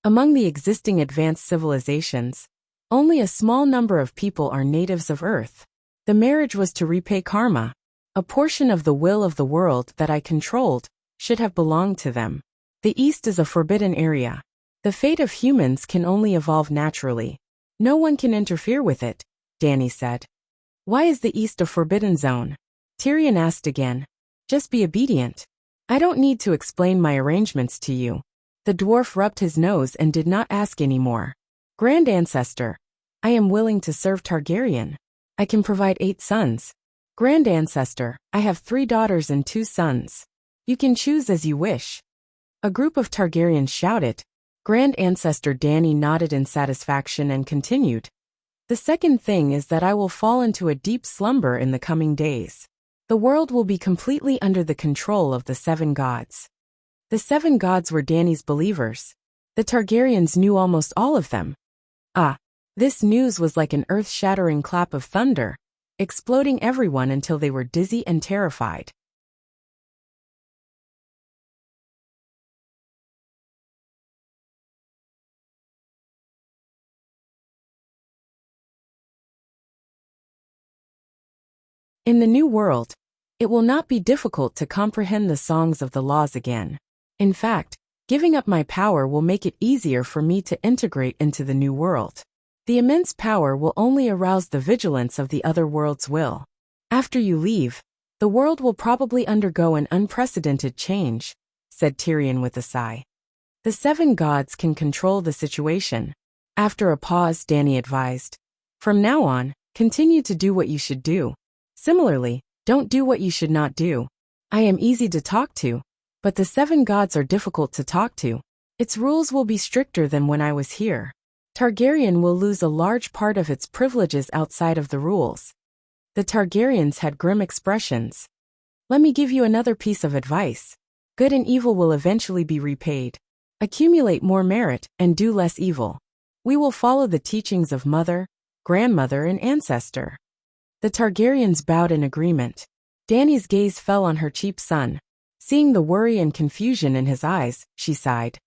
Among the existing advanced civilizations, only a small number of people are natives of Earth. The marriage was to repay karma. A portion of the will of the world that I controlled should have belonged to them. The East is a forbidden area. The fate of humans can only evolve naturally. No one can interfere with it, Dany said. Why is the East a forbidden zone? Tyrion asked again. Just be obedient. I don't need to explain my arrangements to you. The dwarf rubbed his nose and did not ask any more. Grand Ancestor, I am willing to serve Targaryen. I can provide 8 sons. Grand Ancestor, I have 3 daughters and 2 sons. You can choose as you wish. A group of Targaryens shouted. Grand Ancestor Dany nodded in satisfaction and continued. The second thing is that I will fall into a deep slumber in the coming days. The world will be completely under the control of the 7 gods. The 7 gods were Dany's believers. The Targaryens knew almost all of them. This news was like an earth-shattering clap of thunder, exploding everyone until they were dizzy and terrified. In the new world, it will not be difficult to comprehend the songs of the laws again. In fact, giving up my power will make it easier for me to integrate into the new world. The immense power will only arouse the vigilance of the other world's will. After you leave, the world will probably undergo an unprecedented change, said Tyrion with a sigh. The 7 gods can control the situation. After a pause, Dany advised. From now on, continue to do what you should do. Similarly, don't do what you should not do. I am easy to talk to, but the 7 gods are difficult to talk to. Its rules will be stricter than when I was here. Targaryen will lose a large part of its privileges outside of the rules. The Targaryens had grim expressions. Let me give you another piece of advice. Good and evil will eventually be repaid. Accumulate more merit and do less evil. We will follow the teachings of mother, grandmother, and ancestor. The Targaryens bowed in agreement. Dany's gaze fell on her cheap son. Seeing the worry and confusion in his eyes, she sighed.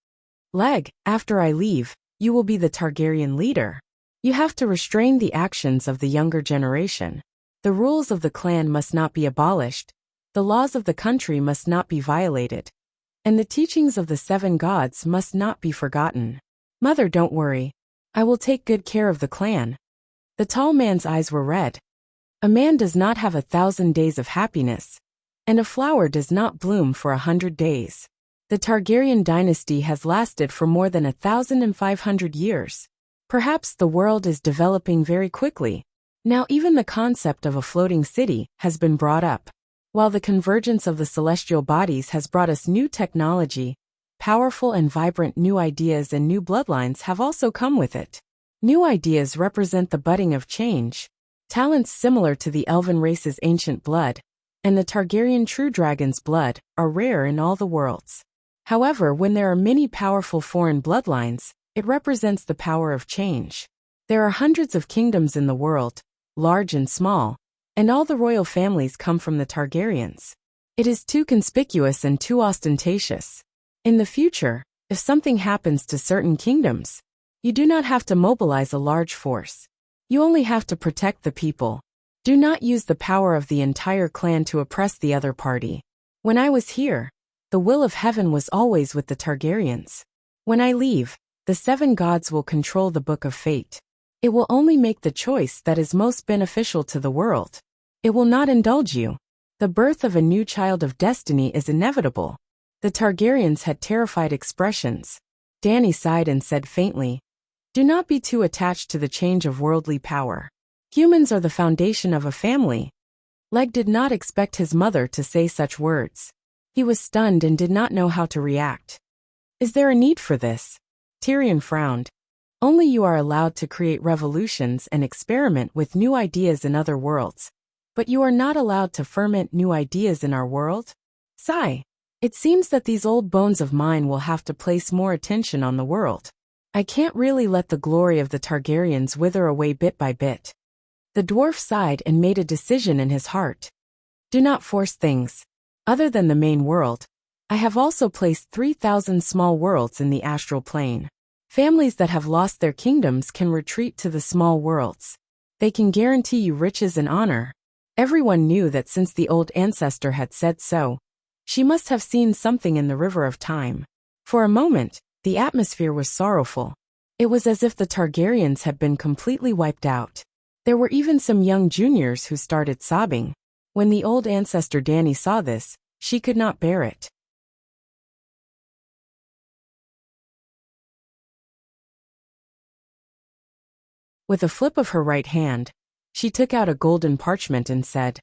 Leg, after I leave, you will be the Targaryen leader. You have to restrain the actions of the younger generation. The rules of the clan must not be abolished. The laws of the country must not be violated, and the teachings of the 7 gods must not be forgotten. Mother, don't worry. I will take good care of the clan. The tall man's eyes were red. A man does not have 1,000 days of happiness, and a flower does not bloom for 100 days. The Targaryen dynasty has lasted for more than 1,500 years. Perhaps the world is developing very quickly. Now even the concept of a floating city has been brought up. While the convergence of the celestial bodies has brought us new technology, powerful and vibrant new ideas and new bloodlines have also come with it. New ideas represent the budding of change. Talents similar to the elven race's ancient blood, and the Targaryen true dragon's blood, are rare in all the worlds. However, when there are many powerful foreign bloodlines, it represents the power of change. There are hundreds of kingdoms in the world, large and small, and all the royal families come from the Targaryens. It is too conspicuous and too ostentatious. In the future, if something happens to certain kingdoms, you do not have to mobilize a large force. You only have to protect the people. Do not use the power of the entire clan to oppress the other party. When I was here, the will of heaven was always with the Targaryens. When I leave, the 7 gods will control the book of fate. It will only make the choice that is most beneficial to the world. It will not indulge you. The birth of a new child of destiny is inevitable. The Targaryens had terrified expressions. Dany sighed and said faintly, "Do not be too attached to the change of worldly power. Humans are the foundation of a family." Leg did not expect his mother to say such words. He was stunned and did not know how to react. "Is there a need for this?" Tyrion frowned. "Only you are allowed to create revolutions and experiment with new ideas in other worlds. But you are not allowed to ferment new ideas in our world?" Sigh. "It seems that these old bones of mine will have to place more attention on the world. I can't really let the glory of the Targaryens wither away bit by bit." The dwarf sighed and made a decision in his heart. "Do not force things. Other than the main world, I have also placed 3,000 small worlds in the astral plane. Families that have lost their kingdoms can retreat to the small worlds. They can guarantee you riches and honor." Everyone knew that since the old ancestor had said so, she must have seen something in the river of time. For a moment, the atmosphere was sorrowful. It was as if the Targaryens had been completely wiped out. There were even some young juniors who started sobbing. When the old ancestor Dany saw this, she could not bear it. With a flip of her right hand, she took out a golden parchment and said,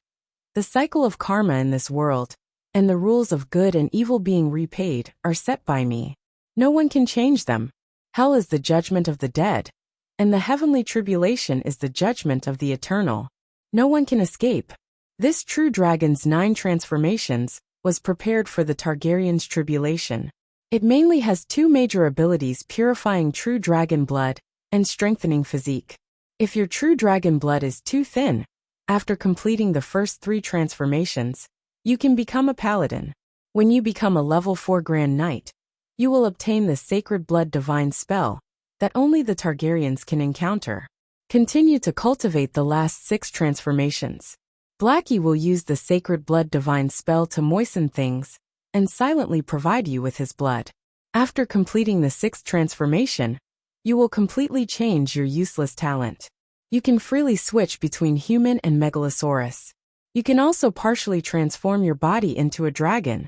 "The cycle of karma in this world, and the rules of good and evil being repaid, are set by me. No one can change them. Hell is the judgment of the dead, and the heavenly tribulation is the judgment of the eternal. No one can escape." This true dragon's 9 transformations was prepared for the Targaryen's tribulation. It mainly has 2 major abilities: purifying true dragon blood and strengthening physique. If your true dragon blood is too thin, after completing the first 3 transformations, you can become a paladin. When you become a level 4 Grand Knight, you will obtain the Sacred Blood Divine spell that only the Targaryens can encounter. Continue to cultivate the last 6 transformations. Blackie will use the Sacred Blood Divine spell to moisten things and silently provide you with his blood. After completing the 6th transformation, you will completely change your useless talent. You can freely switch between human and megalosaurus. You can also partially transform your body into a dragon.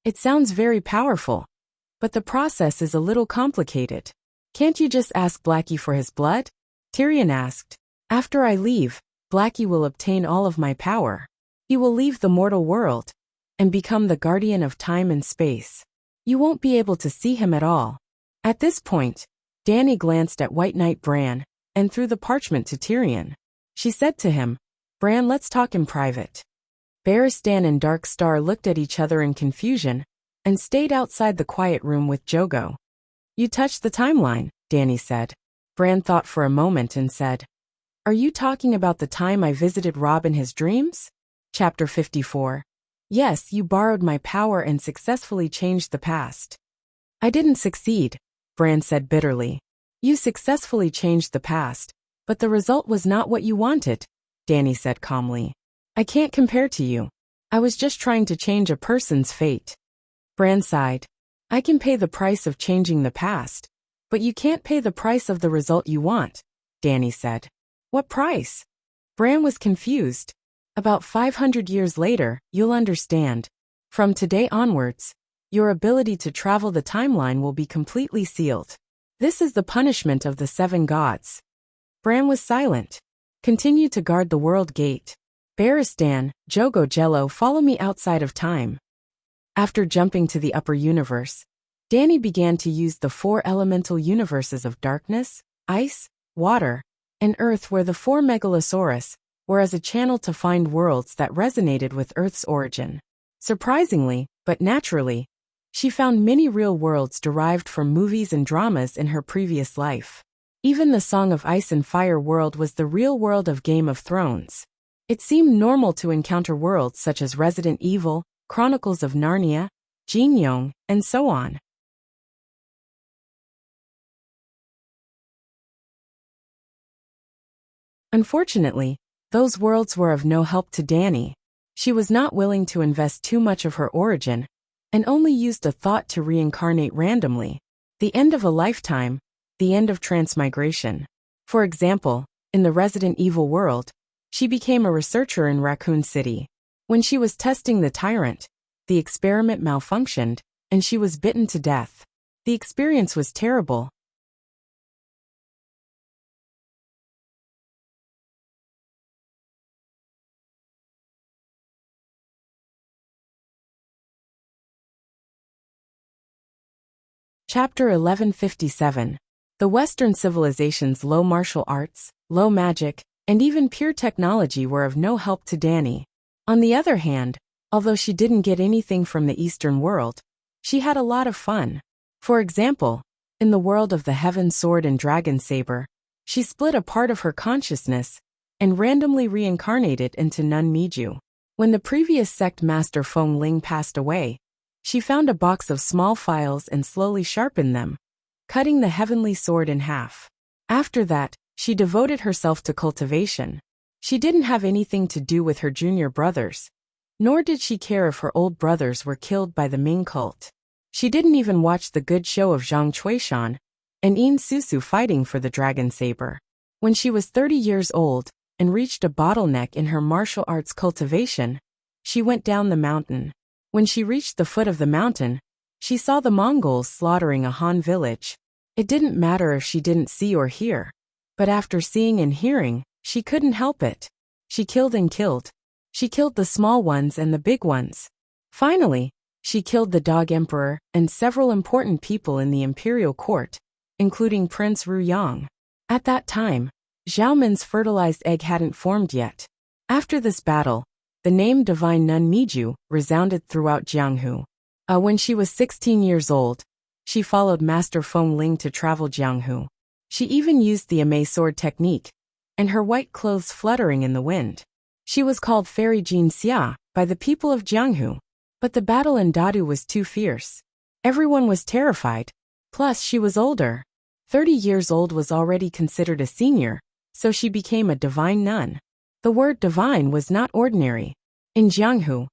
It sounds very powerful, but the process is a little complicated. "Can't you just ask Blackie for his blood?" Tyrion asked. "After I leave, Blackie will obtain all of my power. He will leave the mortal world and become the guardian of time and space. You won't be able to see him at all." At this point, Dany glanced at White Knight Bran and threw the parchment to Tyrion. She said to him, "Bran, let's talk in private." Barristan and Dark Star looked at each other in confusion and stayed outside the quiet room with Jogo. "You touched the timeline," Dany said. Bran thought for a moment and said, "Are you talking about the time I visited Robb in his dreams?" Chapter 54. "Yes, you borrowed my power and successfully changed the past." "I didn't succeed," Bran said bitterly. "You successfully changed the past, but the result was not what you wanted," Dany said calmly. "I can't compare to you. I was just trying to change a person's fate. Bran sighed. I can pay the price of changing the past, but you can't pay the price of the result you want, Dany said. What price? Bran was confused. About 500 years later, you'll understand. From today onwards, your ability to travel the timeline will be completely sealed. This is the punishment of the 7 gods. Bran was silent. Continue to guard the world gate. Barristan, Jogo Jello, follow me outside of time. After jumping to the upper universe, Dany began to use the 4 elemental universes of darkness, ice, water, and earth, where the 4 megalosaurus were as a channel to find worlds that resonated with Earth's origin. Surprisingly, but naturally, she found many real worlds derived from movies and dramas in her previous life. Even the Song of Ice and Fire world was the real world of Game of Thrones. It seemed normal to encounter worlds such as Resident Evil, Chronicles of Narnia, Jinyoung, and so on. Unfortunately, those worlds were of no help to Dany. She was not willing to invest too much of her origin, and only used a thought to reincarnate randomly. The end of a lifetime, the end of transmigration. For example, in the Resident Evil world, she became a researcher in Raccoon City. When she was testing the tyrant, the experiment malfunctioned, and she was bitten to death. The experience was terrible. Chapter 1157. The Western civilization's low martial arts, low magic, and even pure technology were of no help to Dany. On the other hand, although she didn't get anything from the Eastern world, she had a lot of fun. For example, in the world of the Heaven Sword and Dragon Saber, she split a part of her consciousness and randomly reincarnated into Nun Miju. When the previous sect master Feng Ling passed away, she found a box of small files and slowly sharpened them, cutting the heavenly sword in half. After that, she devoted herself to cultivation. She didn't have anything to do with her junior brothers, nor did she care if her old brothers were killed by the Ming cult. She didn't even watch the good show of Zhang Chuishan and Yin Susu fighting for the dragon saber. When she was 30 years old and reached a bottleneck in her martial arts cultivation, she went down the mountain. When she reached the foot of the mountain, she saw the Mongols slaughtering a Han village. It didn't matter if she didn't see or hear, but after seeing and hearing, she couldn't help it. She killed and killed. She killed the small ones and the big ones. Finally, she killed the Dog Emperor and several important people in the imperial court, including Prince Ruyang. At that time, Zhao Min's fertilized egg hadn't formed yet. After this battle, the name Divine Nun Miju resounded throughout Jianghu. When she was 16 years old, she followed Master Feng Ling to travel Jianghu. She even used the Ame sword technique, and her white clothes fluttering in the wind. She was called Fairy Jin Xia by the people of Jianghu. But the battle in Dadu was too fierce. Everyone was terrified. Plus, she was older. 30 years old was already considered a senior, so she became a divine nun. The word divine was not ordinary. In Jianghu,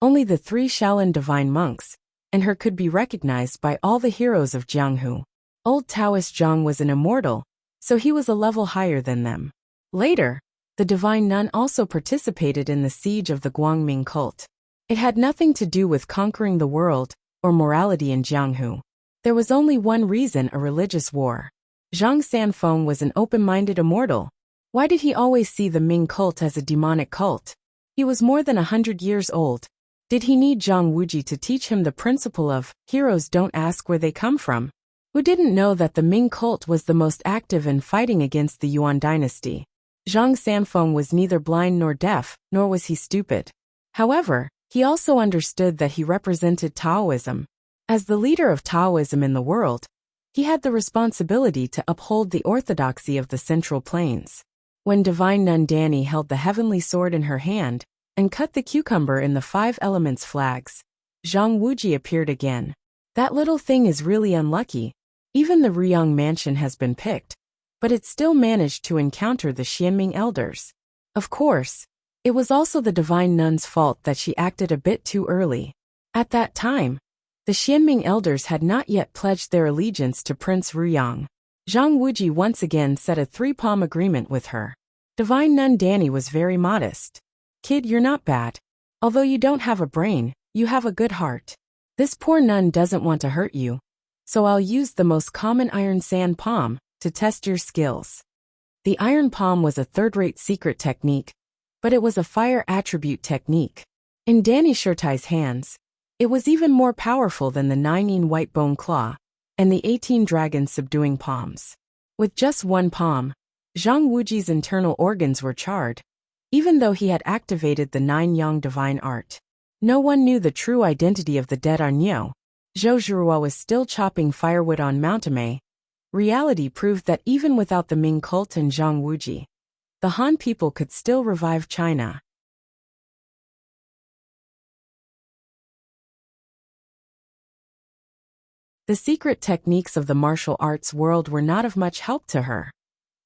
only the 3 Shaolin divine monks, and her could be recognized by all the heroes of Jianghu. Old Taoist Zhang was an immortal, so he was a level higher than them. Later, the divine nun also participated in the siege of the Guangming cult. It had nothing to do with conquering the world or morality in Jianghu. There was only one reason: a religious war. Zhang Sanfeng was an open-minded immortal. Why did he always see the Ming cult as a demonic cult? He was more than 100 years old. Did he need Zhang Wuji to teach him the principle of heroes don't ask where they come from? Who didn't know that the Ming cult was the most active in fighting against the Yuan dynasty? Zhang Sanfeng was neither blind nor deaf, nor was he stupid. However, he also understood that he represented Taoism. As the leader of Taoism in the world, he had the responsibility to uphold the orthodoxy of the Central Plains. When Divine Nun Dany held the heavenly sword in her hand and cut the cucumber in the 5 elements flags, Zhang Wuji appeared again. That little thing is really unlucky. Even the Ruyang mansion has been picked, but it still managed to encounter the Xianming elders. Of course, It was also the divine nun's fault that she acted a bit too early. At that time, the Xianming elders had not yet pledged their allegiance to Prince Ruyang. Zhang Wuji once again set a 3-palm agreement with her. Divine nun Danny was very modest. Kid, you're not bad. Although you don't have a brain, you have a good heart. This poor nun doesn't want to hurt you, so I'll use the most common iron sand palm to test your skills. The iron palm was a third-rate secret technique, but it was a fire attribute technique. In Danny Shurtai's hands, it was even more powerful than the 9 white bone claw and the 18 dragons subduing palms. With just one palm, Zhang Wuji's internal organs were charred, even though he had activated the 9 yang divine art. No one knew the true identity of the dead Arnyo. Zhou Zhirua was still chopping firewood on Mount Amei. Reality proved that even without the Ming cult and Zhang Wuji, the Han people could still revive China. The secret techniques of the martial arts world were not of much help to her,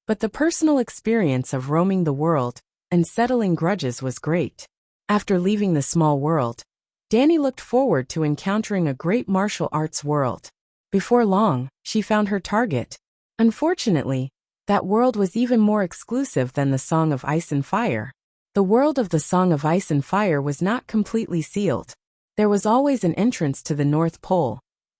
but the personal experience of roaming the world and settling grudges was great. After leaving the small world, Danny looked forward to encountering a great martial arts world. Before long, she found her target. Unfortunately, that world was even more exclusive than the Song of Ice and Fire. The world of the Song of Ice and Fire was not completely sealed. There was always an entrance to the North Pole,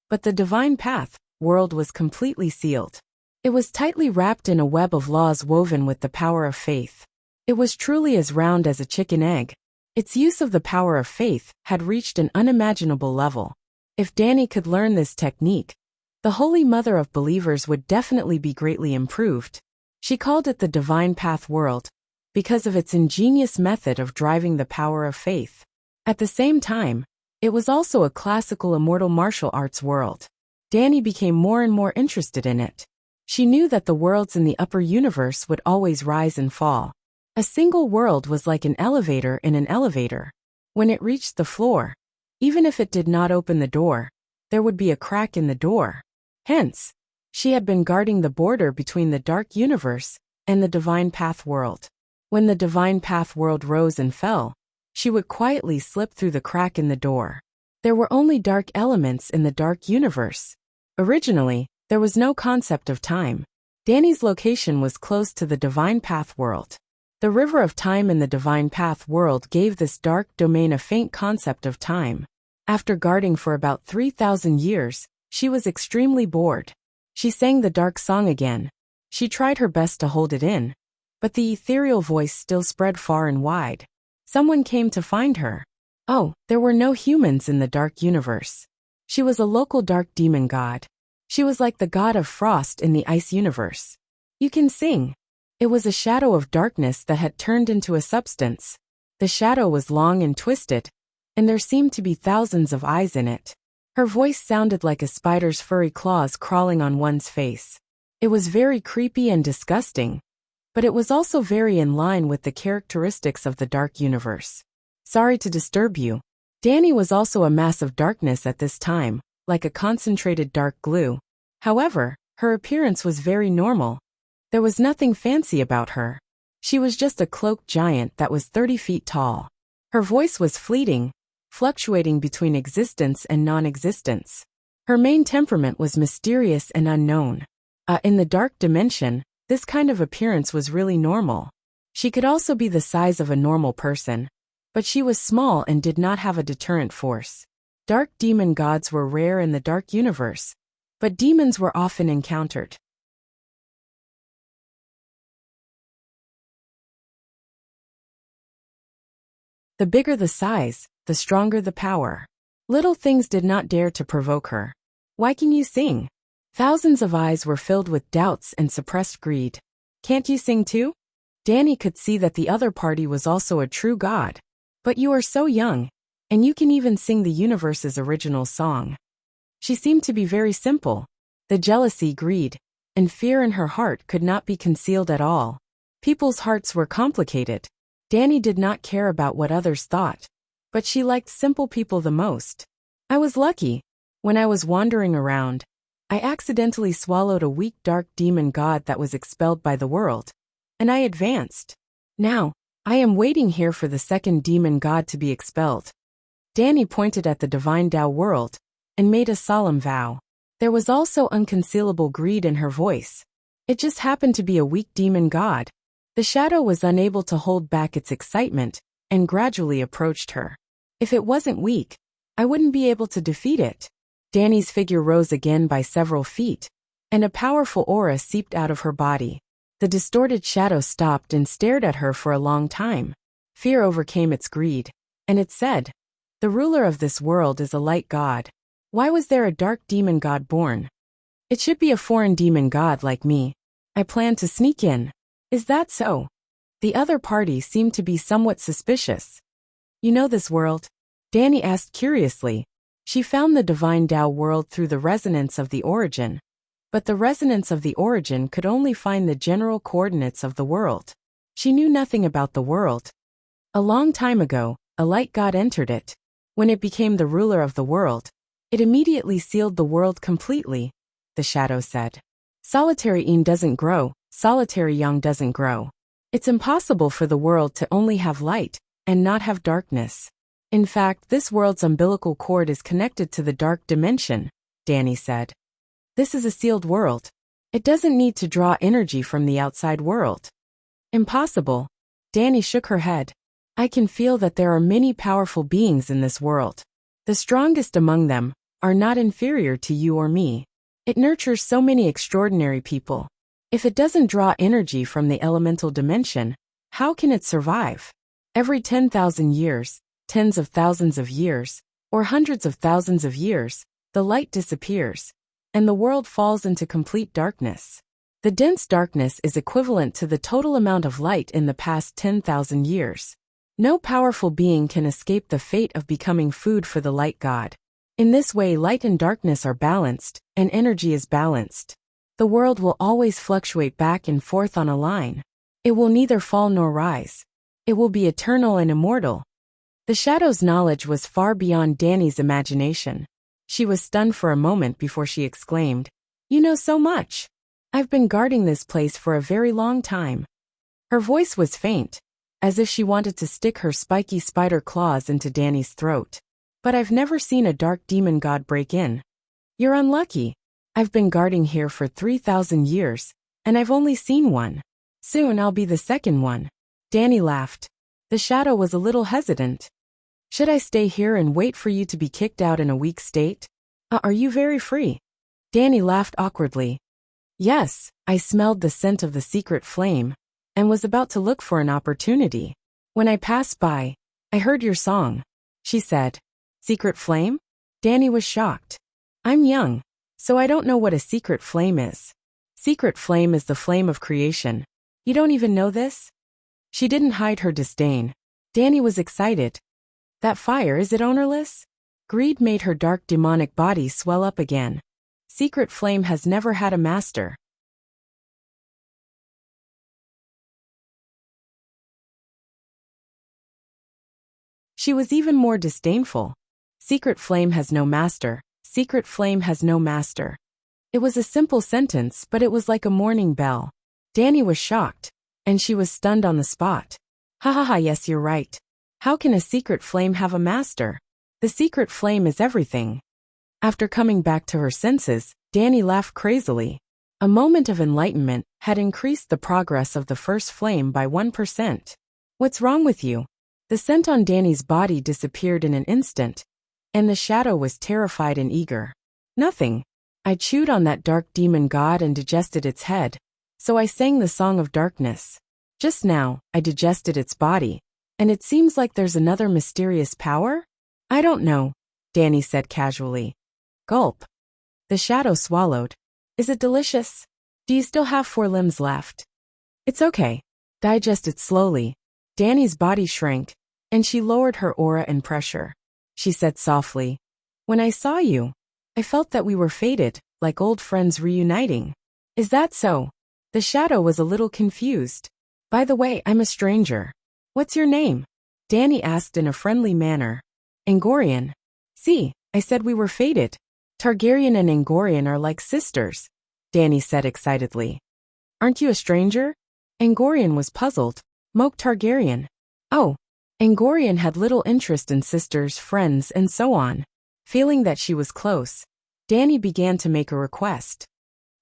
but the Divine Path world was completely sealed. It was tightly wrapped in a web of laws woven with the power of faith. It was truly as round as a chicken egg. Its use of the power of faith had reached an unimaginable level. If Danny could learn this technique, the Holy Mother of Believers would definitely be greatly improved. She called it the Divine Path world, because of its ingenious method of driving the power of faith. At the same time, it was also a classical immortal martial arts world. Danny became more and more interested in it. She knew that the worlds in the upper universe would always rise and fall. A single world was like an elevator in an elevator. When it reached the floor, even if it did not open the door, there would be a crack in the door. Hence, she had been guarding the border between the dark universe and the Divine Path world. When the Divine Path world rose and fell, she would quietly slip through the crack in the door. There were only dark elements in the dark universe. Originally, there was no concept of time. Danny's location was close to the Divine Path world. The river of time in the Divine Path world gave this dark domain a faint concept of time. After guarding for about 3,000 years, she was extremely bored. She sang the dark song again. She tried her best to hold it in, but the ethereal voice still spread far and wide. Someone came to find her. Oh, there were no humans in the dark universe. She was a local dark demon god. She was like the god of frost in the ice universe. You can sing. It was a shadow of darkness that had turned into a substance. The shadow was long and twisted, and there seemed to be thousands of eyes in it. Her voice sounded like a spider's furry claws crawling on one's face. It was very creepy and disgusting, but it was also very in line with the characteristics of the dark universe. Sorry to disturb you. Danny was also a mass of darkness at this time, like a concentrated dark glue. However, her appearance was very normal. There was nothing fancy about her. She was just a cloaked giant that was 30 feet tall. Her voice was fleeting, fluctuating between existence and non-existence. Her main temperament was mysterious and unknown. In the dark dimension, this kind of appearance was really normal. She could also be the size of a normal person, but she was small and did not have a deterrent force. Dark demon gods were rare in the dark universe, but demons were often encountered. The bigger the size, the stronger the power. Little things did not dare to provoke her. Why can you sing? Thousands of eyes were filled with doubts and suppressed greed. Can't you sing too? Danny could see that the other party was also a true god. But you are so young, and you can even sing the universe's original song. She seemed to be very simple. The jealousy, greed, and fear in her heart could not be concealed at all. People's hearts were complicated. Danny did not care about what others thought, but she liked simple people the most. I was lucky. When I was wandering around, I accidentally swallowed a weak dark demon god that was expelled by the world, and I advanced. Now, I am waiting here for the second demon god to be expelled. Dany pointed at the divine Tao world and made a solemn vow. There was also unconcealable greed in her voice. It just happened to be a weak demon god. The shadow was unable to hold back its excitement and gradually approached her. If it wasn't weak, I wouldn't be able to defeat it. Dany's figure rose again by several feet, and a powerful aura seeped out of her body. The distorted shadow stopped and stared at her for a long time. Fear overcame its greed, and it said, "The ruler of this world is a light god. Why was there a dark demon god born? It should be a foreign demon god like me. I plan to sneak in. Is that so?" The other party seemed to be somewhat suspicious. "You know this world?" Dany asked curiously. She found the divine Tao world through the resonance of the origin, but the resonance of the origin could only find the general coordinates of the world. She knew nothing about the world. A long time ago, a light god entered it. When it became the ruler of the world, it immediately sealed the world completely, the shadow said. Solitary yin doesn't grow, solitary yang doesn't grow. It's impossible for the world to only have light and not have darkness. In fact, this world's umbilical cord is connected to the dark dimension, Dany said. This is a sealed world. It doesn't need to draw energy from the outside world. Impossible. Dany shook her head. I can feel that there are many powerful beings in this world. The strongest among them are not inferior to you or me. It nurtures so many extraordinary people. If it doesn't draw energy from the elemental dimension, how can it survive? Every 10,000 years, tens of thousands of years, or hundreds of thousands of years, the light disappears, and the world falls into complete darkness. The dense darkness is equivalent to the total amount of light in the past 10,000 years. No powerful being can escape the fate of becoming food for the light god. In this way, light and darkness are balanced, and energy is balanced. The world will always fluctuate back and forth on a line. It will neither fall nor rise. It will be eternal and immortal. The shadow's knowledge was far beyond Dany's imagination. She was stunned for a moment before she exclaimed, "You know so much. I've been guarding this place for a very long time." Her voice was faint, as if she wanted to stick her spiky spider claws into Dany's throat. "But I've never seen a dark demon god break in." "You're unlucky. I've been guarding here for 3,000 years, and I've only seen one. Soon I'll be the second one." Dany laughed. The shadow was a little hesitant. "Should I stay here and wait for you to be kicked out in a weak state? Are you very free?" Dany laughed awkwardly. "Yes, I smelled the scent of the secret flame, and was about to look for an opportunity. When I passed by, I heard your song," she said. "Secret flame?" Dany was shocked. "I'm young, so I don't know what a secret flame is." "Secret flame is the flame of creation. You don't even know this?" She didn't hide her disdain. Dany was excited. "That fire, is it ownerless?" Greed made her dark demonic body swell up again. "Secret flame has never had a master." She was even more disdainful. "Secret flame has no master. Secret flame has no master." It was a simple sentence, but it was like a morning bell. Dany was shocked, and she was stunned on the spot. "Ha ha ha, yes, you're right. How can a secret flame have a master? The secret flame is everything." After coming back to her senses, Dany laughed crazily. A moment of enlightenment had increased the progress of the first flame by 1%. "What's wrong with you?" The scent on Dany's body disappeared in an instant, and the shadow was terrified and eager. "Nothing. I chewed on that dark demon god and digested its head, so I sang the song of darkness. Just now, I digested its body, and it seems like there's another mysterious power?" "I don't know," Dany said casually. Gulp. The shadow swallowed. "Is it delicious? Do you still have 4 limbs left?" "It's okay. Digest it slowly." Dany's body shrank, and she lowered her aura and pressure. She said softly, "When I saw you, I felt that we were fated, like old friends reuniting." "Is that so?" The shadow was a little confused. "By the way, I'm a stranger. What's your name?" Dany asked in a friendly manner. "Angorian." "See, I said we were fated. Targaryen and Angorian are like sisters," Dany said excitedly. "Aren't you a stranger?" Angorian was puzzled. "Moke Targaryen. Oh, Angorian had little interest in sisters, friends, and so on. Feeling that she was close, Danny began to make a request.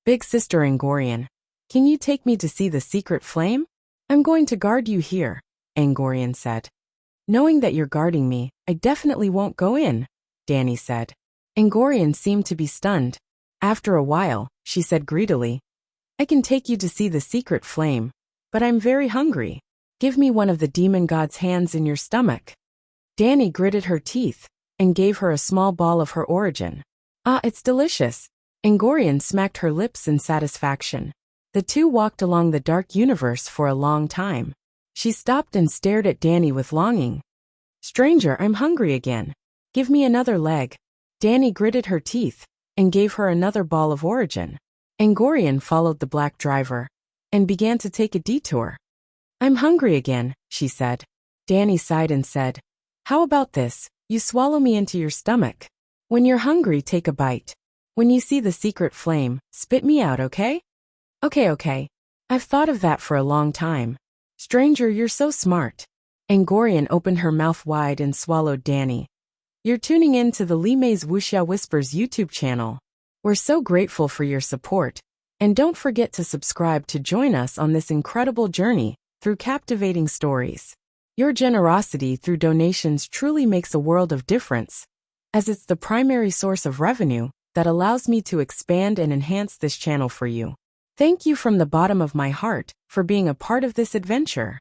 Big sister Angorian, can you take me to see the secret flame? I'm going to guard you here, Angorian said. Knowing that you're guarding me, I definitely won't go in, Danny said. Angorian seemed to be stunned. After a while, she said greedily, I can take you to see the secret flame, but I'm very hungry. Give me one of the demon god's hands in your stomach. Danny gritted her teeth and gave her a small ball of her origin. Ah, it's delicious. Angorian smacked her lips in satisfaction. The two walked along the dark universe for a long time. She stopped and stared at Danny with longing. Stranger, I'm hungry again. Give me another leg. Danny gritted her teeth and gave her another ball of origin. Angorian followed the black driver and began to take a detour. I'm hungry again, she said. Danny sighed and said, how about this? You swallow me into your stomach. When you're hungry, take a bite. When you see the secret flame, spit me out, okay? Okay. I've thought of that for a long time. Stranger, you're so smart. Angorian opened her mouth wide and swallowed Danny. You're tuning in to the Limei's Wuxia Whispers YouTube channel. We're so grateful for your support. And don't forget to subscribe to join us on this incredible journey through captivating stories. Your generosity through donations truly makes a world of difference, as it's the primary source of revenue that allows me to expand and enhance this channel for you. Thank you from the bottom of my heart for being a part of this adventure.